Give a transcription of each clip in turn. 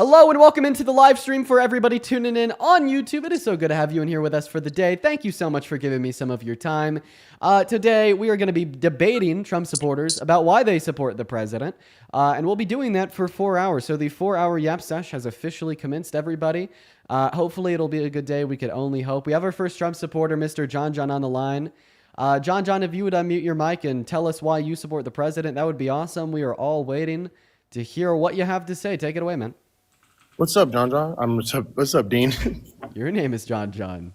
Hello and welcome into the live stream for everybody tuning in on YouTube. It is so good to have you in here with us for the day. Thank you so much for giving me some of your time. Today, we are going to be debating Trump supporters about why they support the president. And we'll be doing that for 4 hours. So the 4-hour Yap Sesh has officially commenced, everybody. Hopefully, it'll be a good day. We could only hope. We have our first Trump supporter, Mr. John on the line. John, if you would unmute your mic and tell us why you support the president, that would be awesome. We are all waiting to hear what you have to say. Take it away, man. What's up, John? What's up, Dean? Your name is John.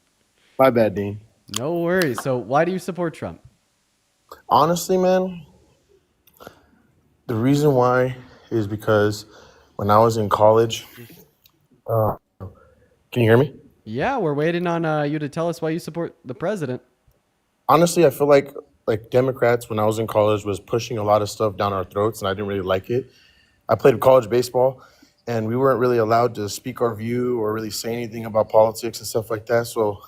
My bad, Dean. No worries. So why do you support Trump? Honestly, man, the reason why is because when I was in college, can you hear me? Yeah, we're waiting on you to tell us why you support the president. Honestly, I feel like Democrats, when I was in college, was pushing a lot of stuff down our throats, and I didn't really like it. I played college baseball, and we weren't really allowed to speak our view or really say anything about politics and stuff like that. So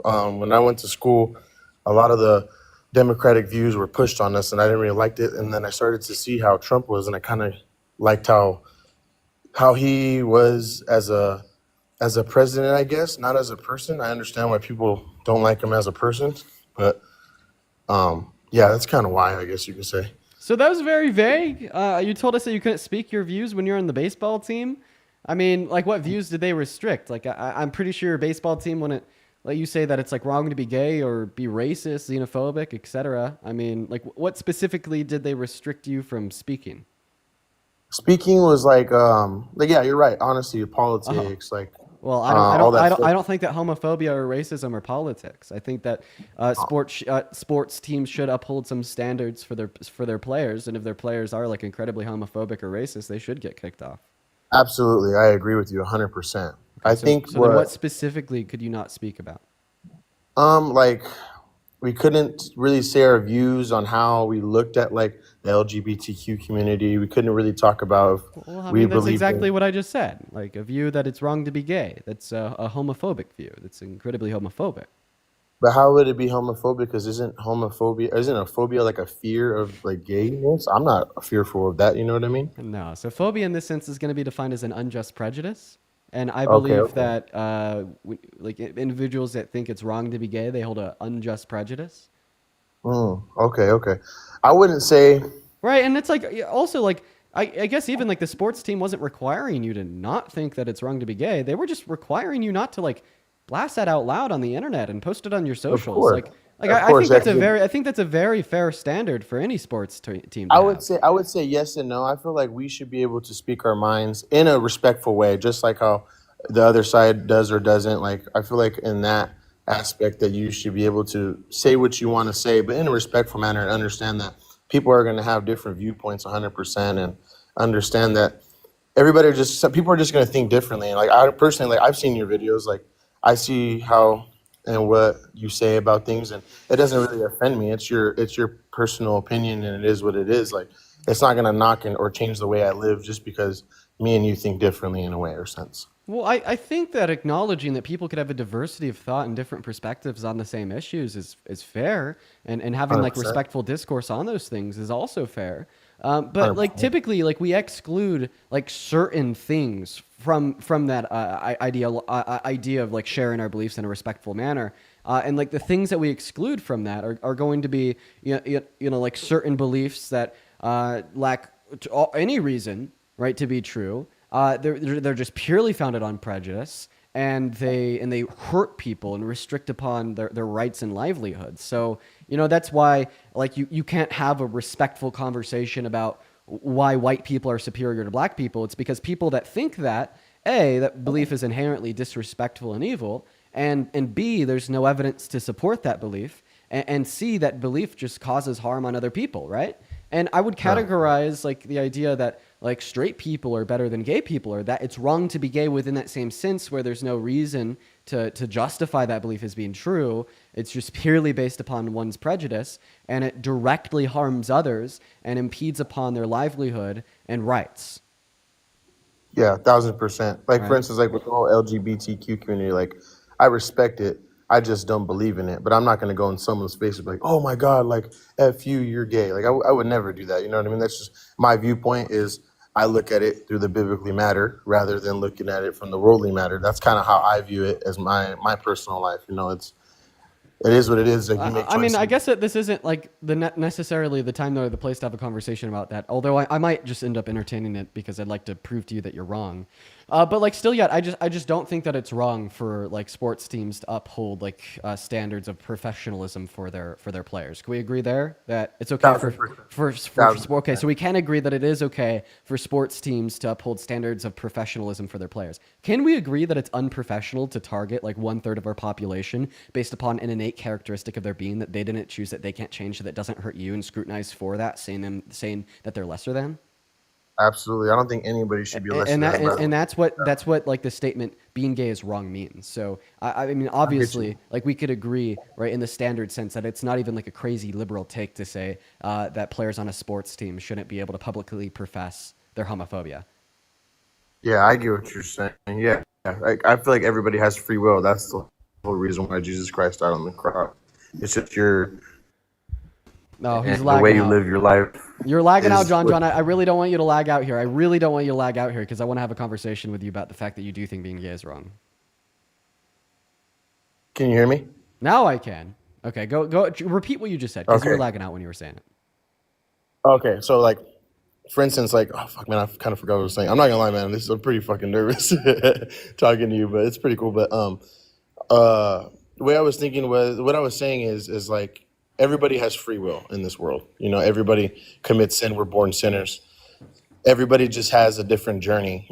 when I went to school, a lot of the Democratic views were pushed on us, and I didn't really like it. And then I started to see how Trump was, and I kind of liked how he was as a president, I guess, not as a person. I understand why people don't like him as a person, but yeah, that's kind of why, I guess you could say. So that was very vague. You told us that you couldn't speak your views when you're on the baseball team. I mean, like, what views did they restrict? Like, I'm pretty sure your baseball team wouldn't let you say that it's like wrong to be gay or be racist, xenophobic, etc. I mean, like, what specifically did they restrict you from speaking? Speaking was like yeah, you're right. Honestly, politics, Well, I don't think that homophobia or racism are politics. I think that sports teams should uphold some standards for their players, and if their players are like incredibly homophobic or racist, they should get kicked off. Absolutely, I agree with you 100%. I think then what specifically could you not speak about? like we couldn't really say our views on how we looked at like the LGBTQ community. We couldn't really talk about Well, I mean, that's exactly what I just said. Like a view that it's wrong to be gay. That's a homophobic view. That's incredibly homophobic. But how would it be homophobic? Because isn't a phobia like a fear of like gayness? I'm not fearful of that. You know what I mean? No. So phobia in this sense is going to be defined as an unjust prejudice. And I believe that like individuals that think it's wrong to be gay, they hold an unjust prejudice. Okay. I wouldn't say. Right, and it's like also like I guess even like the sports team wasn't requiring you to not think that it's wrong to be gay. They were just requiring you not to like blast that out loud on the internet and post it on your socials. I think that's a very fair standard for any sports team. I would say yes and no. I feel like we should be able to speak our minds in a respectful way, just like how the other side does or doesn't. Like I feel like in that aspect that you should be able to say what you want to say, but in a respectful manner, and understand that people are going to have different viewpoints 100%, and understand that some people are just going to think differently. And like I personally, like I've seen your videos, like I see how and what you say about things, and it doesn't really offend me. It's your personal opinion, and it is what it is. Like it's not going to knock or change the way I live just because me and you think differently in a way or sense. Well, I think that acknowledging that people could have a diversity of thought and different perspectives on the same issues is fair, and having 100%. Like respectful discourse on those things is also fair. But like typically, like we exclude like certain things from that idea of like sharing our beliefs in a respectful manner, and like the things that we exclude from that are going to be like certain beliefs that lack any reason, right, to be true. They're just purely founded on prejudice, and they hurt people and restrict upon their rights and livelihoods. So that's why like you can't have a respectful conversation about why white people are superior to black people. It's because people that think that that belief is inherently disrespectful and evil, and B, there's no evidence to support that belief, and C, that belief just causes harm on other people, right? And I would categorize like the idea that like straight people are better than gay people, or that it's wrong to be gay within that same sense where there's no reason to justify that belief as being true. It's just purely based upon one's prejudice, and it directly harms others and impedes upon their livelihood and rights. Yeah, 1,000%. Like Right. for instance, like with the whole LGBTQ community, like I respect it. I just don't believe in it. But I'm not going to go in someone's face and be like, oh my God, like F you, you're gay. Like I would never do that. You know what I mean? That's just my viewpoint is I look at it through the biblically matter rather than looking at it from the worldly matter. That's kind of how I view it as my personal life. It is what it is. Like, you make I mean, I choices. guess that this isn't like necessarily the time or the place to have a conversation about that. Although I might just end up entertaining it because I'd like to prove to you that you're wrong. But like, still yet, I just don't think that it's wrong for like sports teams to uphold like standards of professionalism for their players. Can we agree there that it's okay for 1000%. okay? 1000%. So we can agree that it is okay for sports teams to uphold standards of professionalism for their players. Can we agree that it's unprofessional to target like 1/3 of our population based upon an innate characteristic of their being that they didn't choose, that they can't change, so that doesn't hurt you, and scrutinize for that, saying that they're lesser than? Absolutely. I don't think anybody should be less And than. By the way. that's what like the statement "being gay is wrong" means. So I mean, I get you. obviously, like we could agree, right, in the standard sense that it's not even like a crazy liberal take to say that players on a sports team shouldn't be able to publicly profess their homophobia. Yeah, I get what you're saying. Yeah, like, I feel like everybody has free will. That's the whole reason why Jesus Christ died on the cross. It's just No, he's and the way lagging you out. live your life You're lagging out, is. John. I really don't want you to lag out here. I really don't want you to lag out here because I want to have a conversation with you about the fact that you do think being gay is wrong. Can you hear me? Now I can. Okay, go repeat what you just said because you were Okay. lagging out when you were saying it. Okay. So, like, for instance, like, oh fuck, man, I kind of forgot what I was saying. I'm not gonna lie, man. I'm pretty fucking nervous talking to you, but it's pretty cool. But the way I was thinking was, what I was saying is like, everybody has free will in this world. Everybody commits sin. We're born sinners. Everybody just has a different journey.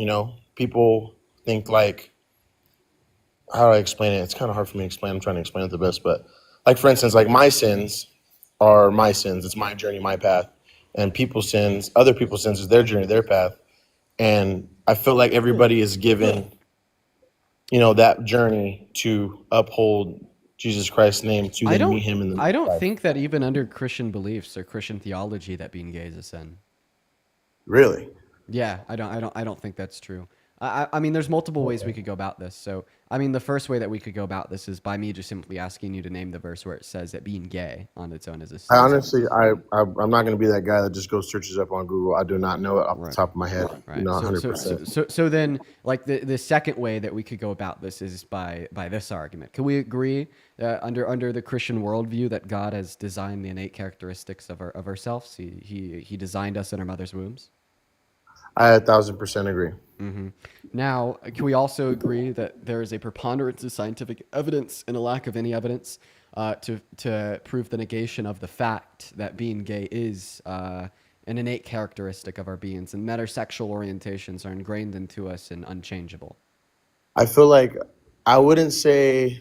People think like, how do I explain it? It's kind of hard for me to explain. I'm trying to explain it the best, but like, for instance, like, my sins are my sins. It's my journey, my path. And people's sins, other people's sins, is their journey, their path. And I feel like everybody is given, that journey to uphold Jesus Christ's name, to I then don't meet him in the I next don't life. think that even under Christian beliefs or Christian theology that being gay is a sin. Really? Yeah, I don't think that's true. I mean, there's multiple ways we Okay. could go about this. So, I mean, the first way that we could go about this is by me just simply asking you to name the verse where it says that being gay on its own is a I sin. honestly, I'm not going to be that guy that just goes searches up on Google. I do not know it off the Right. top of my head, Right. So so so 100%. so so then like the second way that we could go about this is by this argument. Can we agree under the Christian worldview that God has designed the innate characteristics of ourselves? He designed us in our mother's wombs. I 1,000% agree. Now, can we also agree that there is a preponderance of scientific evidence and a lack of any evidence to prove the negation of the fact that being gay is an innate characteristic of our beings, and that our sexual orientations are ingrained into us and unchangeable? I feel like I wouldn't say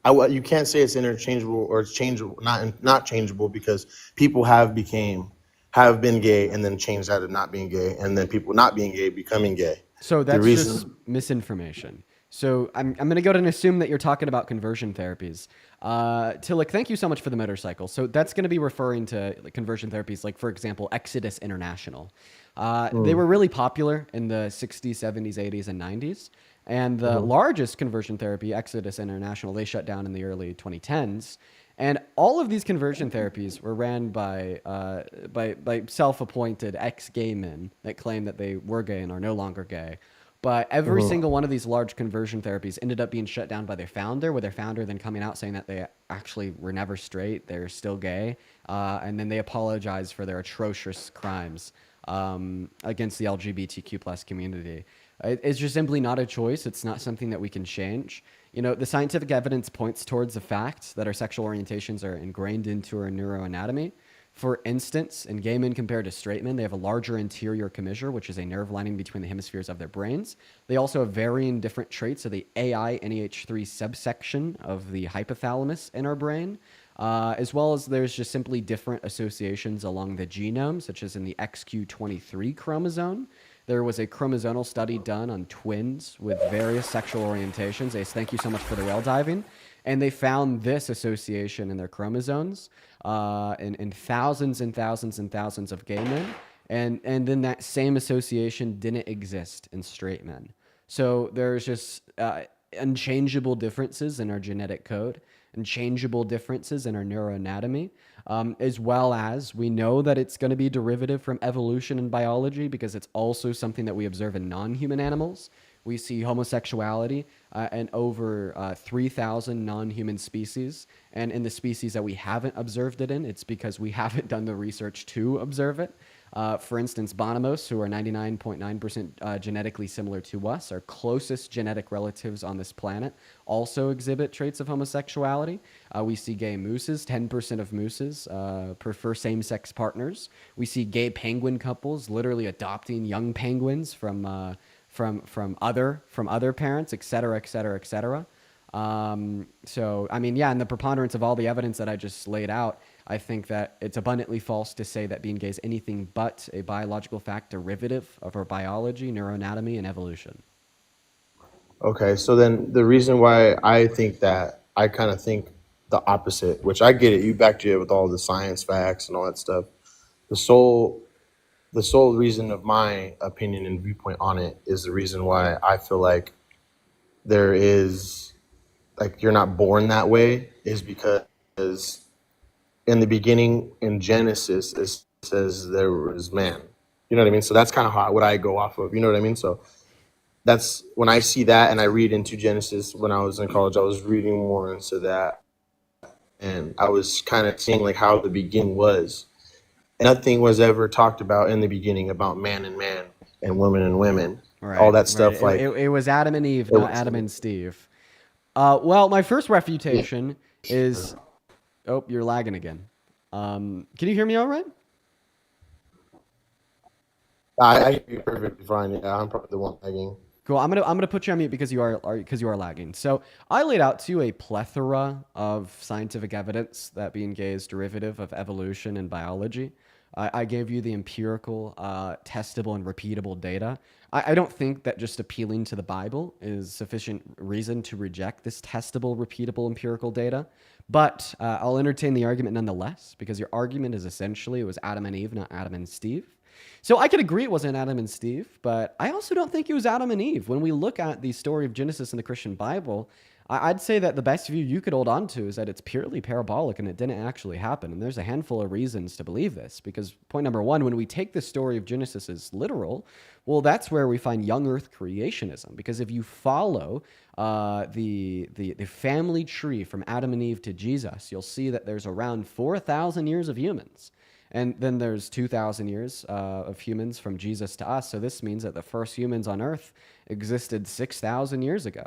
you can't say it's interchangeable or it's changeable, not changeable, because people have been gay and then changed out of not being gay, and then people not being gay becoming gay. So The that's just reason misinformation. So I'm going to go ahead and assume that you're talking about conversion therapies. Tillich, thank you so much for the motorcycle. So that's going to be referring to like, conversion therapies, like, for example, Exodus International. They were really popular in the 60s, 70s, 80s, and 90s. And the largest conversion therapy, Exodus International, they shut down in the early 2010s. And all of these conversion therapies were ran by self-appointed ex-gay men that claim that they were gay and are no longer gay. But every single one of these large conversion therapies ended up being shut down by their founder, with their founder then coming out saying that they actually were never straight, they're still gay, and then they apologized for their atrocious crimes against the LGBTQ plus community. It's just simply not a choice. It's not something that we can change. The scientific evidence points towards the fact that our sexual orientations are ingrained into our neuroanatomy. For instance, in gay men compared to straight men, they have a larger anterior commissure, which is a nerve lining between the hemispheres of their brains. They also have varying different traits of the AI-NEH3 subsection of the hypothalamus in our brain, as well as there's just simply different associations along the genome, such as in the XQ23 chromosome. There was a chromosomal study done on twins with various sexual orientations. Ace, thank you so much for the well diving. And they found this association in their chromosomes in thousands and thousands and thousands of gay men. And then that same association didn't exist in straight men. So there's just unchangeable differences in our genetic code. and changeable differences in our neuroanatomy, as well as we know that it's going to be derivative from evolution and biology because it's also something that we observe in non-human animals. We see homosexuality in over 3,000 non-human species. And in the species that we haven't observed it in, it's because we haven't done the research to observe it. For instance, bonobos, who are 99.9% genetically similar to us, our closest genetic relatives on this planet, also exhibit traits of homosexuality. We see gay mooses. 10% of mooses prefer same-sex partners. We see gay penguin couples literally adopting young penguins from other parents, et cetera, et cetera, et cetera. So, I mean, yeah, and the preponderance of all the evidence that I just laid out, I think that it's abundantly false to say that being gay is anything but a biological fact derivative of our biology, neuroanatomy, and evolution. Okay, so then the reason why I think that, I kind of think the opposite, which I get it. You backed it with all the science facts and all that stuff. The sole the sole reason of my opinion and viewpoint on it is the reason why I feel like there is, like, you're not born that way, is because in the beginning in Genesis it says there was man. You know what I mean? So that's kind of what I go off of. You know what I mean? So that's when I see that and I read into Genesis. When I was in college, I was reading more into that, and I was kind of seeing like how the beginning was. Nothing was ever talked about in the beginning about man and women and women. All Right, that right. stuff, like It was Adam and Eve, it not was. Adam and Steve. Well, my first Yeah, refutation is. Oh, you're lagging again. Can you hear me all right? I hear you perfectly fine. Yeah, I'm probably the one lagging. Cool. I'm gonna put you on mute because you are lagging. So I laid out to you a plethora of scientific evidence that being gay is derivative of evolution and biology. I gave you the empirical, testable, and repeatable data. I don't think that just appealing to the Bible is sufficient reason to reject this testable, repeatable, empirical data. But I'll entertain the argument nonetheless because your argument is essentially it was Adam and Eve, not Adam and Steve. So I could agree it wasn't Adam and Steve, but I also don't think it was Adam and Eve. When we look at the story of Genesis in the Christian Bible, I'd say that the best view you could hold on to is that it's purely parabolic and it didn't actually happen. And there's a handful of reasons to believe this. Because point number one, when we take the story of Genesis as literal, well, that's where we find young Earth creationism. Because if you follow the family tree from Adam and Eve to Jesus, you'll see that there's around 4,000 years of humans. And then there's 2,000 years of humans from Jesus to us. So this means that the first humans on Earth existed 6,000 years ago.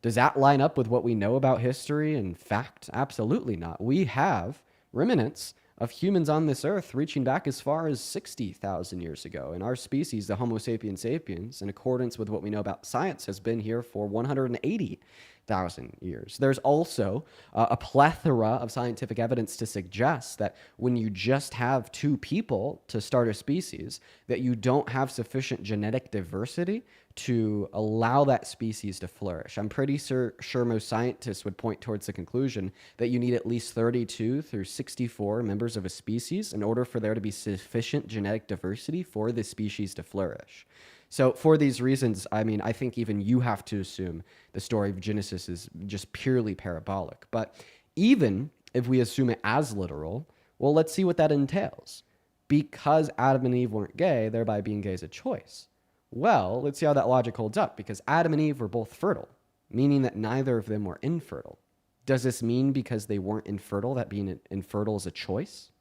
Does that line up with what we know about history and fact? Absolutely not. We have remnants of humans on this earth reaching back as far as 60,000 years ago. And our species, the Homo sapiens sapiens, in accordance with what we know about science, has been here for 180,000 years. There's also a plethora of scientific evidence to suggest that when you just have two people to start a species, that you don't have sufficient genetic diversity to allow that species to flourish. I'm pretty sure most scientists would point towards the conclusion that you need at least 32 through 64 members of a species in order for there to be sufficient genetic diversity for the species to flourish. So for these reasons, I mean, I think even you have to assume the story of Genesis is just purely parabolic. But even if we assume it as literal, well, let's see what that entails. Because Adam and Eve weren't gay, thereby being gay is a choice. Well, let's see how that logic holds up, because Adam and Eve were both fertile, meaning that neither of them were infertile. Does this mean because they weren't infertile that being infertile is a choice?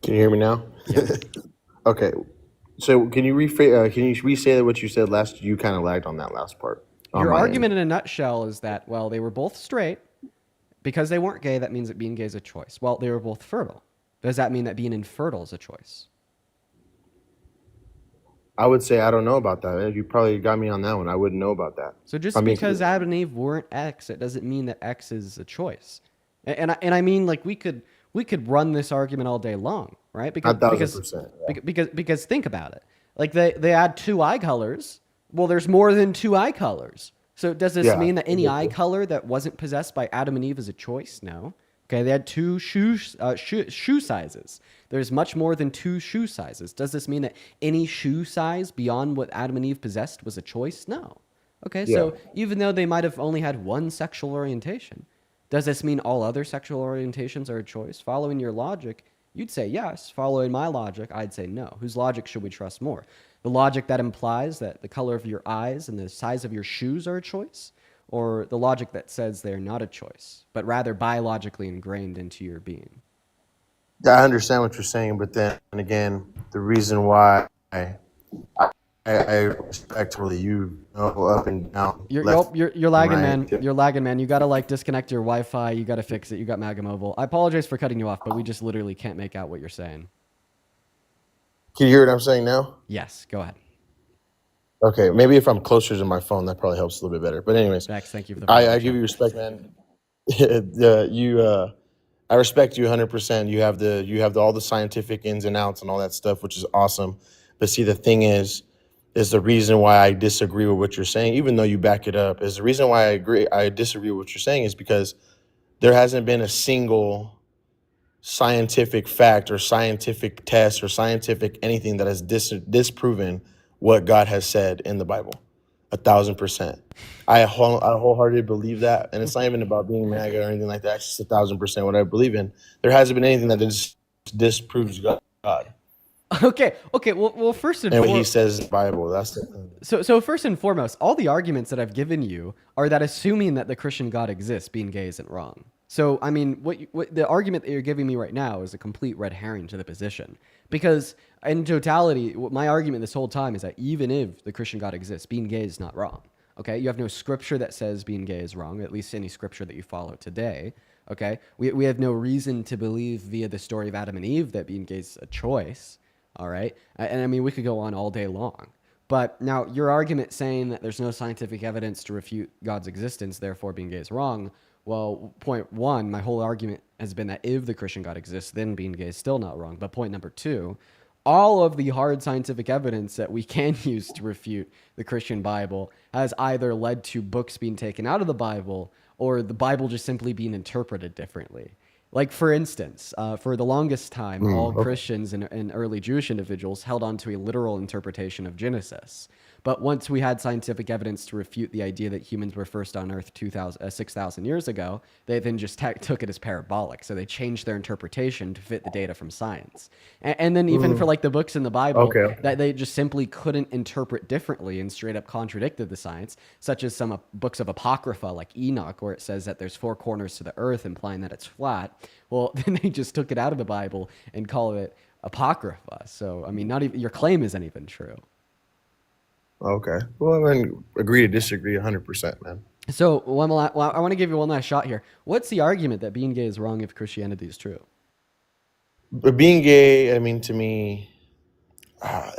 Can you hear me now? Yeah. Okay. So can you rephrase? Can you re-say what you said last? You kind of lagged on that last part on Your my end. argument in a nutshell is that, well, they were both straight. Because they weren't gay, that means that being gay is a choice. Well, they were both fertile. Does that mean that being infertile is a choice? I would say I don't know about that. You probably got me on that one. I wouldn't know about that. So If just I'm being because Adam and Eve weren't X, it doesn't mean that X is a choice. And I mean, like we could run this argument all day long, right? a thousand percent. Yeah. Because think about it. Like they add two eye colors. Well, there's more than two eye colors. So does this Yeah. mean that any eye color that wasn't possessed by Adam and Eve is a choice? No, Okay, they had two shoe sizes. There's much more than two shoe sizes. Does this mean that any shoe size beyond what Adam and Eve possessed was a choice? No. Okay, Yeah. so even though they might have only had one sexual orientation, does this mean all other sexual orientations are a choice? Following your logic, you'd say yes. Following my logic, I'd say no. Whose logic should we trust more? The logic that implies that the color of your eyes and the size of your shoes are a choice? Or the logic that says they're not a choice, but rather biologically ingrained into your being? I understand what you're saying, but then again, the reason why I respect really you know, up and down, left You're and lagging, right. man. You're lagging, man. You gotta like disconnect your Wi-Fi. You gotta fix it. You got Maga Mobile. I apologize for cutting you off, but we just literally can't make out what you're saying. Can you hear what I'm saying now? Yes, go ahead. Okay, maybe if I'm closer to my phone, that probably helps a little bit better. But anyways, Max, thank you for the I follow, give Sean. you respect, man. I respect you 100%. You have all the scientific ins and outs and all that stuff, which is awesome. But see, the thing is the reason why I disagree with what you're saying, even though you back it up, is the reason why I disagree with what you're saying is because there hasn't been a single scientific fact or scientific test or scientific anything that has disproven what God has said in the Bible. 1,000%. I wholeheartedly believe that, and it's not even about being MAGA or anything like that. It's just 1,000% what I believe in. There hasn't been anything that disproves God Okay. Well, first and and what He foremost, says in the Bible. That's the thing. so first and foremost, all the arguments that I've given you are that assuming that the Christian God exists, being gay isn't wrong. So, I mean, what the argument that you're giving me right now is a complete red herring to the position. Because in totality, my argument this whole time is that even if the Christian God exists, being gay is not wrong. Okay, you have no scripture that says being gay is wrong, at least any scripture that you follow today. Okay, we have no reason to believe via the story of Adam and Eve that being gay is a choice. All right, and I mean, we could go on all day long. But now your argument saying that there's no scientific evidence to refute God's existence, therefore being gay is wrong. Well, point one, my whole argument has been that if the Christian God exists, then being gay is still not wrong. But point number two, all of the hard scientific evidence that we can use to refute the Christian Bible has either led to books being taken out of the Bible or the Bible just simply being interpreted differently. Like, for instance, for the longest time, all Christians and early Jewish individuals held on to a literal interpretation of Genesis. But once we had scientific evidence to refute the idea that humans were first on Earth 6,000 years ago, they then just took it as parabolic. So they changed their interpretation to fit the data from science. And then even for like the books in the Bible, that they just simply couldn't interpret differently and straight up contradicted the science, such as some books of Apocrypha like Enoch, where it says that there's four corners to the earth, implying that it's flat. Well, then they just took it out of the Bible and call it Apocrypha. So, I mean, not even your claim isn't even true. Okay. Well, I mean, agree to disagree 100%, man. So, I want to give you one last shot here. What's the argument that being gay is wrong if Christianity is true? But being gay, I mean, to me,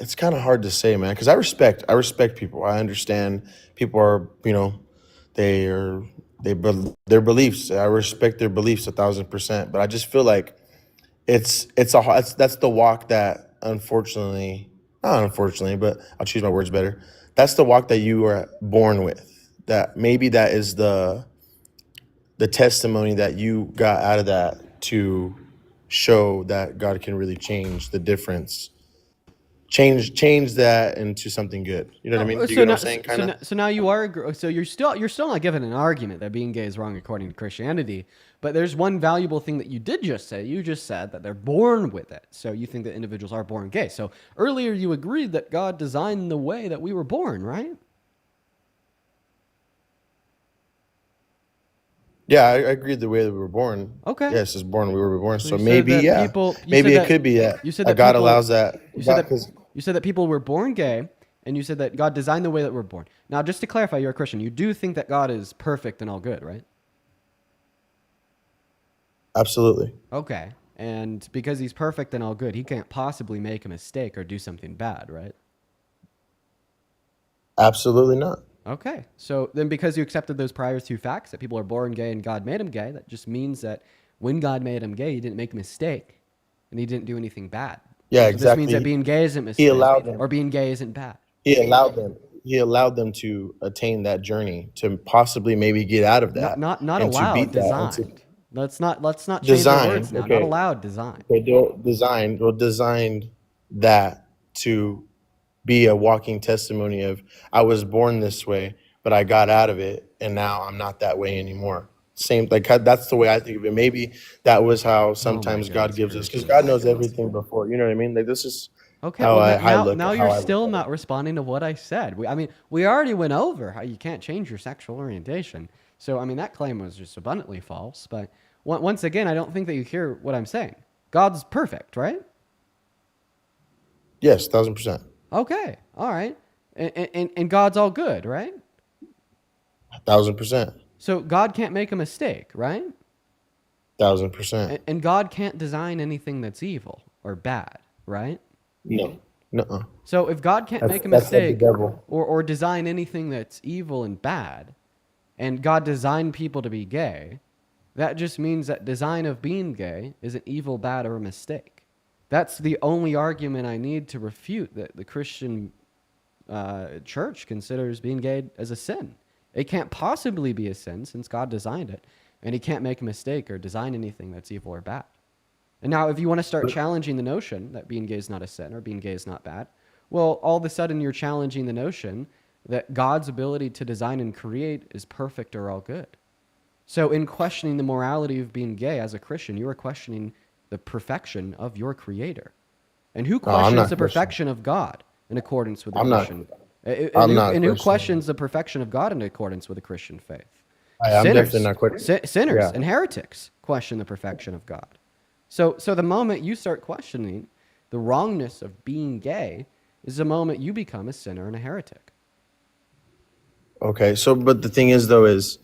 it's kind of hard to say, man, because I respect people. I understand people are, their beliefs. I respect their beliefs 1,000%. But I just feel like that's the walk that not unfortunately, but I'll choose my words better. That's the walk that you are born with. That maybe that is the testimony that you got out of that to show that God can really change the difference. Change that into something good. You know what I mean? Do you get what I'm saying? Kind of. So now you are. So you're still not given an argument that being gay is wrong according to Christianity. But there's one valuable thing that you did just say. You just said that they're born with it. So you think that individuals are born gay. So earlier you agreed that God designed the way that we were born, right? Yeah, I agreed the way that we were born. Okay. Yes, it's born. We were born. So you maybe, said that yeah. Maybe it could be that. You said that that God people- allows that. You said that people were born gay, and you said that God designed the way that we're born. Now, just to clarify, you're a Christian. You do think that God is perfect and all good, right? Absolutely. Okay. And because he's perfect and all good, he can't possibly make a mistake or do something bad, right? Absolutely not. Okay. So then because you accepted those prior two facts, that people are born gay and God made them gay, that just means that when God made him gay, he didn't make a mistake and he didn't do anything bad. Yeah, So exactly. this means that being gay isn't a mistake. He allowed them. Or being gay isn't bad. He allowed them to attain that journey, to possibly maybe get out of that. Not and allowed, to beat designed. Let's not change our Design, words now. Not okay. allowed design. Designed that to be a walking testimony of I was born this way, but I got out of it, and now I'm not that way anymore. Same, like that's the way I think of it. Maybe that was how Oh my sometimes God goodness gives us, because gracious. God knows everything before. You know what I mean? Like this is Okay, how well I look now how you're I look still at it. not responding to what I said. I mean, we already went over how you can't change your sexual orientation. So I mean, that claim was just abundantly false. But once again, I don't think that you hear what I'm saying. God's perfect, right? Yes, 1,000%, Okay, all right, and God's all good, right? 1,000%, So God can't make a mistake, right? 1,000%. And God can't design anything that's evil or bad, right? No, no, So if God can't make a that's of the mistake devil. or design anything that's evil and bad, and God designed people to be gay, that just means that design of being gay is an evil, bad, or a mistake. That's the only argument I need to refute that the Christian church considers being gay as a sin. It can't possibly be a sin since God designed it, and He can't make a mistake or design anything that's evil or bad. And now, if you want to start challenging the notion that being gay is not a sin or being gay is not bad, well, all of a sudden you're challenging the notion that God's ability to design and create is perfect or all good. So, in questioning the morality of being gay as a Christian, you are questioning the perfection of your Creator. And who No, I'm questions not the Christian. perfection of God in accordance with the I'm not. Christian? I'm not And who Christian. questions the perfection of God in accordance with the Christian faith? I'm definitely Sinners, not Christian. sinners, Yeah. and heretics question the perfection of God. So the moment you start questioning the wrongness of being gay is the moment you become a sinner and a heretic. Okay. So, but the thing is, though, is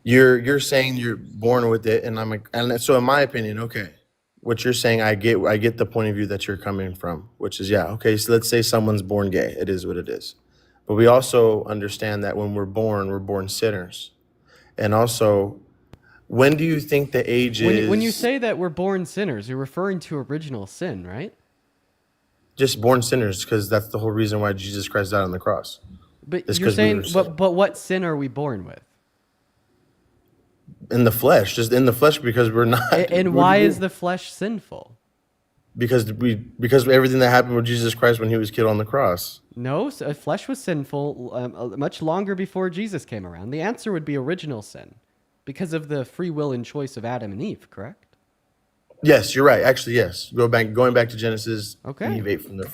you're saying you're born with it, and and so in my opinion, okay, what you're saying, I get the point of view that you're coming from, which is yeah, okay. So let's say someone's born gay. It is what it is. But we also understand that when we're born sinners, and also when do you think the age When you is say that we're born sinners, you're referring to original sin, right? just born sinners? Because that's the whole reason why Jesus Christ died on the cross. But It's you're because we were saying, but what sin are we born with? in the flesh, just in the flesh, because we're not. And What do why you is mean? the flesh sinful? Because of everything that happened with Jesus Christ when He was killed on the cross. No, flesh was sinful much longer before Jesus came around. The answer would be original sin because of the free will and choice of Adam and Eve, correct? Yes, you're right. Actually, yes. Going back to Genesis, Okay. Eve ate from the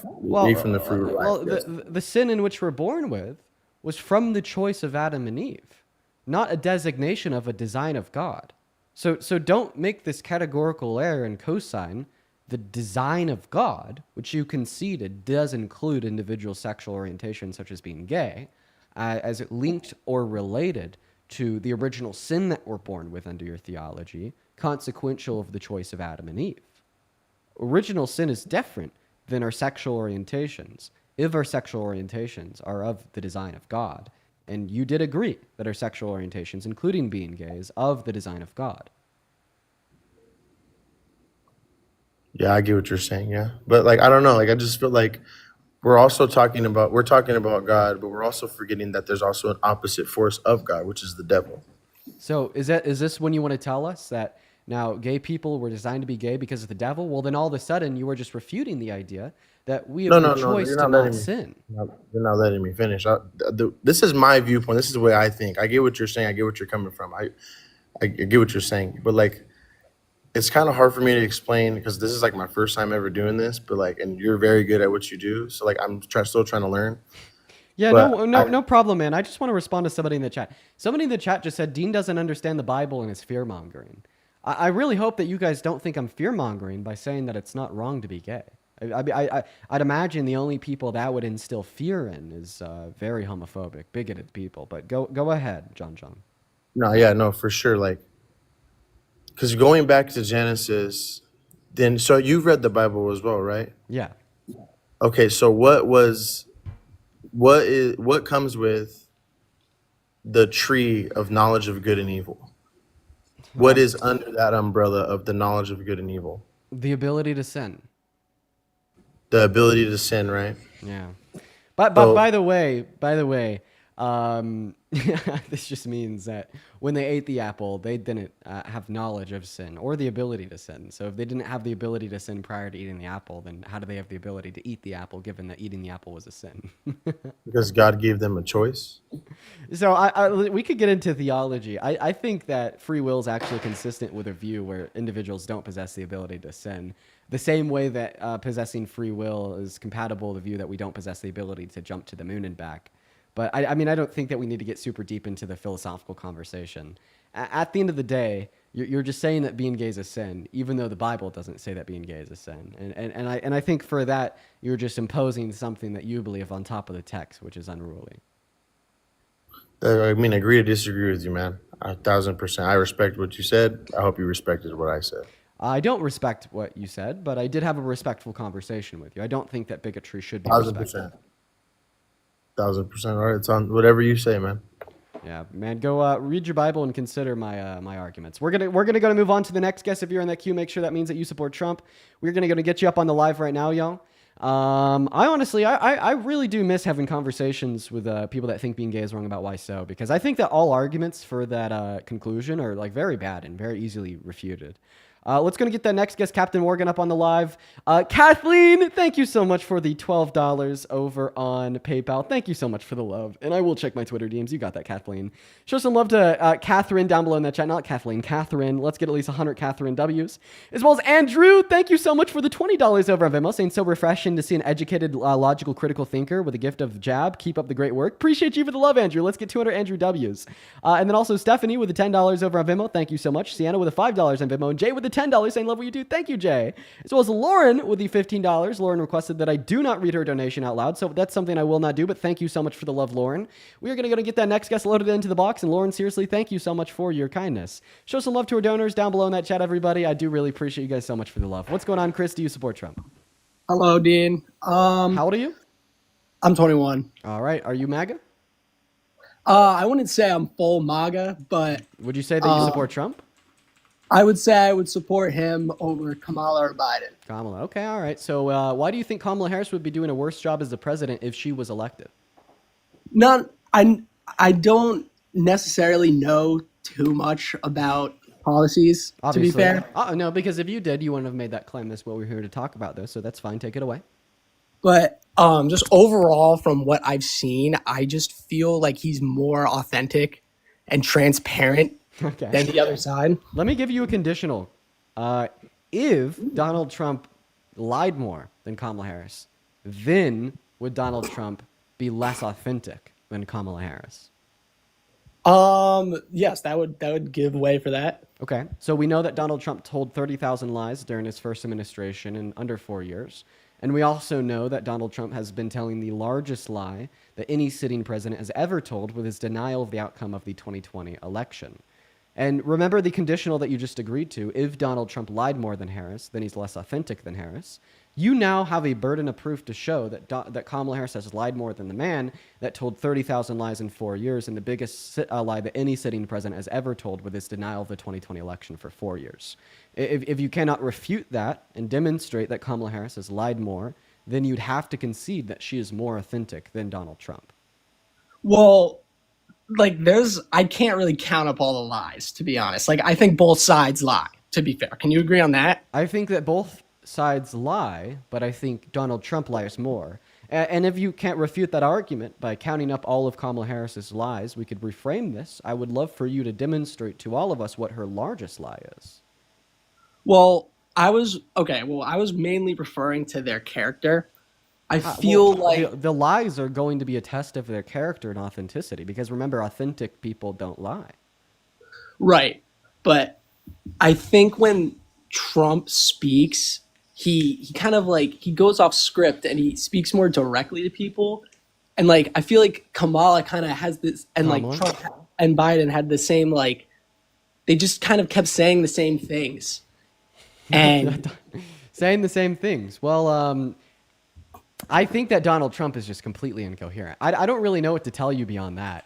fruit of life. Well, Yes. the sin in which we're born with was from the choice of Adam and Eve, not a designation of a design of God. So don't make this categorical error and cosign the design of God, which you conceded does include individual sexual orientation, such as being gay, as it linked or related to the original sin that we're born with under your theology, consequential of the choice of Adam and Eve. Original sin is different than our sexual orientations. If our sexual orientations are of the design of God, and you did agree that our sexual orientations, including being gay, is of the design of God. Yeah, I get what you're saying. Yeah, but like I don't know. Like I just feel like we're talking about God, but we're also forgetting that there's also an opposite force of God, which is the devil. So is this when you want to tell us that now gay people were designed to be gay because of the devil? Well, then all of a sudden you were just refuting the idea that we No, have the no, no, no. choice You're to not not letting me. sin. You're not letting me finish. This is my viewpoint. This is the way I think. I get what you're saying. I get what you're coming from. I get what you're saying. But like, it's kind of hard for me to explain because this is like my first time ever doing this. But like, and you're very good at what you do. So like, still trying to learn. Yeah, But no problem, man. I just want to respond to somebody in the chat. Somebody in the chat just said Dean doesn't understand the Bible and is fear mongering. I really hope that you guys don't think I'm fear mongering by saying that it's not wrong to be gay. I'd imagine the only people that would instill fear in is very homophobic, bigoted people. But go ahead, John John. no, yeah, no, for sure. Like, because going back to Genesis, then so you've read the Bible as well, right? Yeah. Okay, so what comes with the tree of knowledge of good and evil? What Um, is under that umbrella of the knowledge of good and evil? the ability to sin. The ability to sin, right? Yeah. But So by the way, This just means that when they ate the apple, they didn't have knowledge of sin or the ability to sin. So if they didn't have the ability to sin prior to eating the apple, then how do they have the ability to eat the apple, given that eating the apple was a sin? Because God gave them a choice. So we could get into theology. I think that free will is actually consistent with a view where individuals don't possess the ability to sin. The same way that possessing free will is compatible with the view that we don't possess the ability to jump to the moon and back. But I mean, I don't think that we need to get super deep into the philosophical conversation. At the end of the day, you're just saying that being gay is a sin, even though the Bible doesn't say that being gay is a sin. And I think for that, you're just imposing something that you believe on top of the text, which is unruly. I mean, agree to disagree with you, man. 1,000%. I respect what you said. I hope you respected what I said. I don't respect what you said, but I did have a respectful conversation with you. I don't think that bigotry should be 1,000%. respected. 1,000%. All right, it's on whatever you say, man. Yeah, man, go read your Bible and consider my arguments. We're gonna move on to the next guest. If you're in that queue, make sure that means that you support Trump. We're gonna get you up on the live right now, y'all. I honestly, I really do miss having conversations with people that think being gay is wrong about why so, because I think that all arguments for that conclusion are like very bad and very easily refuted. Let's go and get that next guest, Captain Morgan, up on the live. Kathleen, thank you so much for the $12 over on PayPal. Thank you so much for the love. And I will check my Twitter DMs. You got that, Kathleen. Show some love to Catherine down below in that chat. Not Kathleen, Catherine. Let's get at least 100 Catherine W's. As well as Andrew, thank you so much for the $20 over on Venmo, saying so refreshing to see an educated, logical, critical thinker with a gift of jab. Keep up the great work. Appreciate you for the love, Andrew. Let's get 200 Andrew W's. And then also Stephanie with the $10 over on Venmo. Thank you so much. Sienna with the $5 on Venmo. And Jay with the $10 saying love what you do. Thank you, Jay. As well as Lauren with the $15. Lauren requested that I do not read her donation out loud, so that's something I will not do, but thank you so much for the love, Lauren. We are going to get that next guest loaded into the box, and Lauren, seriously, thank you so much for your kindness. Show some love to our donors down below in that chat, everybody. I do really appreciate you guys so much for the love. What's going on, Chris? Do you support Trump? Hello, Dean. How old are you? I'm 21. All right. Are you MAGA? I wouldn't say I'm full MAGA, but Would you say that you support Trump? I would say I would support him over Kamala or Biden. Kamala. Okay, all right. So why do you think Kamala Harris would be doing a worse job as the president if she was elected? I don't necessarily know too much about policies, Obviously. to be fair. No, because if you did, you wouldn't have made that claim. That's what we're here to talk about, though, so that's fine. Take it away. But just overall, from what I've seen, I just feel like he's more authentic and transparent than the other side. Let me give you a conditional. If Donald Trump lied more than Kamala Harris, then would Donald Trump be less authentic than Kamala Harris? Yes, that would give way for that. Okay, so we know that Donald Trump told 30,000 lies during his first administration in under 4 years. And we also know that Donald Trump has been telling the largest lie that any sitting president has ever told with his denial of the outcome of the 2020 election. And remember the conditional that you just agreed to. If Donald Trump lied more than Harris, then he's less authentic than Harris. You now have a burden of proof to show that Kamala Harris has lied more than the man that told 30,000 lies in 4 years, and the biggest lie that any sitting president has ever told with his denial of the 2020 election for 4 years. If you cannot refute that and demonstrate that Kamala Harris has lied more, then you'd have to concede that she is more authentic than Donald Trump. Well, I can't really count up all the lies, to be honest. I think both sides lie, to be fair. Can you agree on that? I think that both sides lie, but I think Donald Trump lies more. And if you can't refute that argument by counting up all of Kamala Harris's lies, we could reframe this. I would love for you to demonstrate to all of us what her largest lie is. Well, I was mainly referring to their character. I feel the lies are going to be a test of their character and authenticity, because remember, authentic people don't lie. Right. But I think when Trump speaks, he kind of he goes off script and he speaks more directly to people. And I feel like Kamala kind of has this, and Trump and Biden had the same, they just kind of kept saying the same things. And saying the same things. Well, I think that Donald Trump is just completely incoherent. I don't really know what to tell you beyond that.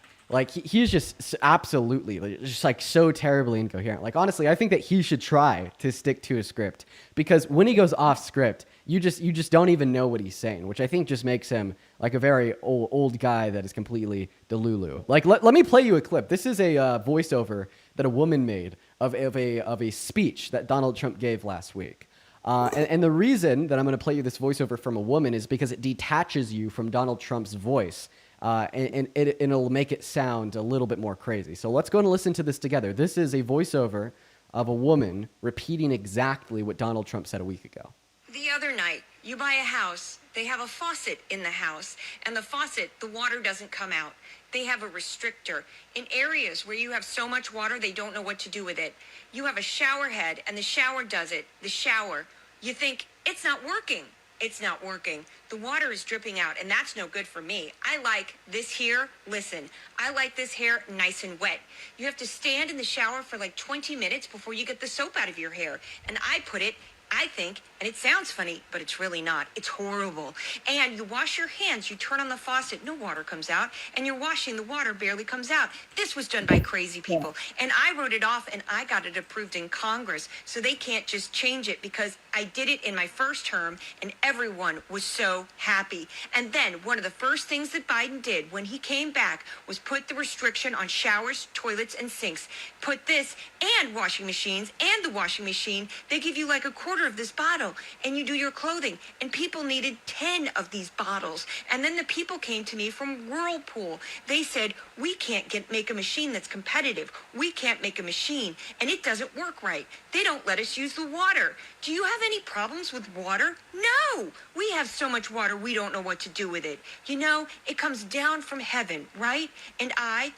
He's just absolutely just so terribly incoherent. Honestly, I think that he should try to stick to his script, because when he goes off script, you just don't even know what he's saying, which I think just makes him like a very old guy that is completely delulu. Like let me play you a clip. This is a voiceover that a woman made of a speech that Donald Trump gave last week. And the reason that I'm going to play you this voiceover from a woman is because it detaches you from Donald Trump's voice, and it'll make it sound a little bit more crazy. So let's go and listen to this together. This is a voiceover of a woman repeating exactly what Donald Trump said a week ago. The other night, you buy a house, they have a faucet in the house, and the faucet, the water doesn't come out. They have a restrictor. In areas where you have so much water, they don't know what to do with it. You have a shower head, and the shower does it. The shower. You think, it's not working. It's not working. The water is dripping out, and that's no good for me. I like this here, listen, I like this hair nice and wet. You have to stand in the shower for like 20 minutes before you get the soap out of your hair. And I put it, I think, and it sounds funny, but it's really not. It's horrible. And you wash your hands, you turn on the faucet, no water comes out, and you're washing, the water barely comes out. This was done by crazy people. And I wrote it off, and I got it approved in Congress, so they can't just change it because I did it in my first term, and everyone was so happy. And then one of the first things that Biden did when he came back was put the restriction on showers, toilets, and sinks. Put this and washing machines and the washing machine. They give you like a quarter of this bottle, and you do your clothing. And people needed 10 of these bottles. And then the people came to me from Whirlpool. They said, we can't make a machine that's competitive. We can't make a machine, and it doesn't work right. They don't let us use the water. Do you have any problems with water? No! We have so much water, we don't know what to do with it. You know, it comes down from heaven, right? And I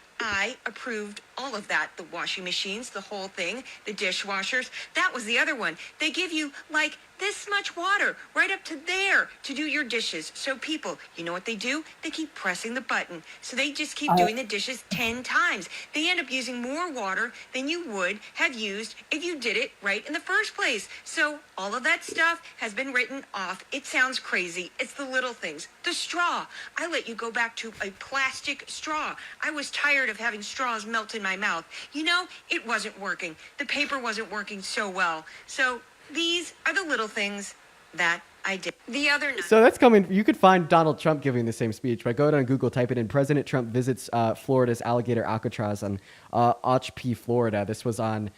approved all of that. The washing machines, the whole thing, the dishwashers. That was the other one. They give you like this much water right up to there to do your dishes. So people, you know what they do? They keep pressing the button. So they just keep doing the dishes 10 times. They end up using more water than you would have used if you did it right in the first place. So all of that stuff has been written off. It sounds crazy. It's the little things. The straw. I let you go back to a plastic straw. I was tired of having straws melt in my mouth. You know, it wasn't working. The paper wasn't working so well. So these are the little things that I did. The other night. So that's coming. You could find Donald Trump giving the same speech by going on Google, type it in. President Trump visits Florida's alligator Alcatraz on Ochpee, Florida. This was on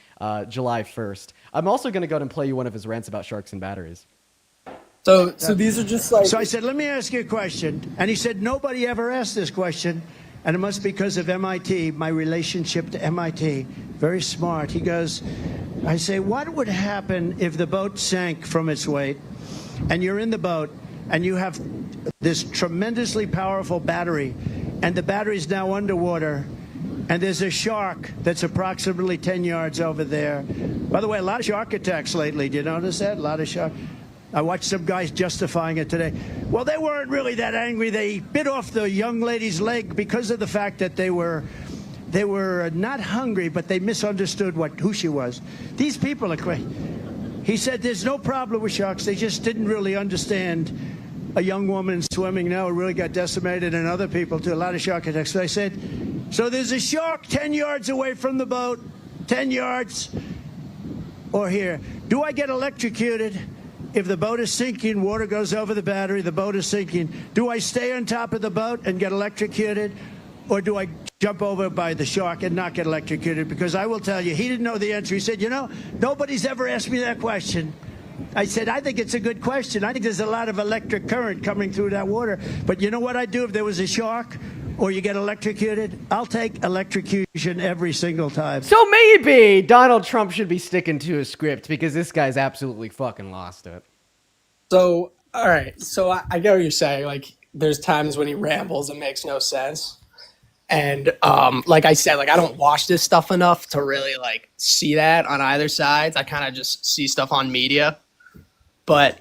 July 1st. I'm also going to go ahead and play you one of his rants about sharks and batteries. So these are just like. So I said, let me ask you a question. And he said, nobody ever asked this question. And it must be because of MIT, my relationship to MIT. Very smart. He goes, I say, what would happen if the boat sank from its weight and you're in the boat and you have this tremendously powerful battery and the battery's now underwater and there's a shark that's approximately 10 yards over there. By the way, a lot of shark attacks lately. Do you notice that? A lot of shark. I watched some guys justifying it today. Well, they weren't really that angry. They bit off the young lady's leg because of the fact that they were not hungry, but they misunderstood who she was. These people are crazy. He said there's no problem with sharks. They just didn't really understand a young woman swimming now really got decimated, and other people too, a lot of shark attacks. So I said, so there's a shark 10 yards away from the boat, 10 yards, or here. Do I get electrocuted? If the boat is sinking, water goes over the battery, the boat is sinking. Do I stay on top of the boat and get electrocuted? Or do I jump over by the shark and not get electrocuted? Because I will tell you, he didn't know the answer. He said, you know, nobody's ever asked me that question. I said, I think it's a good question. I think there's a lot of electric current coming through that water. But you know what I'd do if there was a shark or you get electrocuted? I'll take electrocution every single time. So maybe Donald Trump should be sticking to his script because this guy's absolutely fucking lost it. So, all right. So I get what you're saying. Like, there's times when he rambles and makes no sense. And like I said, like I don't watch this stuff enough to really like see that on either sides. I kind of just see stuff on media. But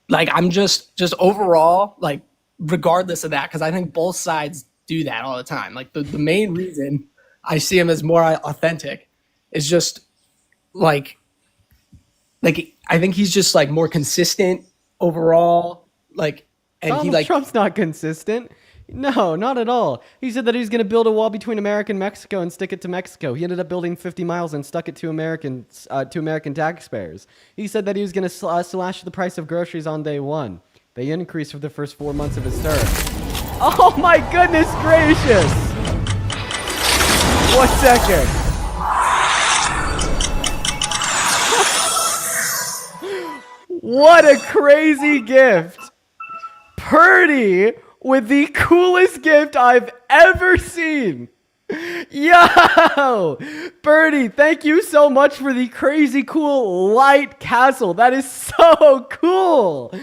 like I'm just overall, like regardless of that, because I think both sides do that all the time. Like the main reason I see him as more authentic is just like I think he's just like more consistent overall. Like, and Donald he like Trump's not consistent. No, not at all. He said that he's going to build a wall between America and Mexico and stick it to Mexico. He ended up building 50 miles and stuck it to American taxpayers. He said that he was going to slash the price of groceries on day one. They increased for the first 4 months of his term. Oh my goodness gracious! 1 second. What a crazy gift! Purdy with the coolest gift I've ever seen. Yo! Birdie, thank you so much for the crazy cool light castle. That is so cool.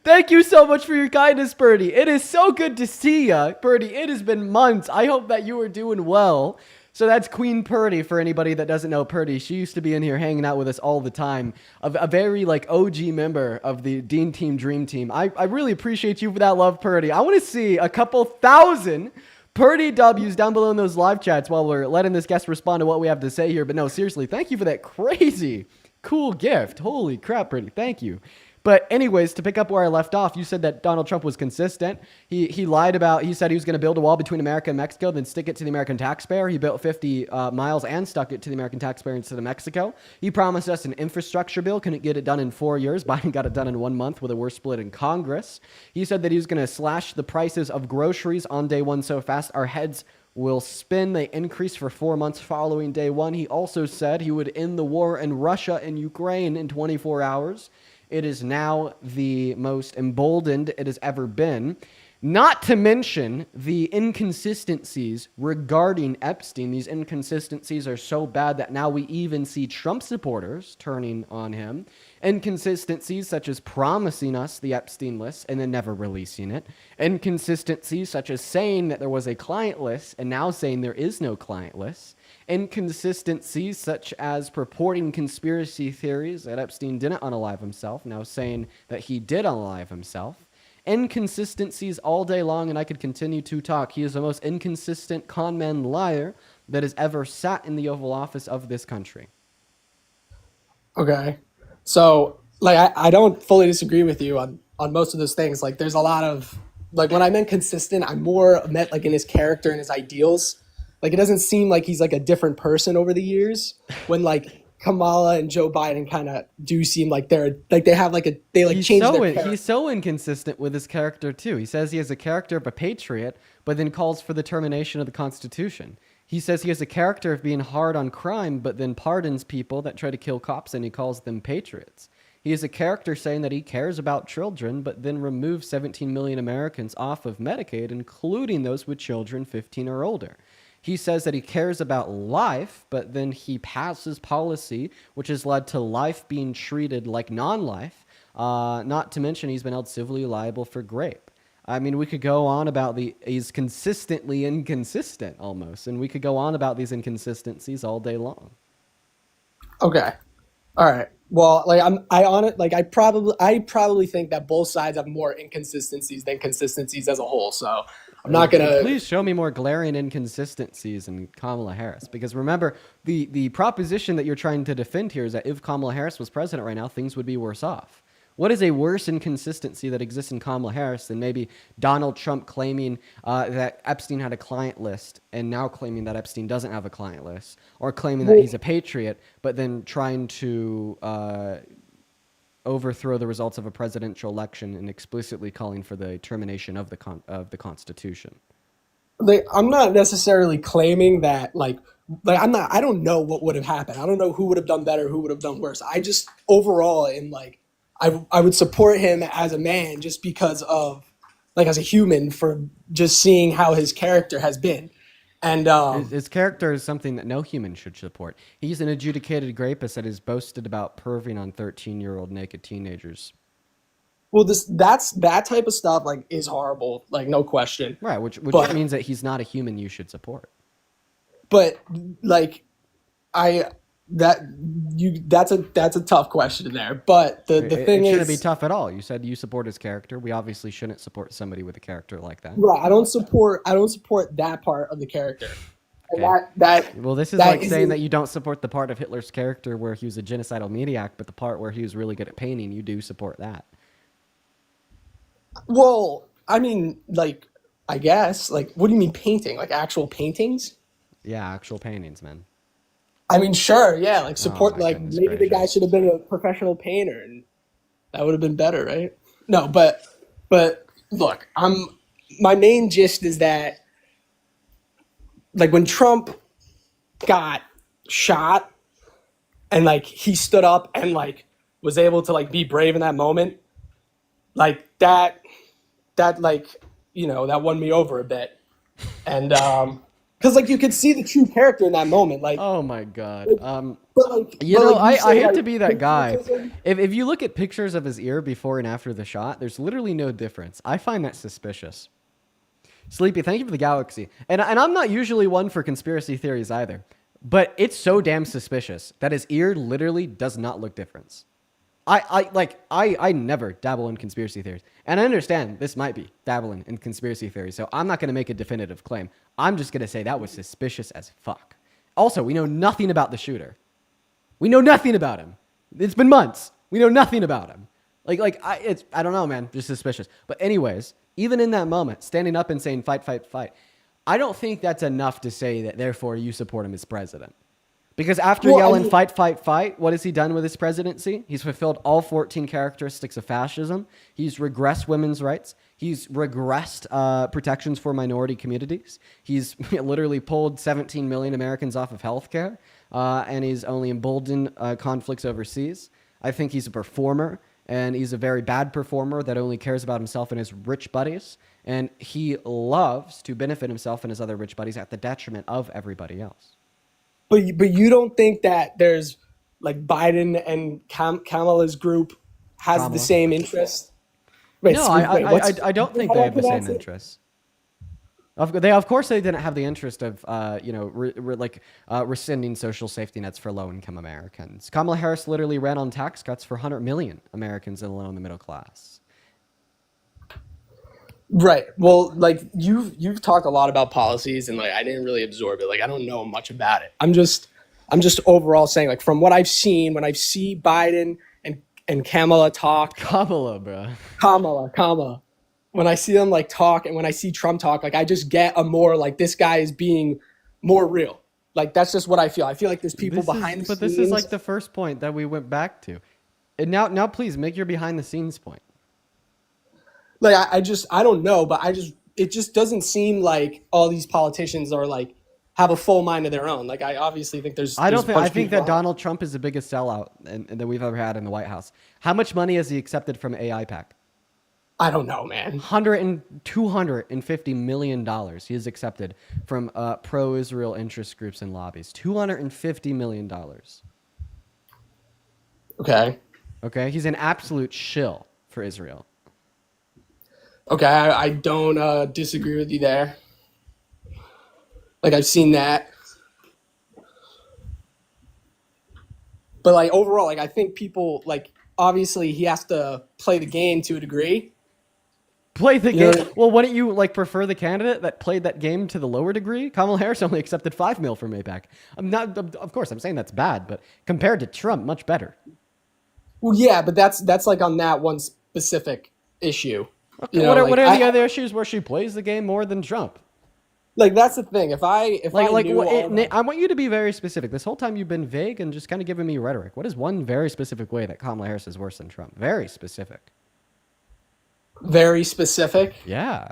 Thank you so much for your kindness, Birdie. It is so good to see ya. Birdie, it has been months. I hope that you are doing well. So that's Queen Purdy for anybody that doesn't know Purdy. She used to be in here hanging out with us all the time. A very like OG member of the Dean Team Dream Team. I really appreciate you for that love, Purdy. I want to see a couple thousand Purdy W's down below in those live chats while we're letting this guest respond to what we have to say here. But no, seriously, thank you for that crazy cool gift. Holy crap, Purdy. Thank you. But anyways, to pick up where I left off, you said that Donald Trump was consistent. He lied about, he said he was going to build a wall between America and Mexico, then stick it to the American taxpayer. He built 50 miles and stuck it to the American taxpayer instead of Mexico. He promised us an infrastructure bill, couldn't get it done in 4 years. Biden got it done in 1 month with a worse split in Congress. He said that he was going to slash the prices of groceries on day one so fast our heads will spin. They increased for 4 months following day one. He also said he would end the war in Russia and Ukraine in 24 hours. It is now the most emboldened it has ever been. Not to mention the inconsistencies regarding Epstein. These inconsistencies are so bad that now we even see Trump supporters turning on him. Inconsistencies such as promising us the Epstein list and then never releasing it. Inconsistencies such as saying that there was a client list and now saying there is no client list. Inconsistencies such as purporting conspiracy theories that Epstein didn't unalive himself, now saying that he did unalive himself. Inconsistencies all day long, and I could continue to talk. He is the most inconsistent con man liar that has ever sat in the Oval Office of this country. Okay. So, like, I don't fully disagree with you on most of those things. Like, there's a lot of, like, when I meant consistent, I more meant, like, in his character and his ideals. Like, it doesn't seem like he's, like, a different person over the years when, like, Kamala and Joe Biden kind of do seem like they're, like, they have, like, a, they, like, change their character. He's so inconsistent with his character, too. He says he has a character of a patriot, but then calls for the termination of the Constitution. He says he has a character of being hard on crime, but then pardons people that try to kill cops, and he calls them patriots. He is a character saying that he cares about children, but then removes 17 million Americans off of Medicaid, including those with children 15 or older. He says that he cares about life, but then he passes policy, which has led to life being treated like non-life. Not to mention he's been held civilly liable for rape. I mean, we could go on about he's consistently inconsistent almost, and we could go on about these inconsistencies all day long. Okay. All right. Well, like I probably think that both sides have more inconsistencies than consistencies as a whole. So I'm not gonna. Please show me more glaring inconsistencies in Kamala Harris, because remember the proposition that you're trying to defend here is that if Kamala Harris was president right now, things would be worse off. What is a worse inconsistency that exists in Kamala Harris than maybe Donald Trump claiming that Epstein had a client list and now claiming that Epstein doesn't have a client list, or claiming that he's a patriot, but then trying to overthrow the results of a presidential election and explicitly calling for the termination of the Constitution? Like, I'm not necessarily claiming that, like I don't know what would have happened. I don't know who would have done better, who would have done worse. I just overall in like I would support him as a man just because of, like, as a human, for just seeing how his character has been. And his character is something that no human should support. He's an adjudicated rapist that is boasted about perving on 13-year-old naked teenagers. Well, that type of stuff, like, is horrible, like, no question. Right, which means that he's not a human you should support. But, like, that's a tough question there. But the thing is, it shouldn't be tough at all. You said you support his character. We obviously shouldn't support somebody with a character like that. Right. I don't support that part of the character. Okay. And well, this is like saying that you don't support the part of Hitler's character where he was a genocidal maniac, but the part where he was really good at painting, you do support that. Well, I mean, like, I guess. Like, what do you mean painting? Like actual paintings? Yeah, actual paintings, man. I mean, sure, yeah. Like Oh support. my Like goodness maybe the guy gracious. should have been a professional painter, and that would have been better, right? No, but look, my main gist is that like when Trump got shot and like he stood up and like was able to like be brave in that moment, like that like that won me over a bit. And because like you could see the true character in that moment, Oh my God. like You know, you I say hate like to be that guy. patriotism. If you look at pictures of his ear before and after the shot, there's literally no difference. I find that suspicious. Sleepy, thank you for the galaxy. And I'm not usually one for conspiracy theories either, but it's so damn suspicious that his ear literally does not look different. I never dabble in conspiracy theories. And I understand this might be dabbling in conspiracy theories, so I'm not going to make a definitive claim. I'm just going to say that was suspicious as fuck. Also, we know nothing about the shooter. We know nothing about him. It's been months. We know nothing about him. I don't know, man. Just suspicious. But anyways, even in that moment, standing up and saying fight, fight, fight, I don't think that's enough to say that therefore you support him as president. Because after yelling fight, fight, fight, what has he done with his presidency? He's fulfilled all 14 characteristics of fascism. He's regressed women's rights. He's regressed protections for minority communities. He's literally pulled 17 million Americans off of healthcare, and he's only emboldened conflicts overseas. I think he's a performer, and he's a very bad performer that only cares about himself and his rich buddies. And he loves to benefit himself and his other rich buddies at the detriment of everybody else. But you don't think that there's like Biden and Kamala's group has the Kamala. same interest? Wait, No, I don't think they have the same interests. Of course, they didn't have the interest of, rescinding social safety nets for low-income Americans. Kamala Harris literally ran on tax cuts for 100 million Americans in the middle class. Right. Well, like you've talked a lot about policies, and like I didn't really absorb it. Like I don't know much about it. I'm just overall saying like from what I've seen when I see Biden and Kamala talk. Kamala, bro. Kamala. When I see them like talk and when I see Trump talk, like I just get a more like this guy is being more real. Like that's just what I feel. I feel like there's people behind the scenes. But this is like the first point that we went back to. And now please make your behind the scenes point. Like I don't know, but it just doesn't seem like all these politicians are like have a full mind of their own. Like I obviously think I think that Donald Trump is the biggest sellout that we've ever had in the White House. How much money has he accepted from AI PAC? I don't know, man. $250 million he has accepted from pro-Israel interest groups and lobbies. $250 million. Okay, he's an absolute shill for Israel. Okay, I don't disagree with you there. Like I've seen that, but like overall, like I think people like obviously he has to play the game to a degree. Play the game. Well, wouldn't you like prefer the candidate that played that game to the lower degree? Kamala Harris only accepted $5 million from AIPAC. Of course, I'm saying that's bad, but compared to Trump, much better. Well, yeah, but that's like on that one specific issue. Okay, what are the other issues where she plays the game more than Trump? Like that's the thing. I want you to be very specific. This whole time you've been vague and just kind of giving me rhetoric. What is one very specific way that Kamala Harris is worse than Trump? Very specific. Very specific. Yeah.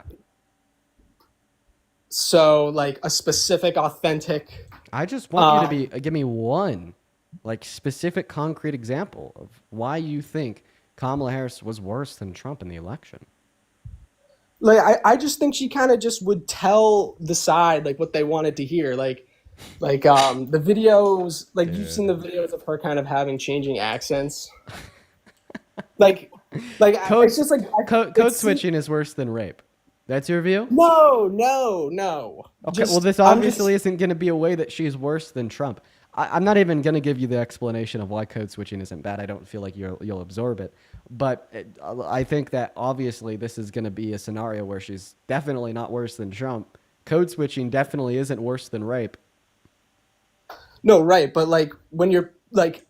So like a specific, authentic. I just want you to give me one, like specific, concrete example of why you think Kamala Harris was worse than Trump in the election. Like I just think she kind of just would tell the side like what they wanted to hear. Like the videos, like You've seen the videos of her kind of having changing accents. It's just like code switching is worse than rape. That's your view? No. Okay, well, this obviously isn't going to be a way that she's worse than Trump. I'm not even going to give you the explanation of why code switching isn't bad. I don't feel like you'll absorb it. But I think that obviously this is going to be a scenario where she's definitely not worse than Trump. Code switching definitely isn't worse than rape. No, right. But like when you're like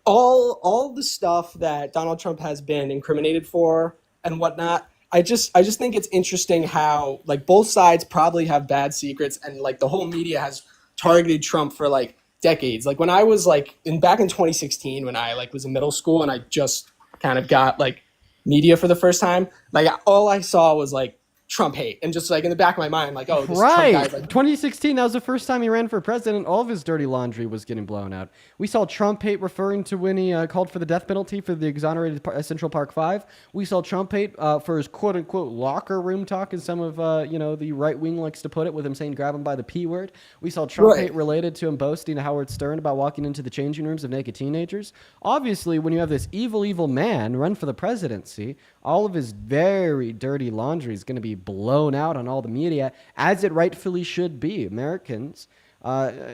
all the stuff that Donald Trump has been incriminated for and whatnot, I just think it's interesting how like both sides probably have bad secrets, and like the whole media has targeted Trump for like decades. Like when I was like back in 2016, when I like was in middle school and I just kind of got like media for the first time, like all I saw was like Trump hate, and just like in the back of my mind, like, oh, this Trump guy's like 2016, that was the first time he ran for president. All of his dirty laundry was getting blown out. We saw Trump hate referring to when he called for the death penalty for the exonerated Central Park Five. We saw Trump hate for his quote unquote locker room talk, as some of the right wing likes to put it, with him saying grab him by the P word. We saw Trump hate related to him boasting to Howard Stern about walking into the changing rooms of naked teenagers. Obviously, when you have this evil man run for the presidency, all of his very dirty laundry is going to be blown out on all the media, as it rightfully should be. Americans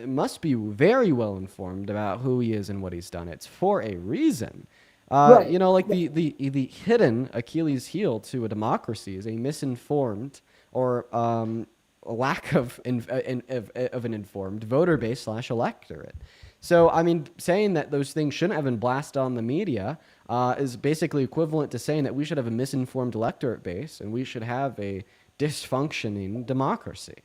must be very well informed about who he is and what he's done. It's for a reason. The hidden Achilles heel to a democracy is a misinformed or a lack of an informed voter base / electorate. So, I mean, saying that those things shouldn't have been blasted on the media is basically equivalent to saying that we should have a misinformed electorate base and we should have a dysfunctioning democracy.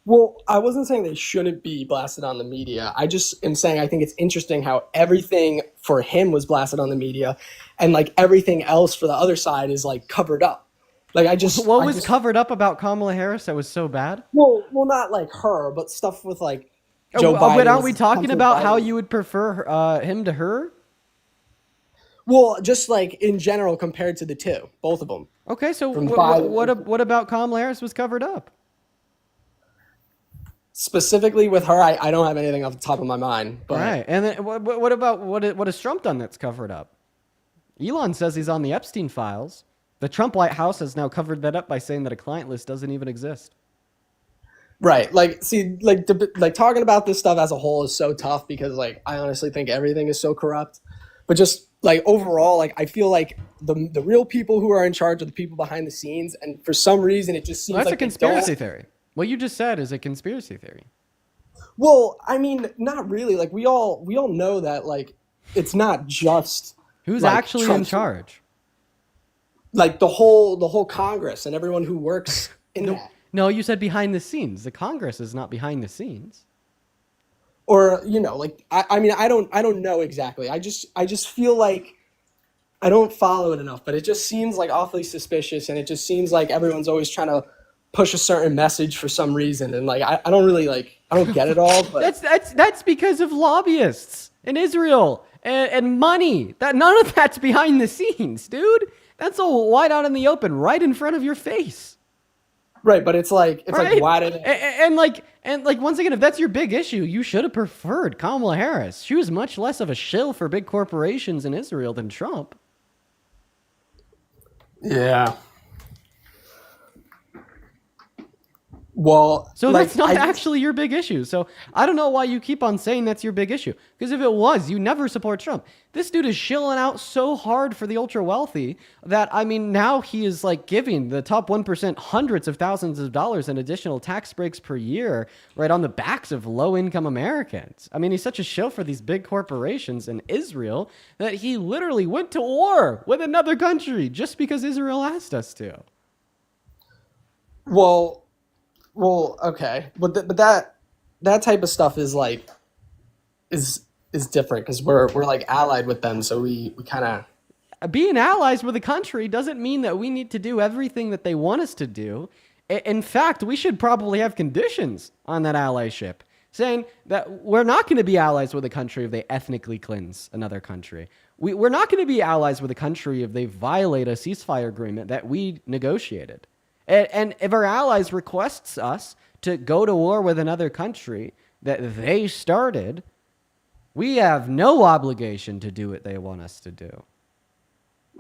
Well, I wasn't saying they shouldn't be blasted on the media. I just am saying I think it's interesting how everything for him was blasted on the media, and like everything else for the other side is like covered up. Like what was covered up about Kamala Harris that was so bad? Well, not like her, but stuff with like Joe Biden. But aren't we talking about how you would prefer him to her? Well, just like in general compared to the two, both of them. Okay, so what about Kamala Harris was covered up? Specifically with her, I don't have anything off the top of my mind. But right, and then what about what has Trump done that's covered up? Elon says he's on the Epstein files. The Trump White House has now covered that up by saying that a client list doesn't even exist. Right. Like, see, like talking about this stuff as a whole is so tough because, like, I honestly think everything is so corrupt. But just like overall, like, I feel like the real people who are in charge are the people behind the scenes, and for some reason, it just seems that's like a conspiracy theory. What you just said is a conspiracy theory. Well, I mean, not really. Like, we all know that, like, it's not just who's like, actually in charge. Like the whole Congress and everyone who works in that. No, you said behind the scenes. The Congress is not behind the scenes. Or, like, I mean, I don't know exactly. I just feel like I don't follow it enough, but it just seems like awfully suspicious, and it just seems like everyone's always trying to push a certain message for some reason. And like, I don't really I don't get it all, but that's because of lobbyists in Israel and money. That none of that's behind the scenes, dude. That's all wide out in the open, right in front of your face. Right, but it's like why did and once again, if that's your big issue, you should have preferred Kamala Harris. She was much less of a shill for big corporations in Israel than Trump. Yeah. Well, so that's not actually your big issue. So I don't know why you keep on saying that's your big issue. Because if it was, you never support Trump. This dude is shilling out so hard for the ultra wealthy that, I mean, now he is like giving the top 1% hundreds of thousands of dollars in additional tax breaks per year right on the backs of low income Americans. I mean, he's such a shill for these big corporations in Israel that he literally went to war with another country just because Israel asked us to. Well, okay, but that type of stuff is like is different because we're like allied with them, so we kind of being allies with a country doesn't mean that we need to do everything that they want us to do. In fact, we should probably have conditions on that allyship, saying that we're not going to be allies with a country if they ethnically cleanse another country. We're not going to be allies with a country if they violate a ceasefire agreement that we negotiated. And if our allies requests us to go to war with another country that they started, we have no obligation to do what they want us to do.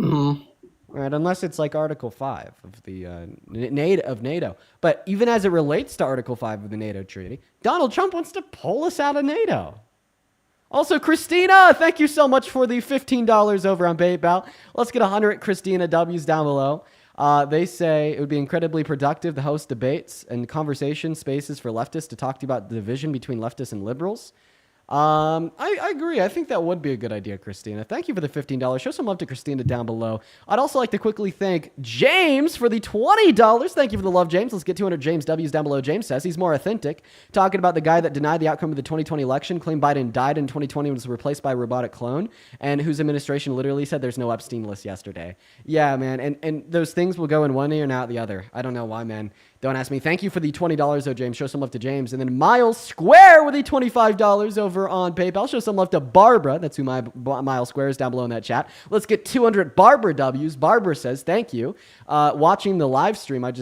Mm-hmm. Right, unless it's like Article 5 of the NATO. But even as it relates to Article 5 of the NATO treaty, Donald Trump wants to pull us out of NATO. Also, Christina, thank you so much for the $15 over on PayPal. Let's get 100 Christina W's down below. They say it would be incredibly productive to host debates and conversation spaces for leftists to talk to you about the division between leftists and liberals. I agree. I think that would be a good idea, Christina. Thank you for the $15. Show some love to Christina down below. I'd also like to quickly thank James for the $20. Thank you for the love, James. Let's get 200 James W's down below. James says he's more authentic. Talking about the guy that denied the outcome of the 2020 election, claimed Biden died in 2020 and was replaced by a robotic clone, and whose administration literally said there's no Epstein list yesterday. Yeah, man. And those things will go in one ear and out the other. I don't know why, man. Don't ask me. Thank you for the $20, though, James. Show some love to James. And then Miles Square with the $25 over on PayPal. Show some love to Barbara. That's who my Miles Square is down below in that chat. Let's get 200 Barbara W's. Barbara says, thank you. Watching the live stream, I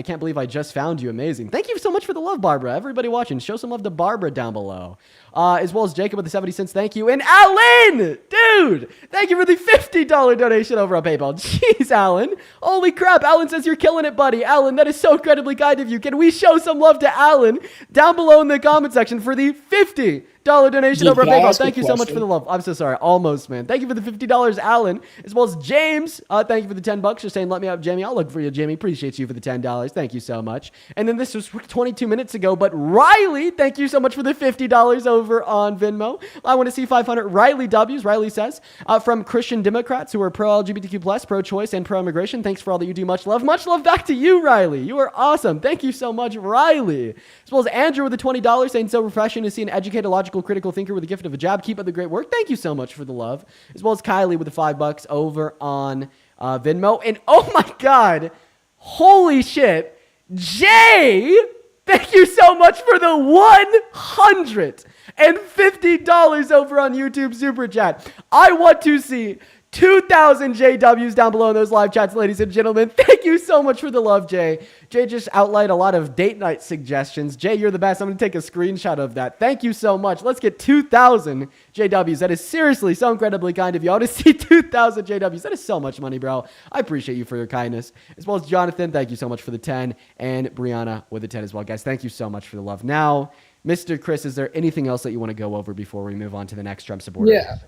can't believe I just found you. Amazing. Thank you so much for the love, Barbara. Everybody watching, show some love to Barbara down below. As well as Jacob with the 70 cents. Thank you. And Alan, dude, thank you for the $50 donation over on PayPal. Jeez, Alan. Holy crap. Alan says you're killing it, buddy. Alan, that is so incredibly kind of you. Can we show some love to Alan down below in the comment section for the $50 donation over on PayPal? Thank you so much for the love. I'm so sorry. Almost, man. Thank you for the $50, Alan. As well as James. Thank you for the $10. Just saying, let me up, Jamie. I'll look for you, Jamie. Appreciate you for the $10. Thank you so much. And then this was 22 minutes ago, but Riley, thank you so much for the $50 over on Venmo. I want to see 500 Riley W's. Riley says, from Christian Democrats who are pro-LGBTQ+, pro-choice, and pro-immigration. Thanks for all that you do. Much love. Much love back to you, Riley. You are awesome. Thank you so much, Riley. As well as Andrew with the $20 saying, so refreshing to see an educated, logical, critical thinker with the gift of a jab. Keep up the great work. Thank you so much for the love. As well as Kylie with the $5 over on Venmo. And oh my God, holy shit, Jay, thank you so much for the $150 over on YouTube Super Chat. I want to see 2,000 JWs down below in those live chats, ladies and gentlemen. Thank you so much for the love, Jay. Jay just outlined a lot of date night suggestions. Jay, you're the best. I'm going to take a screenshot of that. Thank you so much. Let's get 2,000 JWs. That is seriously so incredibly kind of you. I want to see 2,000 JWs. That is so much money, bro. I appreciate you for your kindness. As well as Jonathan, thank you so much for the 10. And Brianna with the 10 as well. Guys, thank you so much for the love. Now, Mr. Chris, is there anything else that you want to go over before we move on to the next Trump supporter? Yeah.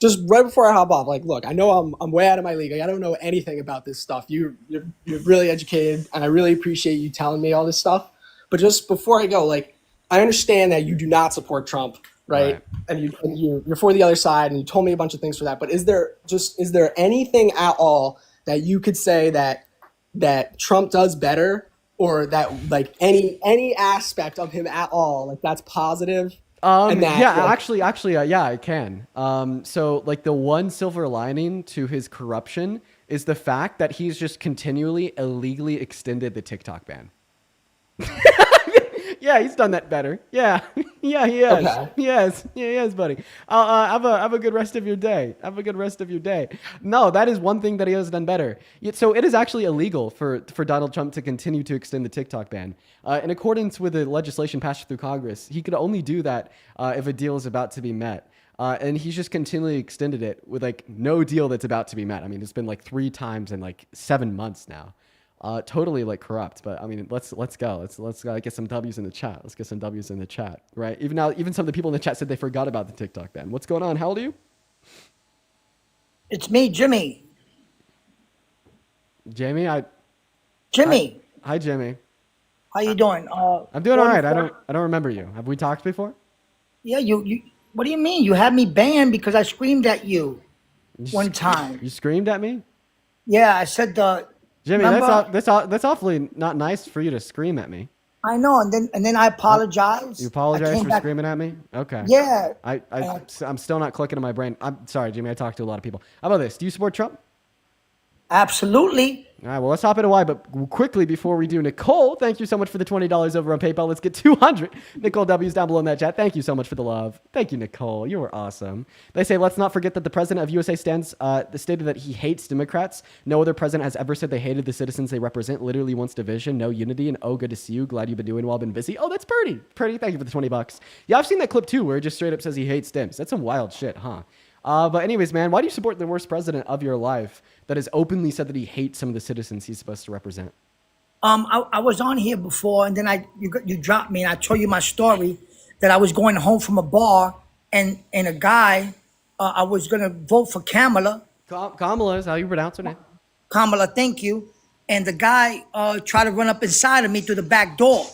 Just right before I hop off, like, look, I know I'm way out of my league. Like, I don't know anything about this stuff. You're really educated, and I really appreciate you telling me all this stuff. But just before I go, like, I understand that you do not support Trump, right? And you're for the other side, and you told me a bunch of things for that. But is there anything at all that you could say that Trump does better, or that like any aspect of him at all, like that's positive? Actually, yeah, I can. So like the one silver lining to his corruption is the fact that he's just continually illegally extended the TikTok ban. Yeah, he's done that better. Yeah, yeah, he has. Okay. Yes, yeah, he has, buddy. Have a good rest of your day. Have a good rest of your day. No, that is one thing that he has done better. So it is actually illegal for Donald Trump to continue to extend the TikTok ban. In accordance with the legislation passed through Congress, he could only do that if a deal is about to be met. And he's just continually extended it with like no deal that's about to be met. I mean, it's been like 3 times in like 7 months now. Totally like corrupt, but I mean, let's go. Let's get some W's in the chat. Let's get some W's in the chat, right? Even some of the people in the chat said they forgot about the TikTok ban. What's going on? How old are you? It's me, Jimmy. Jamie, Jimmy. Hi, Jimmy. How you doing? I'm doing all right. I don't remember you. Have we talked before? Yeah, you. What do you mean? You had me banned because I screamed at you one time. You screamed at me? Yeah, I said Jimmy, that's awfully not nice for you to scream at me. I know, and then I apologized. You apologize for screaming at me? Okay. Yeah. I'm still not clicking in my brain. I'm sorry, Jimmy. I talked to a lot of people. How about this? Do you support Trump? Absolutely. All right, well, let's hop into why, but quickly before we do, Nicole, thank you so much for the $20 over on PayPal. Let's get 200 Nicole W's down below in that chat. Thank you so much for the love. Thank you, Nicole. You were awesome. They say, let's not forget that the president of USA stated that he hates Democrats. No other president has ever said they hated the citizens they represent, literally wants division, no unity, and oh, good to see you. Glad you've been doing well, been busy. Oh, that's pretty. Thank you for the $20. Yeah, I've seen that clip too, where it just straight up says he hates Dems. That's some wild shit, huh? But anyways, man, why do you support the worst president of your life that has openly said that he hates some of the citizens he's supposed to represent? I was on here before, and then you dropped me, and I told you my story that I was going home from a bar, and a guy, I was gonna vote for Kamala. Kamala is how you pronounce her name. Kamala, thank you. And the guy tried to run up inside of me through the back door.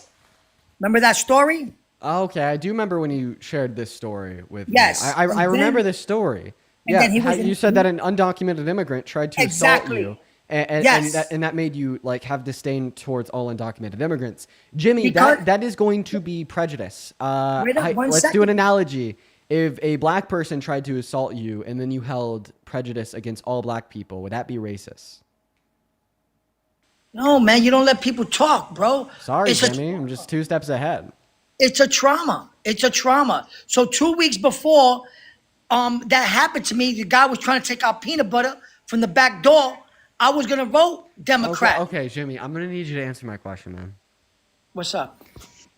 Remember that story? Okay, I do remember when you shared this story with me. Yes. I And remember then, this story. and Yeah, then he was you said that an undocumented immigrant tried to assault you, exactly. Yes. and that made you like have disdain towards all undocumented immigrants. Jimmy, Because that is going to be prejudice. wait up one Let's do an second. analogy. If a black person tried to assault you and then you held prejudice against all black people, would that be racist? No, man, you don't let people talk, bro. Sorry, It's a Jimmy, I'm just 2 steps ahead. it's a trauma. It's a trauma. So 2 weeks before that happened to me, the guy was trying to take out peanut butter from the back door. I was gonna vote Democrat. Okay, Jimmy, I'm gonna need you to answer my question, man. What's up?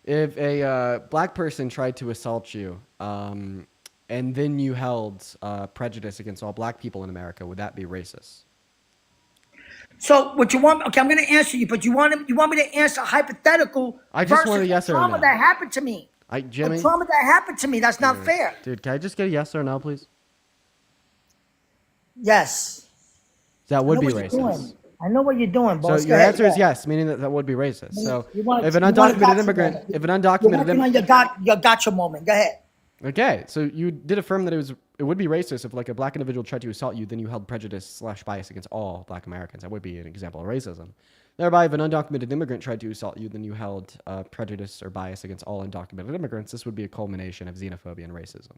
If a black person tried to assault you, and then you held prejudice against all black people in America, would that be racist? So what you want? Okay, I'm gonna answer you, but you want me to answer hypothetical I just versus want a yes the or a trauma no. that happened to me. Jimmy, The trauma that happened to me. That's not fair. dude, can I just get a yes or no, please? Yes. That I would know be what you're racist. doing. I know what you're doing, So boss. Go your ahead, answer is yeah. yes, meaning that would be racist. So You want- if an you want a undocumented gotcha immigrant, moment. if an You're undocumented working on immigrant, your gotcha moment. Go ahead. okay, so you did affirm that it would be racist if like a black individual tried to assault you, then you held prejudice / bias against all black Americans. That would be an example of racism. Thereby, if an undocumented immigrant tried to assault you, then you held prejudice or bias against all undocumented immigrants. This would be a culmination of xenophobia and racism.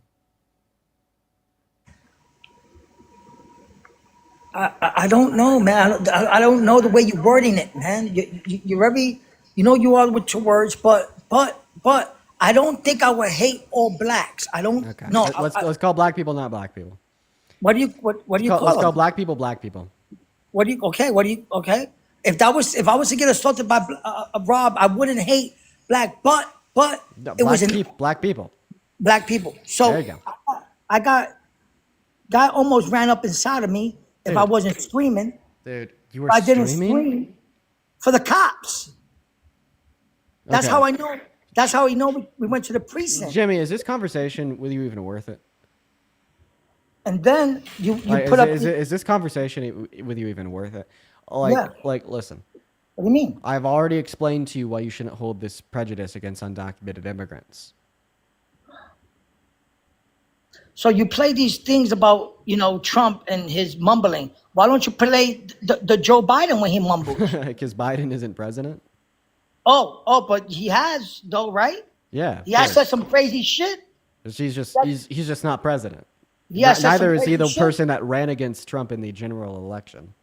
I don't know, man. I don't know the way you're wording it, man. You're very, you are with your words, but I don't think I would hate all blacks. I don't. Okay, No. let's call black people not black people. What do you call Let's call them? black people black people. Okay? If I was to get assaulted by Rob, I wouldn't hate black, but No, it was black people. black people. So There you go. I got guy almost ran up inside of me if I Dude. wasn't screaming. Dude, you were If I didn't streaming? scream for the cops. That's Okay. how I know. That's how he know we went to the precinct. Jimmy, is this conversation with you even worth it? And then you Like, put up. is this conversation with you even worth it? Like, Yeah. Listen, What do you mean? I've already explained to you why you shouldn't hold this prejudice against undocumented immigrants. So you play these things about Trump and his mumbling. Why don't you play the Joe Biden when he mumbles? Because Biden isn't president? But he has though, right? Yeah. He has said some crazy shit. He's just not president. He has said some Neither is he crazy the shit. person that ran against Trump in the general election.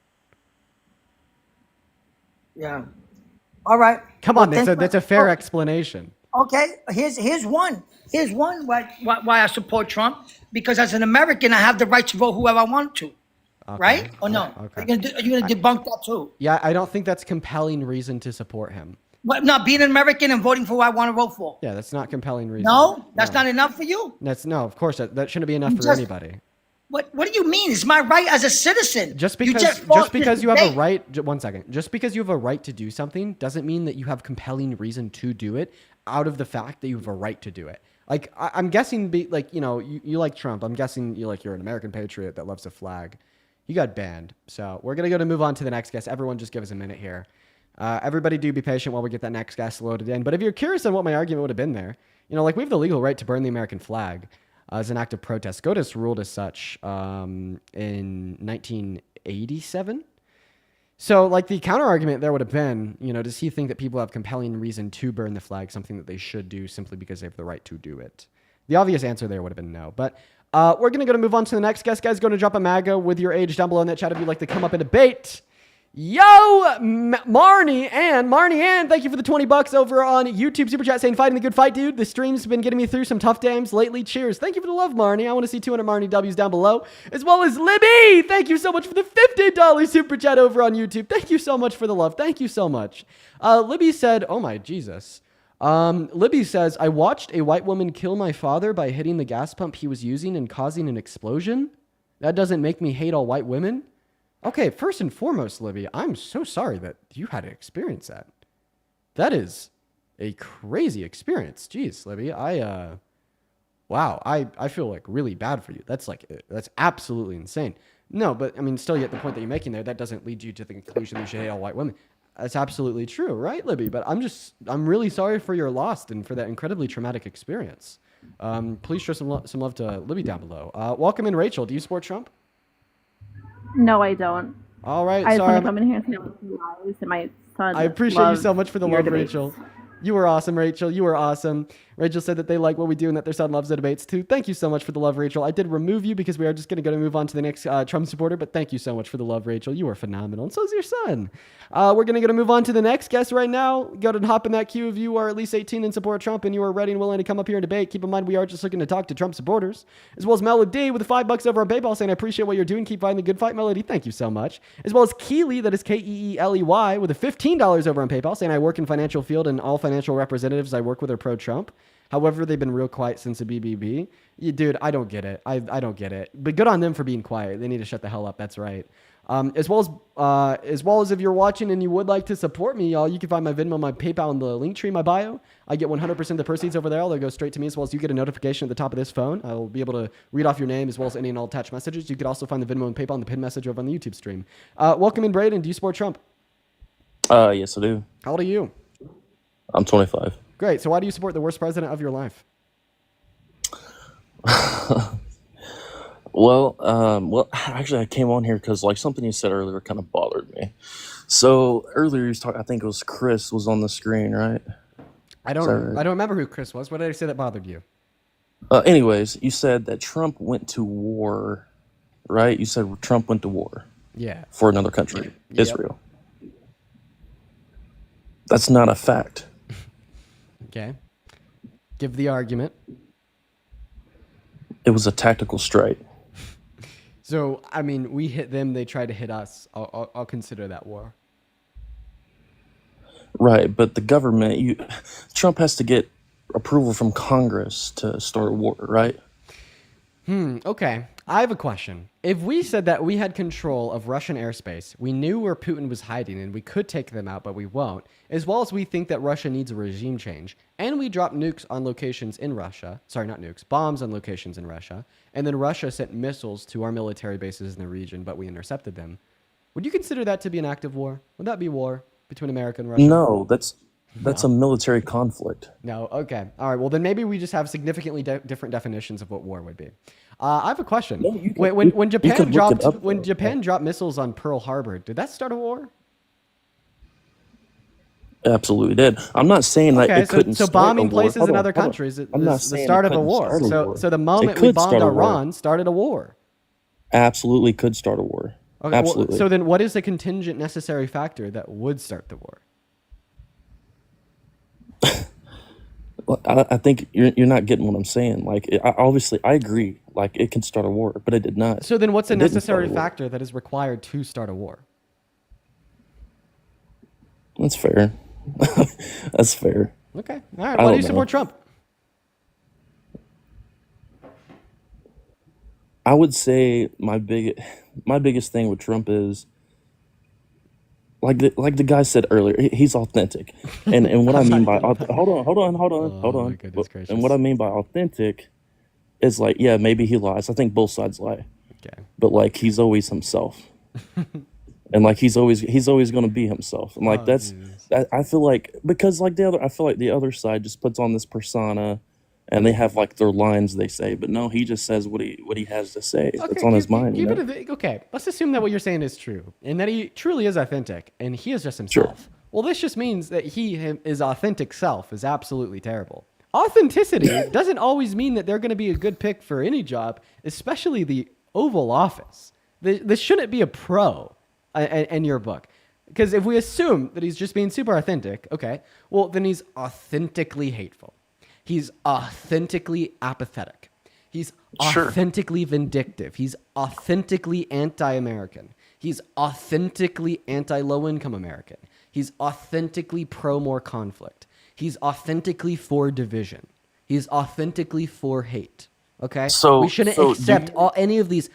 Yeah. All right. Come Well, on, thank you. that's a fair explanation. Okay. Here's one. Here's one why I support Trump, because as an American I have the right to vote whoever I want to. Okay. Right? Or no? Okay. Are you gonna debunk that too? Yeah, I don't think that's compelling reason to support him. What, not being an American and voting for who I want to vote for? Yeah, that's not compelling reason. No, that's not enough for you. No, of course that shouldn't be enough for just- anybody. What do you mean? It's my right as a citizen. Just You because lost you this have a debate. right, 1 second. Just because you have a right to do something doesn't mean that you have compelling reason to do it out of the fact that you have a right to do it. Like I'm guessing, you like Trump. I'm guessing you're an American patriot that loves the flag. You got banned. So we're gonna move on to the next guest. Everyone, just give us a minute here. Everybody, do be patient while we get that next guest loaded in. But if you're curious on what my argument would have been there, we have the legal right to burn the American flag as an act of protest. SCOTUS ruled as such in 1987. So, the counter argument there would have been, does he think that people have compelling reason to burn the flag, something that they should do simply because they have the right to do it? The obvious answer there would have been no. But we're going to move on to the next guest. Guys, going to drop a MAGA with your age down below in that chat if you'd like to come up and debate. Yo, Marnie Ann, thank you for the $20 over on YouTube Super Chat saying fighting the good fight, dude. The stream's been getting me through some tough times lately. Cheers. Thank you for the love, Marnie. I want to see 200 Marnie W's down below, as well as Libby. Thank you so much for the $50 Super Chat over on YouTube. Thank you so much for the love. Thank you so much. Libby said, oh my Jesus. Libby says, I watched a white woman kill my father by hitting the gas pump he was using and causing an explosion. That doesn't make me hate all white women. Okay, first and foremost, Libby, I'm so sorry that you had to experience that. That is a crazy experience. Jeez, Libby, wow, I feel really bad for you. That's absolutely insane. No, but I mean, still, yet the point that you're making there, that doesn't lead you to the conclusion that you should hate all white women. That's absolutely true, right, Libby? But I'm really sorry for your loss and for that incredibly traumatic experience. Please show some love to Libby down below. Welcome in, Rachel. Do you support Trump? No, I don't. All right, I just sorry. want to come in here and say lies that my son. I appreciate you loves so much for the your love, debates. Rachel. You were awesome, Rachel. You were awesome. Rachel said that they like what we do and that their son loves the debates too. Thank you so much for the love, Rachel. I did remove you because we are just going to move on to the next Trump supporter, but thank you so much for the love, Rachel. You are phenomenal, and so is your son. We're going to move on to the next guest right now. Go ahead and hop in that queue if you are at least 18 and support Trump and you are ready and willing to come up here and debate. Keep in mind, we are just looking to talk to Trump supporters, as well as Melody with $5 over on PayPal saying, I appreciate what you're doing. Keep fighting the good fight, Melody. Thank you so much. As well as Keeley, that is Keeley, with a $15 over on PayPal saying, I work in financial field and all financial representatives I work with are pro-Trump. However, they've been real quiet since the BBB. Dude, I don't get it. I don't get it. But good on them for being quiet. They need to shut the hell up. That's right. As well as if you're watching and you would like to support me, y'all, you can find my Venmo, my PayPal, in the link tree in my bio. I get 100% of the proceeds over there. They'll go straight to me, as well as you get a notification at the top of this phone. I will be able to read off your name as well as any and all attached messages. You could also find the Venmo and PayPal and the pinned message over on the YouTube stream. Welcome in, Braden. Do you support Trump? Yes, I do. How old are you? I'm 25. Great. So why do you support the worst president of your life? Well, actually, I came on here because like something you said earlier kind of bothered me. So earlier you was talking, I think it was Chris was on the screen, right? I don't remember who Chris was. What did I say that bothered you? Anyways, you said that Trump went to war, right? You said Trump went to war. Yeah. For another country, Yep. Israel. That's not a fact. Okay. Give the argument. It was a tactical strike. So, I mean, we hit them, they tried to hit us. I'll consider that war. Right, but the government, Trump has to get approval from Congress to start a war, right? Okay. I have a question. If we said that we had control of Russian airspace, we knew where Putin was hiding and we could take them out, but we won't, as well as we think that Russia needs a regime change, and we dropped nukes on locations in Russia, sorry, not nukes, bombs on locations in Russia, and then Russia sent missiles to our military bases in the region, but we intercepted them, would you consider that to be an act of war? Would that be war between America and Russia? No, that's a military conflict. No. Okay. All right. Well, then maybe we just have significantly different definitions of what war would be. I have a question. No, you can- when you can look it up, though. Japan dropped missiles on Pearl Harbor, did that start a war? Absolutely did. I'm not saying that Okay. it couldn't So start bombing a war. places Hold in on, other hold on. countries is I'm not the saying start it of a couldn't war. start a war. So the It moment we could bombed start a war. Iran started a war. Absolutely could start a war. Okay. Absolutely. Well, so then, what is the contingent necessary factor that would start the war? I think you're not getting what I'm saying. Like, obviously, I agree. Like, it can start a war, but it did not. So then, what's a It didn't necessary start a war. factor that is required to start a war? That's fair. That's fair. Okay. All right. I Why do don't you support know. Trump? I would say my biggest thing with Trump is like the guy said earlier, he's authentic, and what I mean by hold Oh, my on, goodness gracious. and what I mean by authentic is like, yeah, maybe he lies. I think both sides lie, Okay. but like he's always himself, and like he's always going to be himself, and like I feel like because like I feel like the other side just puts on this persona. And they have like their lines they say, but no, he just says what he has to say. It's on his mind. Okay, let's assume that what you're saying is true, and that he truly is authentic, and he is just himself. Sure. Well, this just means that his authentic self is absolutely terrible. Authenticity doesn't always mean that they're going to be a good pick for any job, especially the Oval Office. This shouldn't be a pro in your book. Because if we assume that he's just being super authentic, okay, well, then he's authentically hateful. He's authentically apathetic. He's Sure. authentically vindictive. He's authentically anti-American. He's authentically anti-low-income American. He's authentically pro-more conflict. He's authentically for division. He's authentically for hate. Okay? So- we shouldn't so do accept you- any of these.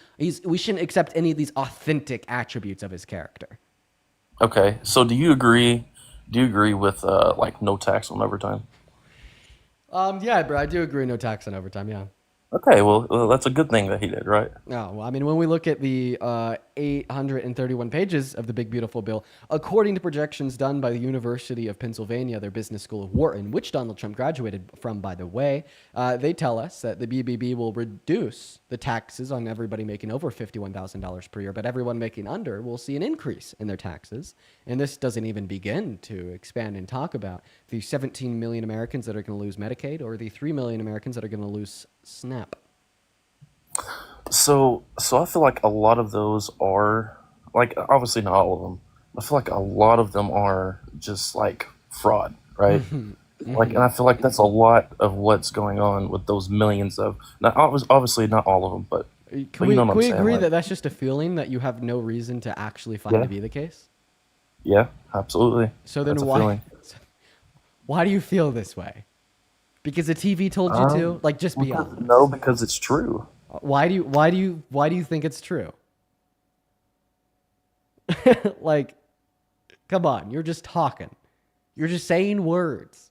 We shouldn't accept any of these authentic attributes of his character. Okay, so do you agree with like no tax on overtime? Yeah, bro, I do agree. No tax on overtime. Yeah. Okay, well, that's a good thing that he did, right? No, well, I mean, when we look at the 831 pages of the Big Beautiful Bill, according to projections done by the University of Pennsylvania, their business school of Wharton, which Donald Trump graduated from, by the way, they tell us that the BBB will reduce the taxes on everybody making over $51,000 per year, but everyone making under will see an increase in their taxes. And this doesn't even begin to expand and talk about the 17 million Americans that are going to lose Medicaid or the 3 million Americans that are going to lose SNAP. So I feel like a lot of those are like obviously not all of them. I feel like a lot of them are just like fraud, right? Like, and I feel like that's a lot of what's going on with those millions of. Now, obviously not all of them, but Can you know we, what can we I'm saying? agree Like, that that's just a feeling that you have no reason to actually find Yeah. to be the case? yeah, absolutely. So then That's a why feeling. why do you feel this way? Because the TV told you to? Like, just be honest. No, because it's true. Why do you think it's true? Like, come on, you're just talking. You're just saying words.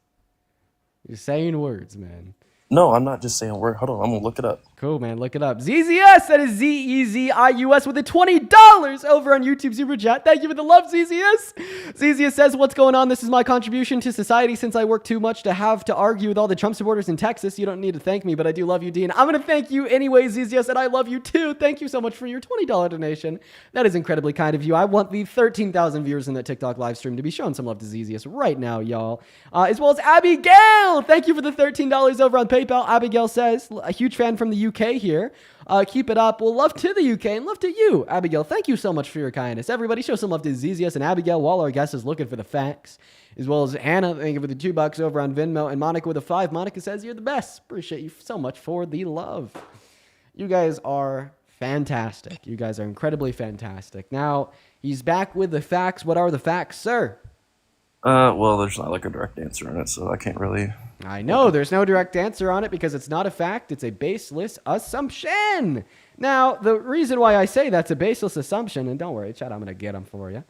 You're saying words, man. No, I'm not just saying word. Hold on, I'm gonna look it up. Cool, man. Look it up. ZZS, that is ZEZIUS with the $20 over on YouTube Super Chat. Thank you for the love, ZZS. ZZS says, what's going on? This is my contribution to society since I work too much to have to argue with all the Trump supporters in Texas. You don't need to thank me, but I do love you, Dean. I'm going to thank you anyway, ZZS, and I love you too. Thank you so much for your $20 donation. That is incredibly kind of you. I want the 13,000 viewers in that TikTok live stream to be showing some love to ZZS right now, y'all. As well as Abigail. Thank you for the $13 over on PayPal. Abigail says, a huge fan from the UK here. Keep it up. Well, love to the UK and love to you, Abigail. Thank you so much for your kindness. Everybody show some love to ZZS and Abigail while our guest is looking for the facts. As well as Hannah, thank you for the $2 over on Venmo. And Monica with a 5. Monica says, you're the best. Appreciate you so much for the love. You guys are fantastic. You guys are incredibly fantastic. Now, he's back with the facts. What are the facts, sir? Well, there's not like a direct answer in it, so I can't really. I know there's no direct answer on it because it's not a fact. It's a baseless assumption. Now, the reason why I say that's a baseless assumption, and don't worry, Chad, I'm going to get them for you.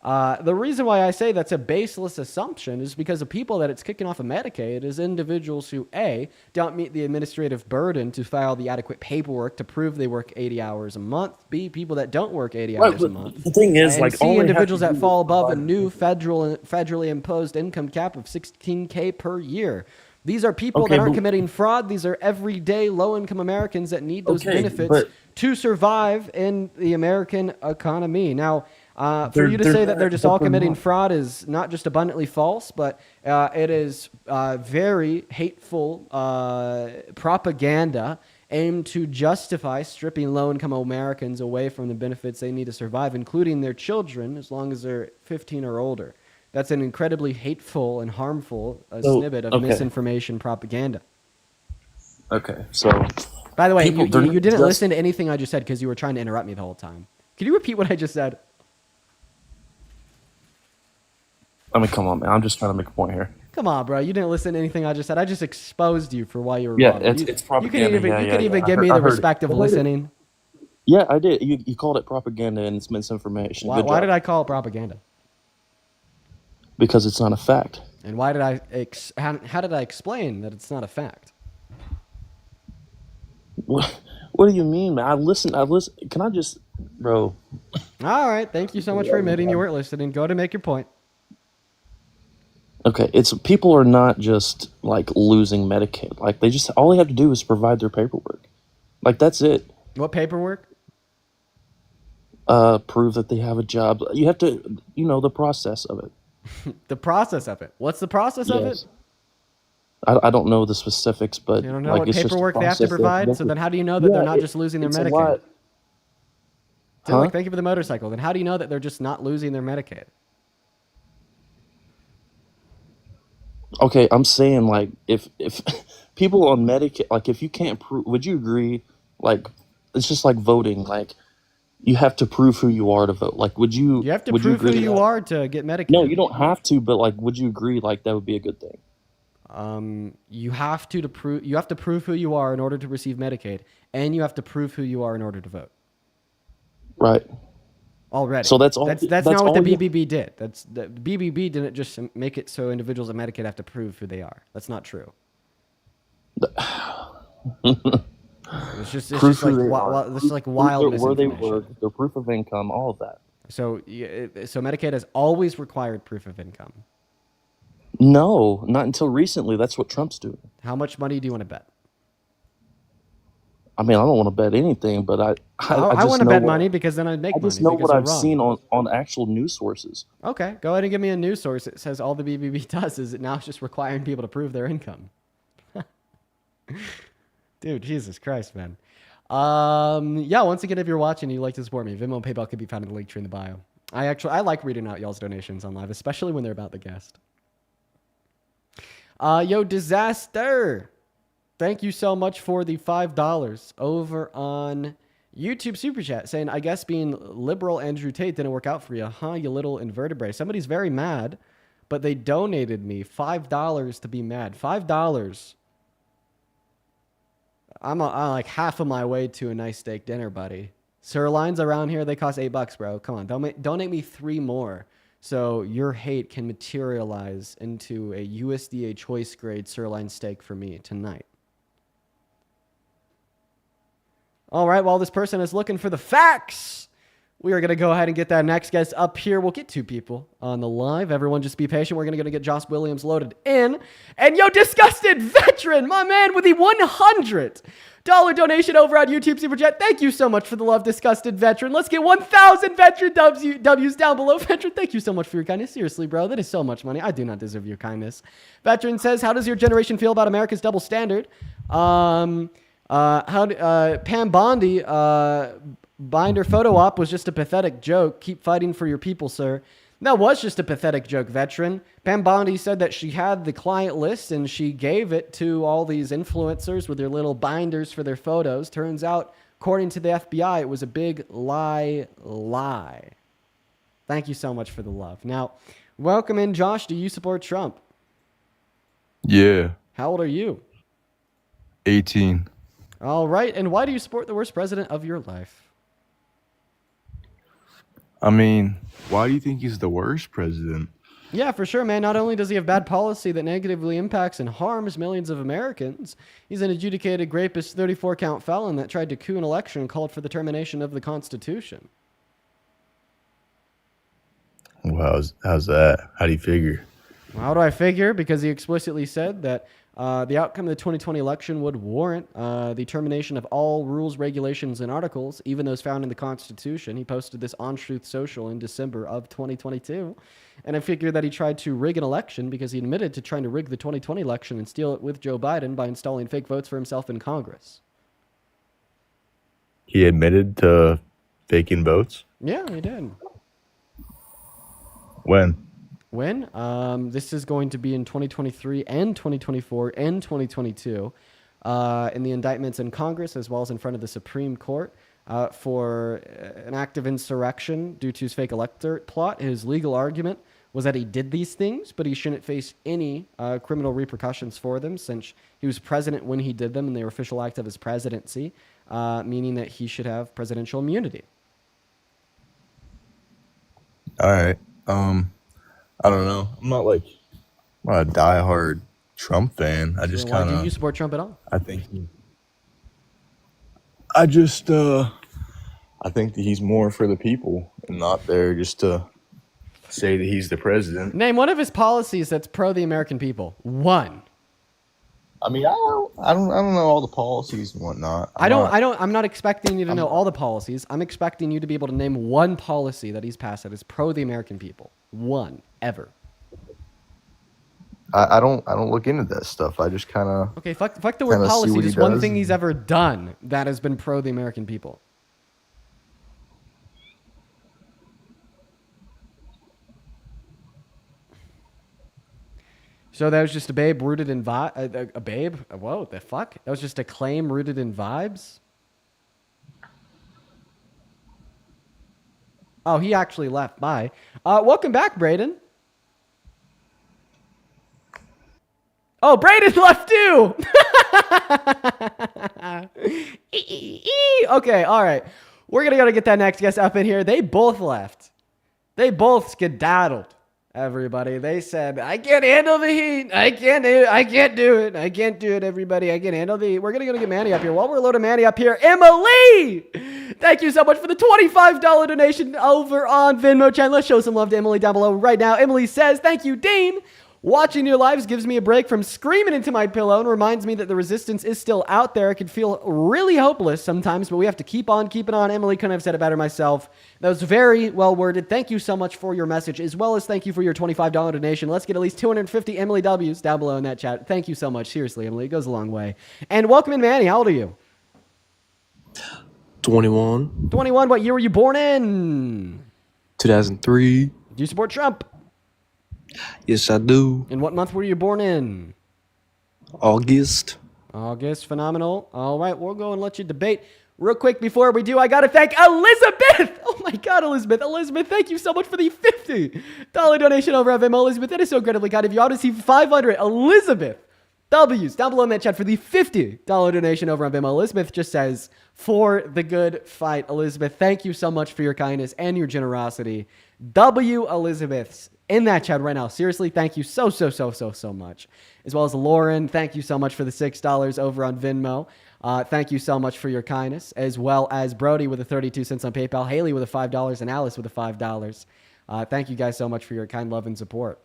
The reason why I say that's a baseless assumption is because the people that it's kicking off of Medicaid is individuals who, A, don't meet the administrative burden to file the adequate paperwork to prove they work 80 hours a month. B, people that don't work 80 hours a month. The thing is, And like, C, all they have individuals to that do fall is above a provide- new federally imposed income cap of $16K per year. These are people Okay, that aren't but- committing fraud. These are everyday low-income Americans that need those Okay, benefits but- to survive in the American economy. Now, for They're- you to they're- say that they're just but all they're committing not. fraud is not just abundantly false, but it is very hateful propaganda aimed to justify stripping low-income Americans away from the benefits they need to survive, including their children, as long as they're 15 or older. That's an incredibly hateful and harmful snippet of okay. misinformation propaganda. Okay, so By the way, People- they're you didn't just- listen to anything I just said because you were trying to interrupt me the whole time. Can you repeat what I just said? I mean, come on, man. I'm just trying to make a point here. Come on, bro. You didn't listen to anything I just said. I just exposed you for why you were Yeah, wrong. it's propaganda. You could even give me I the heard it. respect of I heard it. listening. Yeah, I did. You called it propaganda and it's misinformation. Why, Good why job. did I call it propaganda? Because it's not a fact. And why did I how did I explain that it's not a fact? What do you mean, man? I listen. Can I just, bro? All right. Thank you so much for admitting you weren't listening. Go to make your point. Okay, it's people are not just like losing Medicaid. Like all they have to do is provide their paperwork. Like that's it. What paperwork? Prove that they have a job. You have to, the process of it. The process of it. What's the process of Yes. it? I don't know the specifics, but You don't know like what it's just a paperwork they have to process provide? So then how do you know that they're not just losing their it's a Medicaid? lot. Tillich, Huh? thank you for the motorcycle. Then how do you know that they're just not losing their Medicaid? Okay, I'm saying like if people on Medicaid, like if you can't prove, would you agree? Like it's just like voting. Like you have to prove who you are to vote. Like would you? You have to would prove who agree to you that? are to get Medicaid. No, you don't have to. But like, would you agree? Like that would be a good thing. You have to prove who you are in order to receive Medicaid, and you have to prove who you are in order to vote. Right. Already. So that's all- That's that's not what all the you- BBB did. The BBB didn't just make it so individuals at Medicaid have to prove who they are. That's not true. It's Proof just who like they are, this is like proof wild where they misinformation. work, their proof of income, all of that. So so Medicaid has always required proof of income. No, not until recently. That's what Trump's doing. How much money do you want to bet? I mean, I don't want to bet anything, but I I just want to know bet what money because then I'd make I money just know because what you're I've wrong. seen on actual news sources. Okay, go ahead and give me a news source that says all the BBB does is it now it's just requiring people to prove their income. Dude, Jesus Christ, man. Yeah, once again, if you're watching and you'd like to support me, Venmo and PayPal can be found in the link tree in the bio. I like reading out y'all's donations on live, especially when they're about the guest. Yo, Disaster. Thank you so much for the $5 over on YouTube Super Chat saying, I guess being liberal Andrew Tate didn't work out for you, huh, you little invertebrate. Somebody's very mad, but they donated me $5 to be mad. $5. I'm like half of my way to a nice steak dinner, buddy. Sirloins around here, they cost $8, bro. Come on, donate me 3 more so your hate can materialize into a USDA choice grade sirloin steak for me tonight. All right, while this person is looking for the facts, we are going to go ahead and get that next guest up here. We'll get 2 people on the live. Everyone just be patient. We're going to get Josh Williams loaded in. And yo, Disgusted Veteran, my man, with the $100 donation over on YouTube Super Chat. Thank you so much for the love, Disgusted Veteran. Let's get 1,000 Veteran W's down below. Veteran, thank you so much for your kindness. Seriously, bro, that is so much money. I do not deserve your kindness. Veteran says, how does your generation feel about America's double standard? Pam Bondi, binder photo op was just a pathetic joke. Keep fighting for your people, sir. That was just a pathetic joke, Veteran. Pam Bondi said that she had the client list and she gave it to all these influencers with their little binders for their photos. Turns out, according to the FBI, it was a big lie. Thank you so much for the love. Now, welcome in, Josh. Do you support Trump? Yeah. How old are you? 18. All right. And why do you support the worst president of your life? I mean, why do you think he's the worst president? Yeah, for sure, man. Not only does he have bad policy that negatively impacts and harms millions of Americans, he's an adjudicated rapist, 34-count felon that tried to coup an election and called for the termination of the Constitution. Well, how's that? How do you figure? How do I figure? Because he explicitly said that the outcome of the 2020 election would warrant the termination of all rules, regulations, and articles, even those found in the Constitution. He posted this on Truth Social in December of 2022. And I figured that he tried to rig an election because he admitted to trying to rig the 2020 election and steal it with Joe Biden by installing fake votes for himself in Congress. He admitted to faking votes? Yeah, he did. When? When? This is going to be in 2023 and 2024 and 2022 in the indictments in Congress as well as in front of the Supreme Court for an act of insurrection due to his fake electorate plot. His legal argument was that he did these things, but he shouldn't face any criminal repercussions for them since he was president when he did them and they were official act of his presidency, meaning that he should have presidential immunity. All right. I don't know. I'm not a diehard Trump fan. I just Why do you support Trump at all? I think that he's more for the people and not there just to say that he's the president. Name one of his policies that's pro the American people. One. I mean, I don't know all the policies and whatnot. I'm not expecting you to know all the policies. I'm expecting you to be able to name one policy that he's passed that is pro the American people. One ever. I don't look into that stuff. I just kind of Okay, fuck the word policy. what he Just one does. thing he's ever done that has been pro the American people. So that was just a babe rooted in a babe? Whoa, the fuck? That was just a claim rooted in vibes? Oh, he actually left. Bye. Welcome back, Braden. Oh, Braden left too! Okay, all right. We're going to get that next guest up in here. They both left. They both skedaddled. Everybody, they said, I can't handle the heat. I can't do it. I can't do it. I can't do it, everybody. I can't handle the heat. We're going to go get Manny up here. While we're loading Manny up here, Emily! Thank you so much for the $25 donation over on Venmo channel. Let's show some love to Emily down below right now. Emily says, thank you, Dean. Watching your lives gives me a break from screaming into my pillow and reminds me that the resistance is still out there. It can feel really hopeless sometimes, but we have to keep on keeping on. Emily couldn't have said it better myself. That was very well worded. Thank you so much for your message, as well as thank you for your $25 donation. Let's get at least 250 Emily W's down below in that chat. Thank you so much. Seriously, Emily, it goes a long way. And welcome in, Manny. How old are you? 21. 21. What year were you born in? 2003. Do you support Trump? Yes, I do. And what month were you born in? August. August, phenomenal. All right, we'll go and let you debate. Real quick before we do, I got to thank Elizabeth. Oh my God, Elizabeth. Elizabeth, thank you so much for the $50 donation over at Venmo. Elizabeth, that is so incredibly kind of you. I'll receive 500 Elizabeth W's down below in that chat for the $50 donation over on Venmo. Elizabeth just says, for the good fight. Elizabeth, thank you so much for your kindness and your generosity. W. Elizabeth's in that chat right now. Seriously, thank you so much. As well as Lauren, thank you so much for the $6 over on Venmo. Thank you so much for your kindness. As well as Brody with the 32 cents on PayPal, Haley with the $5, and Alice with the $5. Thank you guys so much for your kind love and support.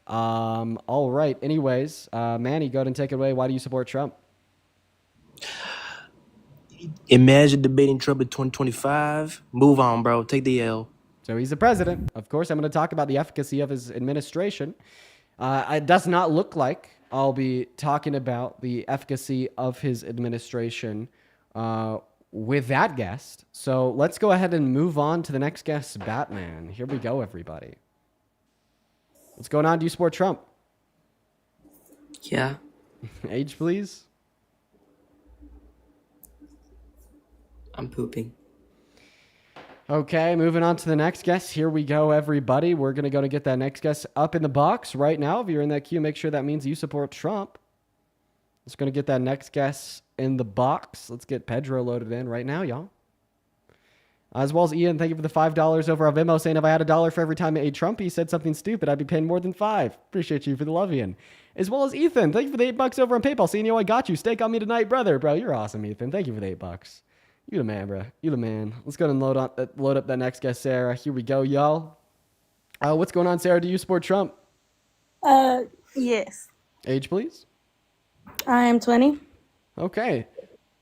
All right. Anyways, Manny, go ahead and take it away. Why do you support Trump? Imagine debating Trump in 2025. Move on, bro. Take the L. So he's the president. Of course, I'm going to talk about the efficacy of his administration. It does not look like I'll be talking about the efficacy of his administration with that guest. So let's go ahead and move on to the next guest, Batman. Here we go, everybody. What's going on? Do you support Trump? Yeah. Age, please. I'm pooping. Okay, moving on to the next guest. Here we go, everybody. We're going to go to get that next guest up in the box right now. If you're in that queue, make sure that means you support Trump. Just going to get that next guest in the box. Let's get Pedro loaded in right now, y'all. As well as Ian, thank you for the $5 over on Venmo, saying if I had $1 for every time a Trumpy said something stupid, I'd be paying more than $5. Appreciate you for the love, Ian. As well as Ethan, thank you for the $8 over on PayPal, saying, yo, I got you. Steak on me tonight, brother. Bro, you're awesome, Ethan. Thank you for the $8. You the man, bro. You the man. Let's go ahead and load up that next guest, Sarah. Here we go, y'all. What's going on, Sarah? Do you support Trump? Yes. Age, please. I am 20. Okay.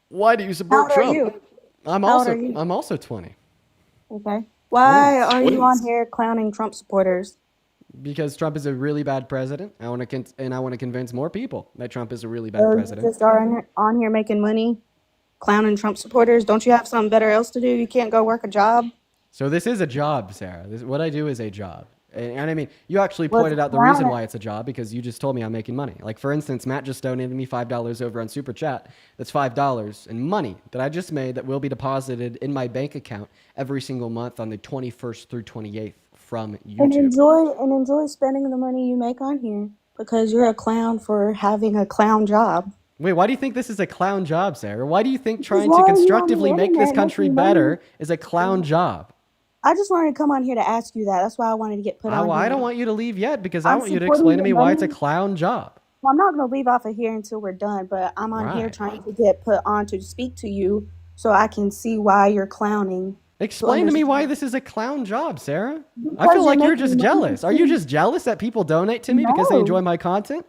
Why do you support How old Trump? are you? I'm How old are you? also 20. Okay. Why are you on here clowning Trump supporters? Because Trump is a really bad president. I want to convince more people that Trump is a really bad You president. just are on here making money clowning Trump supporters. Don't you have something better else to do? You can't go work a job? So this is a job, Sarah. What I do is a job. And I mean, you actually Well, pointed out the clown reason it. why it's a job, because you just told me I'm making money. Like, for instance, Matt just donated me $5 over on Super Chat. That's $5 in money that I just made that will be deposited in my bank account every single month on the 21st through 28th from And YouTube. enjoy spending the money you make on here because you're a clown for having a clown job. Wait, why do you think this is a clown job, Sarah? Why do you think trying why to are you on the constructively make this internet country making money? better is a clown job? I just wanted to come on here to ask you that. That's why I wanted to get put on I here. don't want you to leave yet because I I'm want you to supporting explain to me your why it's a money. clown job. Well, I'm not going to leave off of here until we're done, but I'm on here Right. trying to get put on to speak to you so I can see why you're clowning. Explain to me why understand. this is a clown job, Sarah. I Because feel like you're you're just making money jealous. Are you too. just jealous that people donate to me because they No. enjoy my content?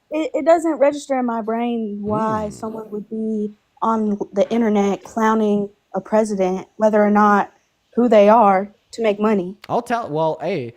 It doesn't register in my brain why someone would be on the internet clowning a president, whether or not who they are, to make money. I'll tell. Well, I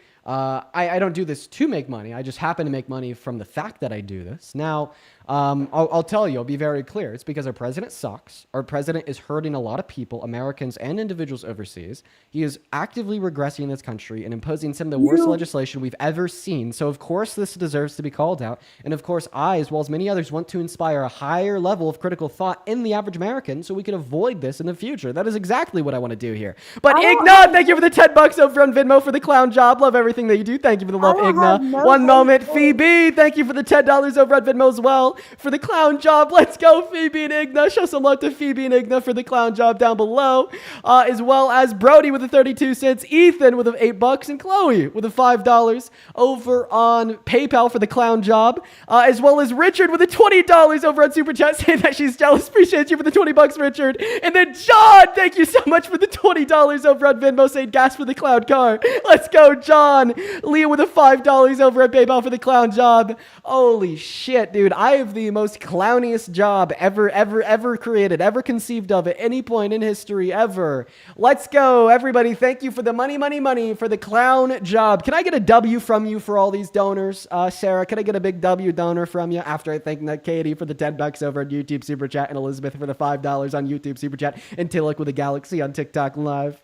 don't do this to make money. I just happen to make money from the fact that I do this. Now, I'll tell you, I'll be very clear. It's because our president sucks. Our president is hurting a lot of people, Americans and individuals overseas. He is actively regressing this country and imposing some of the worst legislation we've ever seen. So, of course, this deserves to be called out. And, of course, I, as well as many others, want to inspire a higher level of critical thought in the average American so we can avoid this in the future. That is exactly what I want to do here. But Ignon, thank you for the $10 over on Venmo for the clown job. Love everything. everything that you do. Thank you for the love, I don't have Igna. no One moment, hate. Phoebe. Thank you for the $10 over at Venmo as well for the clown job. Let's go, Phoebe and Igna. Show some love to Phoebe and Igna for the clown job down below, as well as Brody with the 32 cents, Ethan with the $8, and Chloe with the $5 over on PayPal for the clown job, as well as Richard with the $20 over on Super Chat saying that she's jealous. Appreciate you for the $20, Richard. And then John, thank you so much for the $20 over on Venmo saying gas for the clown car. Let's go, John. Leah with the $5 over at PayPal for the clown job. Holy shit, dude. I have the most clowniest job ever created, ever conceived of at any point in history ever. Let's go, everybody. Thank you for the money for the clown job. Can I get a W from you for all these donors? Sarah, can I get a big W donor from you after I thank Katie for the $10 over on YouTube Super Chat and Elizabeth for the $5 on YouTube Super Chat and Tillich with a Galaxy on TikTok Live?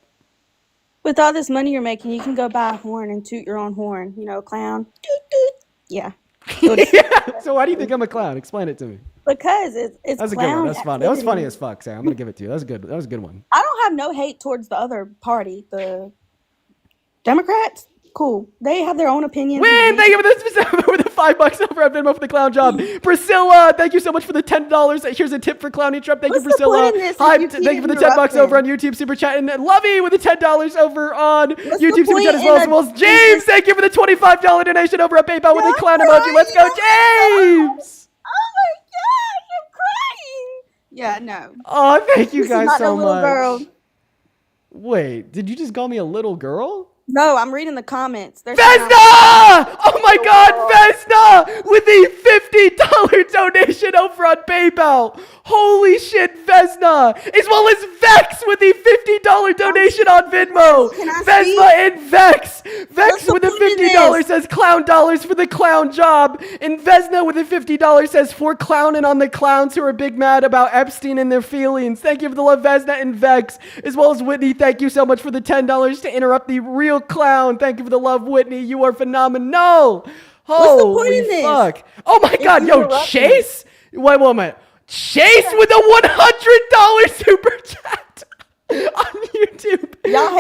With all this money you're making, you can go buy a horn and toot your own horn. You know, clown. Toot, toot. Yeah. Yeah. So why do you think I'm a clown? Explain it to me. Because it's That's a good one. That's funny. That was funny as fuck, Sarah. I'm gonna give it to you. That was good. That was a good one. I don't have no hate towards the other party, the Democrats. Cool. They have their own opinions. Win! Thank you for the $5 over at Venmo for the clown job. Priscilla, thank you so much for the $10. Here's a tip for Clowny Trump. Thank you, Priscilla. Hi, thank you for the $10 over on YouTube Super Chat. And Lovey with the $10 over on YouTube Super Chat as well. James, thank you for the $25 donation over at PayPal with the clown emoji. Let's go, James! Oh my gosh, I'm crying. Yeah, no. Oh, thank you guys not so no little much. Girl. Wait, did you just call me a little girl? No, I'm reading the comments. Vesna! Oh my God, Vesna with the $50 donation over on PayPal. Holy shit, Vesna, as well as Vex with the $50 donation on Venmo. Vesna and Vex. Vex with the $50 says clown dollars for the clown job, and Vesna with the $50 says for clowning on the clowns who are big mad about Epstein and their feelings. Thank you for the love, Vesna and Vex, as well as Whitney. Thank you so much for the $10 to interrupt the real clown. Thank you for the love, Whitney. You are phenomenal. Holy fuck. Oh my God, yo, Chase? Wait a minute. Chase with a $100 super chat on YouTube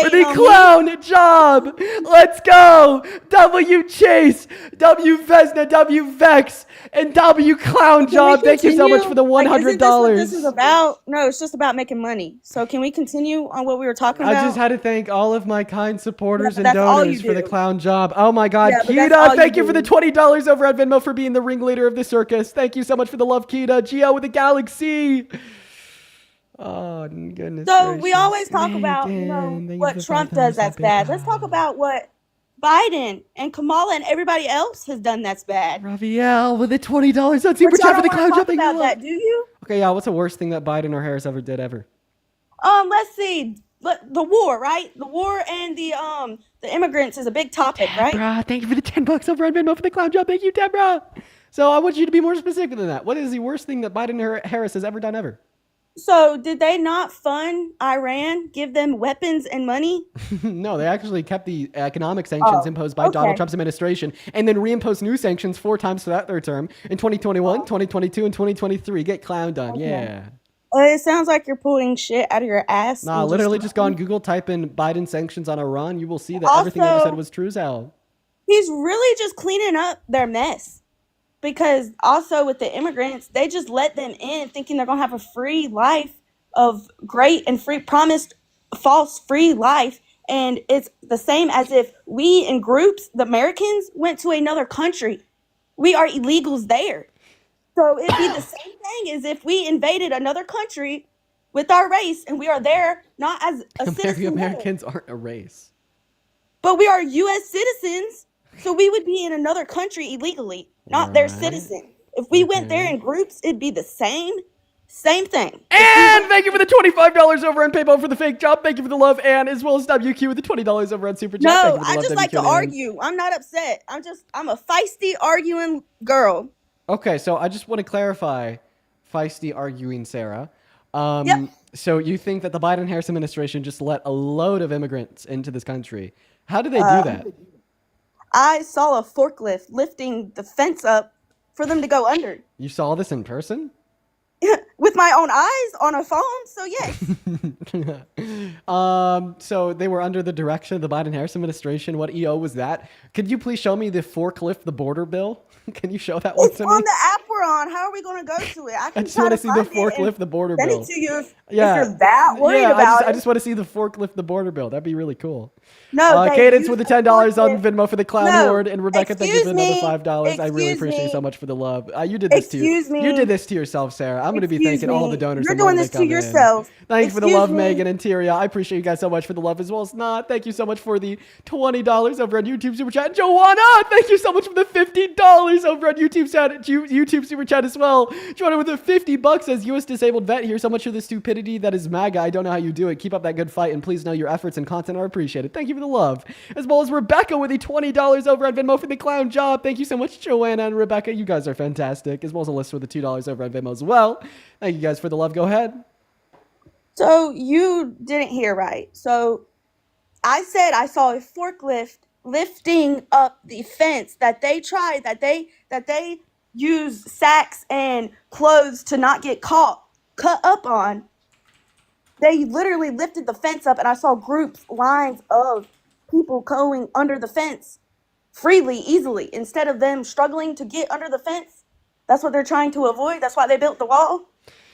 for the clown job. Let's go. W Chase, W Vesna, W Vex, and W clown job. Thank you so much for the $100. Isn't this what this is about? No, it's just about making money. So can we continue on what we were talking about? I just had to thank all of my kind supporters and that's all donors you for the do. clown job. Oh my God, Yeah, but that's Kita, all thank you you for the do. $20 over at Venmo for being the ringleader of the circus. Thank you so much for the love, Kita. Gio with the Galaxy. Oh goodness. So gracious. we always talk about, Thank you what for the Trump $5 does that's on bad. PayPal. Let's talk about what Biden and Kamala and everybody else has done that's bad. Raviel with the $20 on super But y'all chat for the don't clown wanna job. talk Thank you, about love. that, do you? Okay, yeah. What's the worst thing that Biden or Harris ever did ever? Let's see. The war, right? The war and the immigrants is a big topic, right? Deborah, thank you for the $10 over on Venmo for the clown job. Thank you, Deborah. So I want you to be more specific than that. What is the worst thing that Biden or Harris has ever done ever? So did they not fund Iran, give them weapons and money? No, they actually kept the economic sanctions imposed by Donald Trump's administration and then reimposed new sanctions 4 times throughout their term in 2021, 2022, and 2023. Get clowned on. Yeah. It sounds like you're pulling shit out of your ass. Nah, and literally just go on Google, type in Biden sanctions on Iran. You will see that everything I just said was true as hell. He's really just cleaning up their mess. Because also with the immigrants, they just let them in thinking they're going to have a free life of great and free, promised false free life. And it's the same as if we in groups, the Americans, went to another country. We are illegals there. So it'd be the same thing as if we invaded another country with our race and we are there not as a citizen. Americans aren't a race. But we are U.S. citizens. So we would be in another country illegally, not their citizen. If we went there in groups, it'd be the same thing. And thank you for the $25 over on PayPal for the fake job. Thank you for the love, and as well as WQ with the $20 over on Super Chat. No, I just like to argue. I'm not upset. I'm a feisty arguing girl. Okay, so I just want to clarify, feisty arguing Sarah. Yep. So you think that the Biden-Harris administration just let a load of immigrants into this country? How did they do that? I saw a forklift lifting the fence up for them to go under. You saw this in person? with my own eyes on a phone. So yes. So they were under the direction of the Biden-Harris administration. What EO was that? Could you please show me the forklift the border bill? Can you show that one It's to on me? the app we're on. How are we going to go to it? I I can just try want to to see the find it and forklift the border send bill. it to you if Yeah. you're that worried about I it. just want to see the forklift the border bill. That'd be really cool. No, they Cadence use with the the $10 on forklift. Venmo for the clown No. horde, and Rebecca, thank you for Excuse another me. $5. I really Excuse appreciate you me. so much for the love. You did this to you. Excuse me. You did this to yourself, Sarah. I'm going to be Excuse thanking all the me. donors. You're the more doing they this to come in. yourself. Thank you for the Excuse love, me. Megan and Tyria. I appreciate you guys so much for the love as well as not. Thank you so much for the $20 over on YouTube Super Chat. Joanna, thank you so much for the $50 over on YouTube Super Chat as well. Joanna with the $50 says, U.S. disabled vet here. So much for the stupidity that is MAGA. I don't know how you do it. Keep up that good fight, and please know your efforts and content are appreciated. Thank you for the love. As well as Rebecca with the $20 over on Venmo for the clown job. Thank you so much, Joanna and Rebecca. You guys are fantastic. As well as Alyssa with the $2 over on Venmo as well. Thank you guys for the love. Go ahead. So you didn't hear right. So I said I saw a forklift lifting up the fence that they tried, that they use sacks and clothes to not get cut up on. They literally lifted the fence up, and I saw groups, lines of people going under the fence freely, easily, instead of them struggling to get under the fence. That's what they're trying to avoid. That's why they built the wall.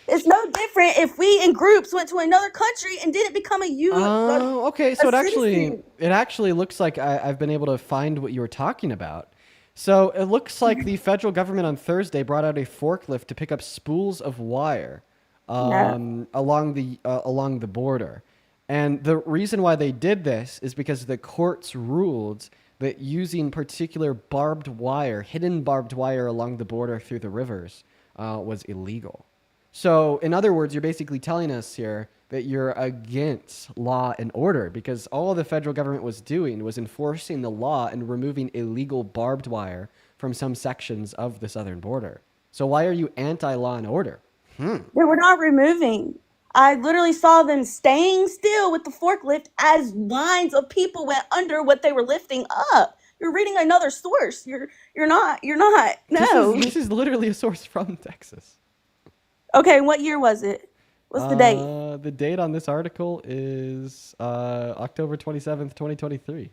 It's no different if we in groups went to another country and didn't become a Oh, okay. So citizen. it actually looks like I've been able to find what you were talking about. So it looks like the federal government on Thursday brought out a forklift to pick up spools of wire along the border. And the reason why they did this is because the courts ruled that using particular barbed wire, hidden barbed wire along the border through the rivers was illegal. So, in other words, you're basically telling us here that you're against law and order because all the federal government was doing was enforcing the law and removing illegal barbed wire from some sections of the southern border. So why are you anti-law and order? They were not removing. I literally saw them staying still with the forklift as lines of people went under what they were lifting up. You're reading another source. You're not. No. This is literally a source from Texas. Okay, what year was it? What's the date? The date on this article is October 27th, 2023.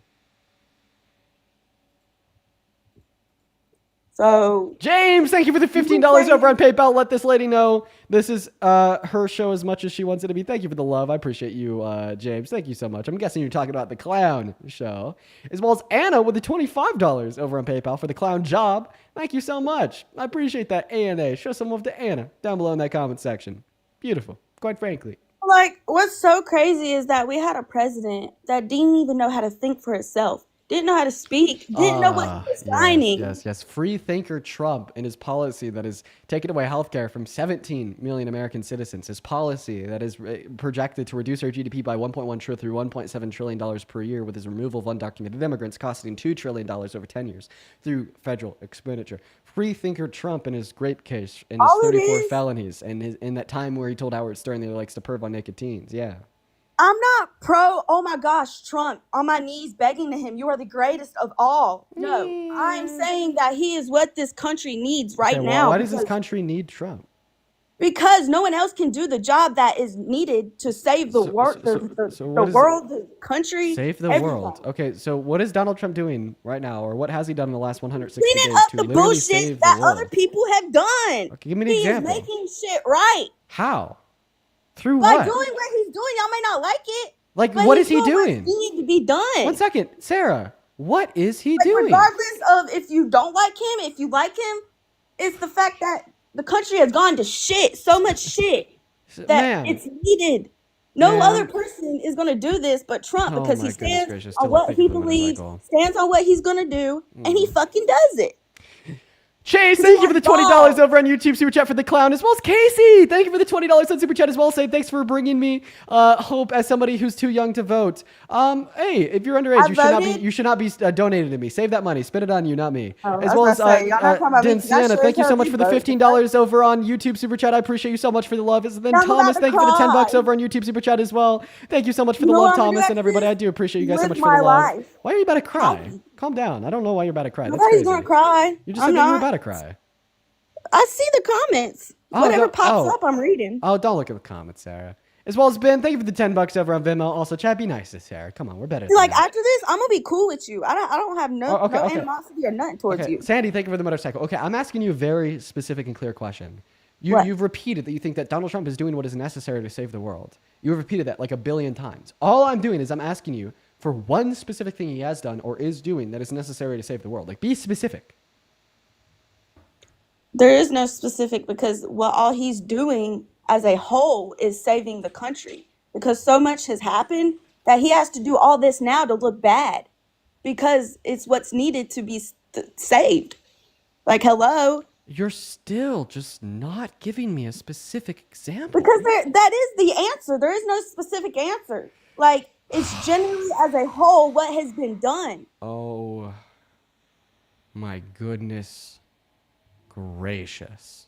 So James, thank you for the $15 over on PayPal. Let this lady know this is her show as much as she wants it to be. Thank you for the love. I appreciate you, James. Thank you so much. I'm guessing you're talking about the clown show, as well as Anna with the $25 over on PayPal for the clown job. Thank you so much. I appreciate that, ANA. Show some love to Anna down below in that comment section. Beautiful, quite frankly. like, what's so crazy is that we had a president that didn't even know how to think for himself. Didn't know how to speak. Didn't know what he was signing. Yes. Free thinker Trump and his policy that is taking away healthcare from 17 million American citizens. His policy that is projected to reduce our GDP by $1.1 trillion through $1.7 trillion per year, with his removal of undocumented immigrants costing $2 trillion over 10 years through federal expenditure. Free thinker Trump and his grape case and his 34 felonies and in that time where he told Howard Stern that he likes to perv on naked teens. Yeah. I'm not pro, oh my gosh, Trump, on my knees begging to him, you are the greatest of all. No, I'm saying that he is what this country needs right now. Why does this country need Trump? Because no one else can do the job that is needed to save the world, the country. Save the world. Okay, so what is Donald Trump doing right now, or what has he done in the last 160 Cleaning days up to the literally bullshit save that the world? other people have done. Okay, give me an example. He is making shit right. How? Through By what? doing what he's doing. Y'all may not like it. Like, but what he's is he doing? What needs to be done. 1 second, Sarah. What is he Like, doing? regardless of if you don't like him, if you like him, it's the fact that the country has gone to shit, so much shit that it's needed. No other person is going to do this but Trump, because he stands on what he believes, stands on what he's going to do, and he fucking does it. Chase, thank you for the $20 over on YouTube Super Chat for the clown, as well as Casey. Thank you for the $20 on Super Chat as well. Say thanks for bringing me hope as somebody who's too young to vote. Hey, if you're underage, you should not be donating to me. Save that money. Spend it on you, not me. As well as Dinciana, thank you so much for the $15 over on YouTube Super Chat. I appreciate you so much for the love. And then Thomas, thank you for the $10 over on YouTube Super Chat as well. Thank you so much for the love, Thomas, and everybody. I do appreciate you guys so much for the love. Why are you about to cry? Calm down. I don't know why you're about to cry. That's crazy. Nobody's gonna cry. You just said that you were about to cry. I see the comments. Whatever pops up, I'm reading. Oh, don't look at the comments, Sarah. As well as Ben, thank you for the $10 over on Venmo. Also, Chad, be nice to Sarah. Come on, we're better. Like after this, I'm gonna be cool with you. I don't have no okay. animosity or nothing towards you. Sandy, thank you for the motorcycle. Okay, I'm asking you a very specific and clear question. You've repeated that you think that Donald Trump is doing what is necessary to save the world. You've repeated that like a billion times. All I'm doing is I'm asking you for one specific thing he has done or is doing that is necessary to save the world. Like, be specific. There is no specific because all he's doing as a whole is saving the country because so much has happened that he has to do all this now to look bad because it's what's needed to be saved. Like, hello. You're still just not giving me a specific example. Because that is the answer. There is no specific answer. Like, it's generally as a whole what has been done. Oh, my goodness gracious.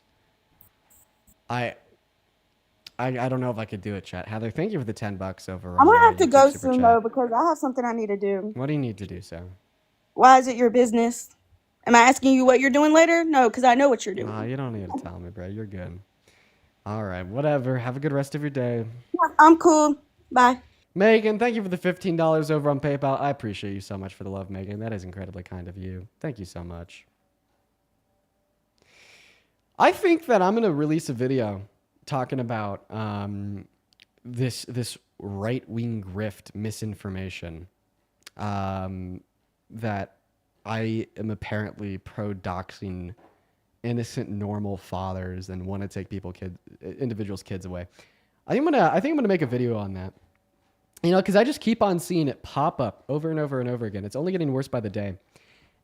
I don't know if I could do it, chat. Heather, thank you for the $10 over. I'm gonna have to go soon though because I have something I need to do. What do you need to do, Sarah? Why is it your business? Am I asking you what you're doing later? No, because I know what you're doing. Nah, you don't need to tell me, bro. You're good. All right, whatever. Have a good rest of your day. I'm cool. Bye. Megan, thank you for the $15 over on PayPal. I appreciate you so much for the love, Megan. That is incredibly kind of you. Thank you so much. I think that I'm going to release a video talking about this right-wing grift misinformation that I am apparently pro-doxing innocent, normal fathers and want to take individuals' kids away. I think I'm gonna make a video on that. You know, because I just keep on seeing it pop up over and over and over again. It's only getting worse by the day,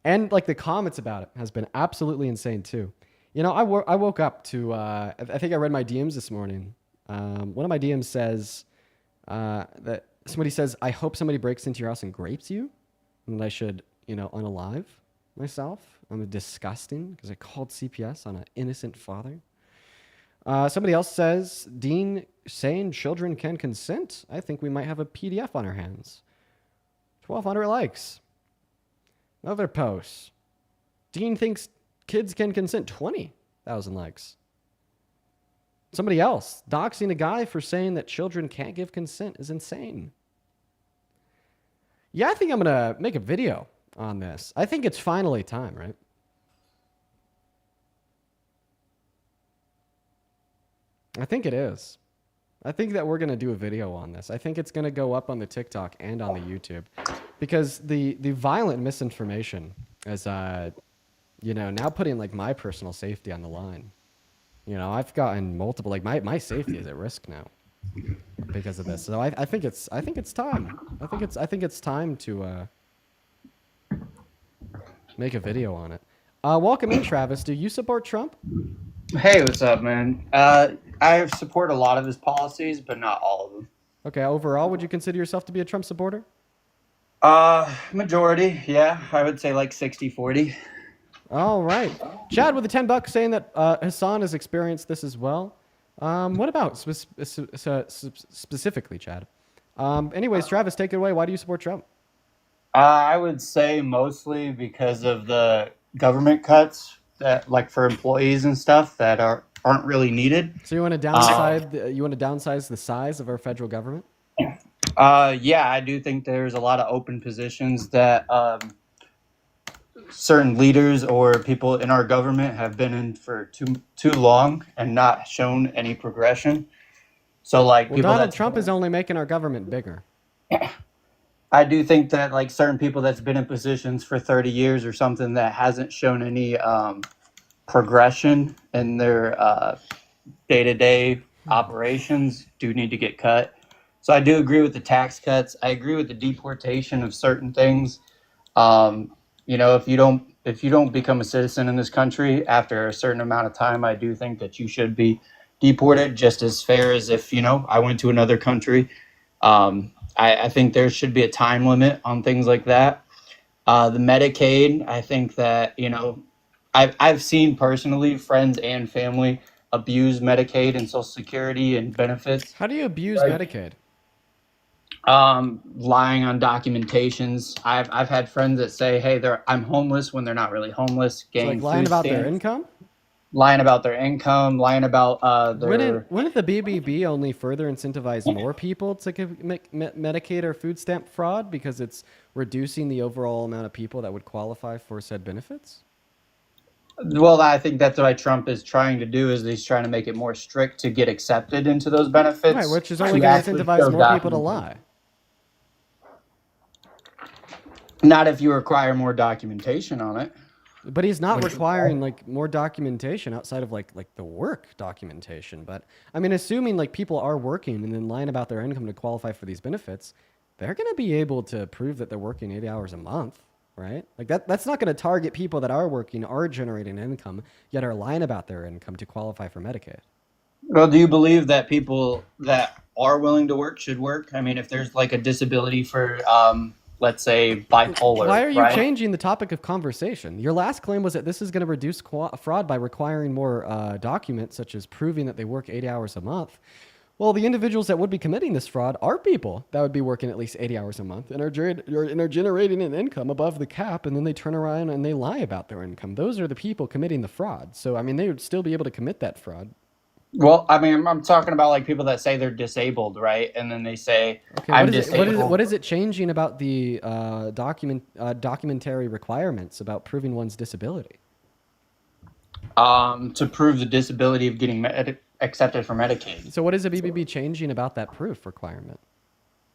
and like the comments about it has been absolutely insane too. You know, I woke up to I think I read my DMs this morning. One of my DMs says that somebody says, "I hope somebody breaks into your house and grapes you, and I should, unalive myself. I'm disgusting because I called CPS on an innocent father." Somebody else says, "Dean saying children can consent. I think we might have a PDF on our hands." 1,200 likes. Another post. Dean thinks kids can consent. 20,000 likes. Somebody else. Doxing a guy for saying that children can't give consent is insane. Yeah, I think I'm going to make a video on this. I think it's finally time, right? I think it is. I think that we're going to do a video on this. I think it's going to go up on the TikTok and on the YouTube because the violent misinformation is, now putting like my personal safety on the line. I've gotten multiple, like my safety is at risk now because of this. So I think it's time. I think it's time to make a video on it. Welcome in, Travis. Do you support Trump? Hey, what's up, man? I support a lot of his policies, but not all of them. Okay, overall, would you consider yourself to be a Trump supporter? Majority, yeah. I would say like 60-40. All right. Chad with the $10 saying that Hassan has experienced this as well. What about specifically, Chad? Anyways, Travis, take it away. Why do you support Trump? I would say mostly because of the government cuts that, like, for employees and stuff that aren't really needed. So you want to downsize the size of our federal government? Yeah, I do think there's a lot of open positions that certain leaders or people in our government have been in for too long and not shown any progression. So like Donald Trump is only making our government bigger. I do think that like certain people that's been in positions for 30 years or something that hasn't shown any progression in their day-to-day operations do need to get cut. So I do agree with the tax cuts. I agree with the deportation of certain things. If you don't become a citizen in this country after a certain amount of time, I do think that you should be deported just as fair as if, I went to another country. I think there should be a time limit on things like that. The Medicaid, I think that, I've seen personally friends and family abuse Medicaid and Social Security and benefits. How do you abuse Medicaid? Lying on documentations. I've had friends that say, "Hey, I'm homeless," when they're not really homeless. So like lying about their income? lying about their income, lying about their. Wouldn't the BBB only further incentivize more people to commit Medicaid or food stamp fraud because it's reducing the overall amount of people that would qualify for said benefits? Well, I think that's what Trump is trying to do. Is he's trying to make it more strict to get accepted into those benefits, Right, which is only going to incentivize more people to lie. Not if you require more documentation on it. But he's not requiring like more documentation outside of like the work documentation. But I mean, assuming like people are working and then lying about their income to qualify for these benefits, they're going to be able to prove that they're working 80 hours a month, right? Like that's not going to target people that are working, are generating income, yet are lying about their income to qualify for Medicaid. Well, do you believe that people that are willing to work should work? I mean, if there's like a disability for let's say bipolar. Why are you changing the topic of conversation? Your last claim was that this is going to reduce fraud by requiring more documents, such as proving that they work 80 hours a month. Well, the individuals that would be committing this fraud are people that would be working at least 80 hours a month and are generating an income above the cap, and then they turn around and they lie about their income. Those are the people committing the fraud. So, I mean, they would still be able to commit that fraud. Well, I mean, I'm talking about like people that say they're disabled, right? And then they say, okay, I'm disabled. What is it changing about the documentary requirements about proving one's disability? To prove the disability of getting accepted for Medicaid. So what is the BBB changing about that proof requirement?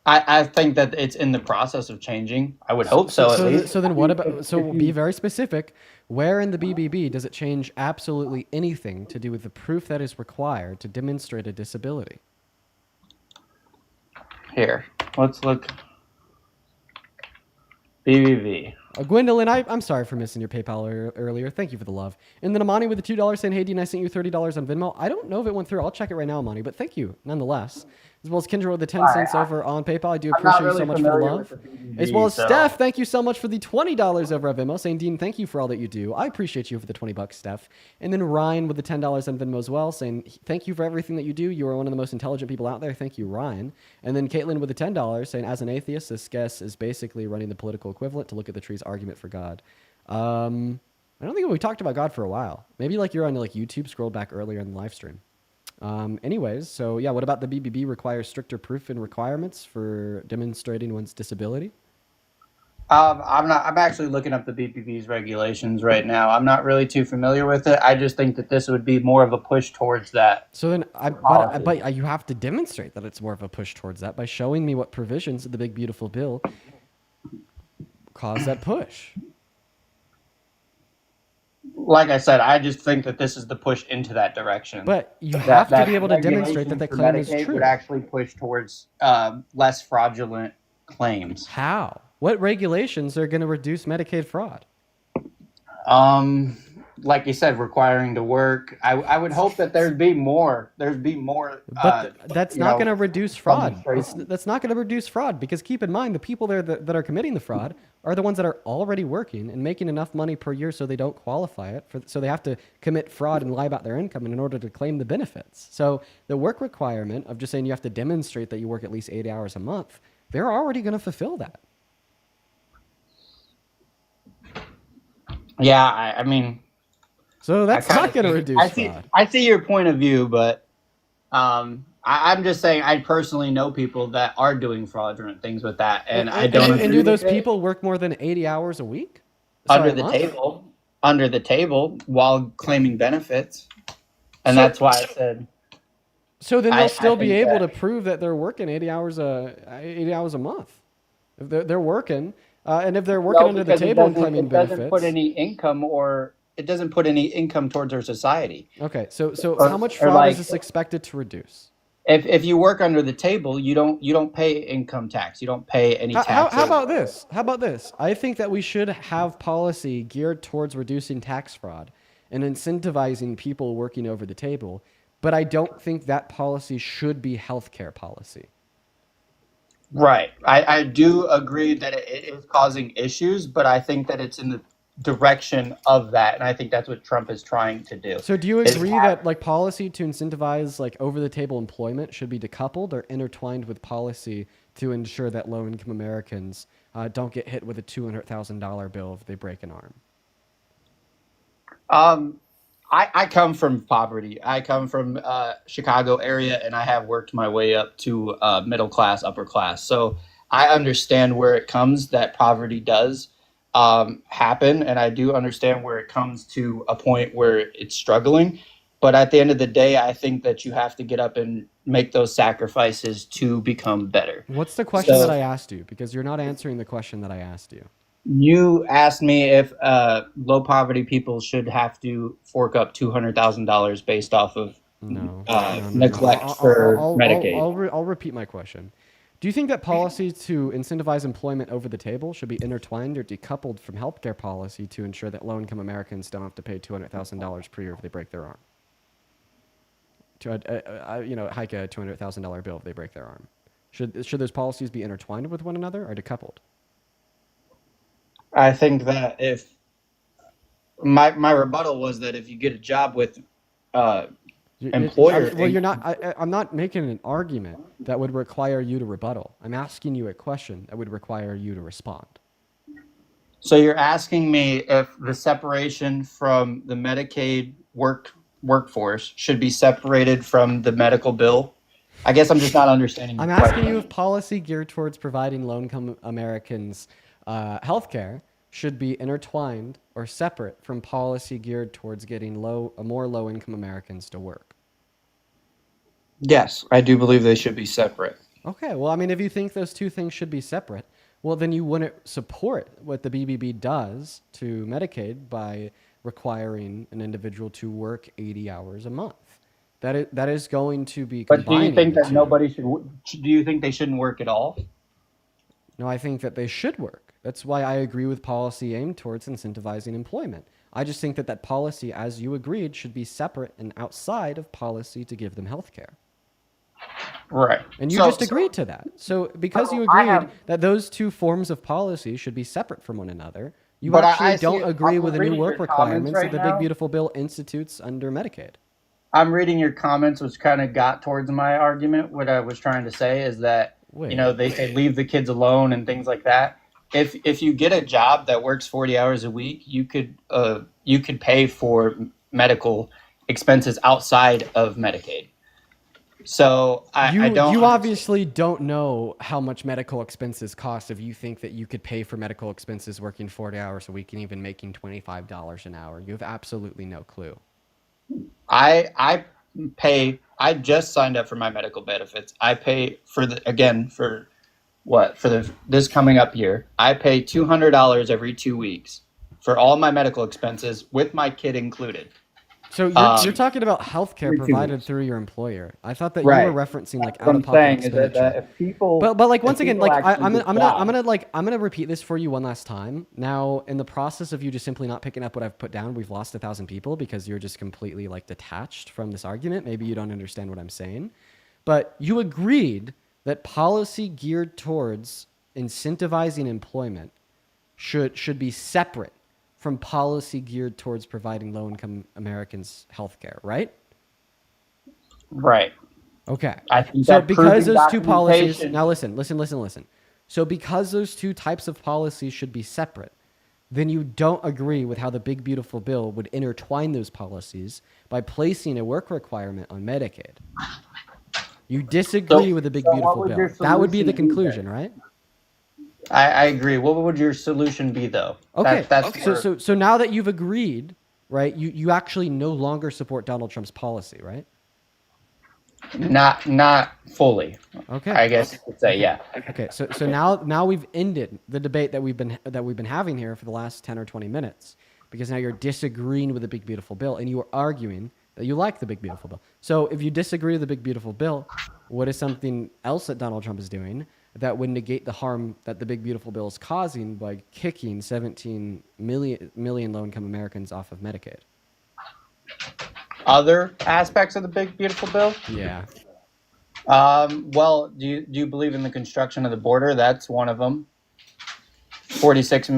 I think that it's in the process of changing. I would hope so, at least. So then what about, so be very specific. Where in the BBB does it change absolutely anything to do with the proof that is required to demonstrate a disability? Here, let's look. BBB. Gwendolyn, I'm sorry for missing your PayPal earlier. Thank you for the love. And then Amani with the $2 saying, hey, Dean, I sent you $30 on Venmo. I don't know if it went through. I'll check it right now, Amani, but thank you nonetheless. As well as Kendra with the 10 cents over on PayPal. I do appreciate you so much for the love. As well as Steph, thank you so much for the $20 over at Venmo, saying, Dean, thank you for all that you do. I appreciate you for the $20, Steph. And then Ryan with the $10 on Venmo as well, saying, thank you for everything that you do. You are one of the most intelligent people out there. Thank you, Ryan. And then Caitlin with the $10 saying, as an atheist, this guess is basically running the political equivalent to look at the tree's argument for God. I don't think we talked about God for a while. Maybe like you're on like YouTube, scroll back earlier in the live stream. Anyways, so yeah, what about the BBB requires stricter proof and requirements for demonstrating one's disability? I'm actually looking up the BBB's regulations right now. I'm not really too familiar with it. I just think that this would be more of a push towards that. So then, but you have to demonstrate that it's more of a push towards that by showing me what provisions of the big beautiful bill cause that push. Like I said, I just think that this is the push into that direction. But you have to be able to demonstrate that the claim is true. Would actually push towards less fraudulent claims. How? What regulations are going to reduce Medicaid fraud? Like you said, requiring to work. I would hope that there'd be more. But that's not going to reduce fraud. That's not going to reduce fraud because keep in mind the people there that are committing the fraud are the ones that are already working and making enough money per year so they don't qualify it. So they have to commit fraud and lie about their income in order to claim the benefits. So the work requirement of just saying you have to demonstrate that you work at least 80 hours a month, they're already going to fulfill that. Yeah, I mean... So that's not going to reduce fraud. I see your point of view, but I'm just saying I personally know people that are doing fraudulent things with that, and I don't. And do those people work more than 80 hours a week? Under the table, while claiming benefits, and that's why I said. So then they'll still be able to prove that they're working 80 hours a month. If they're working, and if they're working under the table and claiming benefits, doesn't put any income it doesn't put any income towards our society. Okay, so how much fraud is this expected to reduce? If you work under the table, you don't pay income tax. You don't pay any tax. How about this? How about this? I think that we should have policy geared towards reducing tax fraud and incentivizing people working over the table, but I don't think that policy should be healthcare policy. Right. I do agree that it is causing issues, but I think that it's in the direction of that, and I think that's what Trump is trying to do. So do you agree that like policy to incentivize like over-the-table employment should be decoupled or intertwined with policy to ensure that low-income Americans don't get hit with a $200,000 bill if they break an arm? I come from poverty. I come from Chicago area, and I have worked my way up to middle class, upper class. So I understand where it comes that poverty does happen, and I do understand where it comes to a point where it's struggling. But at the end of the day, I think that you have to get up and make those sacrifices to become better. What's the question that So I asked you? Because you're not answering the question that I asked you. you asked me if low poverty people should have to fork up $200,000 based off of No, no. neglect for Medicaid. I'll repeat my question. Do you think that policy to incentivize employment over the table should be intertwined or decoupled from healthcare policy to ensure that low-income Americans don't have to pay $200,000 per year if they break their arm? To hike a $200,000 bill if they break their arm. Should those policies be intertwined with one another or decoupled? I think that if my rebuttal was that if you get a job with employer, Well, you're not. I'm not making an argument that would require you to rebuttal. I'm asking you a question that would require you to respond. so you're asking me if the separation from the Medicaid workforce should be separated from the medical bill. I guess I'm just not understanding. I'm your asking question. you if policy geared towards providing low-income Americans health care should be intertwined or separate from policy geared towards getting more low-income Americans to work. Yes, I do believe they should be separate. Okay, well, I mean, if you think those two things should be separate, well, then you wouldn't support what the BBB does to Medicaid by requiring an individual to work 80 hours a month. That is going to be But do combining you think the that two. nobody should? Do you think they shouldn't work at all? No, I think that they should work. That's why I agree with policy aimed towards incentivizing employment. I just think that policy, as you agreed, should be separate and outside of policy to give them health care. Right. And you just agreed to that. So because you agreed that those two forms of policy should be separate from one another, you But actually I see don't it. agree I'm with the new reading work your comments requirements right that the Big now. Beautiful Bill institutes under Medicaid. I'm reading your comments, which kind of got towards my argument. What I was trying to say is that they say leave the kids alone and things like that. If you get a job that works 40 hours a week, you could pay for medical expenses outside of Medicaid. So I don't. You obviously don't know how much medical expenses cost if you think that you could pay for medical expenses working 40 hours a week and even making $25 an hour. You have absolutely no clue. I just signed up for my medical benefits. I pay for this coming up year. I pay $200 every 2 weeks for all my medical expenses with my kid included. So you're talking about healthcare provided through your employer. I thought that you were referencing like What I'm out-of-pocket saying is expenditure. that if people, But like once if again, people like actually I'm gonna repeat this for you one last time. Now, in the process of you just simply not picking up what I've put down, we've lost 1,000 people because you're just completely like detached from this argument. Maybe you don't understand what I'm saying, but you agreed that policy geared towards incentivizing employment should be separate from policy geared towards providing low-income Americans health care, right? Right. Okay. I think So that because proving those two policies, documentation- now listen. So because those two types of policies should be separate, then you don't agree with how the Big Beautiful Bill would intertwine those policies by placing a work requirement on Medicaid. You disagree with the Big so what Beautiful would your Bill. That would be the solution be conclusion, right? I agree. What would your solution be, though? Okay. That's So now that you've agreed, right, you actually no longer support Donald Trump's policy, right? not fully. Okay. I guess you could say, yeah. Okay, so now we've ended the debate that we've been having here for the last 10 or 20 minutes because now you're disagreeing with the Big Beautiful Bill and you are arguing that you like the Big Beautiful Bill. So if you disagree with the Big Beautiful Bill, what is something else that Donald Trump is doing that would negate the harm that the Big Beautiful Bill is causing by kicking 17 million low-income Americans off of Medicaid? Other aspects of the Big Beautiful Bill? Yeah. Well, do you believe in the construction of the border? That's one of them. 46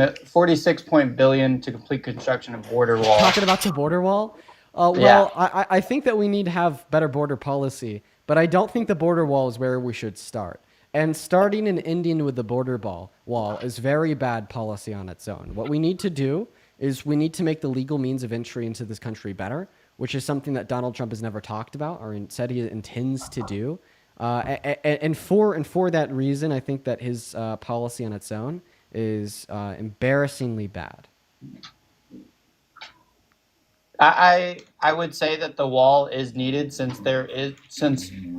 billion to complete construction of border wall. Talking about the border wall? Well, Yeah. I think that we need to have better border policy, but I don't think the border wall is where we should start. And starting and ending with the border wall is very bad policy on its own. What we need to do is we need to make the legal means of entry into this country better. which is something that Donald Trump has never talked about or said he intends to do. And for that reason, I think that his policy on its own is embarrassingly bad. I would say that the wall is needed since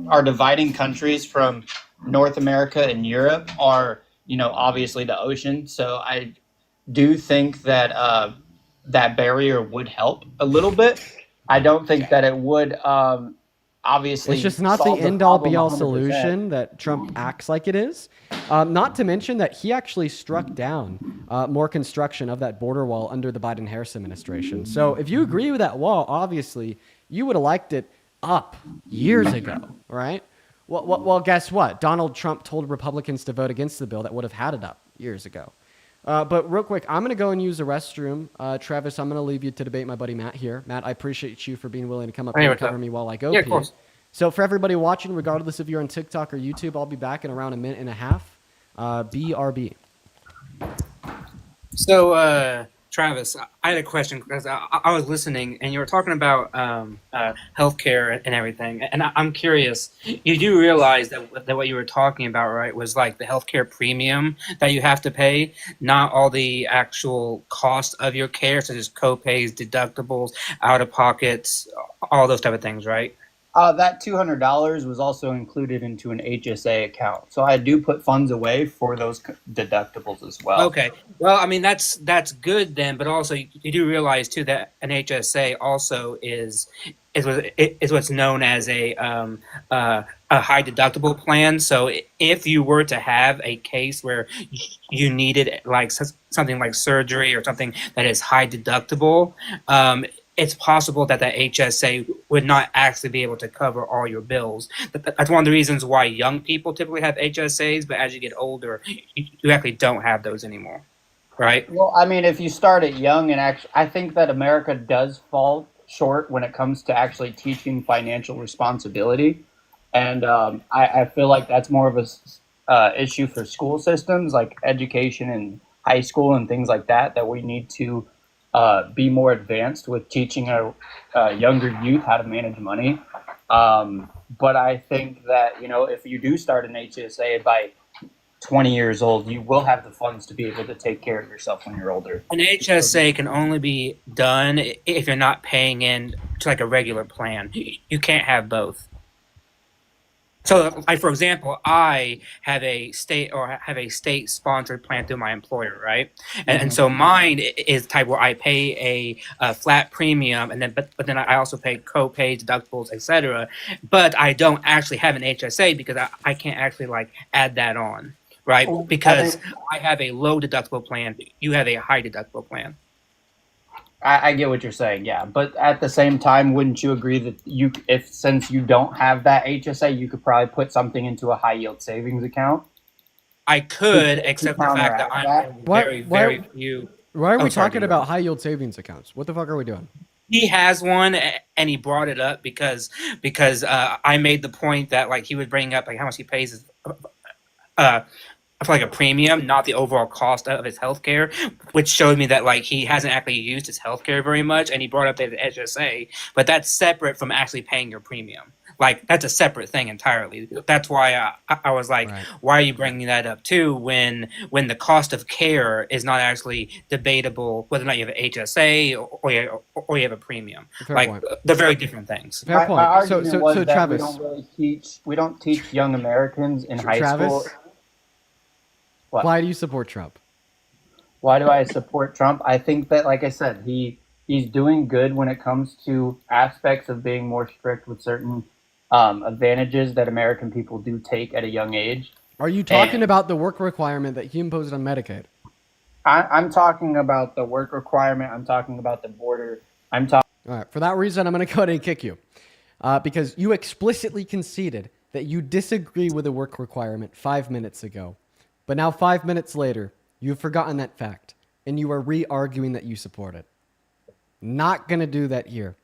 our dividing countries from North America and Europe are, obviously the ocean. So I do think that that barrier would help a little bit. I don't think that it would obviously. It's just not the solve end all problem be all 100%. solution that Trump acts like it is. Not to mention that he actually struck down more construction of that border wall under the Biden-Harris administration. So if you agree with that wall, obviously you would have liked it up years ago, right? Well, guess what? Donald Trump told Republicans to vote against the bill that would have had it up years ago. But real quick, I'm going to go and use the restroom. Travis, I'm going to leave you to debate my buddy Matt here. Matt, I appreciate you for being willing to come up here and cover me while I go pee. Of course. So for everybody watching, regardless if you're on TikTok or YouTube, I'll be back in around a minute and a half. BRB. So, Travis, I had a question because I was listening and you were talking about healthcare and everything. And I'm curious, you do realize that what you were talking about, right, was like the healthcare premium that you have to pay, not all the actual cost of your care, such as co-pays, deductibles, out-of-pockets, all those type of things, right? That $200 was also included into an HSA account. So I do put funds away for those deductibles as well. Okay. Well, I mean, that's good then, but also you do realize too that an HSA also is what's known as a high deductible plan. So if you were to have a case where you needed like something like surgery or something that is high deductible, it's possible that HSA would not actually be able to cover all your bills. That's one of the reasons why young people typically have HSAs, but as you get older, you actually don't have those anymore, right? Well, I mean, if you start it young, and I think that America does fall short when it comes to actually teaching financial responsibility. And I feel like that's more of a issue for school systems, like education and high school and things like that we need to be more advanced with teaching our younger youth how to manage money. But I think that, if you do start an HSA by 20 years old, you will have the funds to be able to take care of yourself when you're older. An HSA can only be done if you're not paying in to like a regular plan. You can't have both. So, like for example, I have a state-sponsored plan through my employer, right? And so mine is type where I pay a flat premium, and then but then I also pay co-pays, deductibles, etc. But I don't actually have an HSA because I can't actually like add that on, right? Because I have a low deductible plan, you have a high deductible plan. I get what you're saying, yeah. But at the same time, wouldn't you agree that since you don't have that HSA, you could probably put something into a high yield savings account? I could, except the fact that I'm very few. Why are we talking about high yield savings accounts? What the fuck are we doing? He has one, and he brought it up because I made the point that like he would bring up like how much he pays for like a premium, not the overall cost of his healthcare, which showed me that like he hasn't actually used his healthcare very much. And he brought up the HSA, but that's separate from actually paying your premium. Like that's a separate thing entirely. That's why I was like, right. Why are you bringing that up too? When the cost of care is not actually debatable whether or not you have an HSA or you have a premium. Fair like point. they're very different things. Fair point. My argument was that Travis, we don't teach young Americans in high school. What? Why do you support Trump? Why do I support Trump? I think that, like I said, he's doing good when it comes to aspects of being more strict with certain advantages that American people do take at a young age. Are you talking about the work requirement that he imposed on Medicaid? I'm talking about the work requirement. I'm talking about the border. All right. For that reason, I'm going to go ahead and kick you because you explicitly conceded that you disagree with the work requirement 5 minutes ago. But now 5 minutes later, you've forgotten that fact, and you are re-arguing that you support it. Not going to do that here.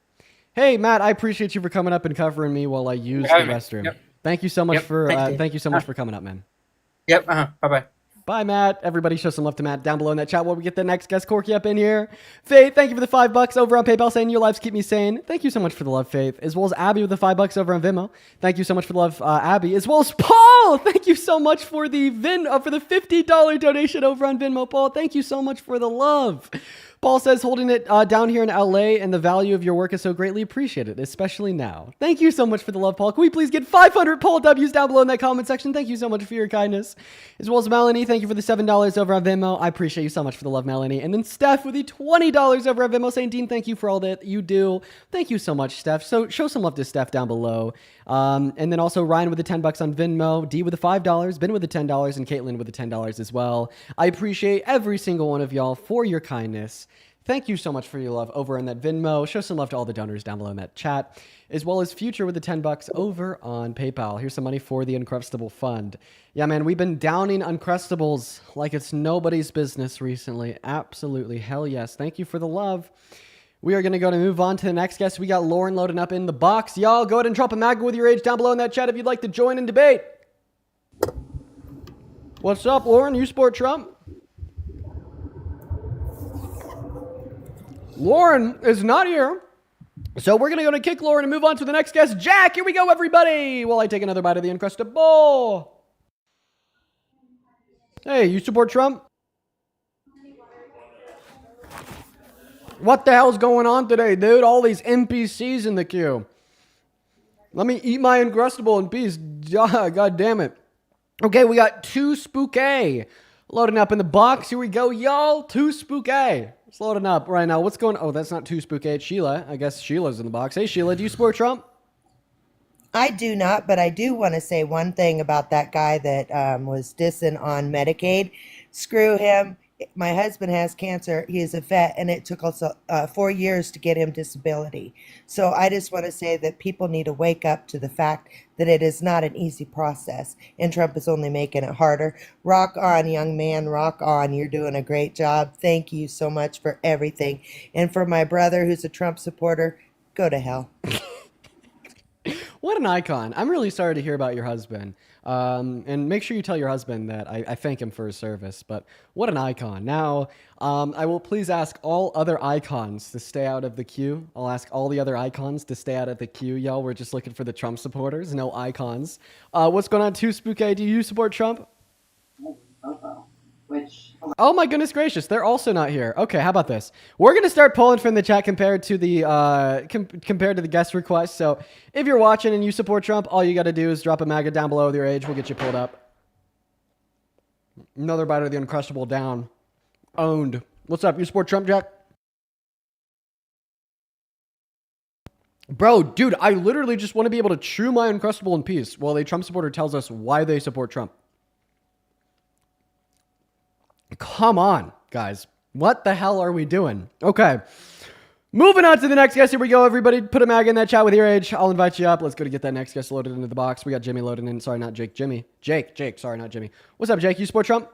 Hey, Matt, I appreciate you for coming up and covering me while I use the restroom. Yep. Thank you so much Yep. Thank you so much for coming up, man. Yep. Bye-bye. Bye, Matt. Everybody show some love to Matt down below in that chat while we get the next guest Corky up in here. Faith, thank you for the $5 over on PayPal saying your lives keep me sane. Thank you so much for the love, Faith. As well as Abby with the $5 over on Venmo. Thank you so much for the love, Abby. As well as Paul. Thank you so much for the for the $50 donation over on Venmo, Paul. Thank you so much for the love. Paul says, holding it down here in LA, and the value of your work is so greatly appreciated, especially now. Thank you so much for the love, Paul. Can we please get 500 Paul W's down below in that comment section? Thank you so much for your kindness. As well as Melanie, thank you for the $7 over on Venmo. I appreciate you so much for the love, Melanie. And then Steph with the $20 over on Venmo saying, Dean, thank you for all that you do. Thank you so much, Steph. So show some love to Steph down below. And then also Ryan with the $10 on Venmo, D with the $5, Ben with the $10, and Caitlin with the $10 as well. I appreciate every single one of y'all for your kindness. Thank you so much for your love over on that Venmo. Show some love to all the donors down below in that chat, as well as Future with the $10 over on PayPal. Here's some money for the Uncrustable Fund. Yeah, man, we've been downing Uncrustables like it's nobody's business recently. Absolutely. Hell yes. Thank you for the love. We are going to move on to the next guest. We got Lauren loading up in the box. Y'all, go ahead and drop a MAGA with your age down below in that chat if you'd like to join and debate. What's up, Lauren? You support Trump? Lauren is not here, so we're going to kick Lauren and move on to the next guest. Jack, here we go, everybody, while I take another bite of the Uncrustable. Hey, you support Trump? What the hell's going on today, dude? All these NPCs in the queue. Let me eat my Uncrustable in peace. God damn it. Okay, we got Too Spooky loading up in the box. Here we go, y'all. Too Spooky. It's loading up right now. What's going on? Oh, that's not Too Spooky. It's Sheila. I guess Sheila's in the box. Hey, Sheila, do you support Trump? I do not, but I do want to say one thing about that guy that was dissing on Medicaid. Screw him. My husband has cancer. He is a vet, and it took us 4 years to get him disability. So I just want to say that people need to wake up to the fact that it is not an easy process, and Trump is only making it harder. Rock on, young man. Rock on. You're doing a great job. Thank you so much for everything. And for my brother, who's a Trump supporter, go to hell. What an icon. I'm really sorry to hear about your husband. And make sure you tell your husband that I thank him for his service. But what an icon. Now, I will please ask all other icons to stay out of the queue. I'll ask all the other icons to stay out of the queue, y'all. We're just looking for the Trump supporters, no icons. What's going on, Too Spooky? Do you support Trump? Oh my goodness gracious, they're also not here. Okay, how about this? We're gonna start pulling from the chat compared to the compared to the guest request. So if you're watching and you support Trump, all you gotta do is drop a MAGA down below with your age. We'll get you pulled up. Another bite of the Uncrustable down. Owned. What's up? You support Trump, Jack? Bro, dude, I literally just want to be able to chew my Uncrustable in peace while a Trump supporter tells us why they support Trump. Come on, guys. What the hell are we doing? Okay. Moving on to the next guest. Here we go, everybody. Put a MAGA in that chat with your age. I'll invite you up. Let's go to get that next guest loaded into the box. We got Jimmy loaded in. Sorry, not Jake. Jimmy. Jake. Sorry, not Jimmy. What's up, Jake? You support Trump?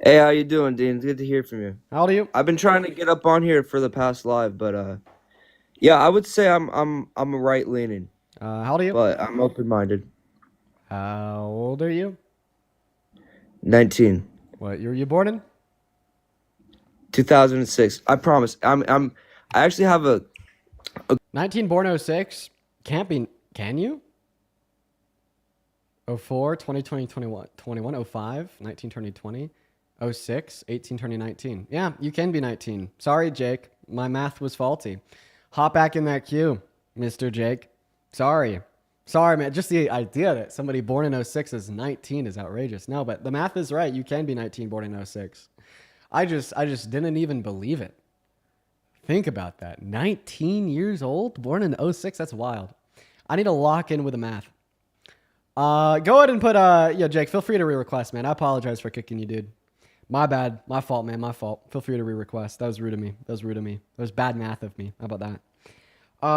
Hey, how you doing, Dean? It's good to hear from you. How old are you? I've been trying to get up on here for the past live, but yeah, I would say I'm a right leaning. How old are you? But I'm open minded. How old are you? 19. What year were you born in? 2006. I promise. I actually have a 19 born 06. Can't be. Can you? 04, 2020, 21, 21, 05, 19, 20, 20, 06, 18, 20, 19. Yeah, you can be 19. Sorry, Jake. My math was faulty. Hop back in that queue, Mr. Jake. Sorry, man. Just the idea that somebody born in 06 is 19 is outrageous. No, but the math is right. You can be 19 born in 06. I just didn't even believe it. Think about that. 19 years old, born in 06. That's wild. I need to lock in with the math. Go ahead and put, yeah, Jake, feel free to re-request, man. I apologize for kicking you, dude. My bad. My fault, man. My fault. Feel free to re-request. That was rude of me. That was bad math of me. How about that?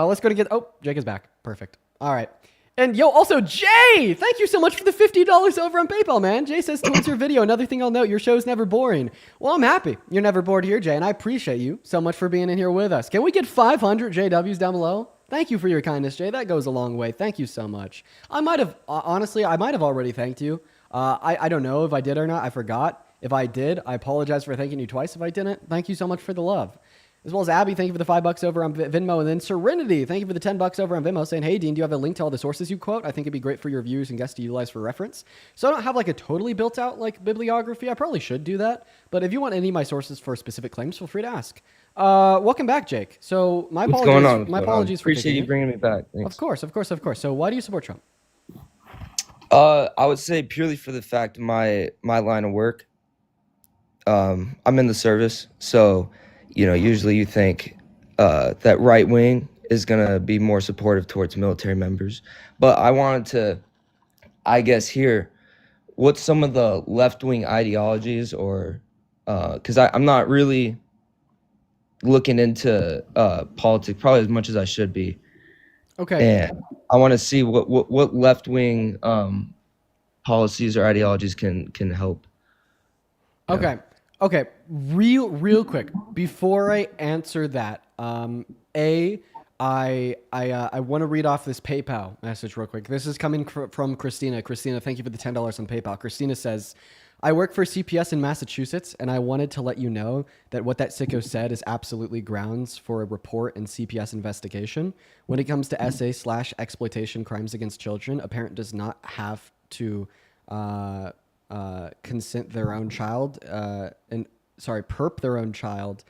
Let's go to get, oh, Jake is back. Perfect. All right. And yo, also Jay, thank you so much for the $50 over on PayPal, man. Jay says, towards your video, another thing I'll note, your show's never boring. Well, I'm happy you're never bored here, Jay, and I appreciate you so much for being in here with us. Can we get 500 JWs down below? Thank you for your kindness, Jay. That goes a long way. Thank you so much. I might have, honestly, already thanked you I don't know if I did or not. I forgot. If I did, I apologize for thanking you twice. If I didn't, thank you so much for the love. As well as Abby, thank you for the $5 over on Venmo. And then Serenity, thank you for the $10 over on Venmo, saying, hey, Dean, do you have a link to all the sources you quote? I think it'd be great for your viewers and guests to utilize for reference. So I don't have like a totally built out like bibliography. I probably should do that. But if you want any of my sources for specific claims, feel free to ask. Welcome back, Jake. So my What's apologies. going on? My apologies for Appreciate taking you it. bringing me back. Thanks. Of course. So why do you support Trump? I would say purely for the fact of my line of work. I'm in the service, so usually you think that right wing is gonna be more supportive towards military members, but I wanted to, I guess, hear what's some of the left wing ideologies, or because I'm not really looking into politics probably as much as I should be. Okay. And I want to see what left wing policies or ideologies can help. Okay. Real quick before I answer that, I want to read off this PayPal message real quick. This is coming from Christina. Christina, thank you for the $10 on PayPal. Christina says, I work for CPS in Massachusetts, and I wanted to let you know that what that sicko said is absolutely grounds for a report and CPS investigation. When it comes to SA/exploitation crimes against children, a parent does not have to consent their own child, perp their own child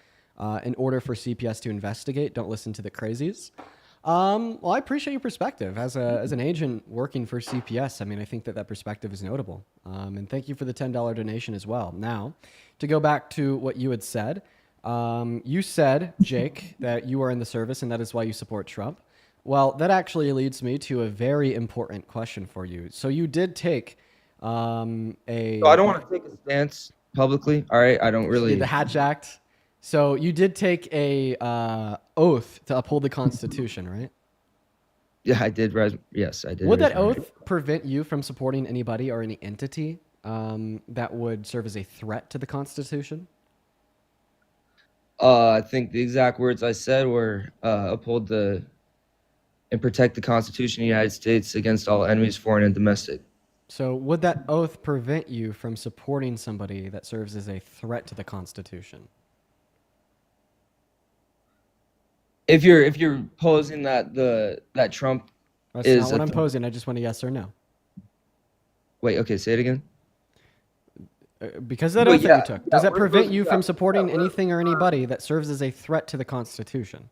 in order for CPS to investigate. Don't listen to the crazies. Well, I appreciate your perspective as an agent working for CPS. I mean, I think that perspective is notable. And thank you for the $10 donation as well. Now, to go back to what you had said, you said, Jake, that you are in the service and that is why you support Trump. Well, that actually leads me to a very important question for you. So you did take So I don't want to take a stance publicly. All right, I don't really. The Hatch Act. So you did take a oath to uphold the Constitution, right? Yeah, I did. Yes, I did. Would that oath prevent you from supporting anybody or any entity that would serve as a threat to the Constitution? I think the exact words I said were uphold and protect the Constitution of the United States against all enemies, foreign and domestic. So would that oath prevent you from supporting somebody that serves as a threat to the Constitution? If you're posing that Trump That's is not what I'm posing. I just want a yes or no. Wait, okay, say it again. Because that oath that you took, does that prevent you from supporting anything or anybody that serves as a threat to the Constitution?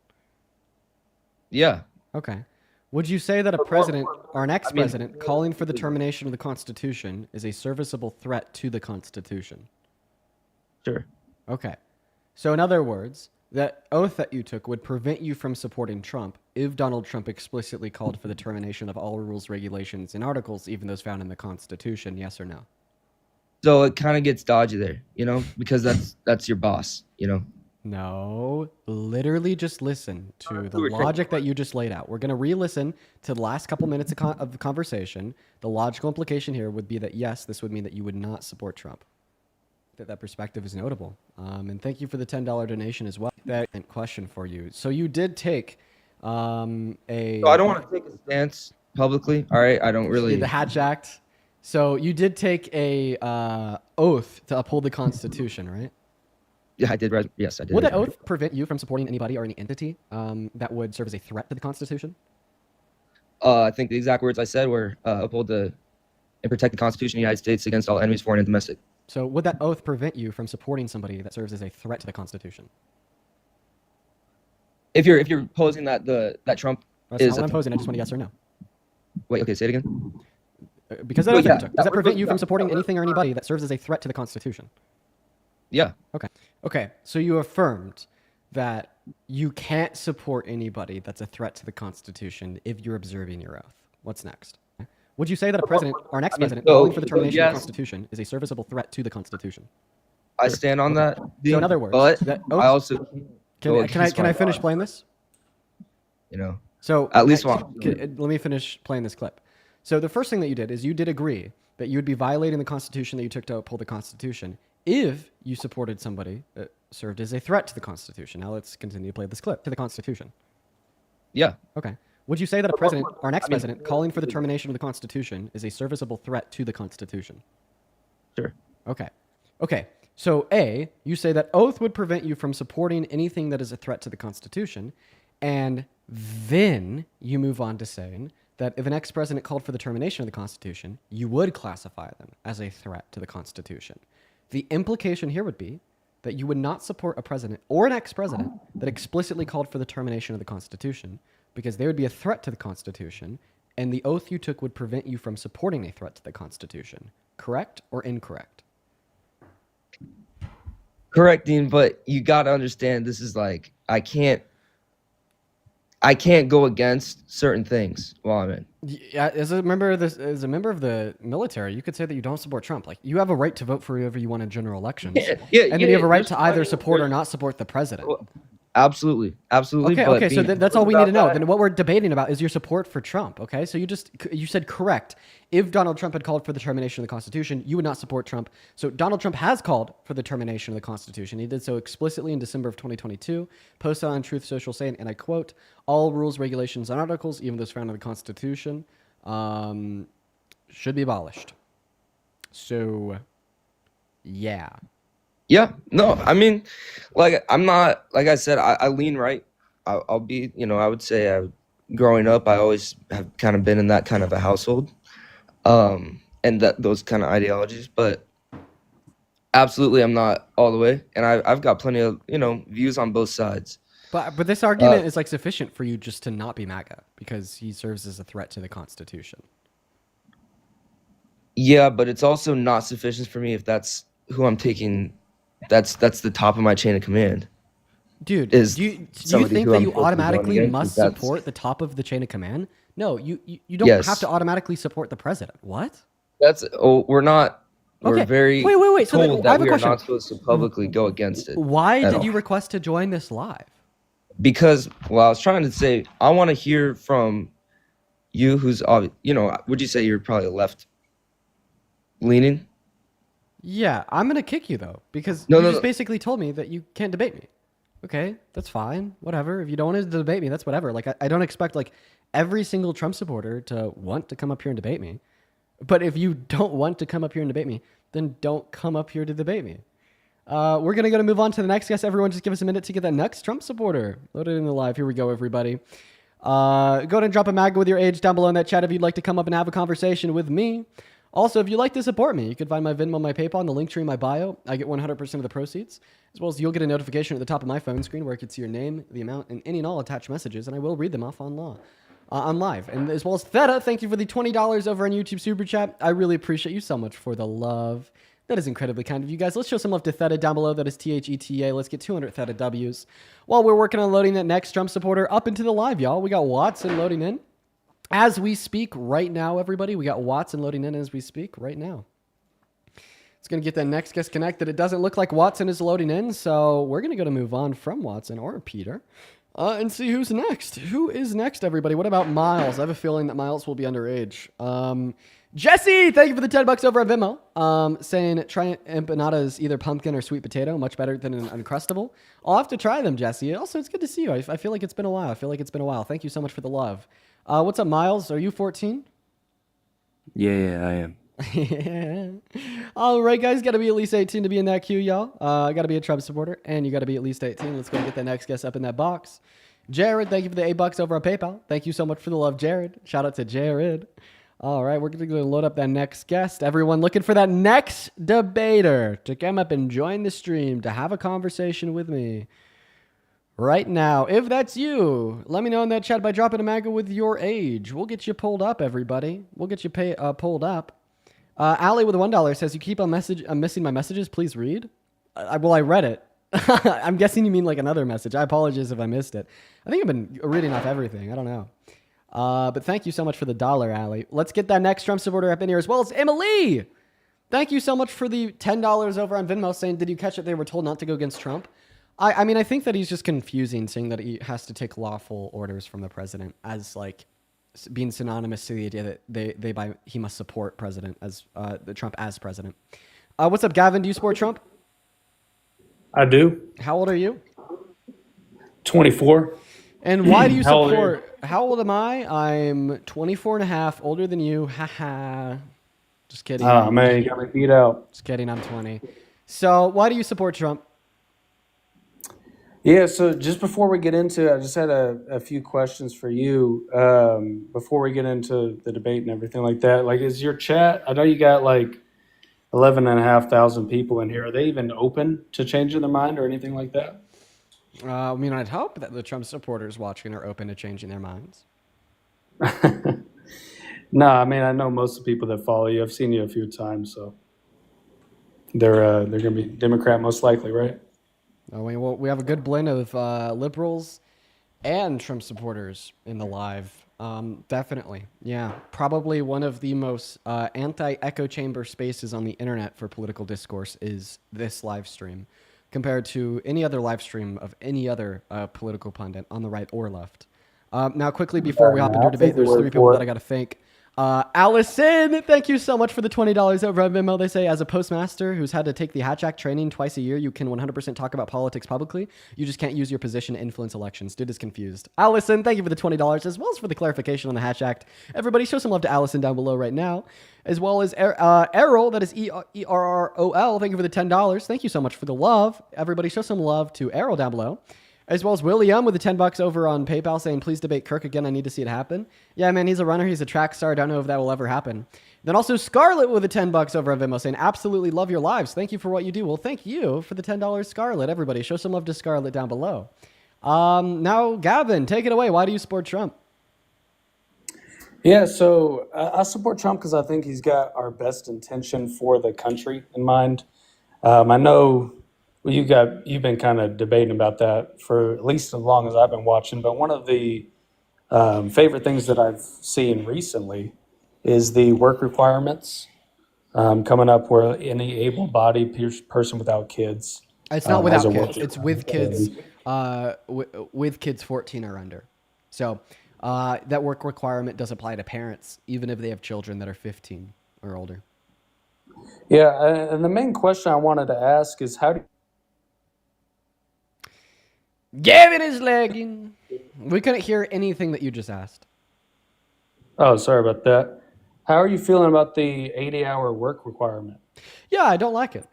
Yeah. Okay. Would you say that a president or an ex-president calling for the termination of the Constitution is a serviceable threat to the Constitution? Sure. Okay. So in other words, that oath that you took would prevent you from supporting Trump if Donald Trump explicitly called for the termination of all rules, regulations, and articles, even those found in the Constitution, yes or no? So it kind of gets dodgy there, because that's your boss, No, literally just listen to the logic that you just laid out. We're going to re-listen to the last couple minutes of the conversation. The logical implication here would be that, yes, this would mean that you would not support Trump. That perspective is notable. And thank you for the $10 donation as well. That question for you. So you did take So I don't want to take a stance publicly. All right, I don't really. The Hatch Act. So you did take a oath to uphold the Constitution, right? Yeah, I did. Yes, I did. Would that oath prevent you from supporting anybody or any entity that would serve as a threat to the Constitution? I think the exact words I said were uphold and protect the Constitution of the United States against all enemies, foreign and domestic. So would that oath prevent you from supporting somebody that serves as a threat to the Constitution? If you're posing that Trump That's not what I'm posing. I just want a yes or no. Wait, okay, say it again. Because that oath that you took, does that prevent you from supporting anything or anybody that serves as a threat to the Constitution? Yeah. Okay. So you affirmed that you can't support anybody that's a threat to the Constitution if you're observing your oath. What's next? Would you say that a president or an ex-president calling for the termination of the Constitution is a serviceable threat to the Constitution? I stand on that. So in other words, but I also can I finish playing this? So at least let me finish playing this clip. So the first thing that you did is you did agree that you would be violating the Constitution that you took to uphold the Constitution if you supported somebody that served as a threat to the Constitution. Now let's continue to play this clip to the Constitution. Yeah. Okay. Would you say that a president or an ex-president calling for the termination of the Constitution is a serviceable threat to the Constitution? Sure. Okay. Okay. So A, you say that oath would prevent you from supporting anything that is a threat to the Constitution. And then you move on to saying that if an ex-president called for the termination of the Constitution, you would classify them as a threat to the Constitution. The implication here would be that you would not support a president or an ex-president that explicitly called for the termination of the Constitution because they would be a threat to the Constitution, and the oath you took would prevent you from supporting a threat to the Constitution. Correct or incorrect? Correct, Dean, but you got to understand this is like I can't go against certain things while I'm in. Yeah, as a member of the military, you could say that you don't support Trump. Like, you have a right to vote for whoever you want in general elections. And then you have a right to either support or not support the president. Absolutely. Okay, so that's all we need to know. Then what we're debating about is your support for Trump, okay? So you said correct. If Donald Trump had called for the termination of the Constitution, you would not support Trump. So Donald Trump has called for the termination of the Constitution. He did so explicitly in December of 2022, posted on Truth Social saying, and I quote, all rules, regulations, and articles, even those found in the Constitution, should be abolished. So, yeah. Yeah, no, I mean, like, I'm not, like I said, I lean right. I'll be, I would say growing up, I always have kind of been in that kind of a household, and those kind of ideologies, but absolutely I'm not all the way. And I've got plenty of, views on both sides. But this argument is like sufficient for you just to not be MAGA because he serves as a threat to the Constitution. Yeah, but it's also not sufficient for me if that's who I'm taking. That's the top of my chain of command. Dude, do you think that you automatically must support the top of the chain of command? No, you don't have to automatically support the president. What? We're not. We're Okay. very Wait. So told that we are not supposed to publicly go against it. Why at did all. you request to join this live? Because, well, I was trying to say, I want to hear from you, who's, would you say you're probably left leaning? Yeah, I'm gonna kick you though because No, you no, just no. basically told me that you can't debate me. Okay, that's fine. Whatever. If you don't want to debate me, that's whatever. Like I don't expect like every single Trump supporter to want to come up here and debate me. But if you don't want to come up here and debate me, then don't come up here to debate me. We're gonna move on to the next guest. Everyone, just give us a minute to get that next Trump supporter loaded in the live. Here we go, everybody. Go ahead and drop a MAGA with your age down below in that chat if you'd like to come up and have a conversation with me. Also, if you'd like to support me, you can find my Venmo, my PayPal, and the link tree in my bio. I get 100% of the proceeds, as well as you'll get a notification at the top of my phone screen where I can see your name, the amount, and any and all attached messages, and I will read them off on live. And as well as Theta, thank you for the $20 over on YouTube Super Chat. I really appreciate you so much for the love. That is incredibly kind of you guys. Let's show some love to Theta down below. That is THETA. Let's get 200 Theta W's. While we're working on loading that next Trump supporter up into the live, y'all. We got Watson loading in. As we speak right now, everybody, we got Watson loading in as we speak right now. It's going to get that next guest connected. It doesn't look like Watson is loading in, so we're going to move on from Watson or Peter and see who's next. Who is next, everybody? What about Miles? I have a feeling that Miles will be underage. Jesse, thank you for the $10 over at Venmo. Saying try empanadas, either pumpkin or sweet potato, much better than an Uncrustable. I'll have to try them, Jesse. Also, it's good to see you. I feel like it's been a while. Thank you so much for the love. What's up, Miles? Are you 14? Yeah, I am. All right, guys. Got to be at least 18 to be in that queue, y'all. Got to be a Trump supporter, and you got to be at least 18. Let's go get that next guest up in that box. Jared, thank you for the $8 over on PayPal. Thank you so much for the love, Jared. Shout out to Jared. All right, we're going to load up that next guest. Everyone looking for that next debater to come up and join the stream to have a conversation with me. Right now, if that's you, let me know in that chat by dropping a MAGA with your age. We'll get you pulled up, everybody. We'll get you pulled up. Allie with $1 says, you keep on missing my messages. Please read. Well, I read it. I'm guessing you mean like another message. I apologize if I missed it. I think I've been reading off everything. I don't know. But thank you so much for the $1, Allie. Let's get that next Trump supporter up in here as well as Emily. Thank you so much for the $10 over on Venmo saying, did you catch it? They were told not to go against Trump. I mean, I think that he's just confusing saying that he has to take lawful orders from the president as like being synonymous to the idea that he must support president as the Trump as president. What's up, Gavin? Do you support Trump? I do. How old are you? 24. And why do you How old are support? How old am I? I'm 24 and a half, older than you. Haha. Just kidding. Oh man, you got me beat out. Just kidding. I'm 20. So why do you support Trump? Yeah, so just before we get into it, I just had a few questions for you before we get into the debate and everything like that. Like, is your chat, I know you got like 11,500 people in here. Are they even open to changing their mind or anything like that? I mean, I'd hope that the Trump supporters watching are open to changing their minds. No, I mean, I know most of the people that follow you. I've seen you a few times, so they're going to be Democrat most likely, right? Oh, well, we have a good blend of liberals and Trump supporters in the live. Definitely. Yeah. Probably one of the most anti-echo chamber spaces on the internet for political discourse is this live stream compared to any other live stream of any other political pundit on the right or left. Now, quickly, before we hop into a debate, there's three people that I got to thank. Allison, thank you so much for the $20 over on Venmo. They say, as a postmaster who's had to take the Hatch Act training twice a year, you can 100% talk about politics publicly. You just can't use your position to influence elections. Dude is confused. Allison, thank you for the $20, as well as for the clarification on the Hatch Act. Everybody, show some love to Allison down below right now, as well as Errol, that is ERROL. Thank you for the $10. Thank you so much for the love. Everybody, show some love to Errol down below. As well as William with the $10 over on PayPal saying, please debate Kirk again. I need to see it happen. Yeah, man, he's a runner. He's a track star. I don't know if that will ever happen. Then also Scarlett with the $10 over on Venmo saying, absolutely love your lives. Thank you for what you do. Well, thank you for the $10, Scarlett. Everybody, show some love to Scarlett down below. Now, Gavin, take it away. Why do you support Trump? Yeah, so I support Trump because I think he's got our best intention for the country in mind. I know you've been kind of debating about that for at least as long as I've been watching, but one of the favorite things that I've seen recently is the work requirements coming up where any able-bodied person without kids. It's not without kids. It's with kids, with kids 14 or under. So that work requirement does apply to parents, even if they have children that are 15 or older. Yeah, and the main question I wanted to ask is how do Gavin is lagging. We couldn't hear anything that you just asked. Oh, sorry about that. How are you feeling about the 80-hour work requirement? Yeah, I don't like it.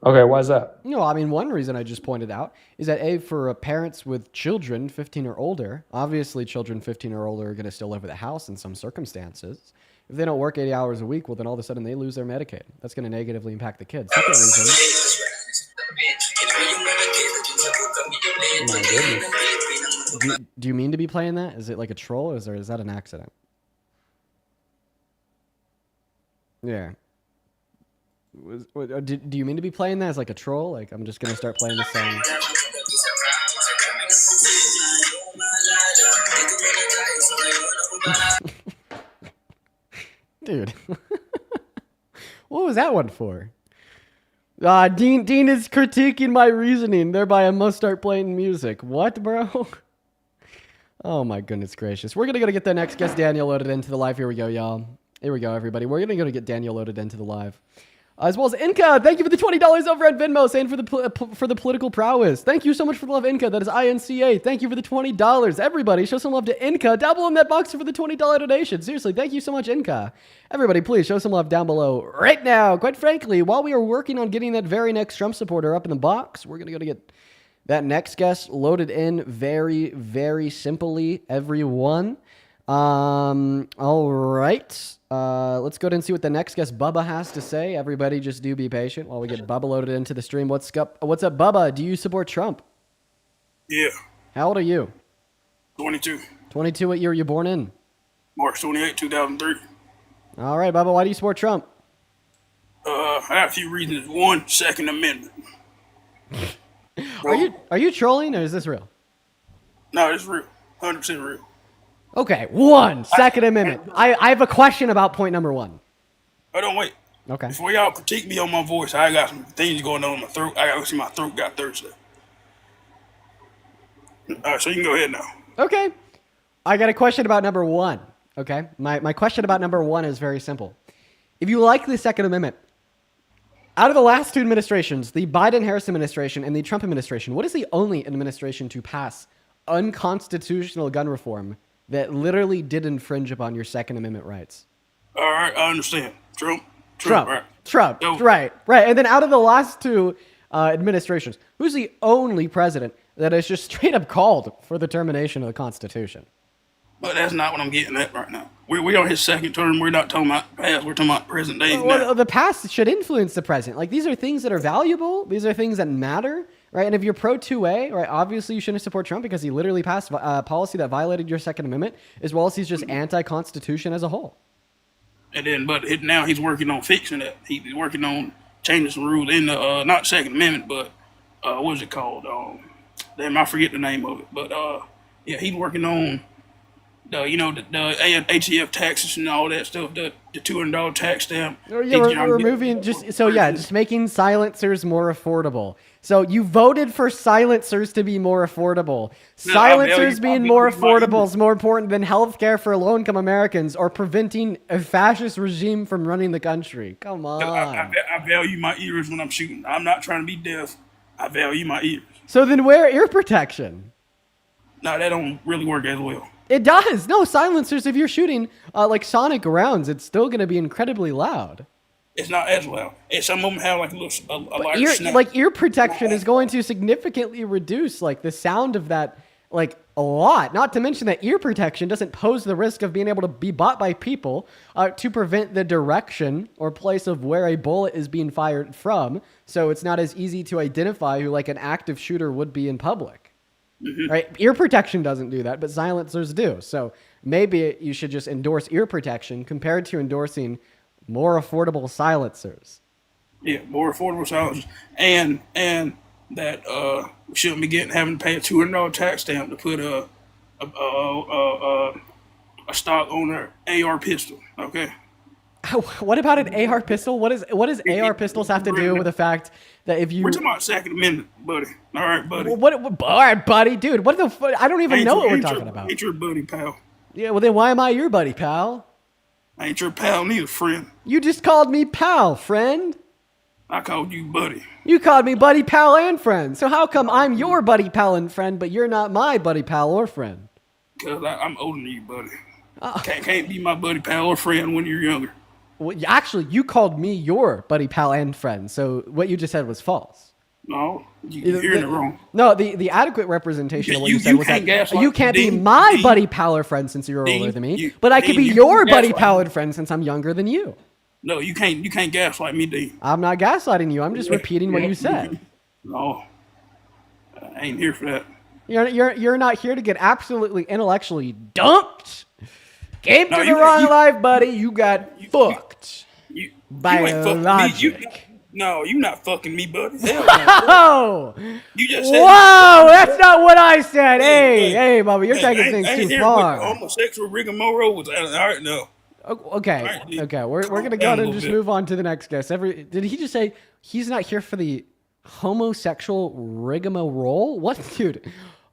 Okay, why is that? No, I mean, one reason I just pointed out is that for parents with children 15 or older, obviously children 15 or older are going to still live at the house in some circumstances. If they don't work 80 hours a week, well, then all of a sudden they lose their Medicaid. That's going to negatively impact the kids. Second reason. My goodness. Do you mean to be playing that? Is it like a troll, or is that an accident? Yeah. Do you mean to be playing that as like a troll? Like, I'm just going to start playing this song. Dude. What was that one for? Dean is critiquing my reasoning. Thereby, I must start playing music. What, bro? Oh, my goodness gracious. We're going to go to get the next guest, Daniel, loaded into the live. Here we go, y'all. Here we go, everybody. We're going to go to get Daniel loaded into the live. As well as Inca, thank you for the $20 over at Venmo, saying for the political prowess. Thank you so much for the love, Inca. That is INCA. Thank you for the $20. Everybody, show some love to Inca. Down below in that box for the $20 donation. Seriously, thank you so much, Inca. Everybody, please show some love down below right now. Quite frankly, while we are working on getting that very next Trump supporter up in the box, we're going to go to get that next guest loaded in very, very simply, everyone. All right. Let's go ahead and see what the next guest, Bubba, has to say. Everybody just do be patient while we get Bubba loaded into the stream. What's up, Bubba? Do you support Trump? Yeah. How old are you? 22. 22. What year were you born in? March 28, 2003. All right, Bubba. Why do you support Trump? I have a few reasons. One, Second Amendment. Are you trolling or is this real? No, it's real. 100% real. Okay, Second Amendment. I have a question about point number one. Hold on, wait. Okay. Before y'all critique me on my voice, I got some things going on in my throat. I got to see my throat got Thursday. All right, so you can go ahead now. Okay. I got a question about number one. Okay. My question about number one is very simple. If you like the Second Amendment, out of the last two administrations, the Biden-Harris administration and the Trump administration, what is the only administration to pass unconstitutional gun reform that literally did infringe upon your Second Amendment rights? All right, I understand. Trump, right? Trump, So- right. And then out of the last two administrations, who's the only president that has just straight up called for the termination of the Constitution? But that's not what I'm getting at right now. We are his second term. We're not talking about past. We're talking about present day now. Well, the past should influence the present. Like, these are things that are valuable. These are things that matter, right? And if you're pro 2A, right, obviously you shouldn't support Trump because he literally passed policy that violated your Second Amendment, as well as he's just anti-Constitution as a whole. And then, now he's working on fixing it. He's working on changing some rules in the not Second Amendment, but what is it called? Damn, I forget the name of it. But yeah, he's working on the ATF taxes and all that stuff. The $200 tax stamp. Yeah, we're removing just making silencers more affordable. So you voted for silencers to be more affordable. Silencers being more affordable is more important than healthcare for low-income Americans or preventing a fascist regime from running the country. Come on. I value my ears when I'm shooting. I'm not trying to be deaf. I value my ears. So then wear ear protection. No, that don't really work as well. It does. No, silencers, if you're shooting like sonic rounds, it's still going to be incredibly loud. It's not as loud. And some of them have like a lighter snap. Like ear protection is going to significantly reduce like the sound of that like a lot. Not to mention that ear protection doesn't pose the risk of being able to be bought by people to prevent the direction or place of where a bullet is being fired from. So it's not as easy to identify who like an active shooter would be in public. Mm-hmm. Right? Ear protection doesn't do that, but silencers do. So maybe you should just endorse ear protection compared to endorsing more affordable silencers. Yeah, more affordable silencers, and that we shouldn't be having to pay a $200 tax stamp to put a stock on an AR pistol. Okay. What about an AR pistol? What does AR pistols have to do with the fact that if you... We're talking about Second Amendment, buddy. All right, buddy. All right, buddy. Dude, what the fuck? I don't even know what we're talking about. Ain't your buddy, pal. Yeah, well then why am I your buddy, pal? I ain't your pal neither, friend. You just called me pal, friend. I called you buddy. You called me buddy, pal, and friend. So how come I'm your buddy, pal, and friend, but you're not my buddy, pal, or friend? Because I'm older than you, buddy. Can't be my buddy, pal, or friend when you're younger. Well, actually, you called me your buddy, pal, and friend. So what you just said was false. No, you're hearing it wrong. No, the adequate representation of what you said was that you you can't be my buddy, pal, or friend since you're older than me, but I could be your buddy, pal, and friend since I'm younger than you. No, you can't gaslight me, Dean. I'm not gaslighting you. I'm just repeating what you said. No, I ain't here for that. You're not here to get absolutely intellectually dumped. Came to the wrong life, buddy. You got fucked by logic. No, you not fucking me, buddy. Whoa! You just said, whoa! That's not what I said. Hey, Bubba, you're taking things too far. Homosexual rigmarole was all right. No. Okay. We're gonna go ahead and just move on to the next guest. Did he just say he's not here for the homosexual rigmarole? What, dude?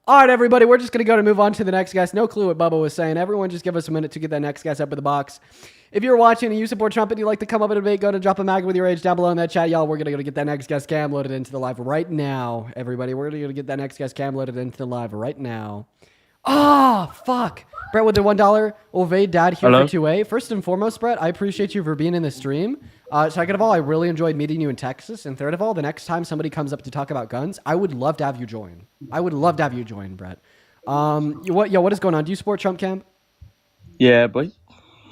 All right, everybody, we're just going to go to move on to the next guest. No clue what Bubba was saying. Everyone just give us a minute to get that next guest up in the box. If you're watching and you support Trump and you'd like to come up and debate, go to drop a mag with your age down below in that chat, y'all. We're going to go to get that next guest cam loaded into the live right now. Everybody, we're going to go to get that next guest cam loaded into the live right now. Oh, fuck. Brett with the $1 Ovade Dad here for 2A. First and foremost, Brett, I appreciate you for being in the stream. Second of all, I really enjoyed meeting you in Texas. And third of all, the next time somebody comes up to talk about guns, I would love to have you join. Brett. What is going on? Do you support Trump camp? Yeah, boy.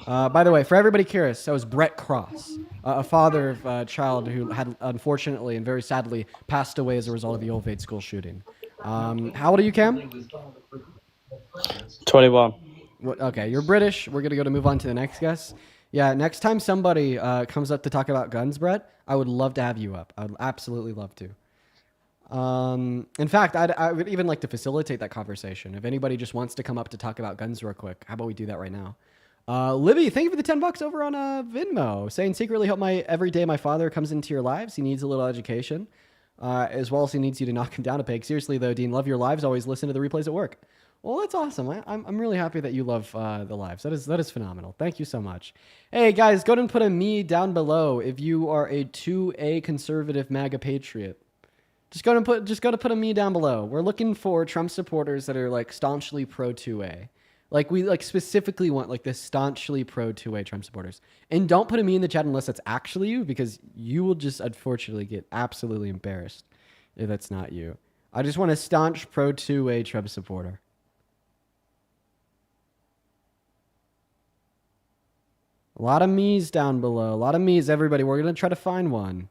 By the way, for everybody curious, that was Brett Cross, a father of a child who had unfortunately and very sadly passed away as a result of the Ovade school shooting. How old are you, Cam? 21. Okay, you're British. We're going to go to move on to the next guest. Yeah, next time somebody comes up to talk about guns, Brett, I would love to have you up. I would absolutely love to. In fact, I would even like to facilitate that conversation. If anybody just wants to come up to talk about guns real quick, how about we do that right now? Libby, thank you for the $10 over on Venmo. Saying secretly hope every day my father comes into your lives. He needs a little education, as well as he needs you to knock him down a peg. Seriously though, Dean, love your lives. Always listen to the replays at work. Well, that's awesome. I'm really happy that you love the lives. That is phenomenal. Thank you so much. Hey guys, go ahead and put a me down below if you are a 2A conservative MAGA patriot. Just go to put a me down below. We're looking for Trump supporters that are like staunchly pro 2A. Like we like specifically want like the staunchly pro 2A Trump supporters. And don't put a me in the chat unless that's actually you, because you will just unfortunately get absolutely embarrassed if that's not you. I just want a staunch pro 2A Trump supporter. A lot of me's down below. A lot of me's, everybody. We're going to try to find one.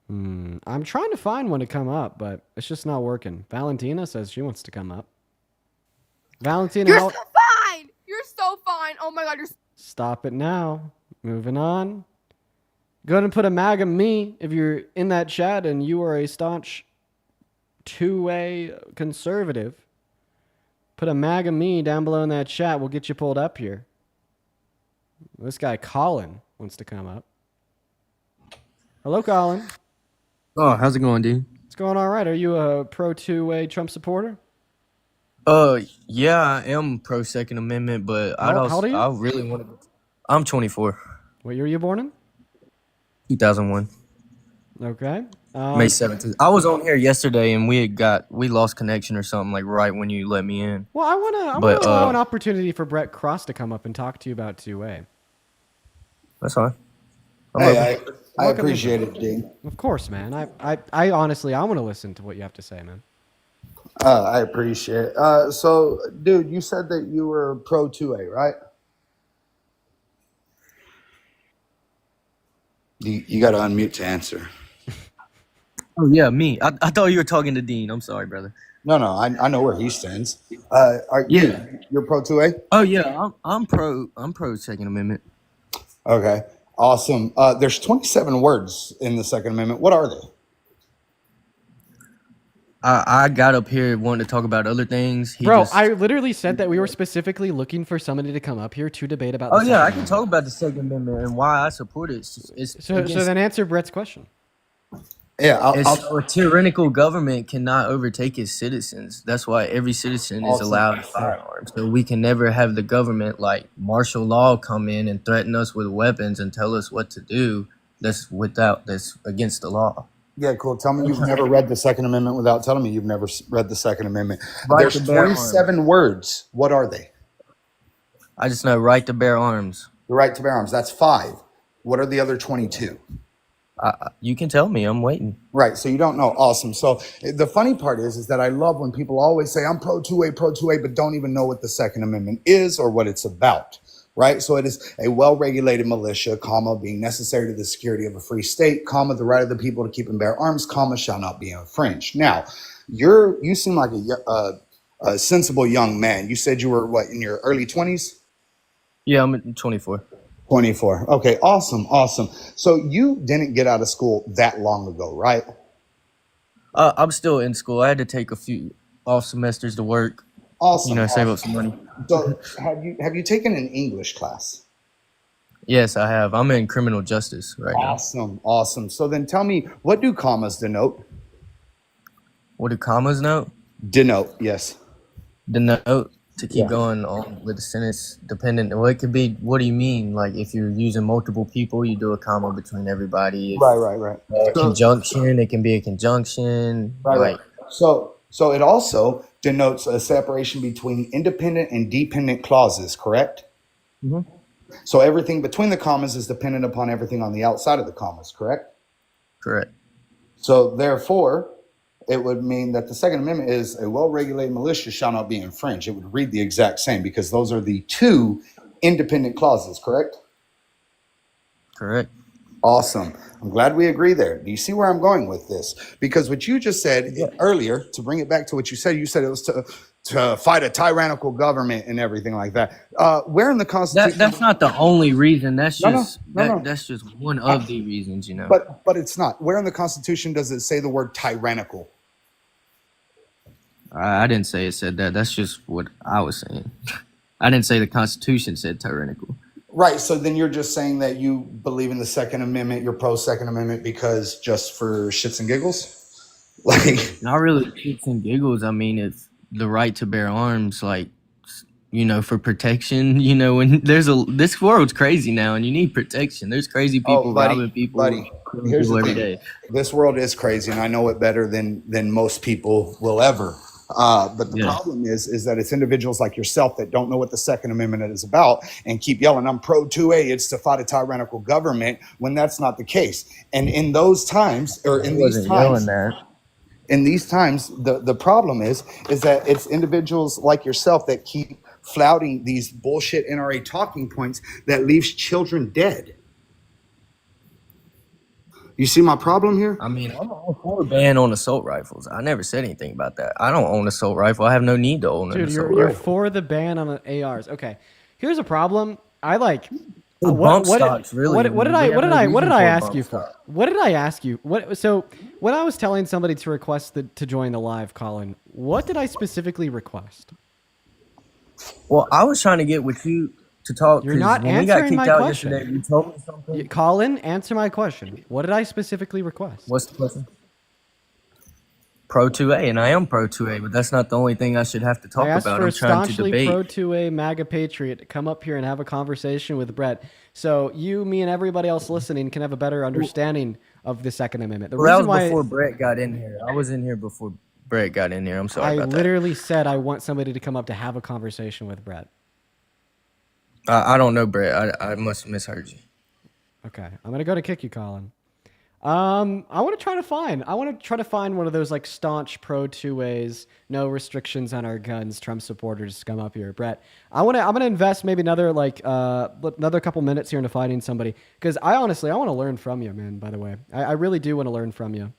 I'm trying to find one to come up, but it's just not working. Valentina says she wants to come up. Valentina, You're so fine. You're so fine. Oh my God, you're. Stop it now. Moving on. Go ahead and put a MAGA me if you're in that chat and you are a staunch 2A conservative. Put a MAGA me down below in that chat. We'll get you pulled up here. This guy Colin wants to come up. Hello, Colin. Oh, how's it going, dude? It's going all right. Are you a pro 2A Trump supporter? Yeah, I am pro Second Amendment, but How old are you? I really want to. I'm 24, What year were you born in? 2001, Okay. May 17th. I was on here yesterday, and we lost connection or something like right when you let me in. Well, I want But to allow an opportunity for Brett Cross to come up and talk to you about 2A. That's fine. Hey, I appreciate it, Dean. Of course, man. I honestly, I want to listen to what you have to say, man. I appreciate it. So, dude, you said that you were pro 2A, right? You got to unmute to answer. Oh yeah, me. I thought you were talking to Dean. I'm sorry, brother. No, I know where he stands. You're pro 2A? Oh yeah, I'm pro Second Amendment. Okay, awesome. There's 27 words in the Second Amendment. What are they? I got up here wanting to talk about other things. I literally said that we were specifically looking for somebody to come up here to debate about the Oh yeah, I Second can talk about the Second Amendment and why I support it. So then answer Brett's question. Yeah, a tyrannical government cannot overtake its citizens. That's why every citizen is allowed firearms. So we can never have the government like martial law come in and threaten us with weapons and tell us what to do. That's against the law. Yeah, cool. Tell me you've never read the Second Amendment without telling me you've never read the Second Amendment. Right There's to bear 27 words. What are they? I just know right to bear arms. The right to bear arms. That's 5. What are the other 22? You can tell me. I'm waiting. Right. So you don't know. Awesome. So the funny part is that I love when people always say I'm pro 2A, but don't even know what the Second Amendment is or what it's about. Right. So it is a well-regulated militia, comma, being necessary to the security of a free state, comma, the right of the people to keep and bear arms, comma, shall not be infringed. Now, you seem like a sensible young man. You said you were what, in your early 20s? Yeah, I'm 24. 24. Okay, awesome. So you didn't get out of school that long ago, right? I'm still in school. I had to take a few off semesters to work. Awesome. Save up some money. So have you taken an English class? Yes, I have. I'm in criminal justice right now. Awesome. So then tell me, what do commas denote? What do commas denote? Yes. Denote to keep going on with the sentence dependent. Well, it could be, what do you mean? Like if you're using multiple people, you do a comma between everybody. Right. Conjunction, it can be a conjunction. Right. So it also denotes a separation between independent and dependent clauses, correct? Mm-hmm. So everything between the commas is dependent upon everything on the outside of the commas, correct? Correct. So therefore, it would mean that the Second Amendment is a well-regulated militia shall not be infringed. It would read the exact same because those are the 2 independent clauses, correct? Correct. Awesome. I'm glad we agree there. Do you see where I'm going with this? Because what you just said earlier, to bring it back to what you said it was to fight a tyrannical government and everything like that. Where in the Constitution? That's not the only reason. That's just that's just one of the reasons, But it's not. Where in the Constitution does it say the word tyrannical? I didn't say it said that. That's just what I was saying. I didn't say the Constitution said tyrannical. Right. So then you're just saying that you believe in the Second Amendment, you're pro Second Amendment because just for shits and giggles? Not really shits and giggles. I mean, if the right to bear arms, like, for protection. When this world's crazy now, and you need protection. There's crazy people robbing people, killing Here's people the every thing. day. This world is crazy, and I know it better than most people will ever. But the problem is that it's individuals like yourself that don't know what the Second Amendment is about and keep yelling, "I'm pro 2A, it's to fight a tyrannical government," when that's not the case. And in those times, or I in these wasn't yelling times, that. the problem is that it's individuals like yourself that keep flouting these bullshit NRA talking points that leaves children dead. You see my problem here? I mean, I'm all for a ban on assault rifles. I never said anything about that. I don't own an assault rifle. I have no need to own an Dude, assault you're rifle. for the ban on ARs. Okay, here's a problem. I like. Bump stocks, really. What did I ask you for? What did I ask you? So when I was telling somebody to request to join the live, Colin, what did I specifically request? Well, I was trying to get with you to talk. You're not when we got answering kicked my out question. yesterday, you told me something. Colin, answer my question. What did I specifically request? What's the question? Pro 2A, and I am pro 2A, but that's not the only thing I should have to talk I asked about. for I'm a trying to staunchly debate. pro 2A MAGA patriot to come up here and have a conversation with Brett. So you, me, and everybody else listening can have a better understanding of the Second Amendment. The Well, that reason was why before Brett got in here. I was in here before Brett got in here. I'm sorry I about that. literally said I want somebody to come up to have a conversation with Brett. I don't know, Brett. I must have misheard you. Okay, I'm gonna go to kick you, Colin. I want to try to find one of those like staunch pro 2As, no restrictions on our guns, Trump supporters to come up here. Brett, I'm gonna invest maybe another couple minutes here into finding somebody, because I want to learn from you, man. By the way, I really do want to learn from you.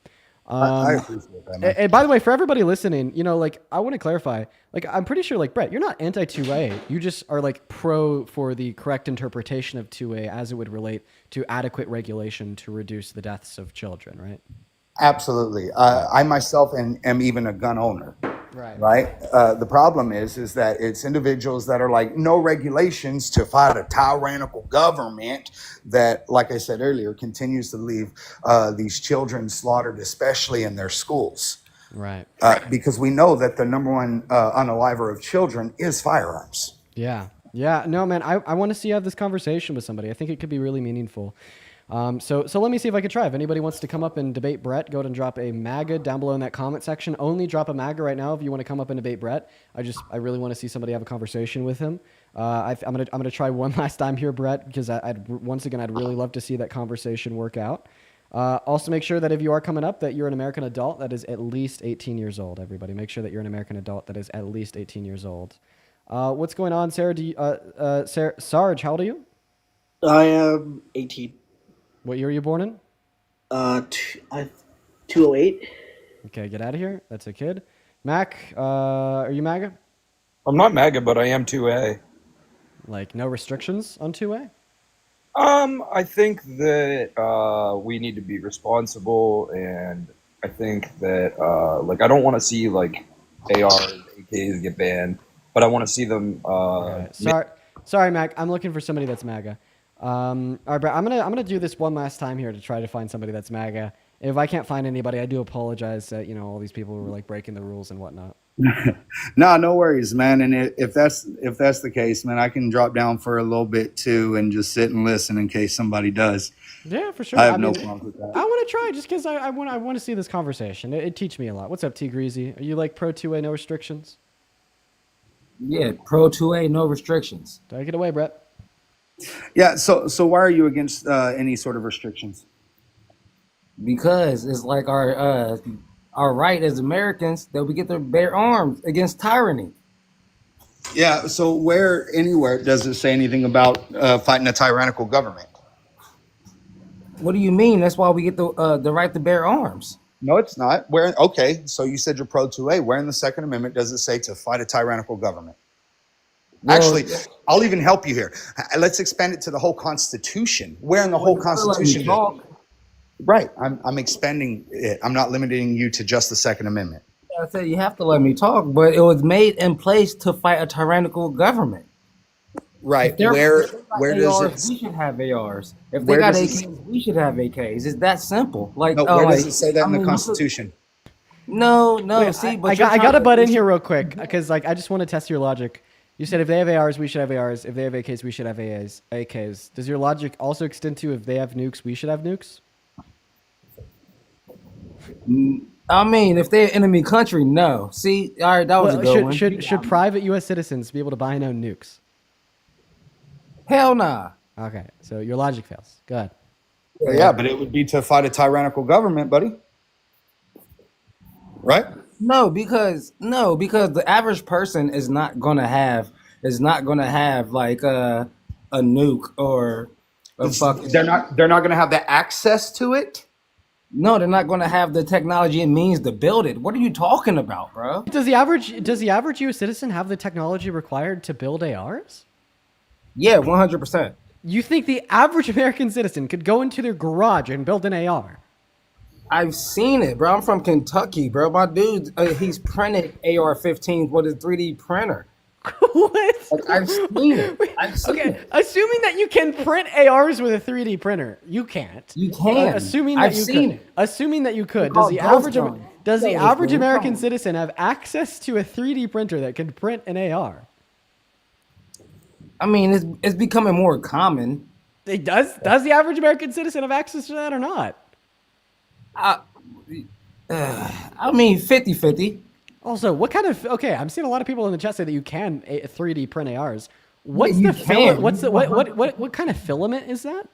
I appreciate that, man. And by the way, for everybody listening, I want to clarify, I'm pretty sure, Brett, you're not anti-2A. You just are, pro for the correct interpretation of 2A as it would relate to adequate regulation to reduce the deaths of children, right? Absolutely. I myself am even a gun owner. Right. The problem is that it's individuals that are like, no regulations to fight a tyrannical government that, like I said earlier, continues to leave these children slaughtered, especially in their schools. Right. Because we know that the number one unaliver of children is firearms. Yeah. Yeah. No, man, I want to see you have this conversation with somebody. I think it could be really meaningful. So let me see if I could try. If anybody wants to come up and debate Brett, go ahead and drop a MAGA down below in that comment section. Only drop a MAGA right now if you want to come up and debate Brett. I really want to see somebody have a conversation with him. I'm gonna try one last time here, Brett, because I'd really love to see that conversation work out. Also, make sure that if you are coming up, that you're an American adult that is at least 18 years old. Everybody, make sure that you're an American adult that is at least 18 years old. What's going on, Sarah? Sarge, how old are you? I am 18. What year were you born in? 208. Okay, get out of here. That's a kid. Mac, are you MAGA? I'm not MAGA, but I am 2A. No restrictions on 2A? I think that we need to be responsible, and I think that I don't want to see ARs, AKs get banned, but I want to see them. Sorry, Mac. I'm looking for somebody that's MAGA. All right, Brett, I'm gonna do this one last time here to try to find somebody that's MAGA. If I can't find anybody, I do apologize that all these people were breaking the rules and whatnot. No worries, man. And if that's the case, man, I can drop down for a little bit too and just sit and listen in case somebody does. Yeah, for sure. I have no problem with that. I want to try just because I want to see this conversation. It teach me a lot. What's up, T Greasy? Are you pro 2A, no restrictions? Yeah, pro 2A, no restrictions. Take it away, Brett. Yeah. So why are you against any sort of restrictions? Because it's our right as Americans that we get to bear arms against tyranny. Yeah. So anywhere does it say anything about fighting a tyrannical government? What do you mean? That's why we get the right to bear arms. No, it's not. Okay, so you said you're pro 2A. Where in the Second Amendment does it say to fight a tyrannical government? Well, actually, I'll even help you here. Let's expand it to the whole Constitution. Where in the whole Constitution? Right. I'm expanding it. I'm not limiting you to just the Second Amendment. I said you have to let me talk, but it was made in place to fight a tyrannical government. Right. Where does it? We should have ARs. If they got AKs, we should have AKs. It's that simple. Where does it say that in the Constitution? No. Wait, see, but I got to butt in here real quick because I just want to test your logic. You said if they have ARs, we should have ARs. If they have AKs, we should have AKs. Does your logic also extend to if they have nukes, we should have nukes? I mean, if they're enemy country, no. See, all right, that was a good one. Should private U.S. citizens be able to buy and own nukes? Hell nah. Okay, so your logic fails. Go ahead. Yeah, but it would be to fight a tyrannical government, buddy. Right? No, because the average person is not gonna have like a nuke or a fucking. They're not going to have the access to it. No, they're not gonna have the technology and means to build it. What are you talking about, bro? Does the average U.S. citizen have the technology required to build ARs? Yeah, 100%. You think the average American citizen could go into their garage and build an AR? I've seen it, bro. I'm from Kentucky, bro. My dude, he's printed AR-15s with a 3D printer. What? Like, I've seen it. Okay, assuming that you can print ARs with a 3D printer, you can't. You can. Assuming that I've you seen could. it. Assuming that you could. It's Does the called average Ghost American Run. citizen have access to a 3D printer that can print an AR? I mean, it's becoming more common. Does the average American citizen have access to that or not? I mean, 50-50. Also, what kind of I'm seeing a lot of people in the chat say that you can 3D print ARs. What's you the filament? can. What's the what kind of filament is that?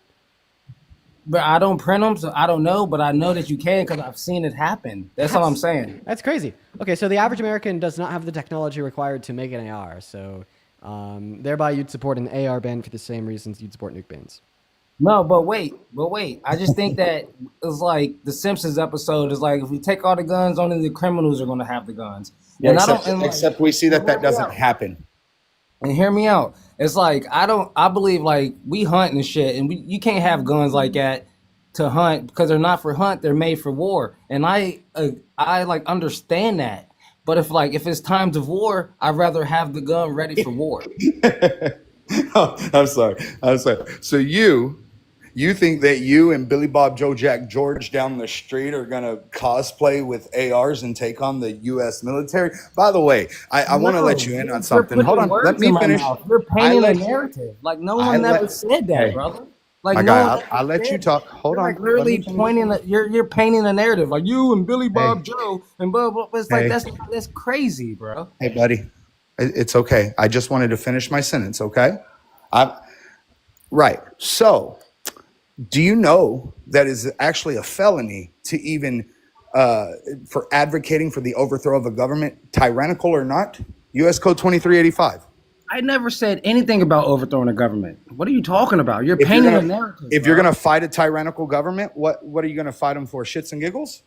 But I don't print them, so I don't know. But I know that you can because I've seen it happen. That's all I'm saying. That's crazy. Okay, so the average American does not have the technology required to make an AR. So thereby you'd support an AR ban for the same reasons you'd support nuke bans. No, but wait. I just think that it's like the Simpsons episode is like if we take all the guns, only the criminals are going to have the guns. Yeah, And except we see that doesn't happen. And hear me out. It's like I believe like we hunt and shit, and you can't have guns like that to hunt because they're not for hunt. They're made for war, and I like understand that. But if it's times of war, I'd rather have the gun ready for war. Oh, I'm sorry. So you think that you and Billy Bob Joe Jack George down the street are gonna cosplay with ARs and take on the U.S. military? By the way, I want to let you in on something. Hold on, let me finish. You're painting a narrative. Like no one ever said that, brother. Like my no guy, one I'll let you talk. Hold on. like literally pointing. You're painting a narrative like you and Billy Bob Joe and blah blah. It's like that's crazy, bro. Hey, buddy, it's okay. I just wanted to finish my sentence. Okay, right. So, do you know that is actually a felony to even for advocating for the overthrow of a government, tyrannical or not? U.S. Code 2385. I never said anything about overthrowing a government. What are you talking about? You're painting a narrative. If you're gonna fight a tyrannical government, what are you gonna fight them for? Shits and giggles?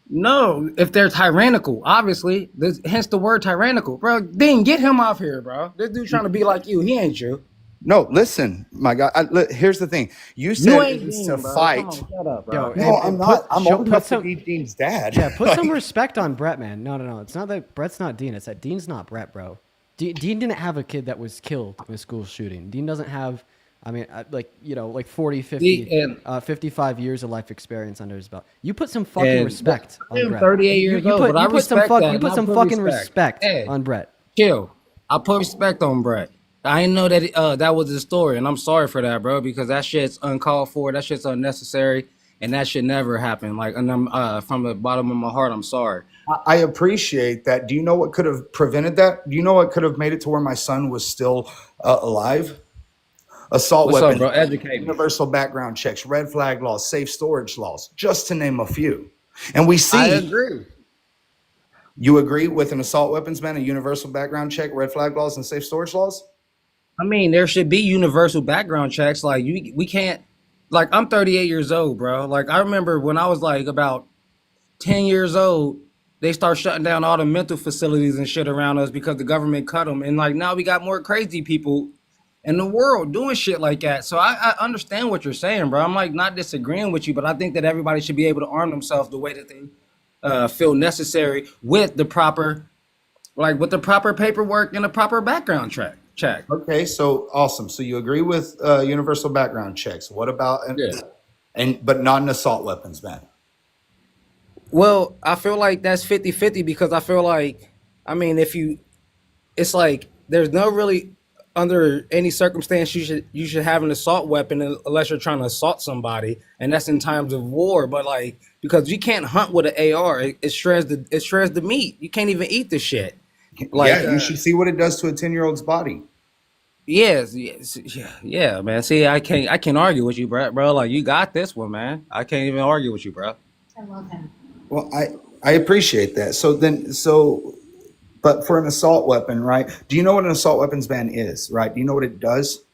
No, if they're tyrannical, obviously, hence the word tyrannical, bro. Dean, get him off here, bro. This dude trying to be like you. He ain't you. No, listen, my guy. Here's the thing. You said it was to fight. Come on, shut up, bro. No, I'm not. I'm old enough to be Dean's dad. Yeah, put some respect on Brett, man. No. It's not that Brett's not Dean. It's that Dean's not Brett, bro. Dean didn't have a kid that was killed in a school shooting. Dean doesn't have, 40, 50, 55 years of life experience under his belt. You put some fucking respect on Brett. 38 years old, but I respect that. You put some fucking respect on Brett. Chill. I put respect on Brett. I didn't know that that was the story, and I'm sorry for that, bro, because that shit's uncalled for. That shit's unnecessary, and that should never happen. Like, and I'm from the bottom of my heart, I'm sorry. I appreciate that. Do you know what could have prevented that? Do you know what could have made it to where my son was still alive? Assault What's weapon, up, bro? Educate me. universal background checks, red flag laws, safe storage laws, just to name a few. And we see. I agree. You agree with an assault weapons ban, a universal background check, red flag laws, and safe storage laws? I mean, there should be universal background checks. Like, we can't. Like, I'm 38 years old, bro. Like, I remember when I was like about 10 years old, they start shutting down all the mental facilities and shit around us because the government cut them. And like now we got more crazy people in the world doing shit like that. So I understand what you're saying, bro. I'm like not disagreeing with you, but I think that everybody should be able to arm themselves the way that they feel necessary with the proper paperwork and the proper background check. Okay, so awesome. So you agree with universal background checks. What about but not an assault weapons ban? Well, I feel like that's 50-50 because I feel like, I mean, it's like there's no really under any circumstance you should have an assault weapon unless you're trying to assault somebody, and that's in times of war. But like, because you can't hunt with an AR, it shreds the meat. You can't even eat the shit. Like, Yeah, you should see what it does to a 10-year-old's body. yes, yeah, man. See, I can't argue with you, bro. Like, you got this one, man. I can't even argue with you, bro. Well, I appreciate that. But for an assault weapon, right? Do you know what an assault weapons ban is, right? Do you know what it does?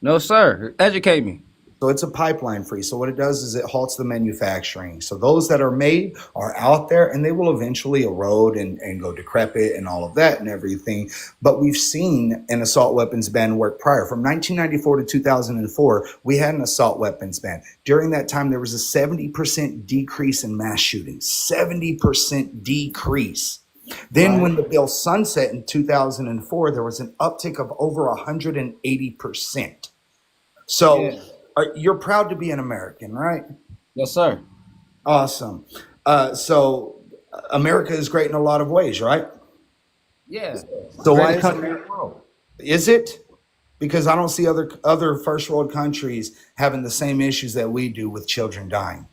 No, sir. Educate me. So it's a pipeline free. So what it does is it halts the manufacturing. So those that are made are out there and they will eventually erode and go decrepit and all of that and everything. But we've seen an assault weapons ban work prior. From 1994 to 2004, we had an assault weapons ban. During that time, there was a 70% decrease in mass shootings. 70% decrease. Then when the bill sunset in 2004, there was an uptick of over 180%. So Yeah. you're proud to be an American, right? Yes, sir. Awesome. So America is great in a lot of ways, right? Yeah. So why Greatest is country in it? the world. Is it? Because I don't see other first world countries having the same issues that we do with children dying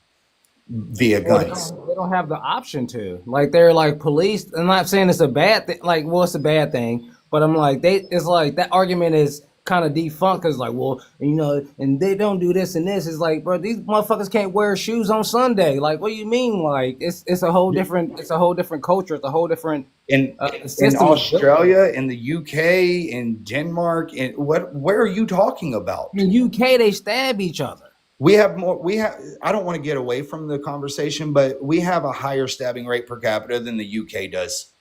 via Well, guns. they don't have the option to. Like, they're like police. I'm not saying it's a bad thing. Like, well, it's a bad thing, but I'm like, it's like that argument is kind of defunct because, like, well, and they don't do this and this. It's like, bro, these motherfuckers can't wear shoes on Sunday. Like, what do you mean? Like, it's a whole different culture. It's a whole different In system. Australia, in the UK, in Denmark, where are you talking about? In the UK, they stab each other. We have more. I don't want to get away from the conversation, but we have a higher stabbing rate per capita than the UK does.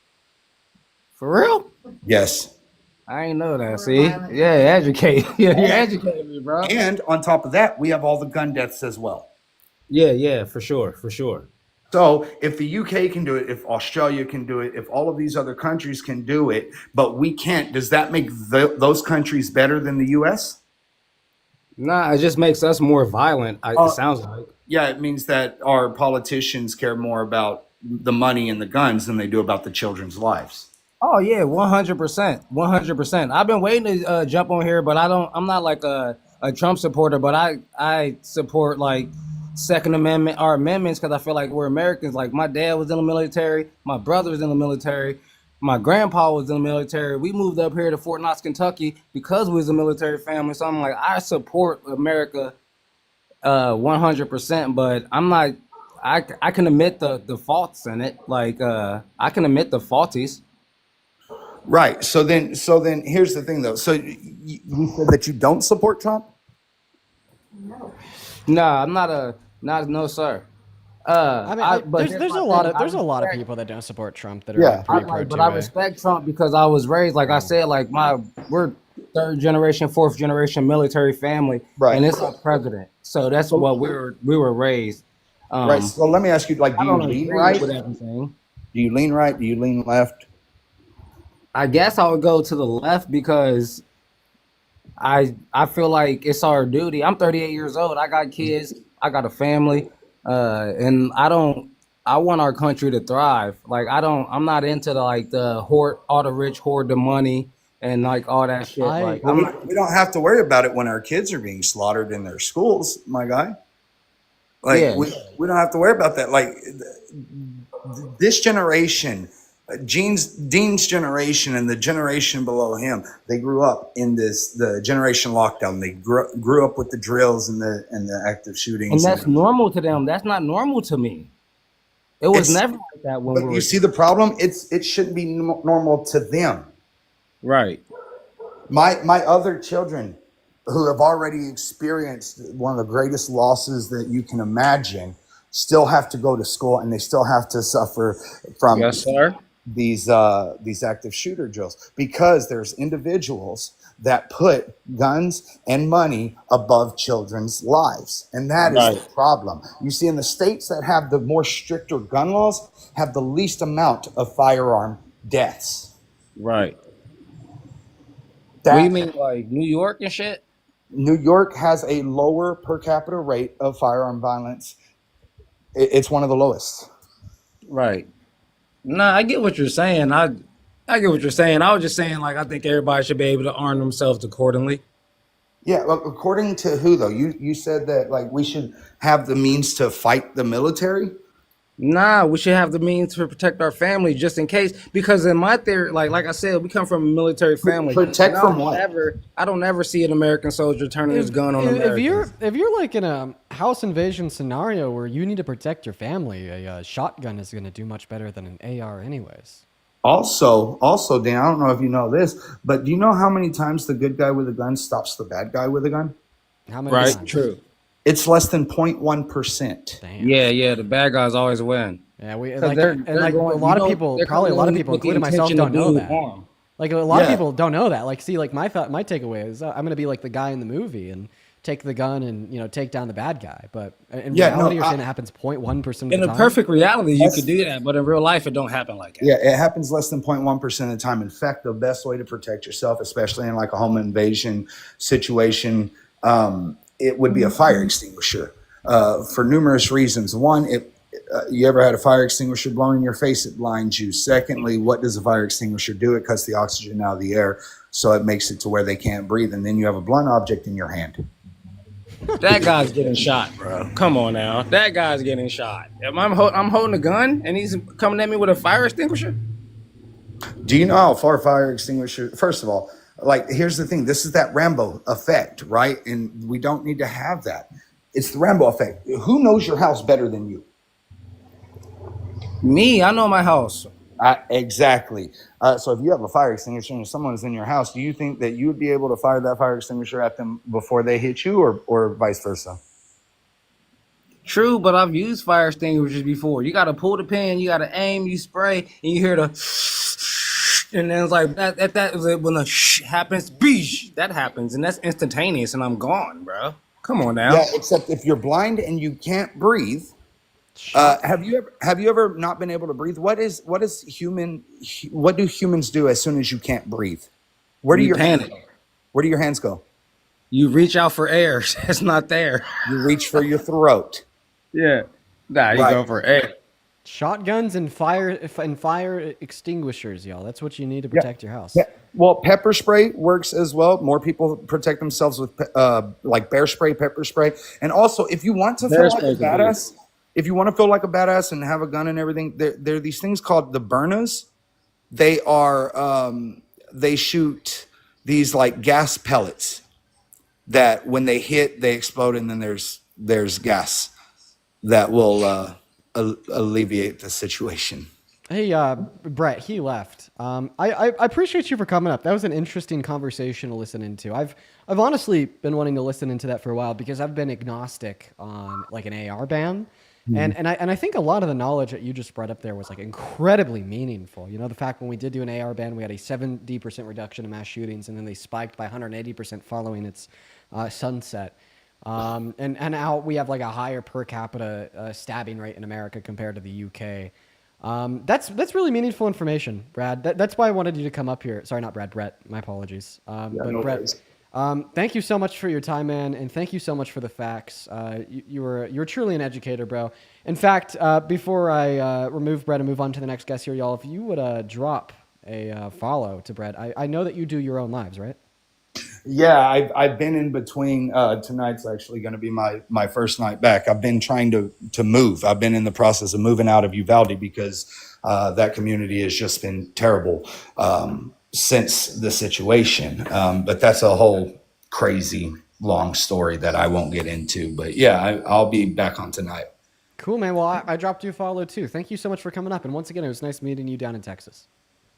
For real? Yes. I ain't know that. See? Yeah, educate. Yeah, you're educating me, bro. And on top of that, we have all the gun deaths as well. Yeah, for sure. So if the UK can do it, if Australia can do it, if all of these other countries can do it, but we can't, does that make those countries better than the US? Nah, it just makes us more violent. It sounds like. Yeah, it means that our politicians care more about the money and the guns than they do about the children's lives. Oh yeah, 100%, 100%. I've been waiting to jump on here, but I'm not like a Trump supporter, but I support like Second Amendment or amendments because I feel like we're Americans. Like, my dad was in the military, my brother was in the military, my grandpa was in the military. We moved up here to Fort Knox, Kentucky because we was a military family. So I'm like, I support America 100%, but I'm not. I can admit the faults in it. Like, I can admit the faulties. Right. So then here's the thing though. So you said that you don't support Trump? No, I'm no, sir. But there's a lot of people that don't support Trump that are like, pretty pro but I respect Trump because I was raised, like I said, like we're third generation, fourth generation military family, right? And it's our president, so that's what we were raised. Right. So let me ask you, like, do you lean right? With everything. Do you lean right? Do you lean left? I guess I would go to the left because I feel like it's our duty. I'm 38 years old. I got kids. I got a family. And I want our country to thrive. Like, I'm not into all the rich hoard the money and like all that shit. We don't have to worry about it when our kids are being slaughtered in their schools, my guy. Like, yeah. we don't have to worry about that. Like, this generation, Dean's generation and the generation below him, they grew up in the generation lockdown. They grew up with the drills and the active shootings. And that's normal to them. That's not normal to me. It was never like that when but you see the problem? It shouldn't be normal to them. Right. My other children who have already experienced one of the greatest losses that you can imagine still have to go to school and they still have to suffer from these active shooter drills because there's individuals that put guns and money above children's lives. And that is the problem. You see, in the states that have the more stricter gun laws have the least amount of firearm deaths. Right. What do you mean, like New York and shit? New York has a lower per capita rate of firearm violence. It's one of the lowest. Right. Nah, I get what you're saying. I get what you're saying. I was just saying, like, I think everybody should be able to arm themselves accordingly. Yeah, well, according to who though? You said that like we should have the means to fight the military. Nah, we should have the means to protect our family just in case. Because in my theory, like I said, we come from a military family, and Protect from what? I don't ever see an American soldier turning his gun on Americans. If you're like in a house invasion scenario where you need to protect your family, a shotgun is going to do much better than an AR, anyways. Also, Dan, I don't know if you know this, but do you know how many times the good guy with a gun stops the bad guy with a gun? How many Right? times? True. It's less than 0.1%. Yeah. The bad guys always win. Yeah, we 'Cause like, they're and like going- a lot you of know, people, they're probably a lot of coming people, with the including myself, intention don't to know do that. harm. Like a lot of Yeah. people don't know that. Like, see, like my takeaway is I'm going to be like the guy in the movie and take the gun and take down the bad guy. But in reality, you're saying it happens 0.1% of In the a time. perfect reality, you could do that, but in real life, it don't happen like that. Yeah, it happens less than 0.1% of the time. In fact, the best way to protect yourself, especially in like a home invasion situation, it would be a fire extinguisher for numerous reasons. One, you ever had a fire extinguisher blown in your face, it blinds you. Secondly, what does a fire extinguisher do? It cuts the oxygen out of the air, so it makes it to where they can't breathe, and then you have a blunt object in your hand. That guy's getting shot, bro. Come on now. That guy's getting shot. I'm holding a gun and he's coming at me with a fire extinguisher? Do you know how far fire extinguisher? First of all, like here's the thing. This is that Rambo effect, right? And we don't need to have that. It's the Rambo effect. Who knows your house better than you? Me, I know my house. Exactly. So if you have a fire extinguisher and someone's in your house, do you think that you would be able to fire that fire extinguisher at them before they hit you, or vice versa? True, but I've used fire extinguishers before. You got to pull the pin, you got to aim, you spray, and you hear the and then it's like that is when the happens, beesh, that happens, and that's instantaneous, and I'm gone, bro. Come on now. Yeah, except if you're blind and you can't breathe. Have you ever not been able to breathe? What do humans do as soon as you can't breathe? Where do your hands go? You reach out for air. It's not there. You reach for your throat. Yeah. Nah, you go for air. Shotguns and fire extinguishers, y'all. That's what you need to protect your house. Well, pepper spray works as well. More people protect themselves with like bear spray, pepper spray, and also if you want to feel like a badass. If you want to feel like a badass and have a gun and everything, there are these things called the burners. They are they shoot these like gas pellets that when they hit, they explode, and then there's gas that will alleviate the situation. Hey, Brett, he left. I appreciate you for coming up. That was an interesting conversation to listen into. I've honestly been wanting to listen into that for a while because I've been agnostic on like an AR ban. And I think a lot of the knowledge that you just brought up there was like incredibly meaningful. You know, the fact when we did do an AR ban, we had a 70% reduction in mass shootings, and then they spiked by 180% following its sunset. And now we have like a higher per capita stabbing rate in America compared to the UK. That's really meaningful information, Brad. That's why I wanted you to come up here. Sorry, not Brad, Brett. My apologies. Brett. Thank you so much for your time, man, and thank you so much for the facts. You're truly an educator, bro. In fact, before I remove Brett and move on to the next guest here, y'all, if you would drop a follow to Brett. I know that you do your own lives, right? Yeah, I've been in between. Tonight's actually going to be my first night back. I've been trying to move. I've been in the process of moving out of Uvalde because that community has just been terrible. Since the situation. But that's a whole crazy long story that I won't get into. But yeah, I'll be back on tonight. Cool, man. Well, I dropped you a follow too. Thank you so much for coming up. And once again, it was nice meeting you down in Texas.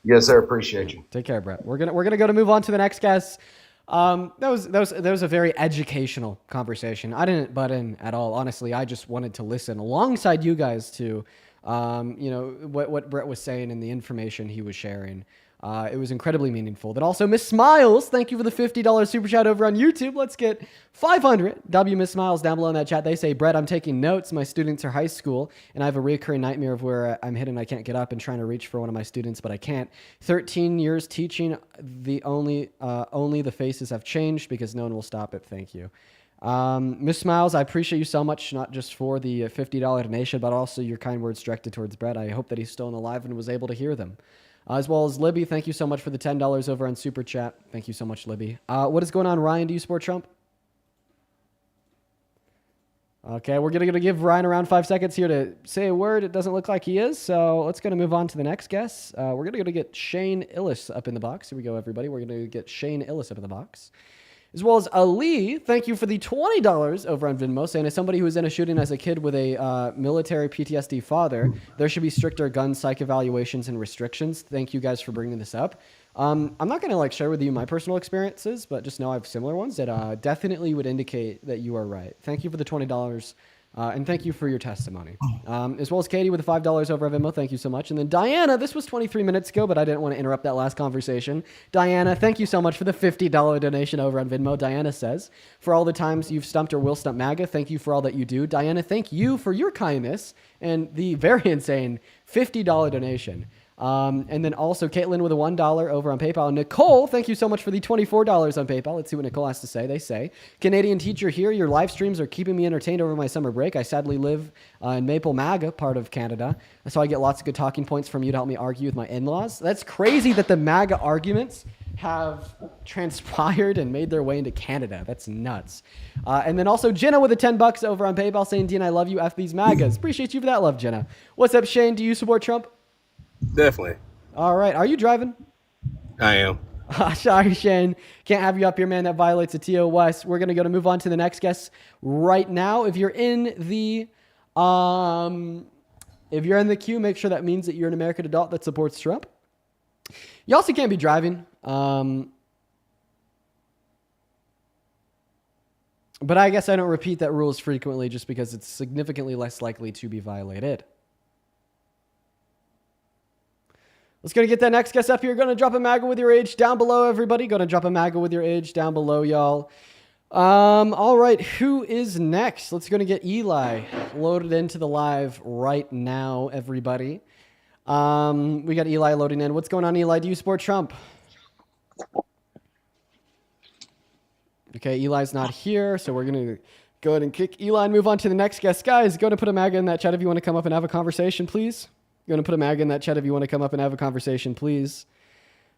Yes, sir. Appreciate you. Take care, Brett. We're gonna go to move on to the next guest. That was a very educational conversation. I didn't butt in at all. Honestly, I just wanted to listen alongside you guys to, what Brett was saying and the information he was sharing. It was incredibly meaningful. That also, Miss Smiles, thank you for the $50 super chat over on YouTube. Let's get 500 Miss Smiles down below in that chat. They say, Brett, I'm taking notes. My students are high school, and I have a recurring nightmare of where I'm hidden. I can't get up and trying to reach for one of my students, but I can't. 13 years teaching. The only the faces have changed because no one will stop it. Thank you. Miss Smiles, I appreciate you so much, not just for the $50 donation, but also your kind words directed towards Brett. I hope that he's still alive and was able to hear them. As well as Libby, thank you so much for the $10 over on Super Chat. Thank you so much, Libby. What is going on, Ryan? Do you support Trump? Okay, we're going to give Ryan around 5 seconds here to say a word. It doesn't look like he is, so let's going to move on to the next guest. We're going to get Shane Illis up in the box. Here we go, everybody. We're going to get Shane Illis up in the box. As well as Ali, thank you for the $20 over on Venmo, saying as somebody who was in a shooting as a kid with a military PTSD father, there should be stricter gun psych evaluations and restrictions. Thank you guys for bringing this up. I'm not going to share with you my personal experiences, but just know I have similar ones that definitely would indicate that you are right. Thank you for the $20. And thank you for your testimony. As well as Katie with the $5 over at Venmo. Thank you so much. And then Diana, this was 23 minutes ago, but I didn't want to interrupt that last conversation. Diana, thank you so much for the $50 donation over on Venmo. Diana says, for all the times you've stumped or will stump MAGA, thank you for all that you do. Diana, thank you for your kindness and the very insane $50 donation. And then also Caitlin with a $1 over on PayPal. Nicole, thank you so much for the $24 on PayPal. Let's see what Nicole has to say. They say, Canadian teacher here. Your live streams are keeping me entertained over my summer break. I sadly live in Maple MAGA, part of Canada. So I get lots of good talking points from you to help me argue with my in-laws. That's crazy that the MAGA arguments have transpired and made their way into Canada. That's nuts. And then also Jenna with the $10 over on PayPal saying, Dean, I love you. F these MAGAs. Appreciate you for that love, Jenna. What's up, Shane? Do you support Trump? Definitely. All right. Are you driving? I am. Sorry, Shane. Can't have you up here, man. That violates the TOS. We're going to move on to the next guest right now. If you're in the queue, make sure that means that you're an American adult that supports Trump. You also can't be driving. But I guess I don't repeat that rules frequently just because it's significantly less likely to be violated. Let's go to get that next guest up here. Going to drop a MAGA with your age down below, everybody. Going to drop a MAGA with your age down below, y'all. All right, who is next? Let's go to get Eli loaded into the live right now, everybody. We got Eli loading in. What's going on, Eli? Do you support Trump? Okay, Eli's not here, so we're going to go ahead and kick Eli and move on to the next guest. Guys, go to put a MAGA in that chat if you want to come up and have a conversation, please. You're going to put a MAGA in that chat if you want to come up and have a conversation, please.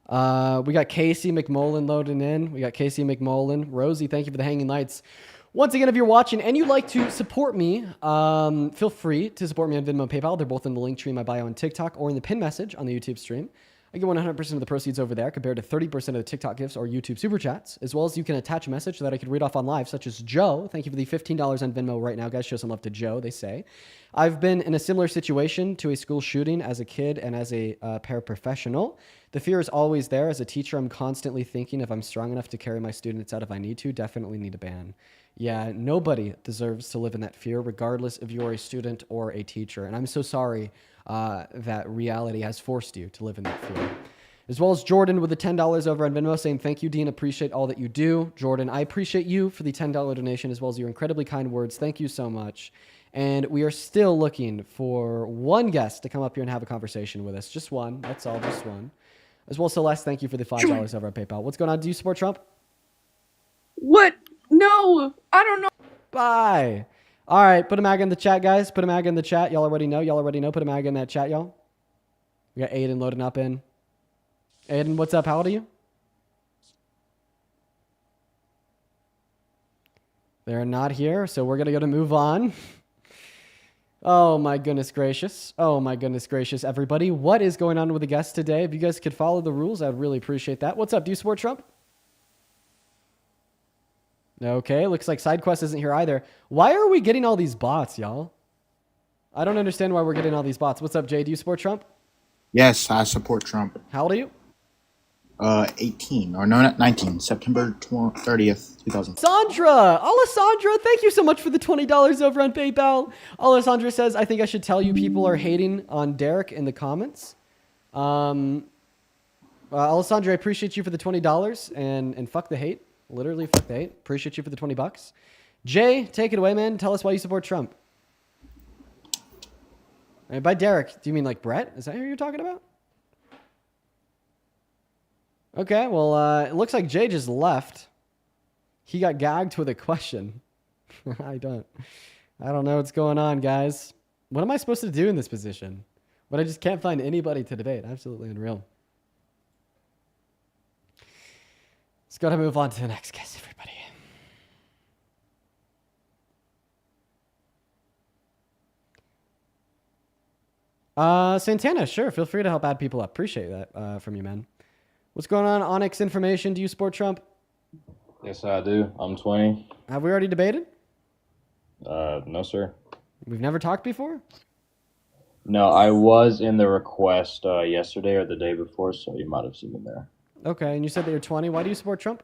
We got Casey McMullen loading in. We got Casey McMullen. Rosie, thank you for the hanging lights. Once again, if you're watching and you'd like to support me, feel free to support me on Venmo and PayPal. They're both in the link tree in my bio on TikTok or in the pin message on the YouTube stream. I get 100% of the proceeds over there compared to 30% of the TikTok gifts or YouTube super chats, as well as you can attach a message that I could read off on live, such as Joe. Thank you for the $15 on Venmo right now, guys. Show some love to Joe, they say. I've been in a similar situation to a school shooting as a kid and as a paraprofessional. The fear is always there. As a teacher, I'm constantly thinking if I'm strong enough to carry my students out if I need to, definitely need a ban. Yeah, nobody deserves to live in that fear, regardless if you're a student or a teacher. And I'm so sorry that reality has forced you to live in that fear. As well as Jordan with the $10 over on Venmo saying, thank you, Dean. Appreciate all that you do. Jordan, I appreciate you for the $10 donation as well as your incredibly kind words. Thank you so much. And we are still looking for one guest to come up here and have a conversation with us. Just one. That's all. Just one. As well as Celeste, thank you for the $5 over on PayPal. What's going on? Do you support Trump? What? No, I don't know. Bye. All right, put a MAGA in the chat, guys. Put a MAGA in the chat. Y'all already know. Y'all already know. Put a MAGA in that chat, y'all. We got Aiden loading up in. Aiden, what's up? How old are you? They're not here, so we're going to move on. Oh, my goodness gracious. Oh, my goodness gracious, everybody. What is going on with the guests today? If you guys could follow the rules, I'd really appreciate that. What's up? Do you support Trump? Okay, looks like SideQuest isn't here either. Why are we getting all these bots, y'all? I don't understand why we're getting all these bots. What's up, Jay? Do you support Trump? Yes, I support Trump. How old are you? 18, or no, not 19, September 30th, 2000. Alessandra, thank you so much for the $20 over on PayPal. Alessandra says, I think I should tell you people are hating on Derek in the comments. Alessandra, I appreciate you for the $20 and fuck the hate. Literally, fuck the hate. Appreciate you for the $20. Jay, take it away, man. Tell us why you support Trump. And by Derek, do you mean like Brett? Is that who you're talking about? Okay, well, it looks like Jay just left. He got gagged with a question. I don't know what's going on, guys. What am I supposed to do in this position? But I just can't find anybody to debate. Absolutely unreal. Let's go to move on to the next guest, everybody. Santana, sure. Feel free to help add people up. Appreciate that from you, man. What's going on? Onyx Information. Do you support Trump? Yes, I do. I'm 20. Have we already debated? No, sir. We've never talked before? No, I was in the request yesterday or the day before, so you might have seen me there. Okay, and you said that you're 20. Why do you support Trump?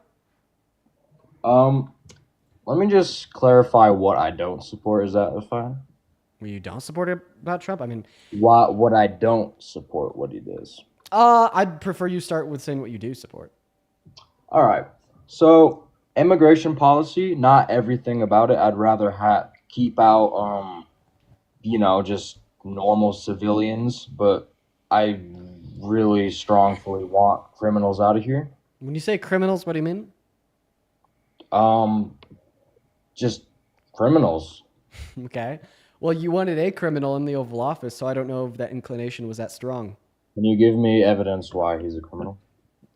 Let me just clarify what I don't support. Is that fine? Well, you don't support about Trump? I mean, what I don't support, what he does. I'd prefer you start with saying what you do support. All right. So immigration policy, not everything about it. I'd rather keep out, just normal civilians, but I really strongly want criminals out of here. When you say criminals, what do you mean? Just criminals. Okay. Well, you wanted a criminal in the Oval Office, so I don't know if that inclination was that strong. Can you give me evidence why he's a criminal?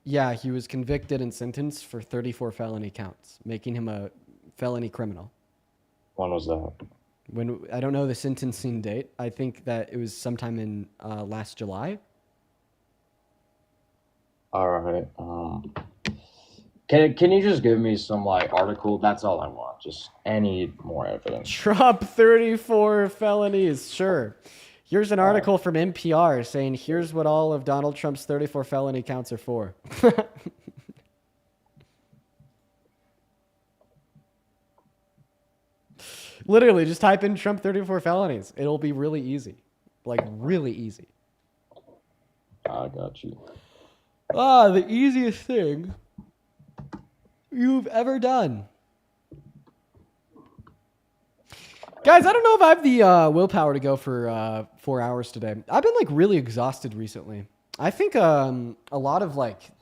Yeah, he was convicted and sentenced for 34 felony counts, making him a felony criminal. When was that? I don't know the sentencing date. I think that it was sometime in last July. All right. Can you just give me some article? That's all I want. Just any more evidence. Trump 34 felonies. Sure. Here's an article from NPR saying here's what all of Donald Trump's 34 felony counts are for. Literally, just type in Trump 34 felonies. It'll be really easy. Really easy. I got you. The easiest thing you've ever done. Guys, I don't know if I have the willpower to go for 4 hours today. I've been really exhausted recently. I think a lot of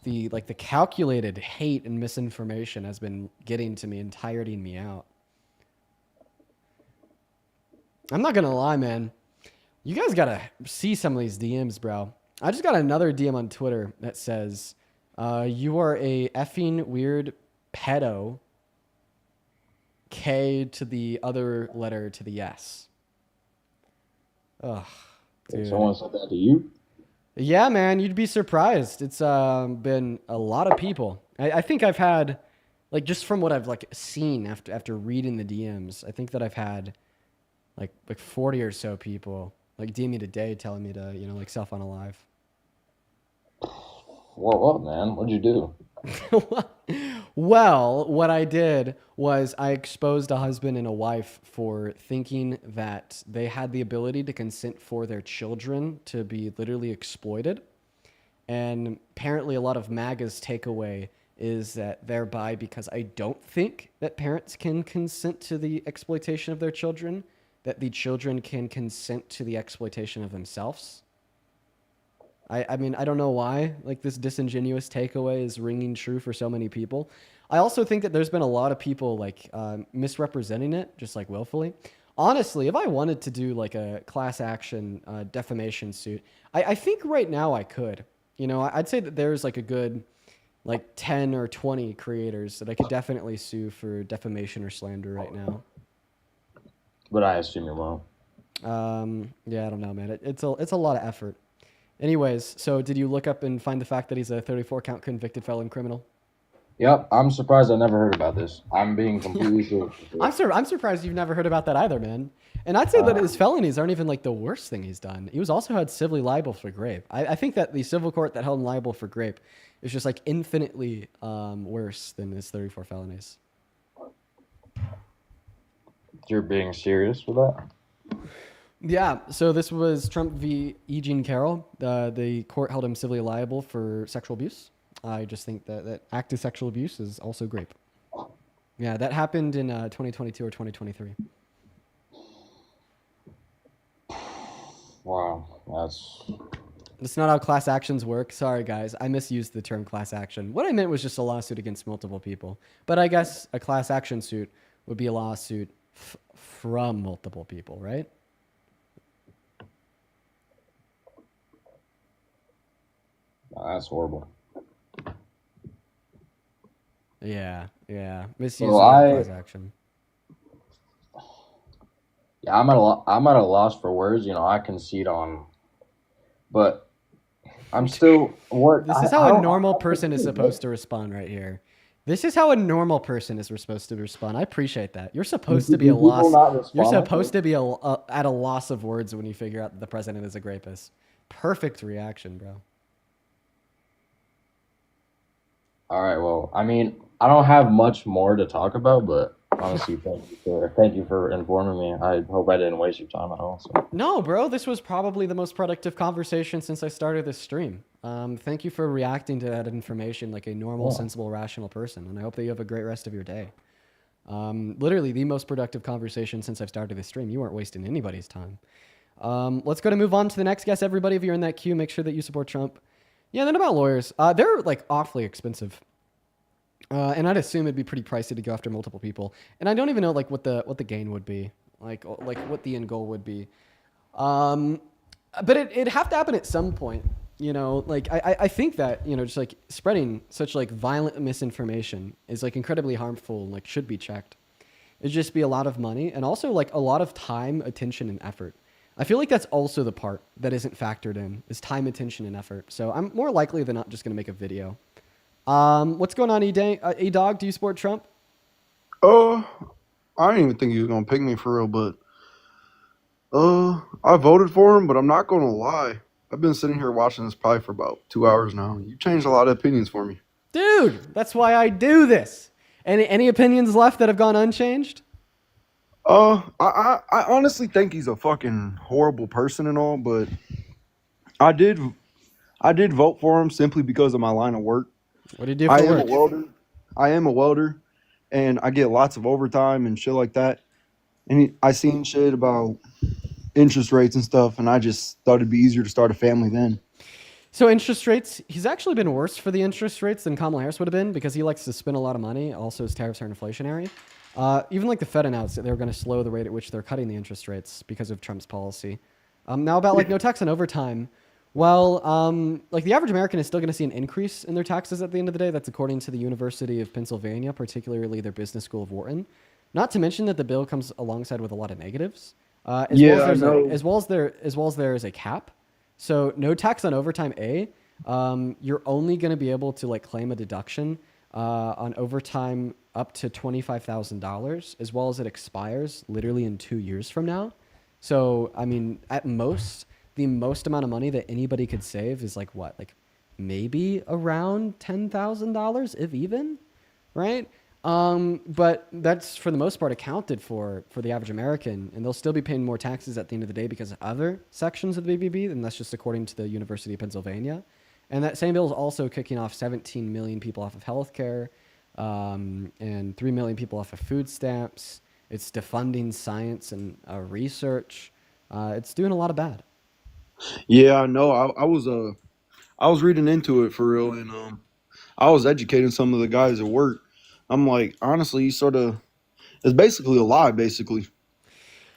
the calculated hate and misinformation has been getting to me and tiring me out. I'm not gonna lie, man. You guys gotta see some of these DMs, bro. I just got another DM on Twitter that says, "You are a effing weird pedo." K to the other letter to the S. Ugh, dude. Someone said that to you? Yeah, man, you'd be surprised. It's been a lot of people. I think I've had, just from what I've seen after reading the DMs, I think that I've had like 40 or so people DM me today telling me to self-unalive. What, man? What'd you do? Well, what I did was I exposed a husband and a wife for thinking that they had the ability to consent for their children to be literally exploited. And apparently a lot of MAGA's takeaway is that thereby, because I don't think that parents can consent to the exploitation of their children, that the children can consent to the exploitation of themselves. I mean, I don't know why this disingenuous takeaway is ringing true for so many people. I also think that there's been a lot of people misrepresenting it, just willfully. Honestly, if I wanted to do a class action defamation suit, I think right now I could. I'd say that there's a good 10 or 20 creators that I could definitely sue for defamation or slander right now. But I assume you won't. Yeah, I don't know, man. It's a lot of effort. Anyways, so did you look up and find the fact that he's a 34-count convicted felon criminal? Yep, I'm surprised I never heard about this. I'm being completely serious. I'm surprised you've never heard about that either, man. And I'd say that his felonies aren't even the worst thing he's done. He was also held civilly liable for rape. I think that the civil court that held him liable for rape is just infinitely worse than his 34 felonies. You're being serious with that? Yeah, so this was Trump v. E. Jean Carroll. The court held him civilly liable for sexual abuse. I just think that active sexual abuse is also rape. Yeah, that happened in 2022 or 2023. Wow, That's not how class actions work. Sorry, guys. I misused the term class action. What I meant was just a lawsuit against multiple people. But I guess a class action suit would be a lawsuit from multiple people, right? That's horrible. Yeah. Misuse So of class action. yeah, I'm at a loss for words. You know, I concede on, but I'm still what This is how a normal person is supposed to respond right here. This is how a normal person is supposed to respond. I appreciate that. You're supposed to be Do a people loss. not You're respond like supposed this? to be at a loss of words when you figure out that the president is a rapist. Perfect reaction, bro. All right. Well, I mean, I don't have much more to talk about, but honestly, thank you for informing me. I hope I didn't waste your time at all. So. No, bro, this was probably the most productive conversation since I started this stream. Thank you for reacting to that information like a normal, sensible, rational person, and I hope that you have a great rest of your day. Literally the most productive conversation since I've started this stream. You weren't wasting anybody's time. Let's go to move on to the next guest. Everybody, if you're in that queue, make sure that you support Trump. Yeah, then about lawyers. They're like awfully expensive. And I'd assume it'd be pretty pricey to go after multiple people. And I don't even know like what the gain would be, like what the end goal would be. But it'd have to happen at some point. You know, like I think that, you know, just like spreading such like violent misinformation is like incredibly harmful and like should be checked. It'd just be a lot of money and also like a lot of time, attention, and effort. I feel like that's also the part that isn't factored in is time, attention, and effort. So I'm more likely than not just going to make a video. What's going on, E-Dog? Do you support Trump? I didn't even think he was gonna pick me for real, but I voted for him, but I'm not gonna lie. I've been sitting here watching this probably for about 2 hours now. You changed a lot of opinions for me. Dude, that's why I do this. Any opinions left that have gone unchanged? I honestly think he's a fucking horrible person and all, but I did vote for him simply because of my line of work. What do you do for work? I am a welder, and I get lots of overtime and shit like that. And I seen shit about interest rates and stuff, and I just thought it'd be easier to start a family then. So interest rates, he's actually been worse for the interest rates than Kamala Harris would have been because he likes to spend a lot of money. Also, his tariffs are inflationary. Even like the Fed announced that they were going to slow the rate at which they're cutting the interest rates because of Trump's policy. Now about like no tax on overtime. Well, like the average American is still going to see an increase in their taxes at the end of the day. That's according to the University of Pennsylvania, particularly their business school of Wharton. Not to mention that the bill comes alongside with a lot of negatives. As well as there is a cap. So no tax on overtime. You're only going to be able to like claim a deduction on overtime up to $25,000, as well as it expires literally in 2 years from now. So I mean, at most, the most amount of money that anybody could save is like what, like maybe around $10,000, if even, right? But that's for the most part accounted for the average American, and they'll still be paying more taxes at the end of the day because of other sections of the BBB, and that's just according to the University of Pennsylvania. And that same bill is also kicking off 17 million people off of healthcare, and 3 million people off of food stamps. It's defunding science and research. It's doing a lot of bad. Yeah, I know. I was reading into it for real, and I was educating some of the guys at work. I'm like, honestly, it's basically a lie, basically.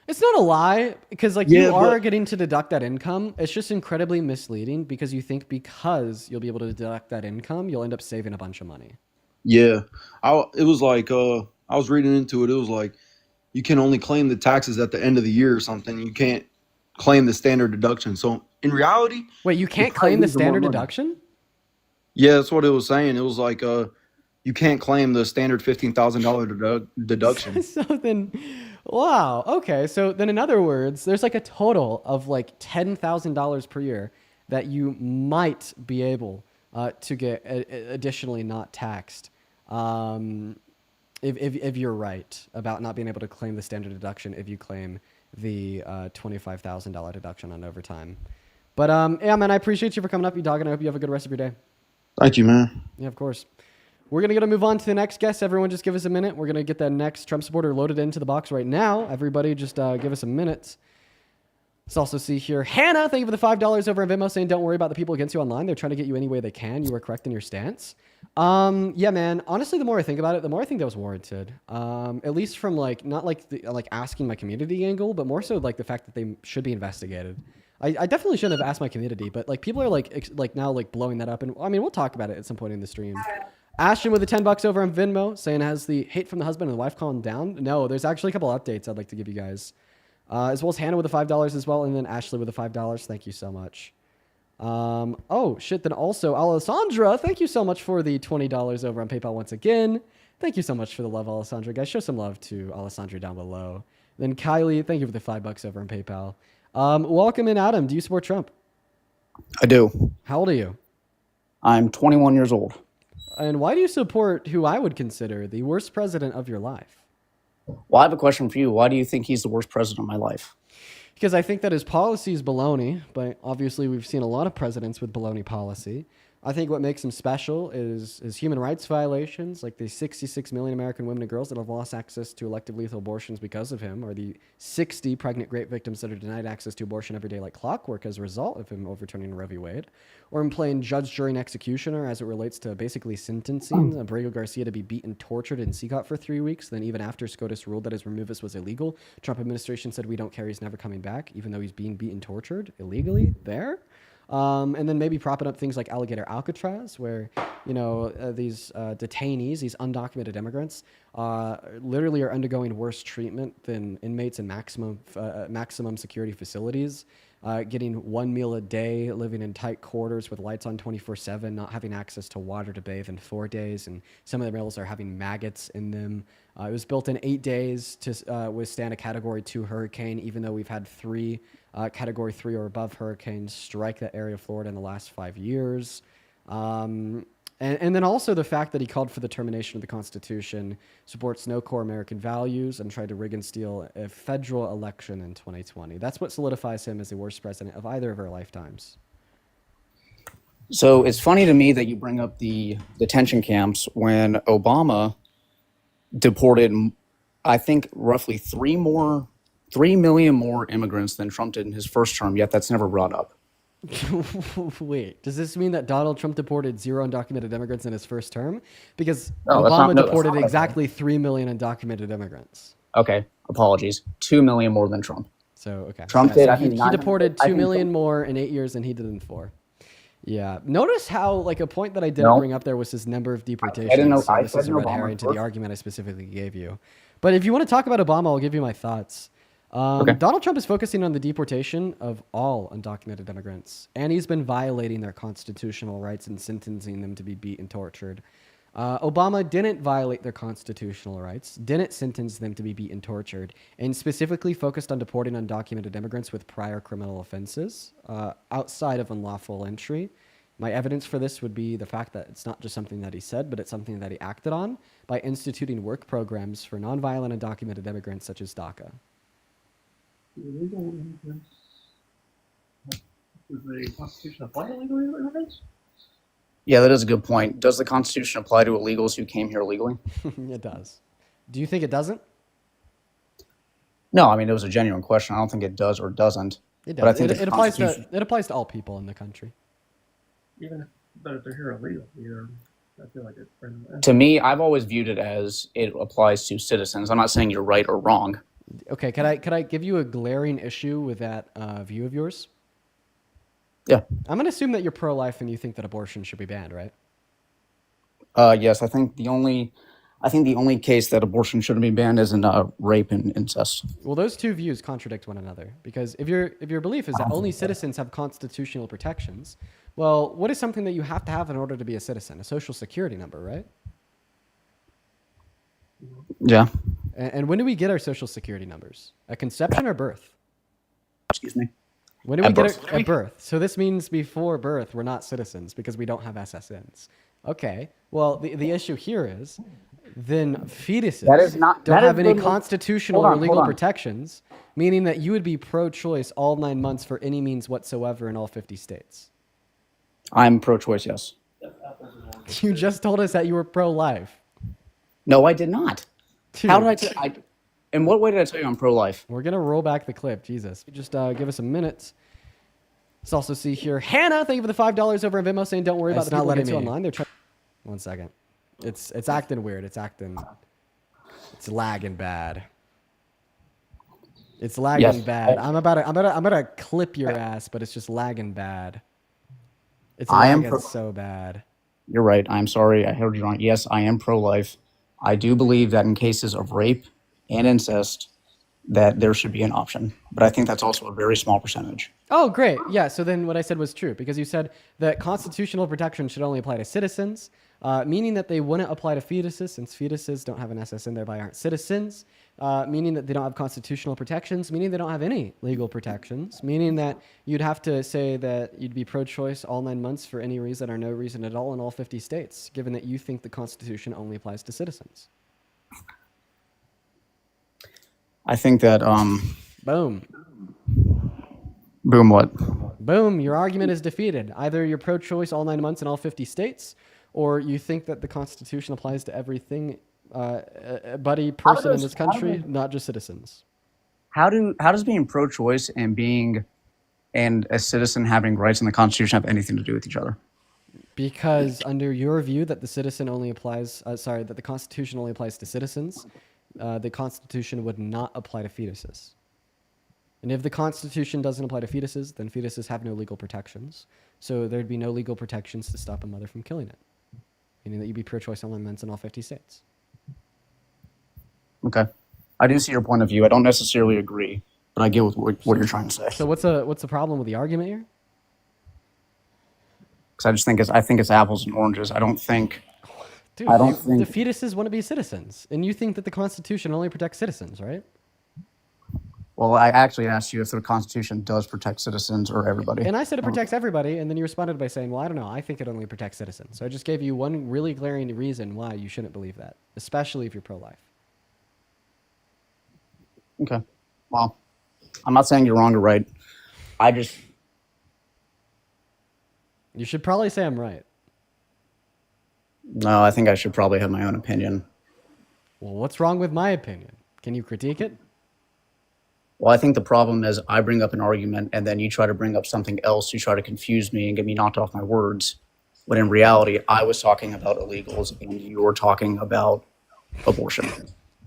It's not a lie because like you are getting to deduct that income. It's just incredibly misleading because you think because you'll be able to deduct that income, you'll end up saving a bunch of money. Yeah, it was like I was reading into it. It was like you can only claim the taxes at the end of the year or something. You can't claim the standard deduction. So in reality, wait, you can't claim the standard deduction? Yeah, that's what it was saying. It was like you can't claim the standard $15,000 deduction. So then, wow. Okay. So then in other words, there's like a total of like $10,000 per year that you might be able to get additionally not taxed. If you're right about not being able to claim the standard deduction, if you claim the $25,000 deduction on overtime. But yeah, man, I appreciate you for coming up, E-Dog, and I hope you have a good rest of your day. Thank you, man. Yeah, of course. We're going to move on to the next guest. Everyone just give us a minute. We're going to get that next Trump supporter loaded into the box right now. Everybody just give us a minute. Let's also see here. Hannah, thank you for the $5 over on Venmo saying, don't worry about the people against you online. They're trying to get you any way they can. You were correct in your stance. Yeah, man. Honestly, the more I think about it, the more I think that was warranted. At least from like, not like like asking my community angle, but more so like the fact that they should be investigated. I definitely shouldn't have asked my community, but like people are like now like blowing that up. And I mean, we'll talk about it at some point in the stream. Ashton with the $10 over on Venmo saying, has the hate from the husband and the wife calmed down? No, there's actually a couple updates I'd like to give you guys. As well as Hannah with the $5 as well. And then Ashley with the $5. Thank you so much. Oh, shit. Then also Alessandra, thank you so much for the $20 over on PayPal once again. Thank you so much for the love, Alessandra. Guys, show some love to Alessandra down below. Then Kylie, thank you for the $5 over on PayPal. Welcome in, Adam. Do you support Trump? I do. How old are you? I'm 21 years old. And why do you support who I would consider the worst president of your life? Well, I have a question for you. Why do you think he's the worst president of my life? Because I think that his policy is baloney, but obviously we've seen a lot of presidents with baloney policy. I think what makes him special is human rights violations, like the 66 million American women and girls that have lost access to elective lethal abortions because of him, or the 60 pregnant rape victims that are denied access to abortion every day like clockwork as a result of him overturning Roe v. Wade, or him playing judge, jury, and executioner as it relates to basically sentencing Abrego Garcia to be beaten, tortured, and CGOT for 3 weeks. Then even after SCOTUS ruled that his removus was illegal, Trump administration said we don't care, he's never coming back, even though he's being beaten, tortured illegally there. And then maybe propping up things like Alligator Alcatraz, where, these detainees, these undocumented immigrants, literally are undergoing worse treatment than inmates in maximum security facilities, getting one meal a day, living in tight quarters with lights on 24/7, not having access to water to bathe in 4 days, and some of the mills are having maggots in them. It was built in 8 days to withstand a Category 2 hurricane, even though we've had 3 Category 3 or above hurricanes strike that area of Florida in the last 5 years. And then also the fact that he called for the termination of the Constitution, supports no core American values, and tried to rig and steal a federal election in 2020. That's what solidifies him as the worst president of either of our lifetimes. So it's funny to me that you bring up the detention camps when Obama deported, I think, roughly 3 million more immigrants than Trump did in his first term, yet that's never brought up. Wait, does this mean that Donald Trump deported 0 undocumented immigrants in his first term? Because No, Obama that's deported not exactly 3 million undocumented immigrants. Okay, apologies. 2 million more than Trump. So, okay. Trump Yeah, did, so I he think, 900 deported I 2 think million Trump- more in 8 years than he did in 4. Yeah. Notice how, a point that I didn't No. bring up there was his number of deportations. I didn't know. So I this said is a red Obama herring to first. the argument I specifically gave you. But if you want to talk about Obama, I'll give you my thoughts. Okay. Donald Trump is focusing on the deportation of all undocumented immigrants, and he's been violating their constitutional rights and sentencing them to be beat and tortured. Obama didn't violate their constitutional rights, didn't sentence them to be beat and tortured, and specifically focused on deporting undocumented immigrants with prior criminal offenses outside of unlawful entry. My evidence for this would be the fact that it's not just something that he said, but it's something that he acted on by instituting work programs for nonviolent undocumented immigrants such as DACA. Illegal immigrants. Does the Constitution apply to illegal immigrants? Yeah, that is a good point. Does the Constitution apply to illegals who came here legally? It does. Do you think it doesn't? No, I mean, it was a genuine question. I don't think it does or doesn't. It But I does. think It the applies Constitution- to all people in the country. But if they're here illegally, I feel like it's pretty much. To me, I've always viewed it as it applies to citizens. I'm not saying you're right or wrong. Okay, could I give you a glaring issue with that view of yours? Yeah. I'm going to assume that you're pro-life and you think that abortion should be banned, right? Yes, I think the only case that abortion shouldn't be banned is in rape and incest. Well, those two views contradict one another, because if your belief is that only citizens have constitutional protections, well, what is something that you have to have in order to be a citizen? A social security number, right? Yeah. And when do we get our social security numbers? At conception or birth? Excuse me. When do we At get birth. it at birth? So this means before birth, we're not citizens because we don't have SSNs. Okay. Well, the issue here is then fetuses That is not- don't that have is any the- constitutional hold or on, legal hold on. protections, meaning that you would be pro-choice all 9 months for any means whatsoever in all 50 states. I'm pro-choice, yes. You just told us that you were pro-life. No, I did not. Dude. How did in what way did I tell you I'm pro-life? We're going to roll back the clip. Jesus. Just give us a minute. Let's also see here. Hannah, thank you for the $5 over in Venmo saying don't worry about the not people letting getting me. online. They're trying. 1 second. It's acting weird. It's lagging bad. It's lagging Yes. bad. I'm about to clip your ass, but it's just lagging bad. It's I am lagging so bad. You're right. I'm sorry. I heard you wrong. Yes, I am pro-life. I do believe that in cases of rape and incest, that there should be an option. But I think that's also a very small percentage. Oh, great. Yeah, so then what I said was true because you said that constitutional protection should only apply to citizens, meaning that they wouldn't apply to fetuses since fetuses don't have an SS and thereby aren't citizens, meaning that they don't have constitutional protections, meaning they don't have any legal protections, meaning that you'd have to say that you'd be pro-choice all 9 months for any reason or no reason at all in all 50 states, given that you think the Constitution only applies to citizens. I think that Boom. Boom what? Boom, your argument is defeated. Either you're pro-choice all 9 months in all 50 states, or you think that the Constitution applies to everything, buddy person in this country, not just citizens. How does being pro-choice and a citizen having rights in the Constitution have anything to do with each other? Because under your view that the that the Constitution only applies to citizens, the Constitution would not apply to fetuses. And if the Constitution doesn't apply to fetuses, then fetuses have no legal protections. So there'd be no legal protections to stop a mother from killing it, meaning that you'd be pro-choice all 9 months in all 50 states. Okay. I do see your point of view. I don't necessarily agree, but I get what you're trying to say. So what's the problem with the argument here? Because I think it's apples and oranges. I don't think. Dude, I don't think the fetuses want to be citizens, and you think that the Constitution only protects citizens, right? Well, I actually asked you if the Constitution does protect citizens or everybody. And I said it protects everybody, and then you responded by saying, well, I don't know, I think it only protects citizens. So I just gave you one really glaring reason why you shouldn't believe that, especially if you're pro-life. Okay. Well, I'm not saying you're wrong or right. You should probably say I'm right. No, I think I should probably have my own opinion. Well, what's wrong with my opinion? Can you critique it? Well, I think the problem is I bring up an argument and then you try to bring up something else. You try to confuse me and get me knocked off my words. When in reality, I was talking about illegals and you were talking about abortion.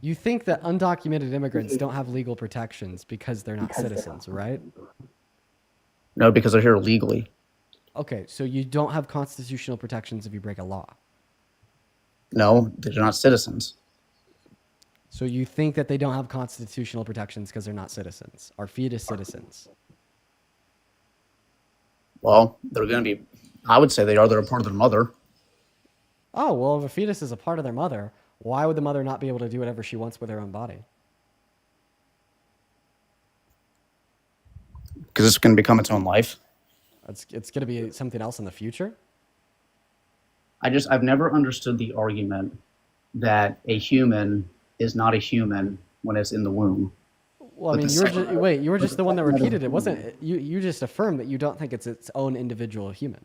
You think that undocumented immigrants don't have legal protections because they're not citizens, right? No, because they're here illegally. Okay, so you don't have constitutional protections if you break a law. No, they're not citizens. So you think that they don't have constitutional protections because they're not citizens, are fetus citizens? Well, they're going to be, I would say they are. They're a part of their mother. Oh, well, if a fetus is a part of their mother, why would the mother not be able to do whatever she wants with her own body? Because it's going to become its own life. It's going to be something else in the future? I've never understood the argument that a human is not a human when it's in the womb. Well, I mean, you were just the one that repeated it, wasn't it? You just affirmed that you don't think it's its own individual human.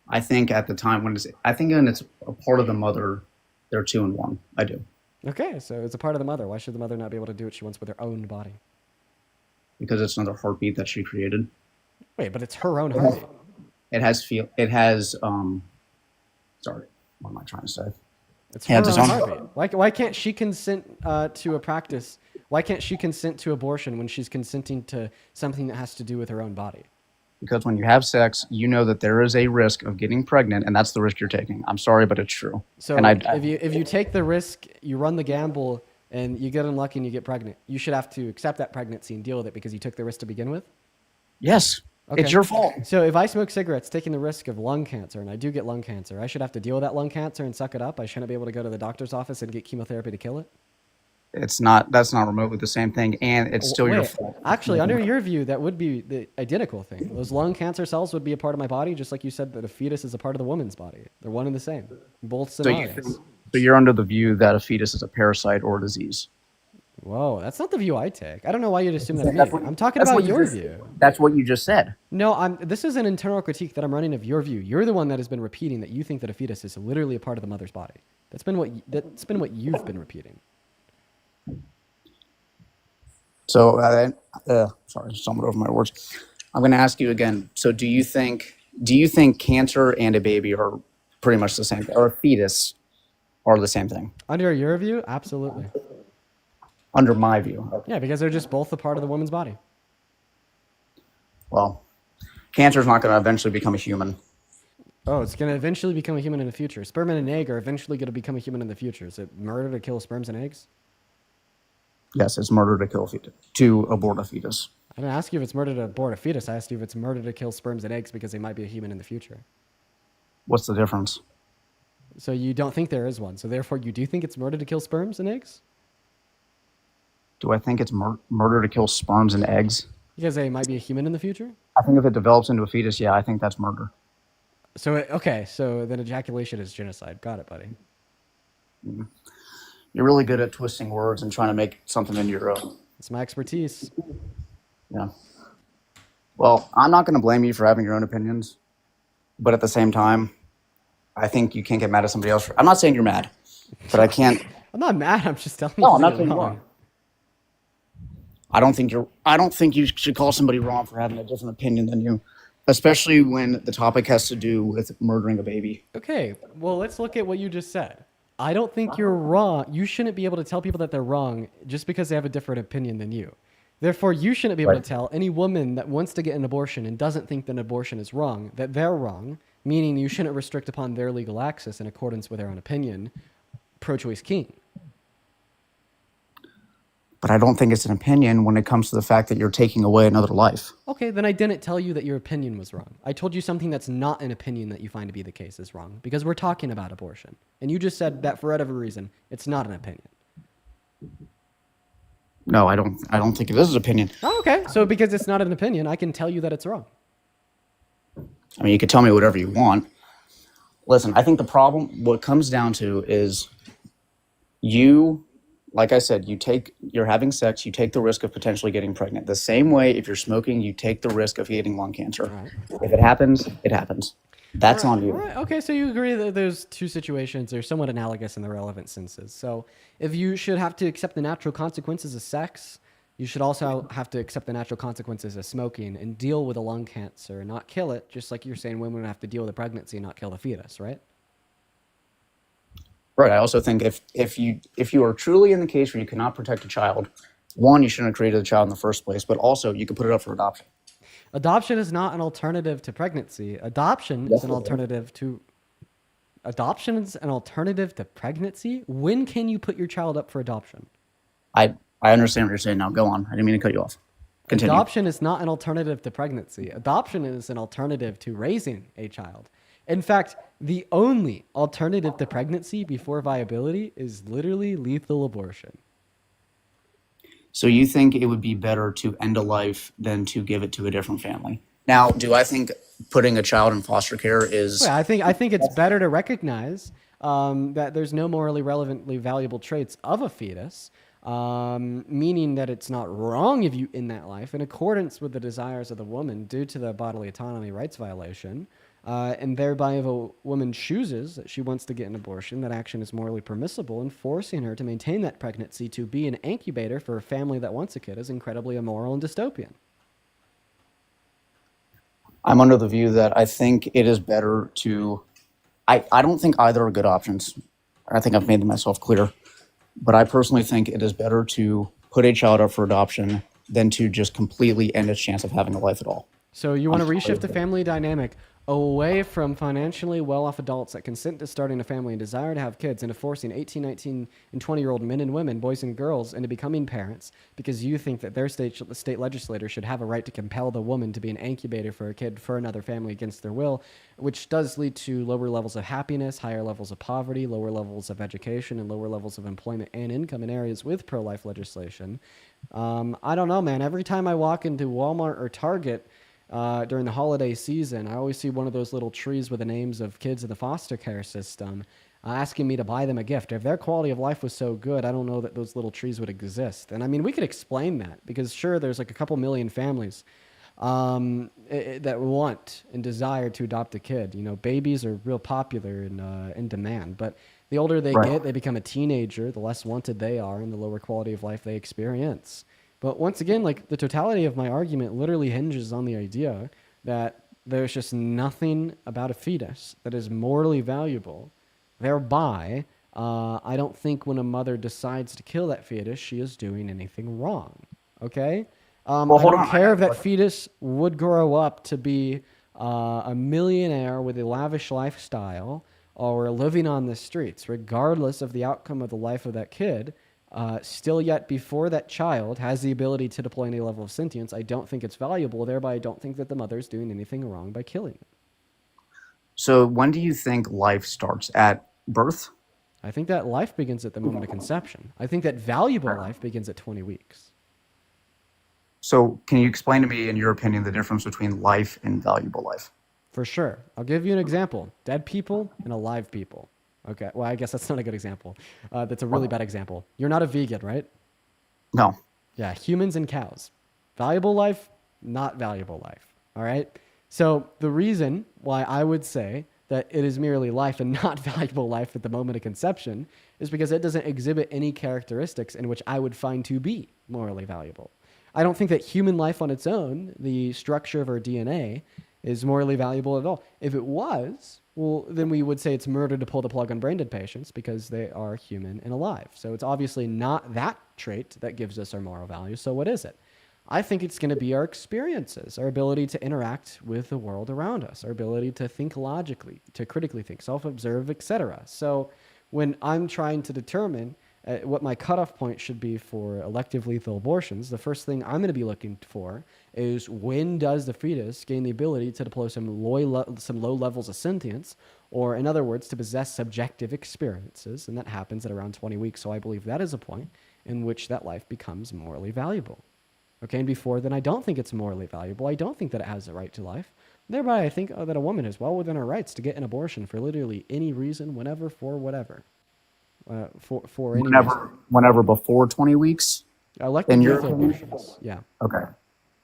I think at the time when it's a part of the mother, they're two in one. I do. Okay, so it's a part of the mother. Why should the mother not be able to do what she wants with her own body? Because it's another heartbeat that she created. Wait, but it's her own heartbeat. Sorry, what am I trying to say? It's her own heartbeat. Why can't she consent to a practice? Why can't she consent to abortion when she's consenting to something that has to do with her own body? Because when you have sex, you know that there is a risk of getting pregnant, and that's the risk you're taking. I'm sorry, but it's true. So if you take the risk, you run the gamble, and you get unlucky and you get pregnant, you should have to accept that pregnancy and deal with it because you took the risk to begin with? Yes. Okay. It's your fault. So if I smoke cigarettes, taking the risk of lung cancer, and I do get lung cancer, I should have to deal with that lung cancer and suck it up? I shouldn't be able to go to the doctor's office and get chemotherapy to kill it? That's not remotely the same thing, and it's still your fault. Actually, under your view, that would be the identical thing. Those lung cancer cells would be a part of my body, just like you said that a fetus is a part of the woman's body. They're one and the same, both scenarios. So you're under the view that a fetus is a parasite or a disease. Whoa, that's not the view I take. I don't know why you'd assume that of me. I'm talking about your view. That's what you just said. No, this is an internal critique that I'm running of your view. You're the one that has been repeating that you think that a fetus is literally a part of the mother's body. That's been what you've been repeating. So, sorry, stumbled over my words. I'm going to ask you again. So, do you think cancer and a baby are pretty much the same, or a fetus are the same thing? Under your view, absolutely. Under my view, yeah, because they're just both a part of the woman's body. Well, cancer is not going to eventually become a human. Oh, it's going to eventually become a human in the future. Sperm and an egg are eventually going to become a human in the future. Is it murder to kill sperms and eggs? Yes, it's murder to kill a fetus, to abort a fetus. I didn't ask you if it's murder to abort a fetus. I asked you if it's murder to kill sperms and eggs because they might be a human in the future. What's the difference? So you don't think there is one. So therefore, you do think it's murder to kill sperms and eggs? Do I think it's murder to kill sperms and eggs? Because they might be a human in the future? I think if it develops into a fetus, yeah, I think that's murder. So, okay, so then ejaculation is genocide. Got it, buddy. You're really good at twisting words and trying to make something into your own. It's my expertise. Yeah. Well, I'm not going to blame you for having your own opinions, but at the same time, I think you can't get mad at somebody else. I'm not saying you're mad, but I can't. I'm not mad. I'm just telling you. No, I'm not you're saying you're wrong. I don't think you should call somebody wrong for having a different opinion than you, especially when the topic has to do with murdering a baby. Okay, well, let's look at what you just said. I don't think you're wrong. You shouldn't be able to tell people that they're wrong just because they have a different opinion than you. Therefore, you shouldn't be able to tell any woman that wants to get an abortion and doesn't think that an abortion is wrong, that they're wrong, meaning you shouldn't restrict upon their legal access in accordance with their own opinion. Pro-choice king. But I don't think it's an opinion when it comes to the fact that you're taking away another life. Okay, then I didn't tell you that your opinion was wrong. I told you something that's not an opinion that you find to be the case is wrong, because we're talking about abortion. And you just said that for whatever reason, it's not an opinion. No, I don't think it is an opinion. Oh, okay, so because it's not an opinion, I can tell you that it's wrong. I mean, you can tell me whatever you want. Listen, I think the problem, what it comes down to is you, like I said, you're having sex, you take the risk of potentially getting pregnant. The same way, if you're smoking, you take the risk of getting lung cancer. Right. If it happens, it happens. That's on you. Right. Okay, so you agree that there's two situations. They're somewhat analogous in the relevant senses. So if you should have to accept the natural consequences of sex, you should also have to accept the natural consequences of smoking and deal with a lung cancer and not kill it, just like you're saying women have to deal with a pregnancy and not kill the fetus, right? Right. I also think if you are truly in the case where you cannot protect a child, one, you shouldn't have created a child in the first place, but also you could put it up for adoption. Adoption is not an alternative to pregnancy. Adoption is an alternative to pregnancy. When can you put your child up for adoption? I understand what you're saying now. Go on. I didn't mean to cut you off. Continue. Adoption is not an alternative to pregnancy. Adoption is an alternative to raising a child. In fact, the only alternative to pregnancy before viability is literally lethal abortion. So you think it would be better to end a life than to give it to a different family? Now, do I think putting a child in foster care is... Well, I think it's better to recognize that there's no morally relevantly valuable traits of a fetus, meaning that it's not wrong if you end that life in accordance with the desires of the woman due to the bodily autonomy rights violation. And thereby, if a woman chooses that she wants to get an abortion, that action is morally permissible, and forcing her to maintain that pregnancy to be an incubator for a family that wants a kid is incredibly immoral and dystopian. I'm under the view that I think it is better to... I don't think either are good options. I think I've made myself clear. But I personally think it is better to put a child up for adoption than to just completely end its chance of having a life at all. So you want to reshift the family dynamic away from financially well-off adults that consent to starting a family and desire to have kids into forcing 18, 19, and 20-year-old men and women, boys and girls, into becoming parents because you think that their state legislator should have a right to compel the woman to be an incubator for a kid for another family against their will, which does lead to lower levels of happiness, higher levels of poverty, lower levels of education, and lower levels of employment and income in areas with pro-life legislation. I don't know, man. Every time I walk into Walmart or Target, during the holiday season, I always see one of those little trees with the names of kids in the foster care system asking me to buy them a gift. If their quality of life was so good, I don't know that those little trees would exist. And I mean, we could explain that because sure, there's like a couple million families that want and desire to adopt a kid. You know, babies are real popular and in demand, but the older they get, they become a teenager, the less wanted they are and the lower quality of life they experience. But once again, like the totality of my argument literally hinges on the idea that there's just nothing about a fetus that is morally valuable. Thereby, I don't think when a mother decides to kill that fetus, she is doing anything wrong. Okay? I don't care if that fetus would grow up to be a millionaire with a lavish lifestyle, or living on the streets, regardless of the outcome of the life of that kid, still yet before that child has the ability to deploy any level of sentience, I don't think it's valuable. Thereby, I don't think that the mother is doing anything wrong by killing it. So when do you think life starts? At birth? I think that life begins at the moment of conception. I think that valuable life begins at 20 weeks. So can you explain to me, in your opinion, the difference between life and valuable life? For sure. I'll give you an example. Dead people and alive people. Okay, well, I guess that's not a good example. That's a really bad example. You're not a vegan, right? No. Yeah, humans and cows. Valuable life, not valuable life. All right? So the reason why I would say that it is merely life and not valuable life at the moment of conception is because it doesn't exhibit any characteristics in which I would find to be morally valuable. I don't think that human life on its own, the structure of our DNA, is morally valuable at all. If it was, well, then we would say it's murder to pull the plug on brain dead patients because they are human and alive. So it's obviously not that trait that gives us our moral value. So what is it? I think it's going to be our experiences, our ability to interact with the world around us, our ability to think logically, to critically think, self-observe, etc. So when I'm trying to determine what my cutoff point should be for elective lethal abortions, the first thing I'm going to be looking for is when does the fetus gain the ability to deploy some low levels of sentience, or in other words, to possess subjective experiences, and that happens at around 20 weeks. So I believe that is a point in which that life becomes morally valuable. Okay, and before then, I don't think it's morally valuable. I don't think that it has the right to life. Thereby, I think that a woman is well within her rights to get an abortion for literally any reason, whenever, for whatever. For any reason. Whenever before 20 weeks? Elective lethal abortions, yeah. Okay.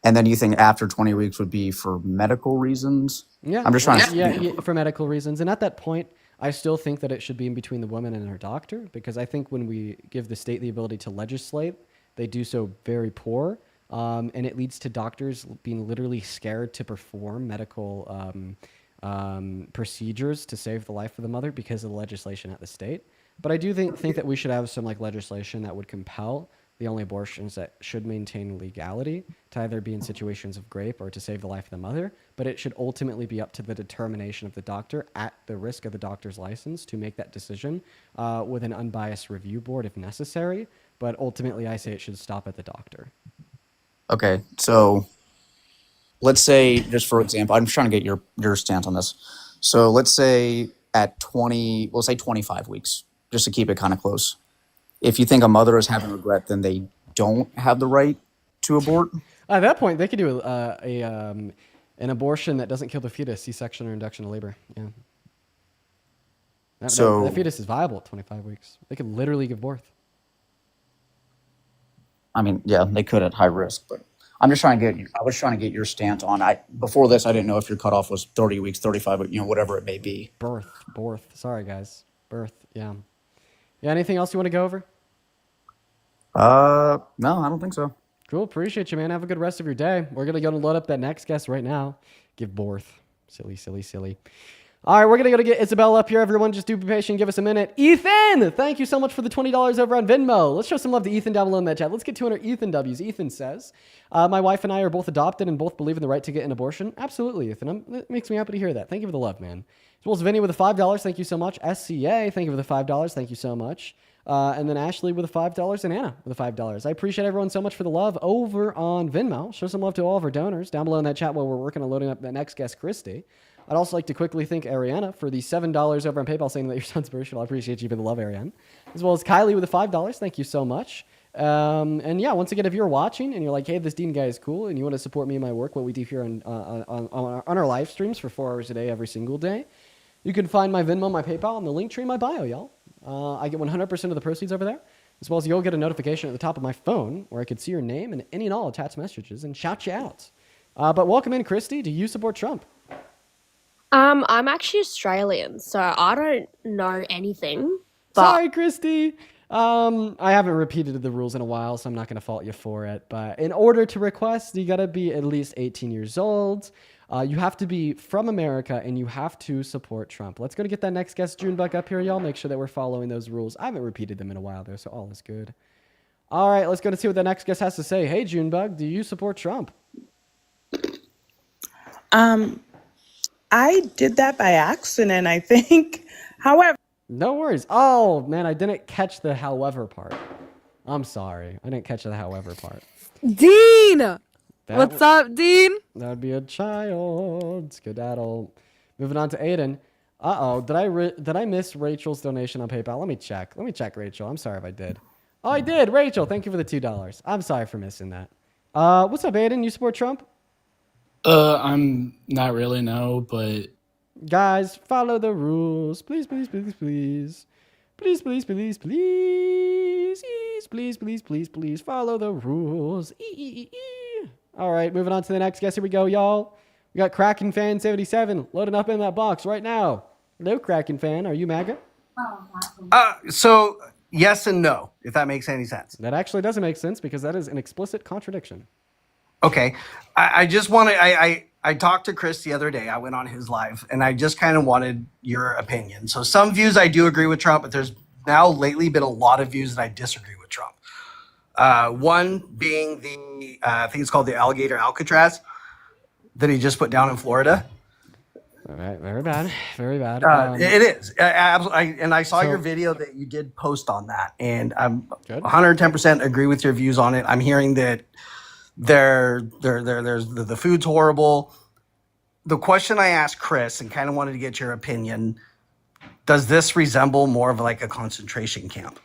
And then you think after 20 weeks would be for medical reasons? Yeah. I'm just trying to... Yeah, for medical reasons. And at that point, I still think that it should be in between the woman and her doctor, because I think when we give the state the ability to legislate, they do so very poor. And it leads to doctors being literally scared to perform medical procedures to save the life of the mother because of the legislation at the state. But I do think that we should have some legislation that would compel the only abortions that should maintain legality to either be in situations of rape or to save the life of the mother. But it should ultimately be up to the determination of the doctor at the risk of the doctor's license to make that decision with an unbiased review board if necessary. But ultimately, I say it should stop at the doctor. Okay, so let's say, just for example, I'm just trying to get your stance on this. So let's say at 25 weeks, just to keep it kind of close. If you think a mother is having regret, then they don't have the right to abort? At that point, they could do an abortion that doesn't kill the fetus, C-section or induction to labor. Yeah. That fetus is viable at 25 weeks. They could literally give birth. I mean, yeah, they could at high risk, but I was trying to get your stance on. Before this, I didn't know if your cutoff was 30 weeks, 35, whatever it may be. Birth. Sorry, guys. Birth. Yeah. Yeah. Anything else you want to go over? No, I don't think so. Cool. Appreciate you, man. Have a good rest of your day. We're gonna go and load up that next guest right now. Give birth. Silly. All right, we're going to go to get Isabel up here, everyone. Just do be patient. Give us a minute. Ethan, thank you so much for the $20 over on Venmo. Let's show some love to Ethan down below in that chat. Let's get 200 Ethan W's. Ethan says, my wife and I are both adopted and both believe in the right to get an abortion. Absolutely, Ethan. It makes me happy to hear that. Thank you for the love, man. As well as Vinny with the $5. Thank you so much. SCA, thank you for the $5. Thank you so much. And then Ashley with the $5 and Anna with the $5. I appreciate everyone so much for the love over on Venmo. Show some love to all of our donors down below in that chat while we're working on loading up that next guest, Christy. I'd also like to quickly thank Ariana for the $7 over on PayPal saying that your son's spiritual. I appreciate you for the love, Ariana. As well as Kylie with the $5. Thank you so much. And yeah, once again, if you're watching and you're like, hey, this Dean guy is cool and you want to support me and my work, what we do here on our live streams for 4 hours a day, every single day, you can find my Venmo, my PayPal, and the link tree in my bio, y'all. I get 100% of the proceeds over there, as well as you'll get a notification at the top of my phone where I could see your name and any and all attached messages and shout you out. But welcome in, Christy. Do you support Trump? I'm actually Australian, so I don't know anything. But Sorry, Christy. I haven't repeated the rules in a while, so I'm not going to fault you for it. But in order to request, you got to be at least 18 years old. You have to be from America, and you have to support Trump. Let's go to get that next guest, Junebug, up here, y'all. Make sure that we're following those rules. I haven't repeated them in a while, though, so all is good. All right, let's go to see what the next guest has to say. Hey, Junebug, do you support Trump? I did that by accident, I think. However, No worries. Oh man, I didn't catch the however part. I'm sorry, I didn't catch the however part. Dean! What's up, Dean? That would be a child. Skedaddle. Moving on to Aiden. Uh-oh, did I miss Rachel's donation on PayPal? Let me check, Rachel. I'm sorry if I did. Oh, I did. Rachel, thank you for the $2. I'm sorry for missing that. What's up, Aiden? You support Trump? I'm not really, no, but Guys, follow the rules. Please, please, please, please. Please, please, please, please. Please, please, please, please. Follow the rules. All right, moving on to the next guest. Here we go, y'all. We got Kraken Fan 77 loading up in that box right now. Hello, Kraken Fan. Are you MAGA? So yes and no, if that makes any sense. That actually doesn't make sense because that is an explicit contradiction. Okay. I just want to, I talked to Chris the other day. I went on his live and I just kind of wanted your opinion. So some views I do agree with Trump, but there's now lately been a lot of views that I disagree with Trump. One being the, I think it's called the alligator Alcatraz that he just put down in Florida. All right, very bad, very bad. It is. And I saw your video that you did post on that, and I'm 110% agree with your views on it. I'm hearing that the food's horrible. The question I asked Chris and kind of wanted to get your opinion, does this resemble more of like a concentration camp?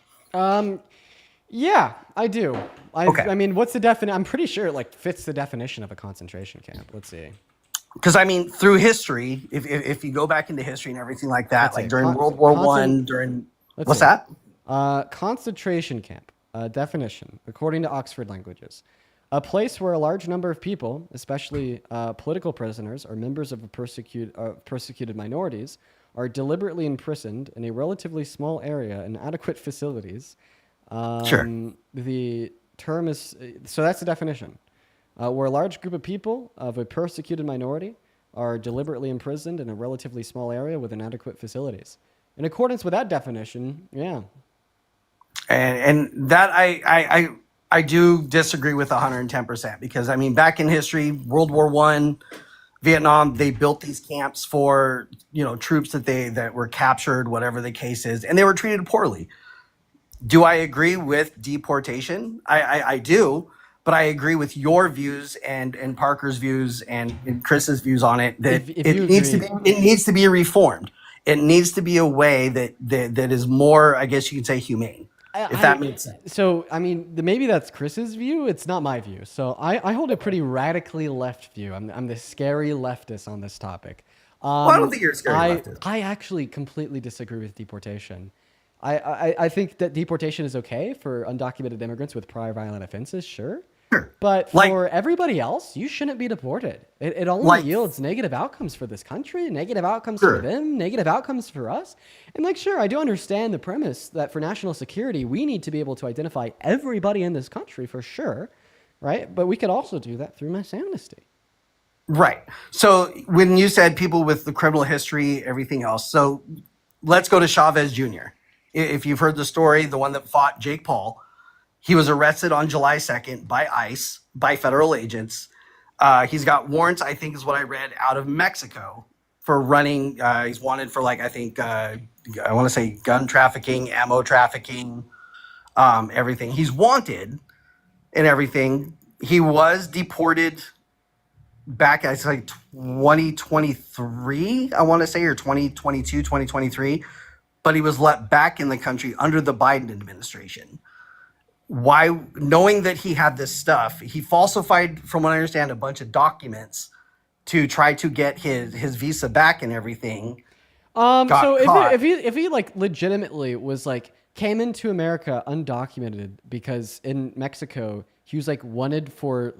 Yeah, I do. Okay. I mean, what's the definition? I'm pretty sure it like fits the definition of a concentration camp. Let's see. Because I mean, through history, if you go back into history and everything like that, like during World War One, what's that? Concentration camp definition, according to Oxford Languages, a place where a large number of people, especially political prisoners or members of persecuted minorities, are deliberately imprisoned in a relatively small area in adequate facilities. Sure. The term is so that's the definition. Where a large group of people of a persecuted minority are deliberately imprisoned in a relatively small area with inadequate facilities. In accordance with that definition, yeah. And that I do disagree with 110% because I mean, back in history, World War One, Vietnam, they built these camps for, troops that were captured, whatever the case is, and they were treated poorly. Do I agree with deportation? I do. But I agree with your views and Parker's views and Chris's views on it that it needs to be reformed. It needs to be a way that is more, I guess you could say, humane. If that makes sense. So I mean, maybe that's Chris's view. It's not my view. So I hold a pretty radically left view. I'm the scary leftist on this topic. Well, I don't think you're a scary leftist. I actually completely disagree with deportation. I think that deportation is okay for undocumented immigrants with prior violent offenses, sure. But for everybody else, you shouldn't be deported. It only yields negative outcomes for this country, negative outcomes for them, negative outcomes for us. And sure, I do understand the premise that for national security, we need to be able to identify everybody in this country for sure, right? But we could also do that through mass amnesty. Right. So when you said people with the criminal history, everything else, so let's go to Chavez Jr. If you've heard the story, the one that fought Jake Paul, he was arrested on July 2nd by ICE, by federal agents. He's got warrants, I think is what I read, out of Mexico for running. He's wanted for I want to say gun trafficking, ammo trafficking, everything. He's wanted and everything. He was deported back, I say 2023, I want to say, or 2022, 2023. But he was let back in the country under the Biden administration. Why, knowing that he had this stuff, he falsified, from what I understand, a bunch of documents to try to get his visa back and everything. So if he legitimately was came into America undocumented because in Mexico he was wanted for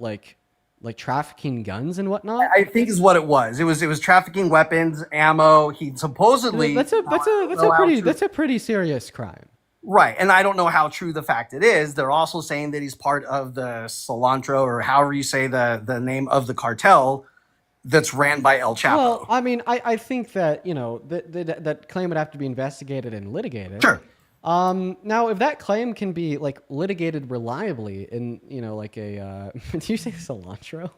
trafficking guns and whatnot, I think is what it was. It was trafficking weapons, ammo. He supposedly that's a pretty serious crime. Right, and I don't know how true the fact it is. They're also saying that he's part of the cilantro, or however you say the name of the cartel that's ran by El Chapo. Well, I mean, I think that that claim would have to be investigated and litigated. Sure. Now, if that claim can be litigated reliably in do you say cilantro?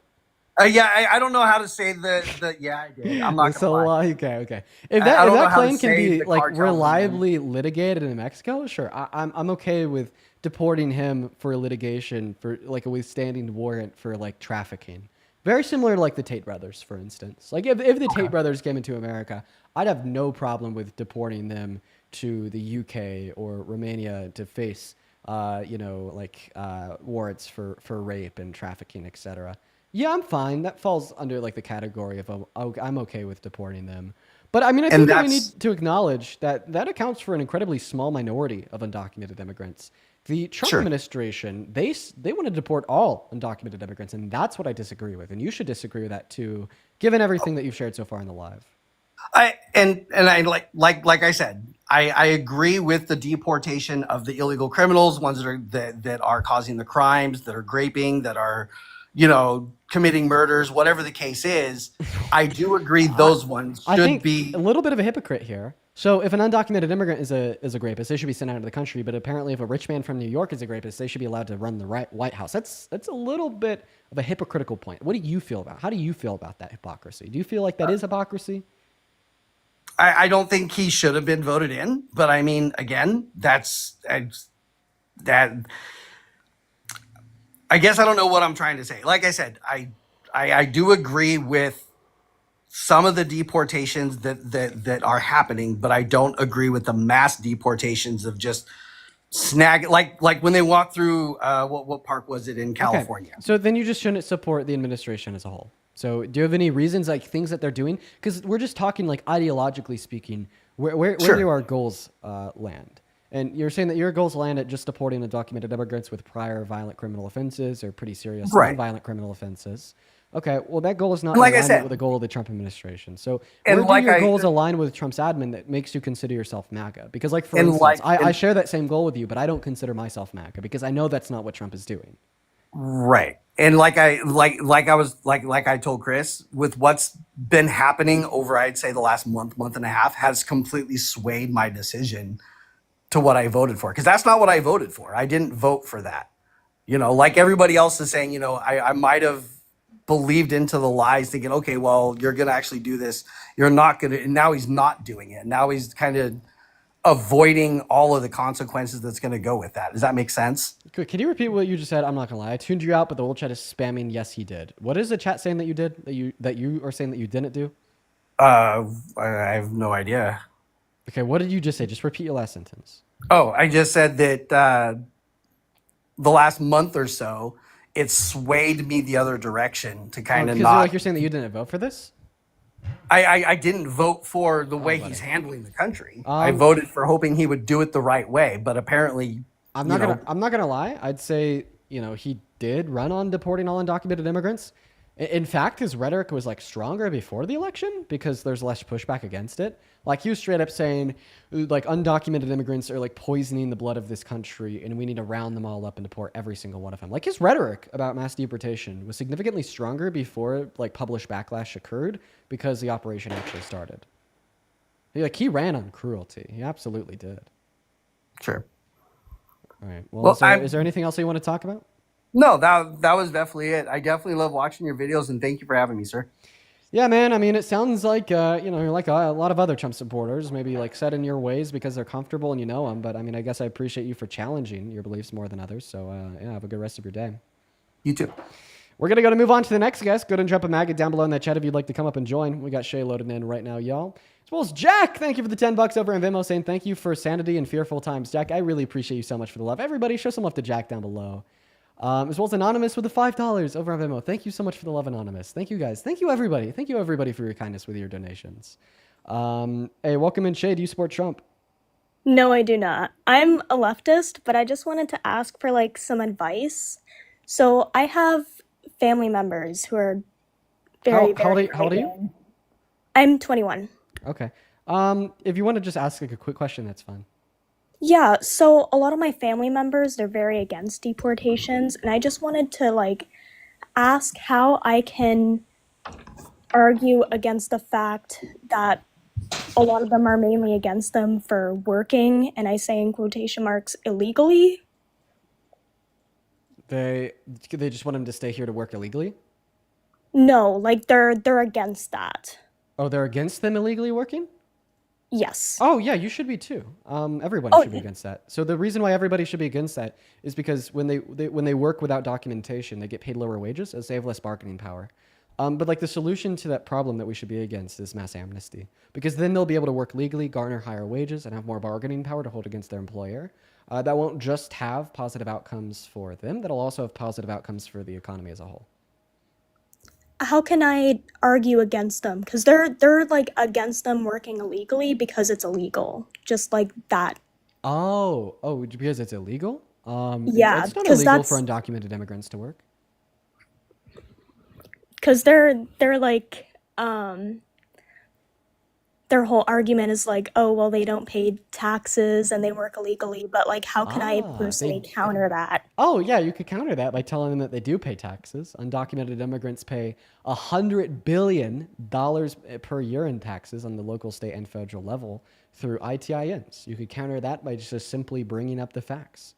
Yeah, I don't know how to say the. Yeah, I did. I'm not So, gonna lie. okay. If I don't know that how to claim can say be the like cartel's name. reliably litigated in Mexico, sure, I'm okay with deporting him for litigation for like a withstanding warrant for like trafficking. Very similar to like the Tate brothers, for instance. Like if the Tate brothers came into America, I'd have no problem with deporting them to the UK or Romania to face, warrants for rape and trafficking, etc. Yeah, I'm fine. That falls under like the category of I'm okay with deporting them. But I mean, I think that we need to acknowledge that that accounts for an incredibly small minority of undocumented immigrants. The Trump administration, they want to deport all undocumented immigrants, and that's what I disagree with. And you should disagree with that too, given everything that you've shared so far in the live. I like I said, I agree with the deportation of the illegal criminals, ones that are causing the crimes, that are graping, that are, committing murders, whatever the case is. I do agree those ones should be a little bit of a hypocrite here. So if an undocumented immigrant is a rapist, they should be sent out of the country. But apparently, if a rich man from New York is a rapist, they should be allowed to run the White House. That's a little bit of a hypocritical point. What do you feel about? How do you feel about that hypocrisy? Do you feel like that is hypocrisy? I don't think he should have been voted in, but I mean, again, I guess I don't know what I'm trying to say. Like I said, I do agree with some of the deportations that are happening, but I don't agree with the mass deportations of just like when they walk through what park was it in California? Okay. So then you just shouldn't support the administration as a whole. So do you have any reasons, like things that they're doing? Because we're just talking like ideologically speaking, where do our goals land? And you're saying that your goals land at just deporting undocumented immigrants with prior violent criminal offenses or pretty serious non-violent criminal offenses. Okay, well that goal is not in alignment with the goal of the Trump administration. So where do your goals align with Trump's admin that makes you consider yourself MAGA? Because like for instance, I share that same goal with you, but I don't consider myself MAGA because I know that's not what Trump is doing. Right. And like I told Chris, with what's been happening over I'd say the last month and a half has completely swayed my decision to what I voted for. Because that's not what I voted for. I didn't vote for that. Like everybody else is saying, I might have believed into the lies thinking, okay, well, you're going to actually do this. You're not going to. And now he's not doing it. Now he's kind of avoiding all of the consequences that's going to go with that. Does that make sense? Can you repeat what you just said? I'm not going to lie. I tuned you out, but the whole chat is spamming. Yes, he did. What is the chat saying that you did, that you are saying that you didn't do? I have no idea. Okay, what did you just say? Just repeat your last sentence. Oh, I just said that the last month or so, it swayed me the other direction to kind of not. Like you're saying that you didn't vote for this? I didn't vote for the way he's handling the country. I voted for hoping he would do it the right way, but apparently I'm not gonna lie. I'd say he did run on deporting all undocumented immigrants. In fact, his rhetoric was like stronger before the election because there's less pushback against it. Like he was straight up saying like undocumented immigrants are like poisoning the blood of this country and we need to round them all up and deport every single one of them. Like his rhetoric about mass deportation was significantly stronger before like published backlash occurred because the operation actually started. He ran on cruelty. He absolutely did. Sure. All right. Well, is there anything else you want to talk about? No, that was definitely it. I definitely love watching your videos, and thank you for having me, sir. Yeah, man. I mean, it sounds like you're like a lot of other Trump supporters, maybe like set in your ways because they're comfortable and you know them. But I mean, I guess I appreciate you for challenging your beliefs more than others. So have a good rest of your day. You too. We're gonna move on to the next guest. Go ahead and drop a maggot down below in that chat if you'd like to come up and join. We got Shay loaded in right now, y'all. As well as Jack, thank you for the $10 over in Venmo, saying thank you for sanity in fearful times. Jack, I really appreciate you so much for the love. Everybody, show some love to Jack down below. As well as Anonymous with the $5 over on Venmo. Thank you so much for the love, Anonymous. Thank you, guys. Thank you, everybody. Thank you, everybody, for your kindness with your donations. Hey, welcome in, Shay. Do you support Trump? No, I do not. I'm a leftist, but I just wanted to ask for like some advice. So I have family members who are very, how old are you? I'm 21. Okay. If you want to just ask like a quick question, that's fine. Yeah, so a lot of my family members, they're very against deportations, and I just wanted to like ask how I can argue against the fact that a lot of them are mainly against them for working, and I say in quotation marks, illegally. They just want them to stay here to work illegally? No, like they're against that. Oh, they're against them illegally working? Yes. Oh yeah, you should be too. Everybody Oh, should be against that. So the reason why everybody should be against that is because when they work without documentation, they get paid lower wages as they have less bargaining power. But like the solution to that problem that we should be against is mass amnesty, because then they'll be able to work legally, garner higher wages, and have more bargaining power to hold against their employer. That won't just have positive outcomes for them; that'll also have positive outcomes for the economy as a whole. how can I argue against them? Because they're like against them working illegally because it's illegal, just like that. Oh, because it's illegal? Yeah, It's not because illegal for that's undocumented immigrants to work. because they're like their whole argument is like, oh well, they don't pay taxes and they work illegally, but like how can I personally counter that? Oh yeah, you could counter that by telling them that they do pay taxes. Undocumented immigrants pay $100 billion per year in taxes on the local, state, and federal level through ITINs. You could counter that by just simply bringing up the facts.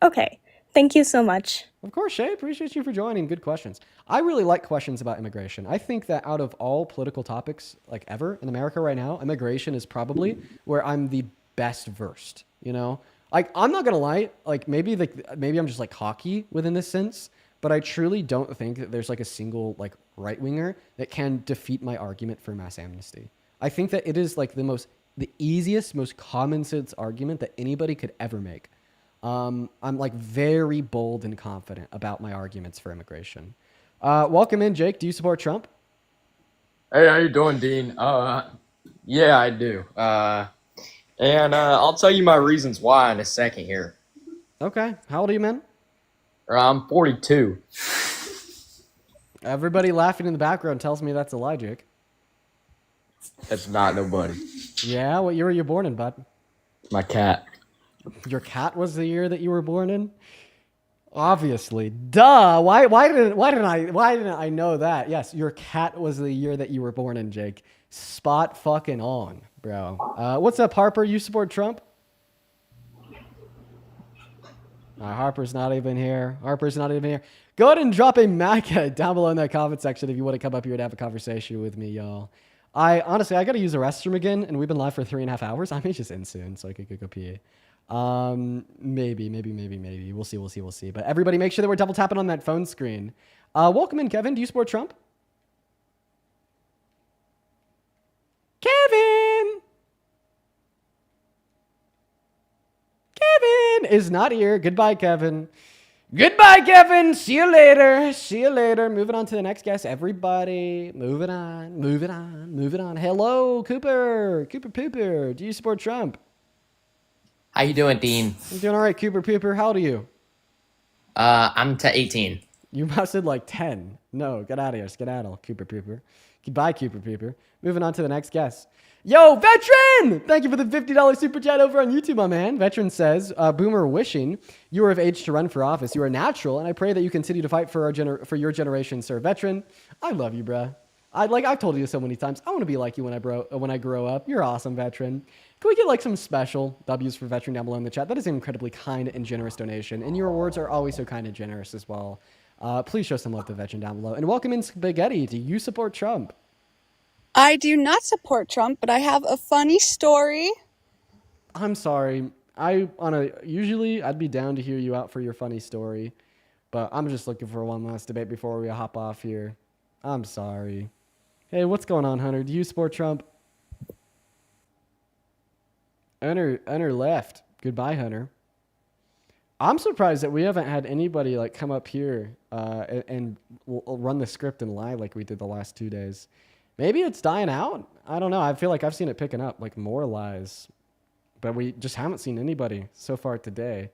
Okay, thank you so much. Of course, Shay, appreciate you for joining. Good questions. I really like questions about immigration. I think that out of all political topics like ever in America right now, immigration is probably where I'm the best versed, you know? Like I'm not going to lie, like maybe I'm just like cocky within this sense, but I truly don't think that there's like a single like right-winger that can defeat my argument for mass amnesty. I think that it is like the easiest, most common sense argument that anybody could ever make. I'm like very bold and confident about my arguments for immigration. Welcome in, Jake. Do you support Trump? Hey, how you doing, Dean? Yeah, I do. And I'll tell you my reasons why in a second here. Okay. How old are you, man? I'm 42. Everybody laughing in the background tells me that's a lie, Jake. That's not nobody. Yeah? What year were you born in, bud? My cat. Your cat was the year that you were born in? Obviously. Duh. Why didn't I know that? Yes, your cat was the year that you were born in, Jake. Spot fucking on, bro. What's up, Harper? You support Trump? Harper's not even here. Go ahead and drop a MAGA down below in that comment section if you want to come up here and have a conversation with me, y'all. Honestly, I got to use the restroom again, and we've been live for 3.5 hours. I may just end soon so I could go pee. Maybe. We'll see. But everybody make sure that we're double tapping on that phone screen. Welcome in, Kevin. Do you support Trump? Kevin is not here. Goodbye, Kevin. See you later. Moving on to the next guest, everybody. Moving on. Hello, Cooper Pooper. Do you support Trump? How you doing, Dean? I'm doing all right, Cooper Pooper. How old are you? I'm 18. You must have said like 10. No, get out of here. Skedaddle, Cooper Pooper. Goodbye, Cooper Pooper. Moving on to the next guest. Yo, Veteran! Thank you for the $50 super chat over on YouTube, my man. Veteran says, Boomer wishing you are of age to run for office. You are natural, and I pray that you continue to fight for your generation, sir. Veteran, I love you, bruh. I've told you this so many times. I want to be like you when I grow up. You're awesome, Veteran. Can we get like some special W's for Veteran down below in the chat? That is an incredibly kind and generous donation, and your words are always so kind and generous as well. Please show some love to Veteran down below. And welcome in, Spaghetti. Do you support Trump? I do not support Trump, but I have a funny story. I'm sorry. Usually I'd be down to hear you out for your funny story, but I'm just looking for one last debate before we hop off here. I'm sorry. Hey, what's going on, Hunter? Do you support Trump? Hunter left. Goodbye, Hunter. I'm surprised that we haven't had anybody like come up here and run the script and lie like we did the last 2 days. Maybe it's dying out. I don't know. I feel like I've seen it picking up, like more lies. But we just haven't seen anybody so far today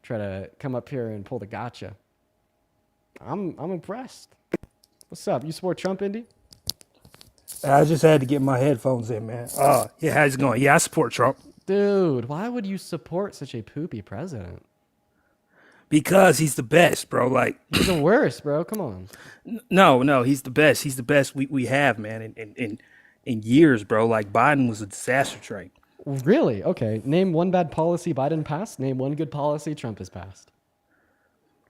try to come up here and pull the gotcha. I'm impressed. What's up? You support Trump, Indy? I just had to get my headphones in, man. Yeah, how's it going? Yeah, I support Trump. Dude, why would you support such a poopy president? Because he's the best, bro. Like he's the worst, bro. Come on. No, he's the best. He's the best we have, man. In years, bro. Like Biden was a disaster train. Really? Okay. Name one bad policy Biden passed. Name one good policy Trump has passed.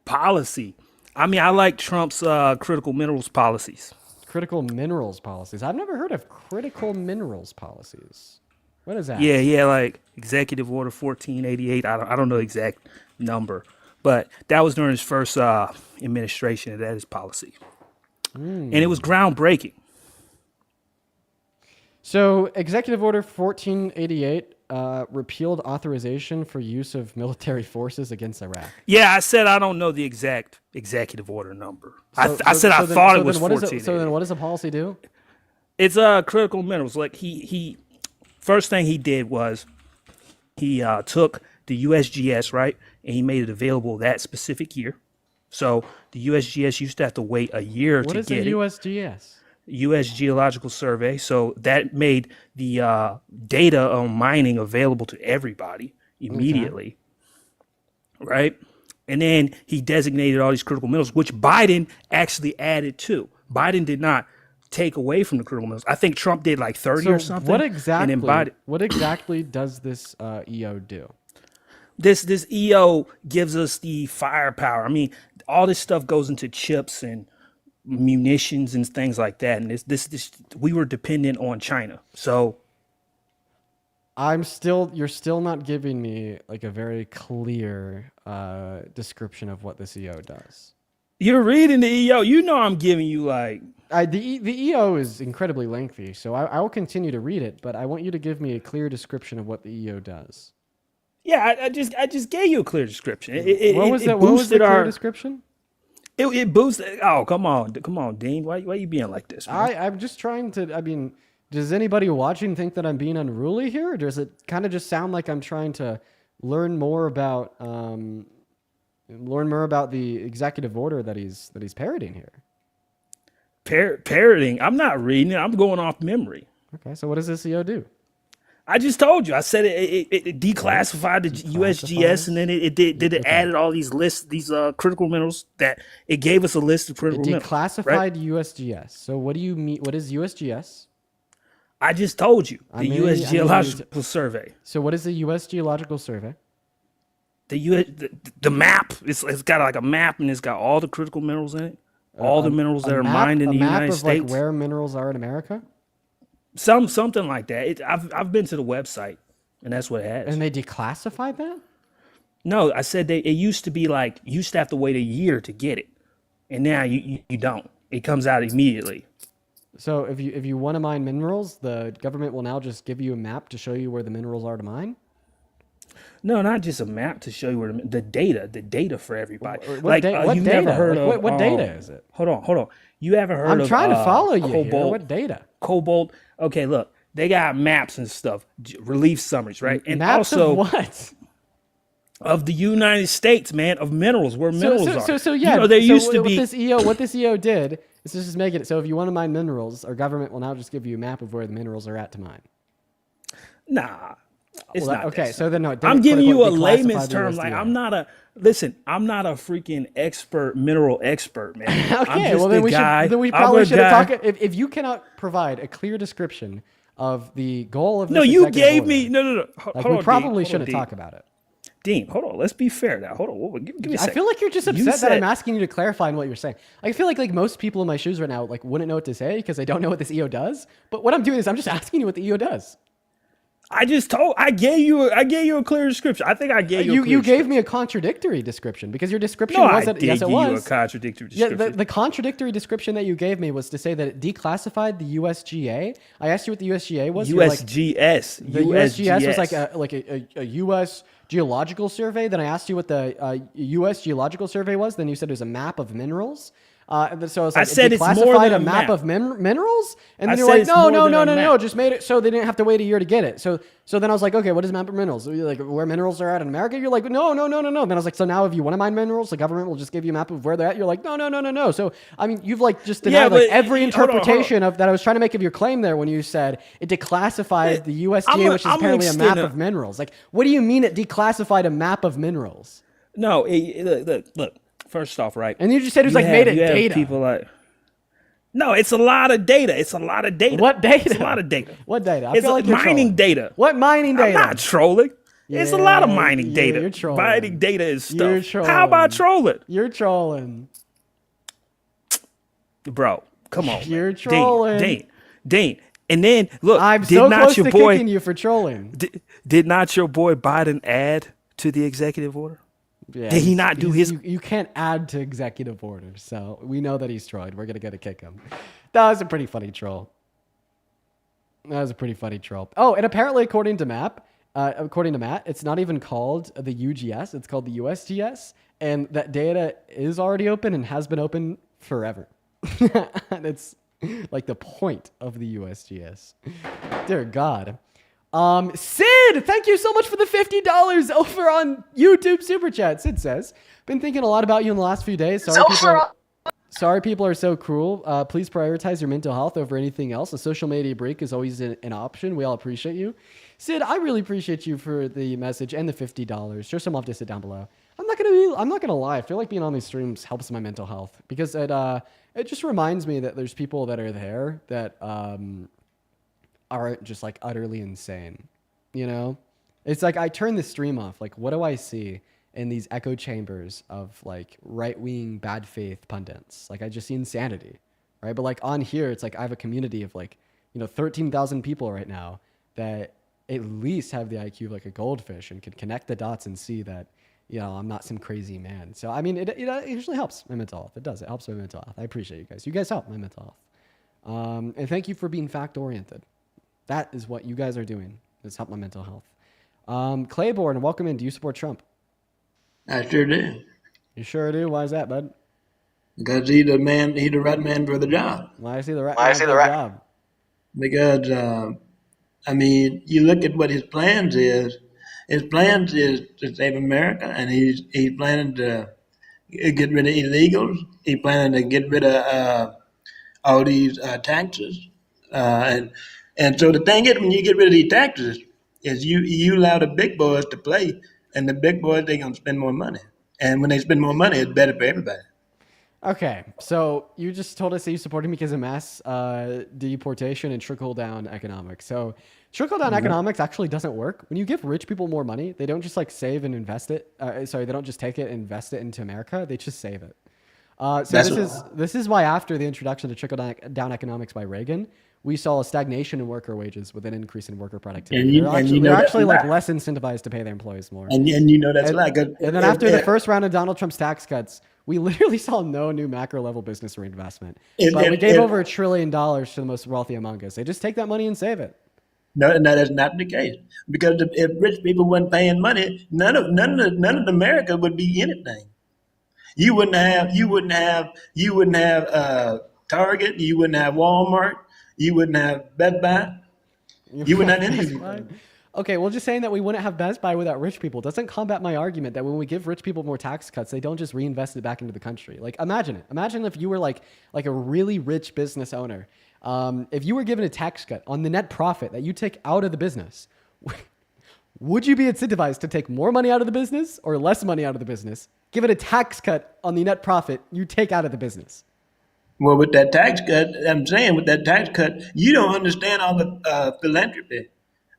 Policy. I mean, I like Trump's critical minerals policies. Critical minerals policies. I've never heard of critical minerals policies. What is that? Yeah, like Executive Order 1488. I don't know the exact number, but that was during his first administration, and that is policy. And it was groundbreaking. So, Executive Order 1488 repealed authorization for use of military forces against Iraq. Yeah, I said I don't know the exact executive order number. I thought it was 14. So then what does the policy do? It's critical minerals. Like he first thing he did was he took the USGS, right, and he made it available that specific year. So the USGS used to have to wait a year to get it. What is the USGS? U.S. Geological Survey. So that made the data on mining available to everybody immediately, right? And then he designated all these critical minerals, which Biden actually added to. Biden did not take away from the critical minerals. I think Trump did like 30 or something. What And then what exactly does this EO do? This EO gives us the firepower. I mean, all this stuff goes into chips and munitions and things like that. And this we were dependent on China. So you're still not giving me like a very clear description of what this EO does. You're reading the EO. You know I'm giving you like the EO is incredibly lengthy, so I will continue to read it, but I want you to give me a clear description of what the EO does. Yeah, I just gave you a clear description. What was the clear description? It boosted. Oh, come on, Dean. Why you being like this, man? I'm just trying to. I mean, does anybody watching think that I'm being unruly here, or does it kind of just sound like I'm trying to learn more about the executive order that he's parroting here? Parroting? I'm not reading it. I'm going off memory. Okay, so what does this EO do? I just told you. I said it declassified the USGS, and then it added all these lists, these critical minerals that it gave us a list of critical minerals. Declassified right? USGS. So what do you mean? What is USGS? I just told you the U.S. Geological Survey. So what is the U.S. Geological Survey? The map. It's got like a map, and it's got all the critical minerals in it. All the minerals that are mined in the United States. Like where minerals are in America. Something like that. I've been to the website, and that's what it has. And they declassified that? No, I said it used to be like you used to have to wait a year to get it, and now you don't. It comes out immediately. So if you want to mine minerals, the government will now just give you a map to show you where the minerals are to mine? No, not just a map to show you where the data for everybody. What data? Never heard of what data is it? Hold on. You ever heard of? I'm trying to follow you cobalt, here. What data? Cobalt. Okay, look, they got maps and stuff, relief summaries, right? And maps also of what? Of the United States, man, of minerals, where minerals are. So yeah, you know, there used to be what this EO did is just make it so if you want to mine minerals, our government will now just give you a map of where the minerals are at to mine. Nah. It's not okay. So then, no. I'm giving you a layman's term. Like I'm not a freaking mineral expert, man. Okay. Well, then we probably should talk. If you cannot provide a clear description of the goal of this you gave order, me no. We probably shouldn't talk about it. Dean, hold on. Let's be fair now. Hold on. Give me a second. I feel like you're just upset that I'm asking you to clarify on what you're saying. I feel like most people in my shoes right now wouldn't know what to say because they don't know what this EO does. But what I'm doing is I'm just asking you what the EO does. I gave you a clear description. I think I gave you. You gave me a contradictory description because your description wasn't. Yes, it was. You a contradictory description. Yeah, the contradictory description that you gave me was to say that it declassified the USGA. I asked you what the USGA was. USGS. The USGS was like a U.S. Geological Survey. Then I asked you what the U.S. Geological Survey was. Then you said it was a map of minerals. So I said it's more than a map of minerals, and then you're like, no, just made it so they didn't have to wait a year to get it. So then I was like, okay, what is a map of minerals? Like where minerals are at in America? You're like, no. Then I was like, so now if you want to mine minerals, the government will just give you a map of where they're at. You're like, no. So I mean, you've just denied every interpretation of that I was trying to make of your claim there when you said it declassified the USDA, which is apparently a map of minerals. Like, what do you mean it declassified a map of minerals? No, look. First off, right? And you just said it was made it data. People no, it's a lot of data. What data? It's a lot of data. What data? It's like mining data. What mining data? I'm not trolling. Yeah, it's a lot of mining data. You're trolling. Mining data is stuff. You're trolling. How about trolling? You're trolling. Bro, come on. You're trolling. Dean. And then look, I'm did so not close your to boy kicking you for trolling. did not your boy Biden add to the executive order? Yeah, Did he not do his? You can't add to executive orders, so we know that he's trolling. We're gonna kick him. That was a pretty funny troll. Oh, and apparently, according to Matt, it's not even called the UGS. It's called the USGS, and that data is already open and has been open forever. And it's like the point of the USGS. Dear God. Sid, thank you so much for the $50 over on YouTube Super Chat. Sid says, been thinking a lot about you in the last few days. Sorry people are so cruel. Please prioritize your mental health over anything else. A social media break is always an option. We all appreciate you. Sid, I really appreciate you for the message and the $50. Show some love to Sid down below. I'm not gonna lie. I feel like being on these streams helps my mental health because it just reminds me that there's people that are there that aren't just like utterly insane. You know, it's like I turn the stream off. Like, what do I see in these echo chambers of like right-wing bad faith pundits? Like, I just see insanity, right? But like on here, it's like I have a community of like 13,000 people right now that at least have the IQ of like a goldfish and can connect the dots and see that I'm not some crazy man. So I mean, it usually helps my mental health. It does. It helps my mental health. I appreciate you guys. You guys help my mental health. And thank you for being fact oriented. That is what you guys are doing. Is help my mental health. Claiborne, welcome in. Do you support Trump? I sure do. You sure do? Why is that, bud? Because he's the right man for the job. Why is he the right man for the job? Because I mean, you look at what his plans is. His plans is to save America, and he's planning to get rid of illegals. He's planning to get rid of all these taxes, and so the thing is, when you get rid of these taxes, is you allow the big boys to play, and the big boys, they're gonna spend more money, and when they spend more money, it's better for everybody. Okay, so you just told us that you supported me because of mass deportation and trickle-down economics. So trickle-down economics actually doesn't work. When you give rich people more money, they don't just like save and invest it. They don't just take it and invest it into America. They just save it. This is why after the introduction to trickle-down economics by Reagan, we saw a stagnation in worker wages with an increase in worker productivity. They're actually like less incentivized to pay their employees more. And that's like and then after the first round of Donald Trump's tax cuts, we literally saw no new macro level business reinvestment. But we gave over $1 trillion to the most wealthy among us. They just take that money and save it. No, that's not the case. Because if rich people weren't paying money, none of America would be anything. You wouldn't have Target. You wouldn't have Walmart. You wouldn't have Best Buy. You wouldn't have anything. Okay, well, just saying that we wouldn't have Best Buy without rich people doesn't combat my argument that when we give rich people more tax cuts, they don't just reinvest it back into the country. Like, imagine it. Imagine if you were like a really rich business owner. If you were given a tax cut on the net profit that you take out of the business, would you be incentivized to take more money out of the business or less money out of the business? Give it a tax cut on the net profit you take out of the business. Well, with that tax cut, you don't understand all the philanthropy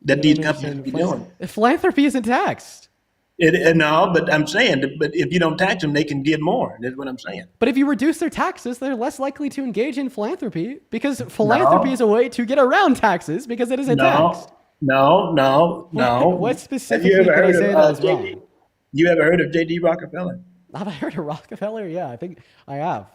that these companies be doing. Philanthropy isn't taxed. No, but I'm saying, but if you don't tax them, they can give more. That's what I'm saying. But if you reduce their taxes, they're less likely to engage in philanthropy because philanthropy is a way to get around taxes because it isn't taxed. No. What specifically did I say that was wrong? You ever heard of J.D. Rockefeller? Have I heard of Rockefeller? Yeah, I think I have.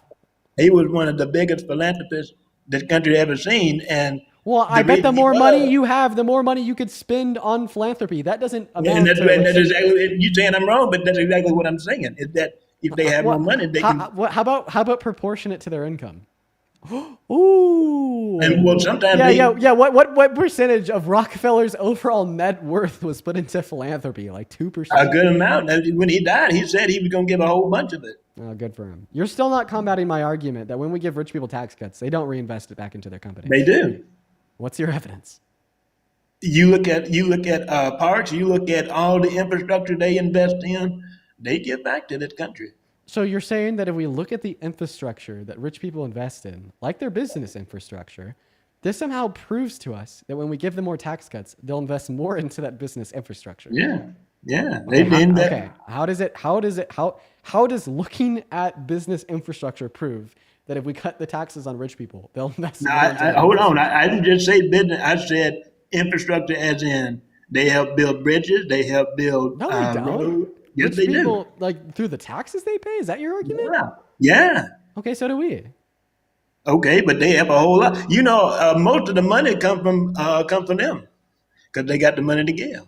He was one of the biggest philanthropists this country ever seen, and I bet the more money you have, the more money you could spend on philanthropy. That doesn't amount to... That's exactly, you're saying I'm wrong, but that's exactly what I'm saying, is that if they have more money, they can... How about proportionate to their income? Ooh. And well, sometimes What percentage of Rockefeller's overall net worth was put into philanthropy? Like 2%? A good amount. When he died, he said he was going to give a whole bunch of it. Oh, good for him. You're still not combating my argument that when we give rich people tax cuts, they don't reinvest it back into their company. They do. What's your evidence? You look at parks. You look at all the infrastructure they invest in. They give back to this country. So you're saying that if we look at the infrastructure that rich people invest in, like their business infrastructure, this somehow proves to us that when we give them more tax cuts, they'll invest more into that business infrastructure. Yeah. Okay. How does looking at business infrastructure prove that if we cut the taxes on rich people, they'll invest No, more into their hold on. infrastructure? I didn't just say business. I said infrastructure, as in they help build bridges, they help build No, they don't. roads. Yes, Rich they do. people, like through the taxes they pay. Is that your argument? Yeah, yeah. Okay, so do we. Okay, but they have a whole lot. You know, most of the money come from them because they got the money to give.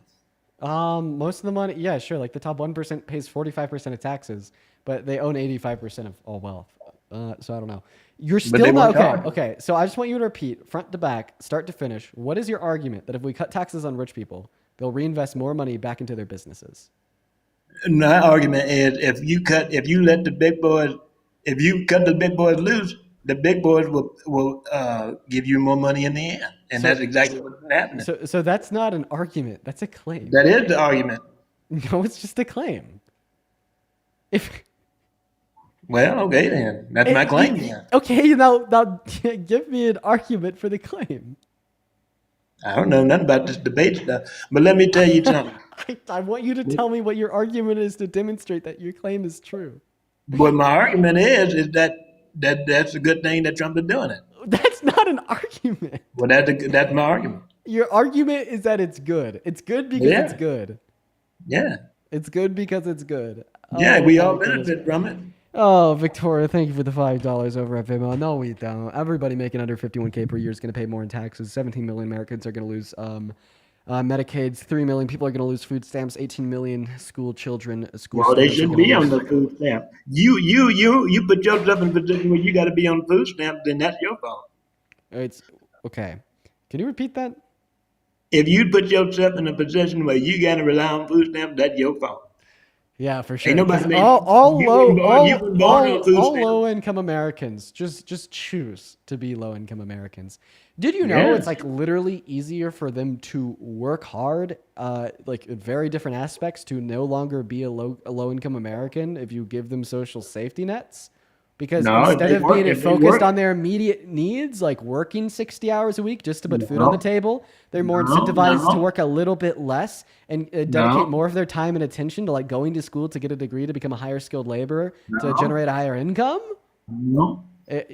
Most of the money, yeah, sure. Like the top 1% pays 45% of taxes, but they own 85% of all wealth. So I don't know. You're But they still not work okay. hard. Okay, so I just want you to repeat front to back, start to finish. What is your argument that if we cut taxes on rich people, they'll reinvest more money back into their businesses? My argument is if you let the big boys, if you cut the big boys loose, the big boys will give you more money in the end, and So- that's exactly what's happening. So that's not an argument. That's a claim. That is the argument. No, it's just a claim. If Well, okay then, that's my claim. Then. Okay, now give me an argument for the claim. I don't know nothing about this debate stuff, but let me tell you something. I want you to tell me what your argument is to demonstrate that your claim is true. What my argument is that that's a good thing that Trump is doing it. That's not an argument. Well, that's my argument. Your argument is that it's good. It's good because Yeah. it's good. Yeah, It's good because it's good. yeah, Oh, we my all goodness. benefit from it. Oh, Victoria, thank you for the $5 over at Venmo. No, we don't. Everybody making under 51K per year is going to pay more in taxes. 17 million Americans are going to lose Medicaids. 3 million people are going to lose food stamps. 18 million school children. Well, they should be on the food stamp. You put yourself in a position where you got to be on food stamp, then that's your fault. It's okay. Can you repeat that? If you put yourself in a position where you got to rely on food stamp, that's your fault. Yeah, for sure. Ain't nobody 'Cause made- all you low wasn't born- you wasn't born on food stamps. low income Americans just choose to be low income Americans. Did you know Yeah. it's like literally easier for them to work hard, like in very different aspects, to no longer be a low income American if you give them social safety nets? Because No, if instead they of work- being if they focused work- on their immediate needs, like working 60 hours a week just to put food on the table, they're more No, incentivized to no. work a little bit less and dedicate more of their time and attention to like going to school to get a degree to become a higher skilled laborer to No. generate a higher income. No.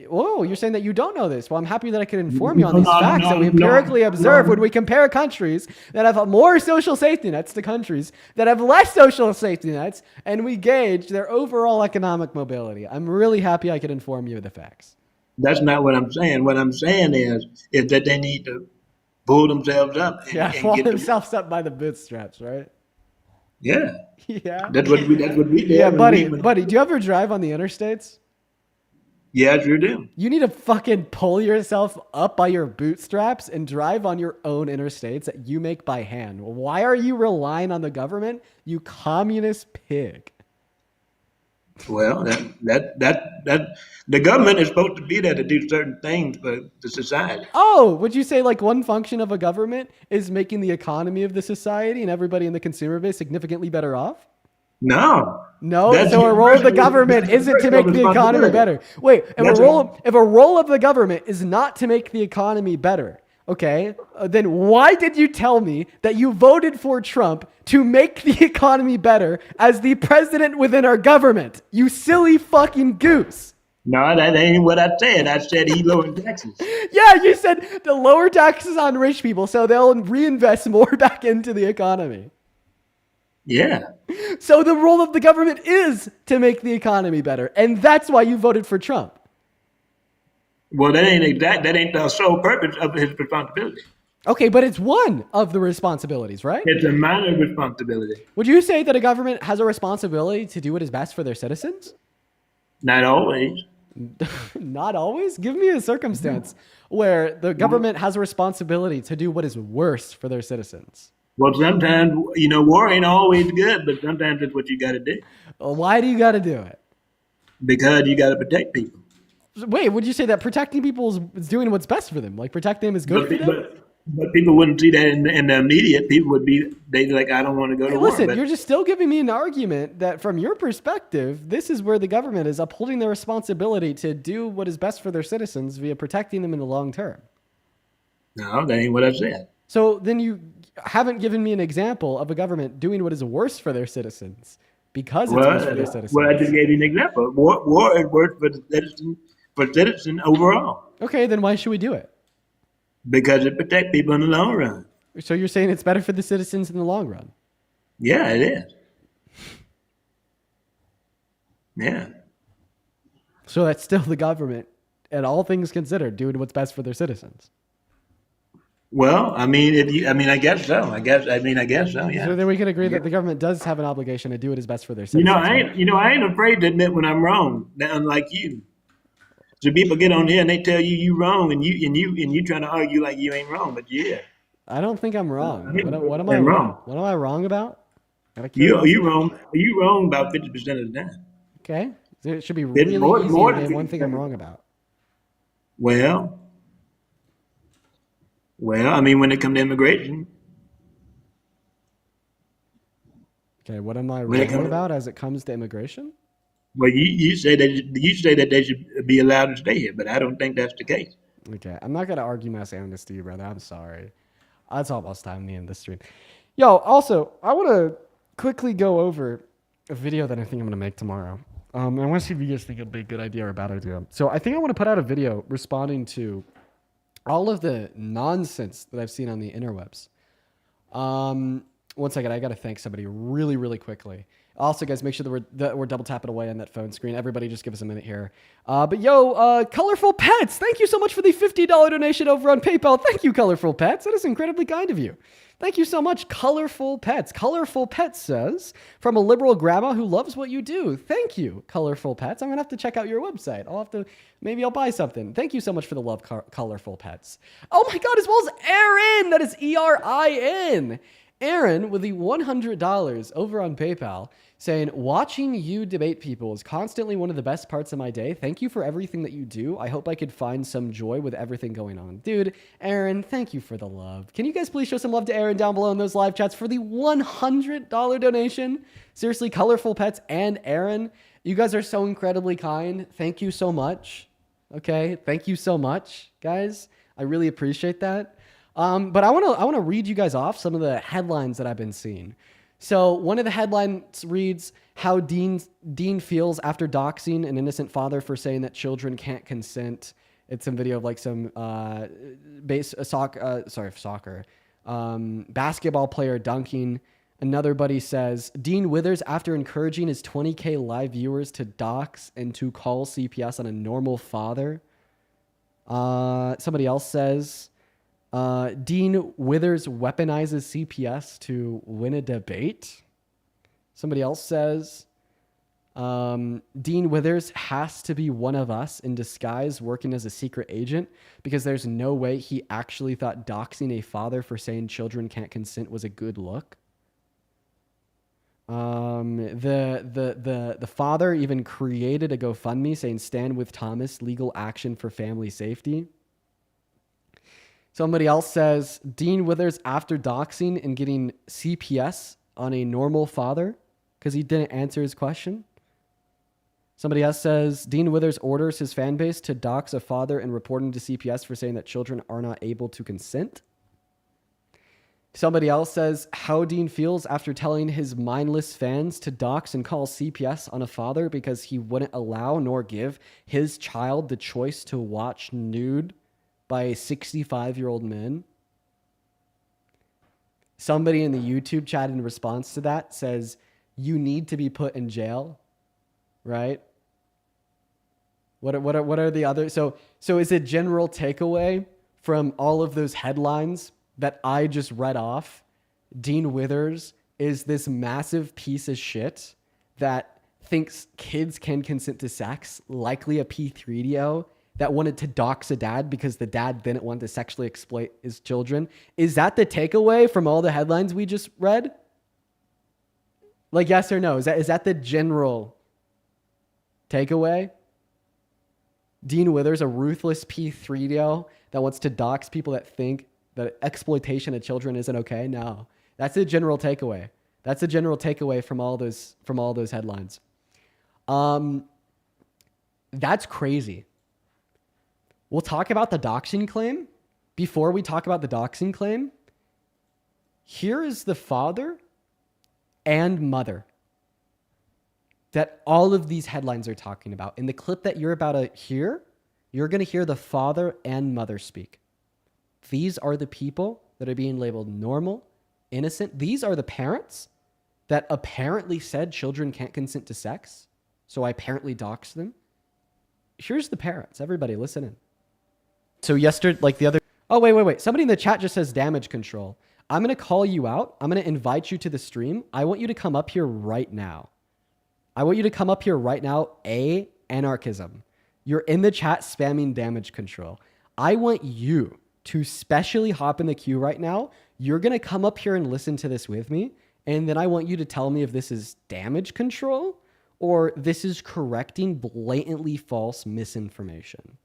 Whoa, you're saying that you don't know this. Well, I'm happy that I can inform you on these No, facts that we no, empirically observe no. when we compare countries that have more social safety nets to countries that have less social safety nets, and we gauge their overall economic mobility. I'm really happy I could inform you of the facts. That's not what I'm saying. What I'm saying is that they need to pull themselves up Yeah, and pull get the, themselves up by the bootstraps, right? yeah. Yeah. That's what we did. Yeah, when buddy, we- buddy, do you ever drive on the interstates? Yeah, I sure do. You need to fucking pull yourself up by your bootstraps and drive on your own interstates that you make by hand. Why are you relying on the government, you communist pig? Well, that the government is supposed to be there to do certain things for the society. Oh, would you say like one function of a government is making the economy of the society and everybody in the consumer base significantly better off? No. No, That's so a role of the universal- government that's isn't to make universal the economy responsibility. better. Wait, That's if a role of the government is not to make the economy better, okay, then why did you tell me that you voted for Trump to make the economy better as the president within our government? You silly fucking goose. No, that ain't what I said. I said he lowered taxes. Yeah, you said to lower taxes on rich people so they'll reinvest more back into the economy. Yeah. So the role of the government is to make the economy better, and that's why you voted for Trump. Well, that ain't the sole purpose of his responsibility. Okay, but it's one of the responsibilities, right? It's a minor responsibility. Would you say that a government has a responsibility to do what is best for their citizens? Not always. Not always? Give me a circumstance where the government has a responsibility to do what is worst for their citizens. Well, sometimes, war ain't always good, but sometimes it's what you got to do. Well, why do you got to do it? Because you got to protect people. Wait, would you say that protecting people is doing what's best for them? Like protecting them is good for them? But people wouldn't see that in the immediate. People would they'd be like, I don't want to go to war. Listen, But you're just still giving me an argument that from your perspective, this is where the government is upholding their responsibility to do what is best for their citizens via protecting them in the long term. No, that ain't what I said. So then you haven't given me an example of a government doing what is worse for their citizens because it's worse for their citizens. Well, I just gave you an example. War is worse for the citizens for citizens overall Okay, then why should we do it? because it protects people in the long run. So you're saying it's better for the citizens in the long run? Yeah, it is. Yeah. So that's still the government, and all things considered, doing what's best for their citizens. Well, I mean, I guess so. I guess so. Yeah. So then we can agree that the government does have an obligation to do what is best for their You know, citizens. I ain't afraid to admit when I'm wrong. Unlike you, so people get on here and they tell you wrong, and you trying to argue like you ain't wrong, but yeah. I don't think I'm wrong. What am I I'm wrong? wrong. What am I wrong about? Out of You curiosity? wrong. You wrong about 50% of the time. Okay. So it should be It's really more easy to than name one thing I'm 50%. wrong about. Well, I mean, when it comes to immigration, Okay, what am I when it wrong comes, about as it comes to immigration? well, you say that they should be allowed to stay here, but I don't think that's the case. Okay, I'm not gonna argue my sanity to you, brother. I'm sorry. It's almost time to end the stream. Yo, also, I want to quickly go over a video that I think I'm gonna make tomorrow. I want to see if you guys think it'd be a good idea or a bad idea. So I think I want to put out a video responding to all of the nonsense that I've seen on the interwebs. One second, I got to thank somebody really, really quickly. Also, guys, make sure that we're double tapping away on that phone screen. Everybody just give us a minute here. But yo, Colorful Pets, thank you so much for the $50 donation over on PayPal. Thank you, Colorful Pets. That is incredibly kind of you. Thank you so much, Colorful Pets. Colorful Pets says, from a liberal grandma who loves what you do. Thank you, Colorful Pets. I'm going to have to check out your website. Maybe I'll buy something. Thank you so much for the love, Colorful Pets. Oh my God, as well as Aaron. That is Erin. Aaron with the $100 over on PayPal saying, watching you debate people is constantly one of the best parts of my day. Thank you for everything that you do. I hope I could find some joy with everything going on. Dude, Aaron, thank you for the love. Can you guys please show some love to Aaron down below in those live chats for the $100 donation? Seriously, Colorful Pets and Aaron, you guys are so incredibly kind. Thank you so much. Okay, thank you so much, guys. I really appreciate that. But I want to read you guys off some of the headlines that I've been seeing. So one of the headlines reads, how Dean feels after doxing an innocent father for saying that children can't consent. It's some video of like some basketball player dunking. Another buddy says, Dean Withers after encouraging his 20K live viewers to dox and to call CPS on a normal father. Somebody else says, Dean Withers weaponizes CPS to win a debate. Somebody else says, Dean Withers has to be one of us in disguise working as a secret agent because there's no way he actually thought doxing a father for saying children can't consent was a good look. The father even created a GoFundMe saying stand with Thomas, legal action for family safety. Somebody else says, Dean Withers after doxing and getting CPS on a normal father because he didn't answer his question. Somebody else says, Dean Withers orders his fan base to dox a father and report him to CPS for saying that children are not able to consent. Somebody else says, how Dean feels after telling his mindless fans to dox and call CPS on a father because he wouldn't allow nor give his child the choice to watch nude by a 65-year-old man. Somebody in the YouTube chat in response to that says, you need to be put in jail, right? What are the other? So is a general takeaway from all of those headlines that I just read off, Dean Withers is this massive piece of shit that thinks kids can consent to sex, likely a P3DO, that wanted to dox a dad because the dad didn't want to sexually exploit his children. Is that the takeaway from all the headlines we just read? Like, yes or no? Is that the general takeaway? Dean Withers, a ruthless P3DO that wants to dox people that think that exploitation of children isn't okay? No. That's the general takeaway. That's the general takeaway from all those headlines. That's crazy. We'll talk about the doxing claim. Before we talk about the doxing claim, here is the father and mother that all of these headlines are talking about. In the clip that you're about to hear, you're going to hear the father and mother speak. These are the people that are being labeled normal, innocent. These are the parents that apparently said children can't consent to sex. So I apparently doxed them. Here's the parents. Everybody listen in. So yesterday, like the other... Oh, wait. Somebody in the chat just says damage control. I'm going to call you out. I'm going to invite you to the stream. I want you to come up here right now. Anarchism. You're in the chat spamming damage control. I want you to specially hop in the queue right now. You're going to come up here and listen to this with me. And then I want you to tell me if this is damage control or this is correcting blatantly false misinformation.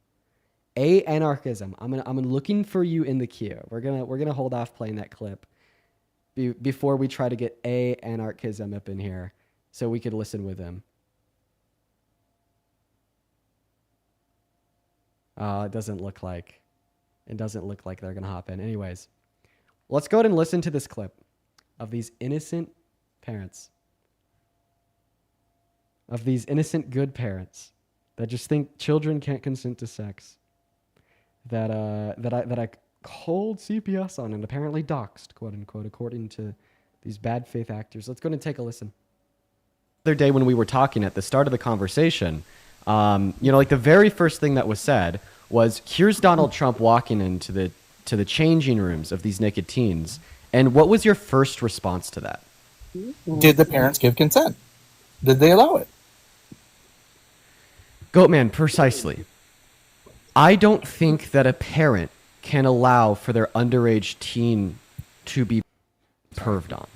Anarchism. I'm looking for you in the queue. We're gonna hold off playing that clip before we try to get anarchism up in here so we could listen with him. It doesn't look like they're gonna hop in. Anyways, let's go ahead and listen to this clip of these innocent parents, of these innocent good parents that just think children can't consent to sex. That I called CPS on and apparently doxed, quote unquote, according to these bad faith actors. Let's go and take a listen. The other day when we were talking at the start of the conversation, like the very first thing that was said was, here's Donald Trump walking into the changing rooms of these naked teens. And what was your first response to that? Did the parents give consent? Did they allow it? Goatman, precisely. I don't think that a parent can allow for their underage teen to be perved on.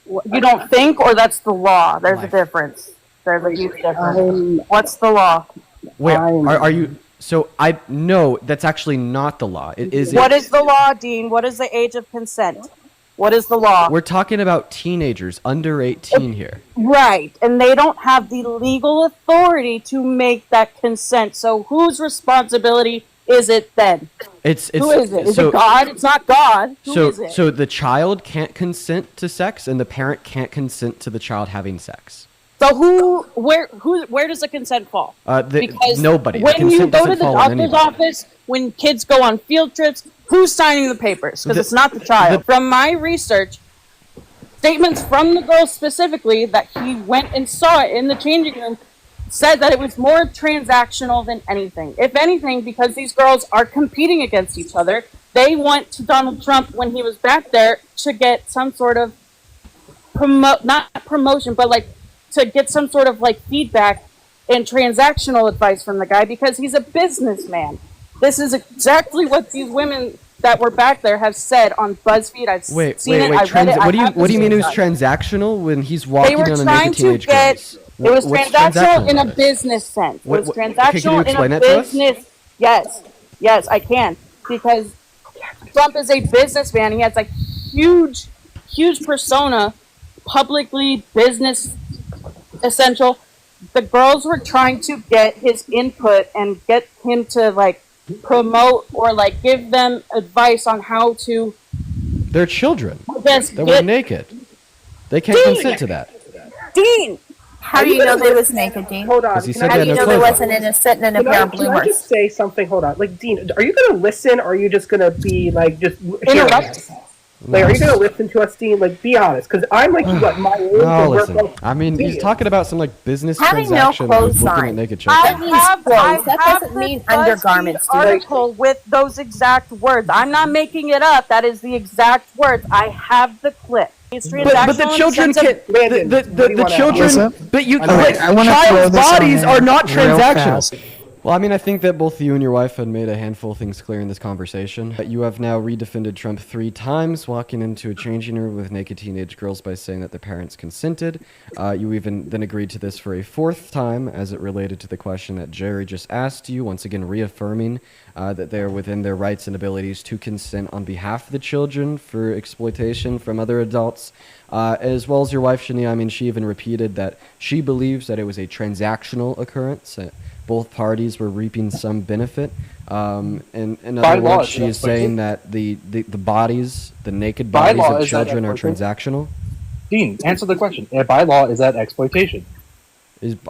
You don't think, or that's the law? There's a difference. There's a huge difference. What's the law? Wait, are you... So no, that's actually not the law. It is... What is the law, Dean? What is the age of consent? What is the law? We're talking about teenagers, under 18 here. Right, and they don't have the legal authority to make that consent. So whose responsibility is it then? Who is it? Is it God? It's not God. Who is it? So the child can't consent to sex, and the parent can't consent to the child having sex. So where does the consent fall? Because nobody. When you go to the doctor's office, when kids go on field trips, who's signing the papers? Because it's not the child. From my research, statements from the girl specifically that he went and saw it in the changing room said that it was more transactional than anything. If anything, because these girls are competing against each other, they went to Donald Trump when he was back there to get some sort of not promotion, but like to get some sort of like feedback and transactional advice from the guy because he's a businessman. This is exactly what these women that were back there have said on BuzzFeed. I've seen it. I've read it. What do you mean it was transactional when he's walking on a naked teenage girls? It was transactional in a business sense. It was transactional in a business. Yes, I can, because Trump is a businessman. He has a huge persona, publicly business essential. The girls were trying to get his input and get him to like promote or like give them advice on how to. They're children. They were naked. They can't consent to that. Dean, how do you know they was naked, Dean? Hold on. How do you know they wasn't sitting in a pair of Can I bloomers? just say something? Hold on. Like, Dean, are you going to listen, or are you just going to be like just interrupt? Like, are you going to listen to us, Dean? Like, be honest, because I'm like, what, my age? No, listen. I mean, he's talking about some like business Having transaction. no clothes looking on. at naked children. That doesn't mean undergarments, dude. Article with those exact words. I'm not making it up. That is the exact words. I have the clip. It's But the children can't. The children. But you. I wanna throw Child's this on bodies in are not real transactional. fast. Well, I mean, I think that both you and your wife had made a handful of things clear in this conversation. You have now redefended Trump 3 times, walking into a changing room with naked teenage girls by saying that the parents consented. You even then agreed to this for a 4th time as it related to the question that Jerry just asked you, once again reaffirming that they are within their rights and abilities to consent on behalf of the children for exploitation from other adults. As well as your wife, Shania, I mean, she even repeated that she believes that it was a transactional occurrence. Both parties were reaping some benefit. In other words, she is saying that the bodies, the naked bodies of children are transactional. Dean, answer the question. By law, is that exploitation?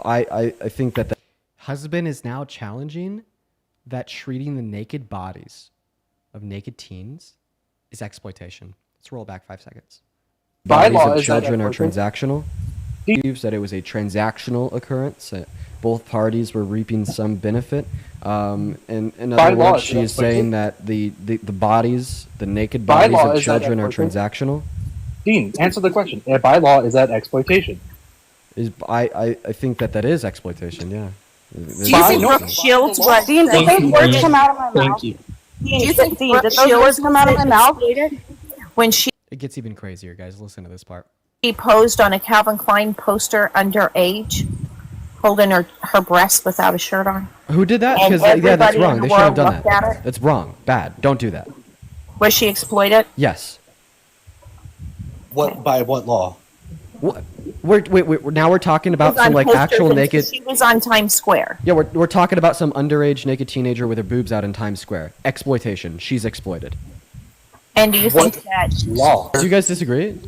I think that the husband is now challenging that treating the naked bodies of naked teens is exploitation. Let's roll back 5 seconds. By Bodies law, of is that children are exploitation? transactional. Believes that it was a transactional occurrence. That both parties were reaping some benefit. In By other law, words, is she that is saying exploitation? that the bodies, the naked By bodies law, of is that children are exploitation? transactional. Dean, answer the question. By law, is that exploitation? I think that is exploitation. Yeah. Do you think Brooke Shields was Dean, did those words come out of my mouth? Do Dean, you think Dean, Brooke did those Shields words come out of my was mouth? exploited when she It gets even crazier, guys. Listen to this part. posed on a Calvin Klein poster underage, holding her breast without a shirt on? Who did that? And Because yeah, that's everybody in wrong. the They shouldn't have world done looked at that. it? That's wrong. Bad. Don't do that. Was she exploited? Yes. What by what law? What? Now we're talking about She was some on like posters actual and naked. She was on Times Square. Yeah, we're talking about some underage naked teenager with her boobs out in Times Square. Exploitation. She's exploited. And do you think that law? Do you guys disagree?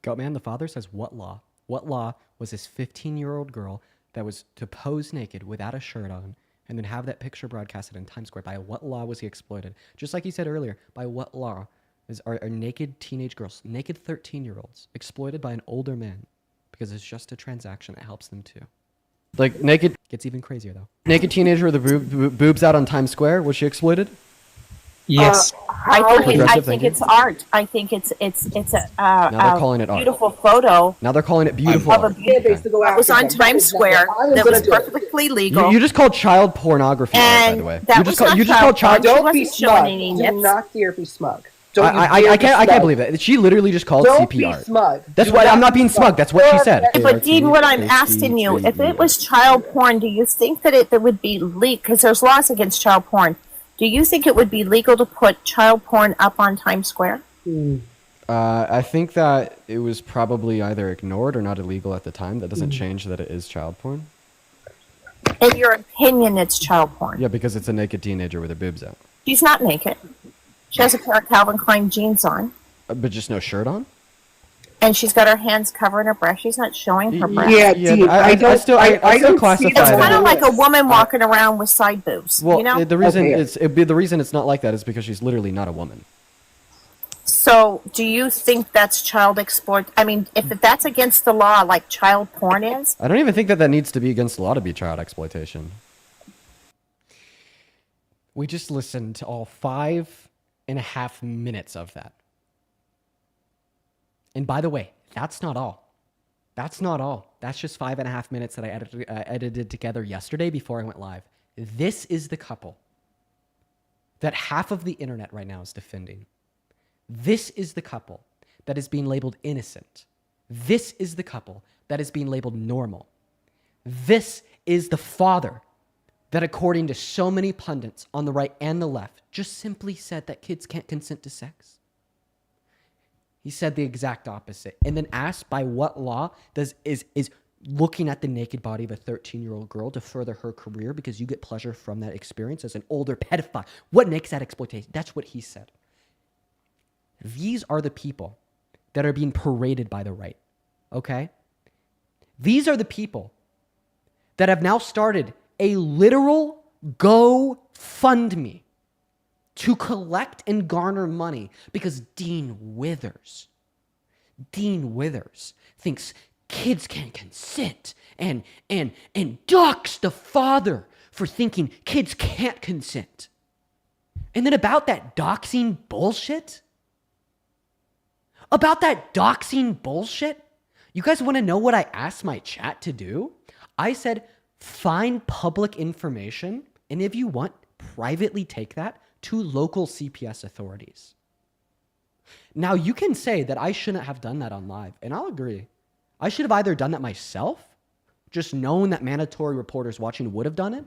Goatman, the father says, what law? What law was this 15-year-old girl that was to pose naked without a shirt on and then have that picture broadcasted in Times Square? By what law was he exploited? Just like he said earlier, by what law are naked teenage girls, naked 13-year-olds, exploited by an older man? Because it's just a transaction that helps them too. Like, naked gets even crazier, though. Naked teenager with the boobs out on Times Square, was she exploited? Yes. I think it's art. I think it's Now they're calling it art. beautiful photo Now they're calling it beautiful of a art. baby that was on Times Square that was perfectly legal. You just called child pornography art, by the way. That You was just called not child. Don't be smug. Do not dare be smug. I can't believe it. She literally just called Don't CP be art. smug. That's Do why not I'm not be being smug. That's what she said. But Dean, what I'm asking you, if it was child porn, do you think that it would be legal? Because there's laws against child porn. Do you think it would be legal to put child porn up on Times Square? I think that it was probably either ignored or not illegal at the time. That doesn't change that it is child porn. In your opinion, it's child porn. Yeah, because it's a naked teenager with her boobs out. She's not naked. She has a pair of Calvin Klein jeans on, But just no shirt on? and she's got her hands covering her breast. She's not showing her breast. Dean, I still classify It's it kind of as- like a woman walking around with side boobs. Well, you know? the reason it's not like that is because she's literally not a woman. So, do you think that's child exploit? I mean, if that's against the law, like child porn is, I don't even think that needs to be against the law to be child exploitation. We just listened to all 5.5 minutes of that. And by the way, that's not all. That's not all. That's just 5.5 minutes that I edited together yesterday before I went live. This is the couple that half of the internet right now is defending. This is the couple that is being labeled innocent. This is the couple that is being labeled normal. This is the father that, according to so many pundits on the right and the left, just simply said that kids can't consent to sex. He said the exact opposite. And then asked by what law is looking at the naked body of a 13-year-old girl to further her career because you get pleasure from that experience as an older pedophile. What makes that exploitation? That's what he said. These are the people that are being paraded by the right, okay? These are the people that have now started a literal GoFundMe to collect and garner money because Dean Withers thinks kids can consent and ducks the father for thinking kids can't consent. And then about that doxing bullshit, you guys want to know what I asked my chat to do? I said, find public information, and if you want, privately take that to local CPS authorities. Now, you can say that I shouldn't have done that on live, and I'll agree. I should have either done that myself, just knowing that mandatory reporters watching would have done it,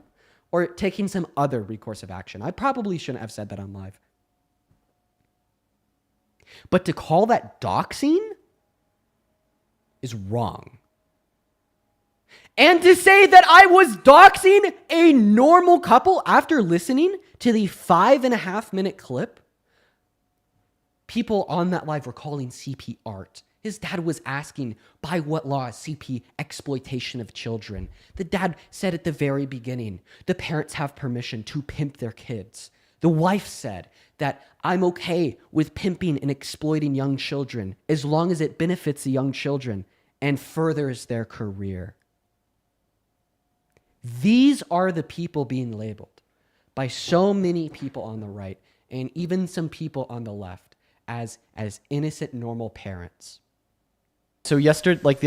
or taking some other recourse of action. I probably shouldn't have said that on live. But to call that doxing is wrong. And to say that I was doxing a normal couple after listening to the 5.5 minute clip, people on that live were calling CP art His dad was asking, by what law is CP exploitation of children? The dad said at the very beginning, the parents have permission to pimp their kids. The wife said that I'm okay with pimping and exploiting young children as long as it benefits the young children and furthers their career. These are the people being labeled by so many people on the right and even some people on the left as innocent, normal parents. So yesterday, like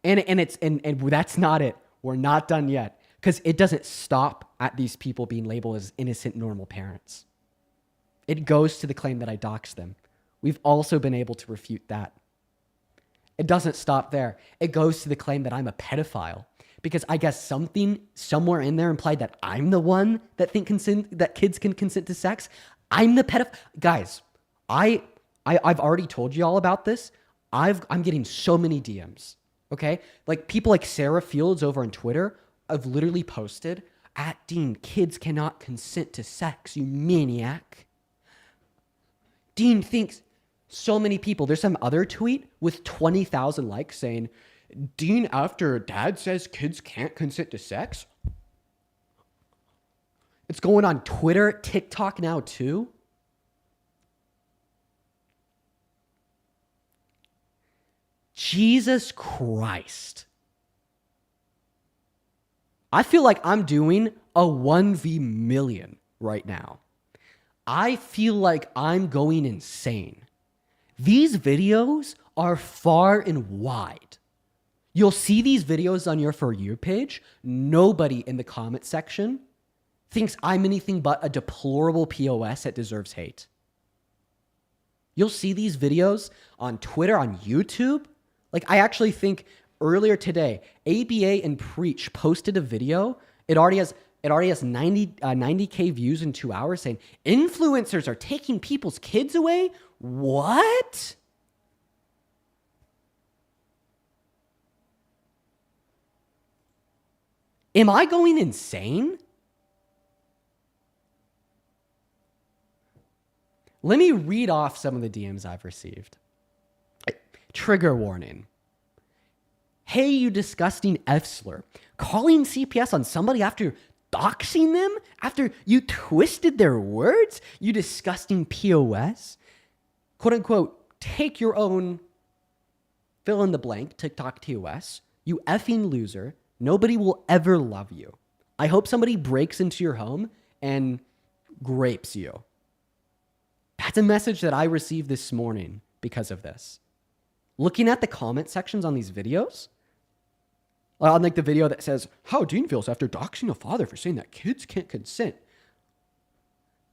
and that's not it. We're not done yet, because it doesn't stop at these people being labeled as innocent, normal parents. It goes to the claim that I doxed them. We've also been able to refute that. It doesn't stop there. It goes to the claim that I'm a pedophile, because I guess something somewhere in there implied that I'm the one that that kids can consent to sex. I'm the pedophile. Guys, I've already told you all about this. I'm getting so many DMs, okay? Like people like Sarah Fields over on Twitter have literally posted, at Dean, kids cannot consent to sex, you maniac. Dean thinks so many people. There's some other tweet with 20,000 likes saying, Dean, after dad says kids can't consent to sex? It's going on Twitter, TikTok now too. Jesus Christ. I feel like I'm doing a 1v million right now. I feel like I'm going insane. These videos are far and wide. You'll see these videos on your For You page. Nobody in the comment section thinks I'm anything but a deplorable POS that deserves hate. You'll see these videos on Twitter, on YouTube. Like, I actually think earlier today, ABA and Preach posted a video. It already has 90K views in 2 hours saying, influencers are taking people's kids away? What? Am I going insane? Let me read off some of the DMs I've received. Trigger warning. Hey, you disgusting F-slur. Calling CPS on somebody after doxing them? After you twisted their words? You disgusting POS? Quote unquote, take your own fill in the blank, TikTok TOS. You effing loser. Nobody will ever love you. I hope somebody breaks into your home and grapes you. That's a message that I received this morning because of this. Looking at the comment sections on these videos, on like the video that says, how Dean feels after doxing a father for saying that kids can't consent.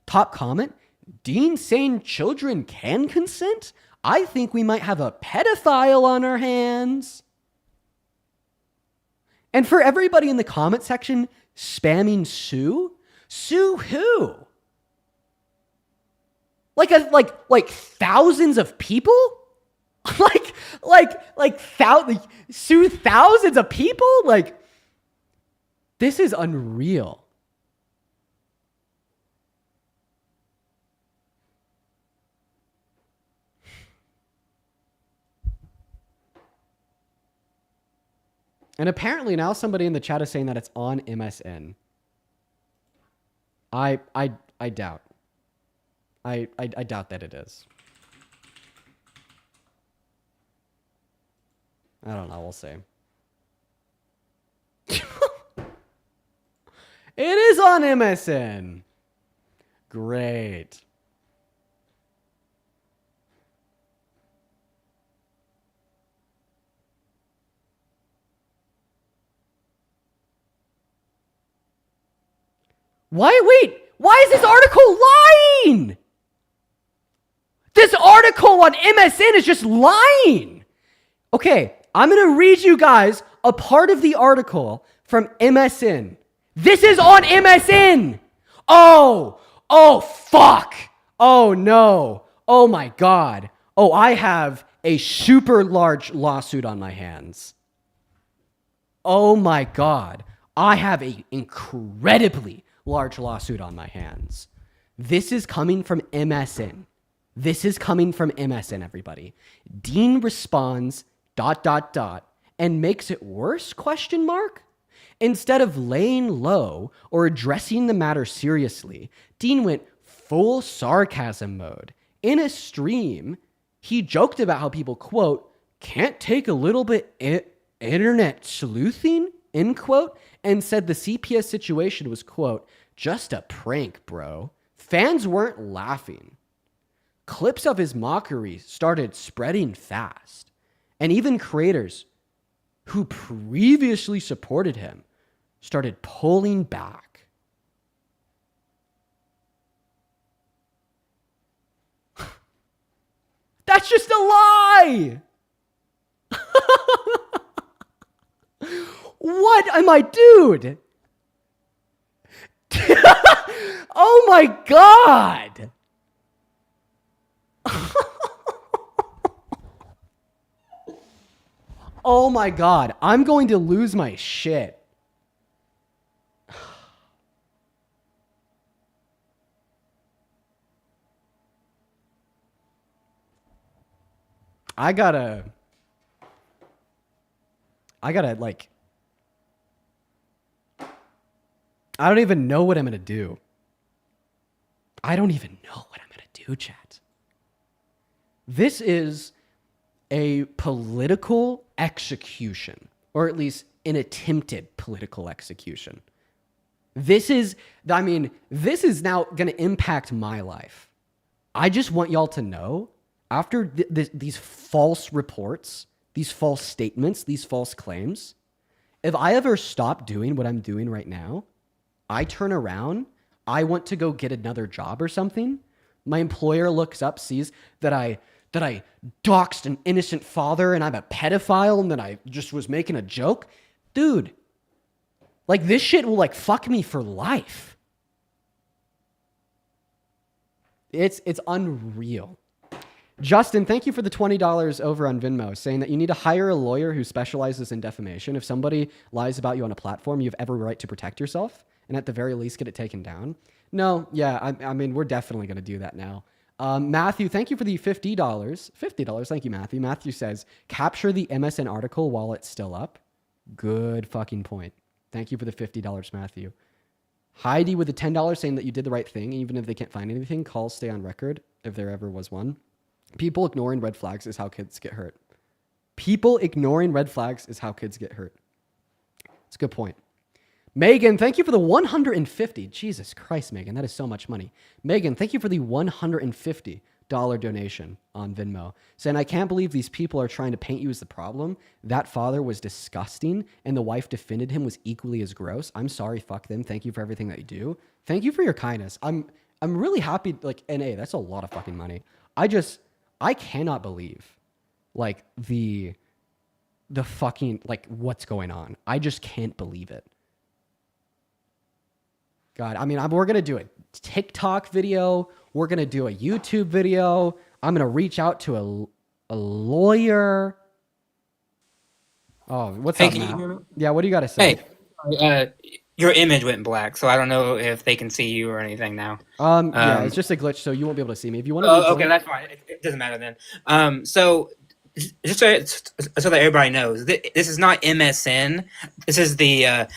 Top comment, Dean saying children can consent? I think we might have a pedophile on our hands. And for everybody in the comment section spamming Sue, Sue who? Like thousands of people? Sue thousands of people? Like, this is unreal. And apparently now somebody in the chat is saying that it's on MSN. I doubt. I doubt that it is. I don't know, we'll see. It is on MSN. Great. Wait, why is this article lying? This article on MSN is just lying. Okay, I'm going to read you guys a part of the article from MSN. This is on MSN. Oh, fuck. Oh, no. Oh, my God. Oh, I have a super large lawsuit on my hands. Oh, my God. I have an incredibly large lawsuit on my hands. This is coming from MSN. This is coming from MSN, everybody. Dean responds, ... and makes it worse, ? Instead of laying low or addressing the matter seriously, Dean went full sarcasm mode. In a stream, he joked about how people, quote, can't take a little bit internet sleuthing, end quote, and said the CPS situation was, quote, just a prank, bro. Fans weren't laughing. Clips of his mockery started spreading fast, and even creators who previously supported him started pulling back. That's just a lie! What am I, dude? Oh my God! Oh my God, I'm going to lose my shit. I gotta like, I don't even know what I'm gonna do. I don't even know what I'm gonna do, chat. This is a political execution, or at least an attempted political execution. This is now going to impact my life. I just want y'all to know, after these false reports, these false statements, these false claims, if I ever stop doing what I'm doing right now, I turn around, I want to go get another job or something, my employer looks up, sees that I doxed an innocent father and I'm a pedophile and that I just was making a joke. Dude, like this shit will like fuck me for life. It's unreal. Justin, thank you for the $20 over on Venmo, saying that you need to hire a lawyer who specializes in defamation. If somebody lies about you on a platform, you have every right to protect yourself and at the very least get it taken down. No, yeah, I mean, we're definitely going to do that now. Matthew, thank you for the $50. $50, thank you, Matthew. Matthew says, capture the MSN article while it's still up. Good fucking point. Thank you for the $50, Matthew. Heidi with the $10 saying that you did the right thing. Even if they can't find anything, calls stay on record if there ever was one. People ignoring red flags is how kids get hurt. People ignoring red flags is how kids get hurt. It's a good point. Megan, thank you for the $150. Jesus Christ, Megan, that is so much money. Megan, thank you for the $150 donation on Venmo. Saying, I can't believe these people are trying to paint you as the problem. That father was disgusting, and the wife defended him was equally as gross. I'm sorry, fuck them. Thank you for everything that you do. Thank you for your kindness. I'm really happy. Like, NA, that's a lot of fucking money. I cannot believe, like, the fucking, like, what's going on. I just can't believe it. God, I mean, we're going to do a TikTok video. We're going to do a YouTube video. I'm going to reach out to a lawyer. Oh, what's up, Can you Matt? hear me? Yeah, what do you got to say? Hey, your image went black, so I don't know if they can see you or anything now. Yeah, it's just a glitch, so you won't be able to see me. If you want to okay, that's fine. It doesn't matter then. So just so that everybody knows, this is not MSN. This is the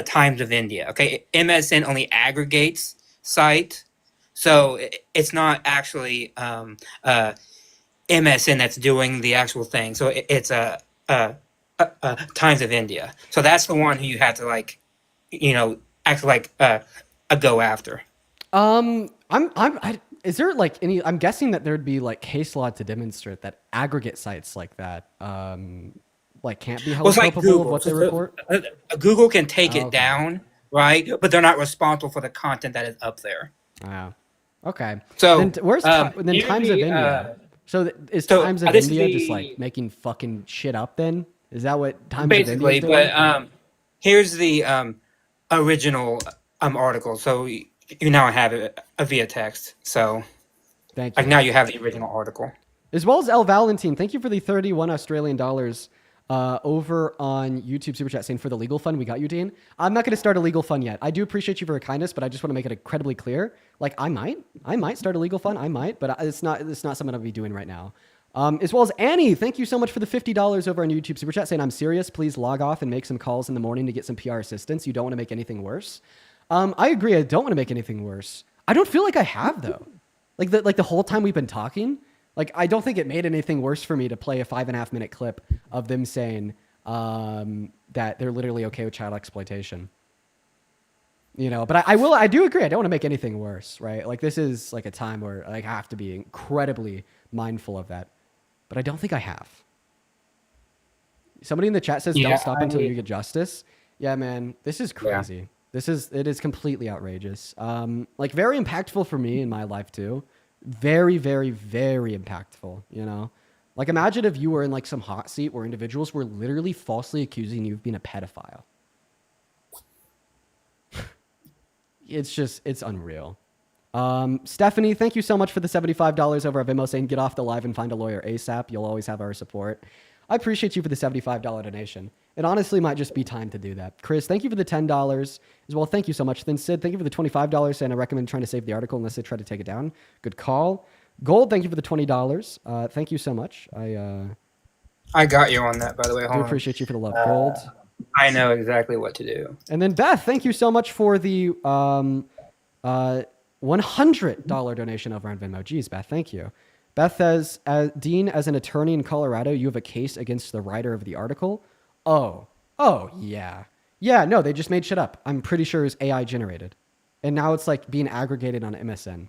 Times of India. Okay, MSN only aggregates site, so it's not actually MSN that's doing the actual thing. So it's Times of India. So that's the one who you have to act like a go after. Is there like any? I'm guessing that there'd be like case law to demonstrate that aggregate sites like that, like can't be held culpable of what they report. Google can take it down, right? But they're not responsible for the content that is up there. Wow. Okay. So then where's Times of India? Is Times of India just like making fucking shit up? Then is that what Times of India is doing? But here's the original article. So you now have it via text. So thank you. Now you have the original article. As well as El Valentine, thank you for the $31 Australian. over on YouTube Super Chat saying for the legal fund, we got you, Dean. I'm not going to start a legal fund yet. I do appreciate you for your kindness, but I just want to make it incredibly clear. Like I might start a legal fund. I might, but it's not something I'll be doing right now. As well as Annie, thank you so much for the $50 over on YouTube Super Chat saying, I'm serious. Please log off and make some calls in the morning to get some PR assistance. You don't want to make anything worse. I agree. I don't want to make anything worse. I don't feel like I have though. Like the whole time we've been talking, like I don't think it made anything worse for me to play a 5.5 minute clip of them saying that they're literally okay with child exploitation. You know, but I do agree. I don't want to make anything worse, right? Like this is like a time where like, I have to be incredibly mindful of that. But I don't think I have. Somebody in the chat says, don't stop until you get justice. Yeah, man, this is crazy. Yeah. It is completely outrageous. Like very impactful for me in my life too. Very, very, very impactful, you know? Like imagine if you were in like some hot seat where individuals were literally falsely accusing you of being a pedophile. It's unreal. Stephanie, thank you so much for the $75 over at Venmo saying get off the live and find a lawyer ASAP. You'll always have our support. I appreciate you for the $75 donation. It honestly might just be time to do that. Chris, thank you for the $10 as well. Thank you so much. Then Sid, thank you for the $25 saying I recommend trying to save the article unless they try to take it down. Good call. Gold, thank you for the $20. Thank you so much. I got you on that, by the way. I do appreciate you for the love. Gold. I know exactly what to do. And then Beth, thank you so much for the $100 donation over on Venmo. Jeez, Beth, thank you. Beth says, Dean, as an attorney in Colorado, you have a case against the writer of the article. Oh, yeah. Yeah, no, they just made shit up. I'm pretty sure it was AI generated. And now it's like being aggregated on MSN.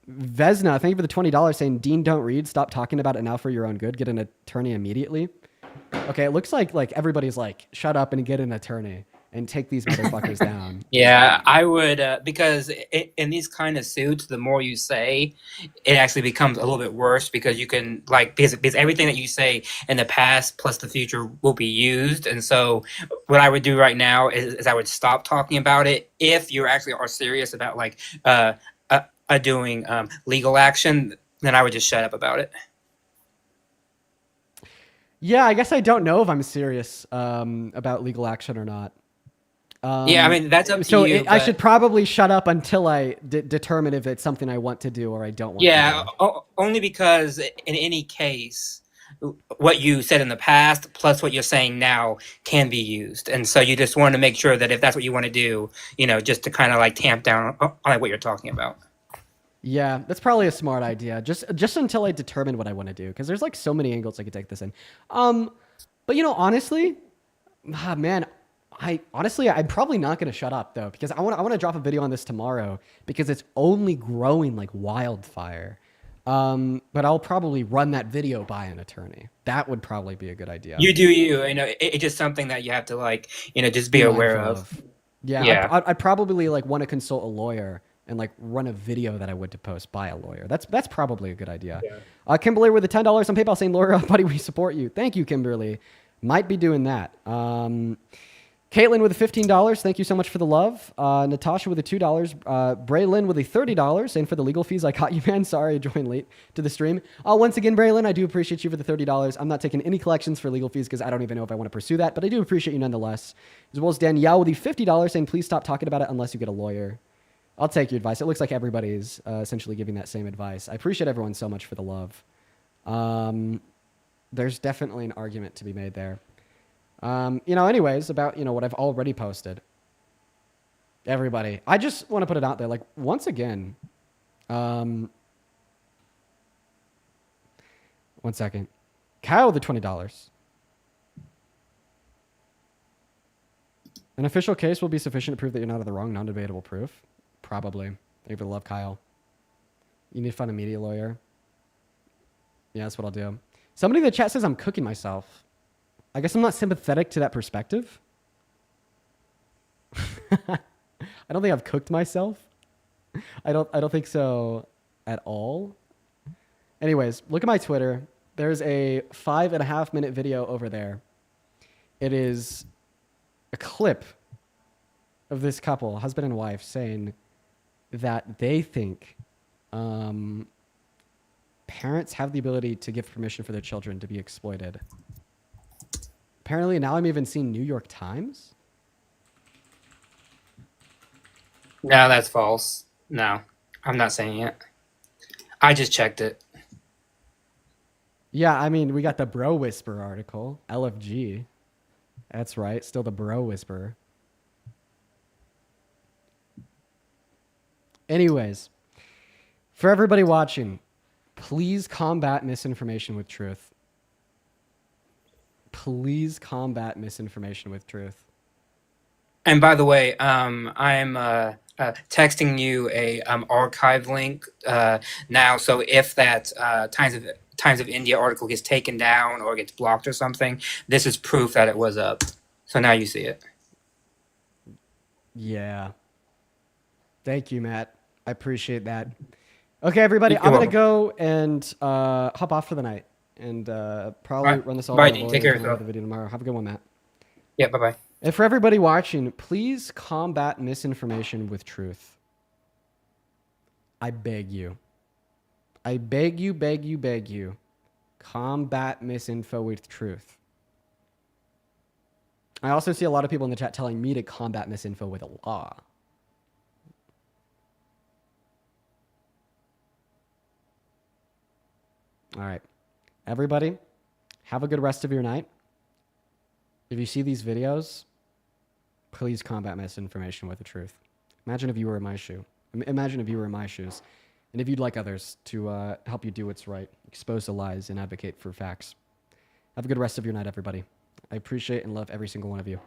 Vesna, thank you for the $20 saying, Dean, don't read. Stop talking about it now for your own good. Get an attorney immediately. Okay, it looks like everybody's like, shut up and get an attorney and take these motherfuckers down. Yeah, I would, because in these kind of suits, the more you say, it actually becomes a little bit worse because you can, like, because everything that you say in the past plus the future will be used. And so what I would do right now is I would stop talking about it if you actually are serious about, like, doing legal action, then I would just shut up about it. Yeah, I guess I don't know if I'm serious about legal action or not. Yeah, I mean, that's up to you. I should probably shut up until I determine if it's something I want to do or I don't want to do. Only because in any case, what you said in the past plus what you're saying now can be used. And so you just want to make sure that if that's what you want to do, you know, just to kind of like tamp down on what you're talking about. Yeah, that's probably a smart idea. Just until I determine what I want to do, because there's like so many angles I could take this in. But you know, honestly, man, I'm probably not going to shut up though, because I want to drop a video on this tomorrow because it's only growing like wildfire. But I'll probably run that video by an attorney. That would probably be a good idea. You do you. You know, it's just something that you have to like, you know, just be aware of. Yeah. I'd probably like want to consult a lawyer and like run a video that I would to post by a lawyer. That's probably a good idea. Yeah. Kimberly with the $10 on PayPal saying, Laura, buddy, we support you. Thank you, Kimberly. Might be doing that. Caitlin with the $15. Thank you so much for the love. Natasha with the $2. Braylon with the $30 saying for the legal fees. I caught you, man. Sorry, I joined late to the stream. Once again, Braylon, I do appreciate you for the $30. I'm not taking any collections for legal fees because I don't even know if I want to pursue that, but I do appreciate you nonetheless. As well as Danielle with the $50 saying, please stop talking about it unless you get a lawyer. I'll take your advice. It looks like everybody's essentially giving that same advice. I appreciate everyone so much for the love. There's definitely an argument to be made there. You know, anyways, about, you know, what I've already posted. Everybody, I just want to put it out there. Like, once again, 1 second. Kyle, the $20. An official case will be sufficient to prove that you're not in the wrong, non-debatable proof. Probably. Thank you for the love, Kyle. You need to find a media lawyer. Yeah, that's what I'll do. Somebody in the chat says I'm cooking myself. I guess I'm not sympathetic to that perspective. I don't think I've cooked myself. I don't think so at all. Anyways, look at my Twitter. There's a 5.5 minute video over there. It is a clip of this couple, husband and wife, saying that they think parents have the ability to give permission for their children to be exploited. Apparently, now I'm even seeing New York Times. No, that's false. No, I'm not saying it. I just checked it. Yeah, I mean, we got the Bro Whisper article, LFG. That's right, still the Bro Whisperer. Anyways, for everybody watching, please combat misinformation with truth. Please combat misinformation with truth. And by the way, I'm texting you a archive link now. So if that Times of India article gets taken down or gets blocked or something, this is proof that it was up. So now you see it. Yeah. Thank you, Matt. I appreciate that. Okay, everybody, You're I'm going to welcome. go and hop off for the night and probably Alright. run this all Bye, by Dean. the Take lawyer care and of come out with yourself. a video tomorrow. Have a good one, Matt. Yeah, bye-bye. And for everybody watching, please combat misinformation with truth. I beg you. I beg you, beg you, beg you. Combat misinfo with truth. I also see a lot of people in the chat telling me to combat misinfo with a law. All right. Everybody, have a good rest of your night. If you see these videos, please combat misinformation with the truth. Imagine if you were in my shoe. Imagine if you were in my shoes. And if you'd like others to help you do what's right, expose the lies, and advocate for facts. Have a good rest of your night, everybody. I appreciate and love every single one of you.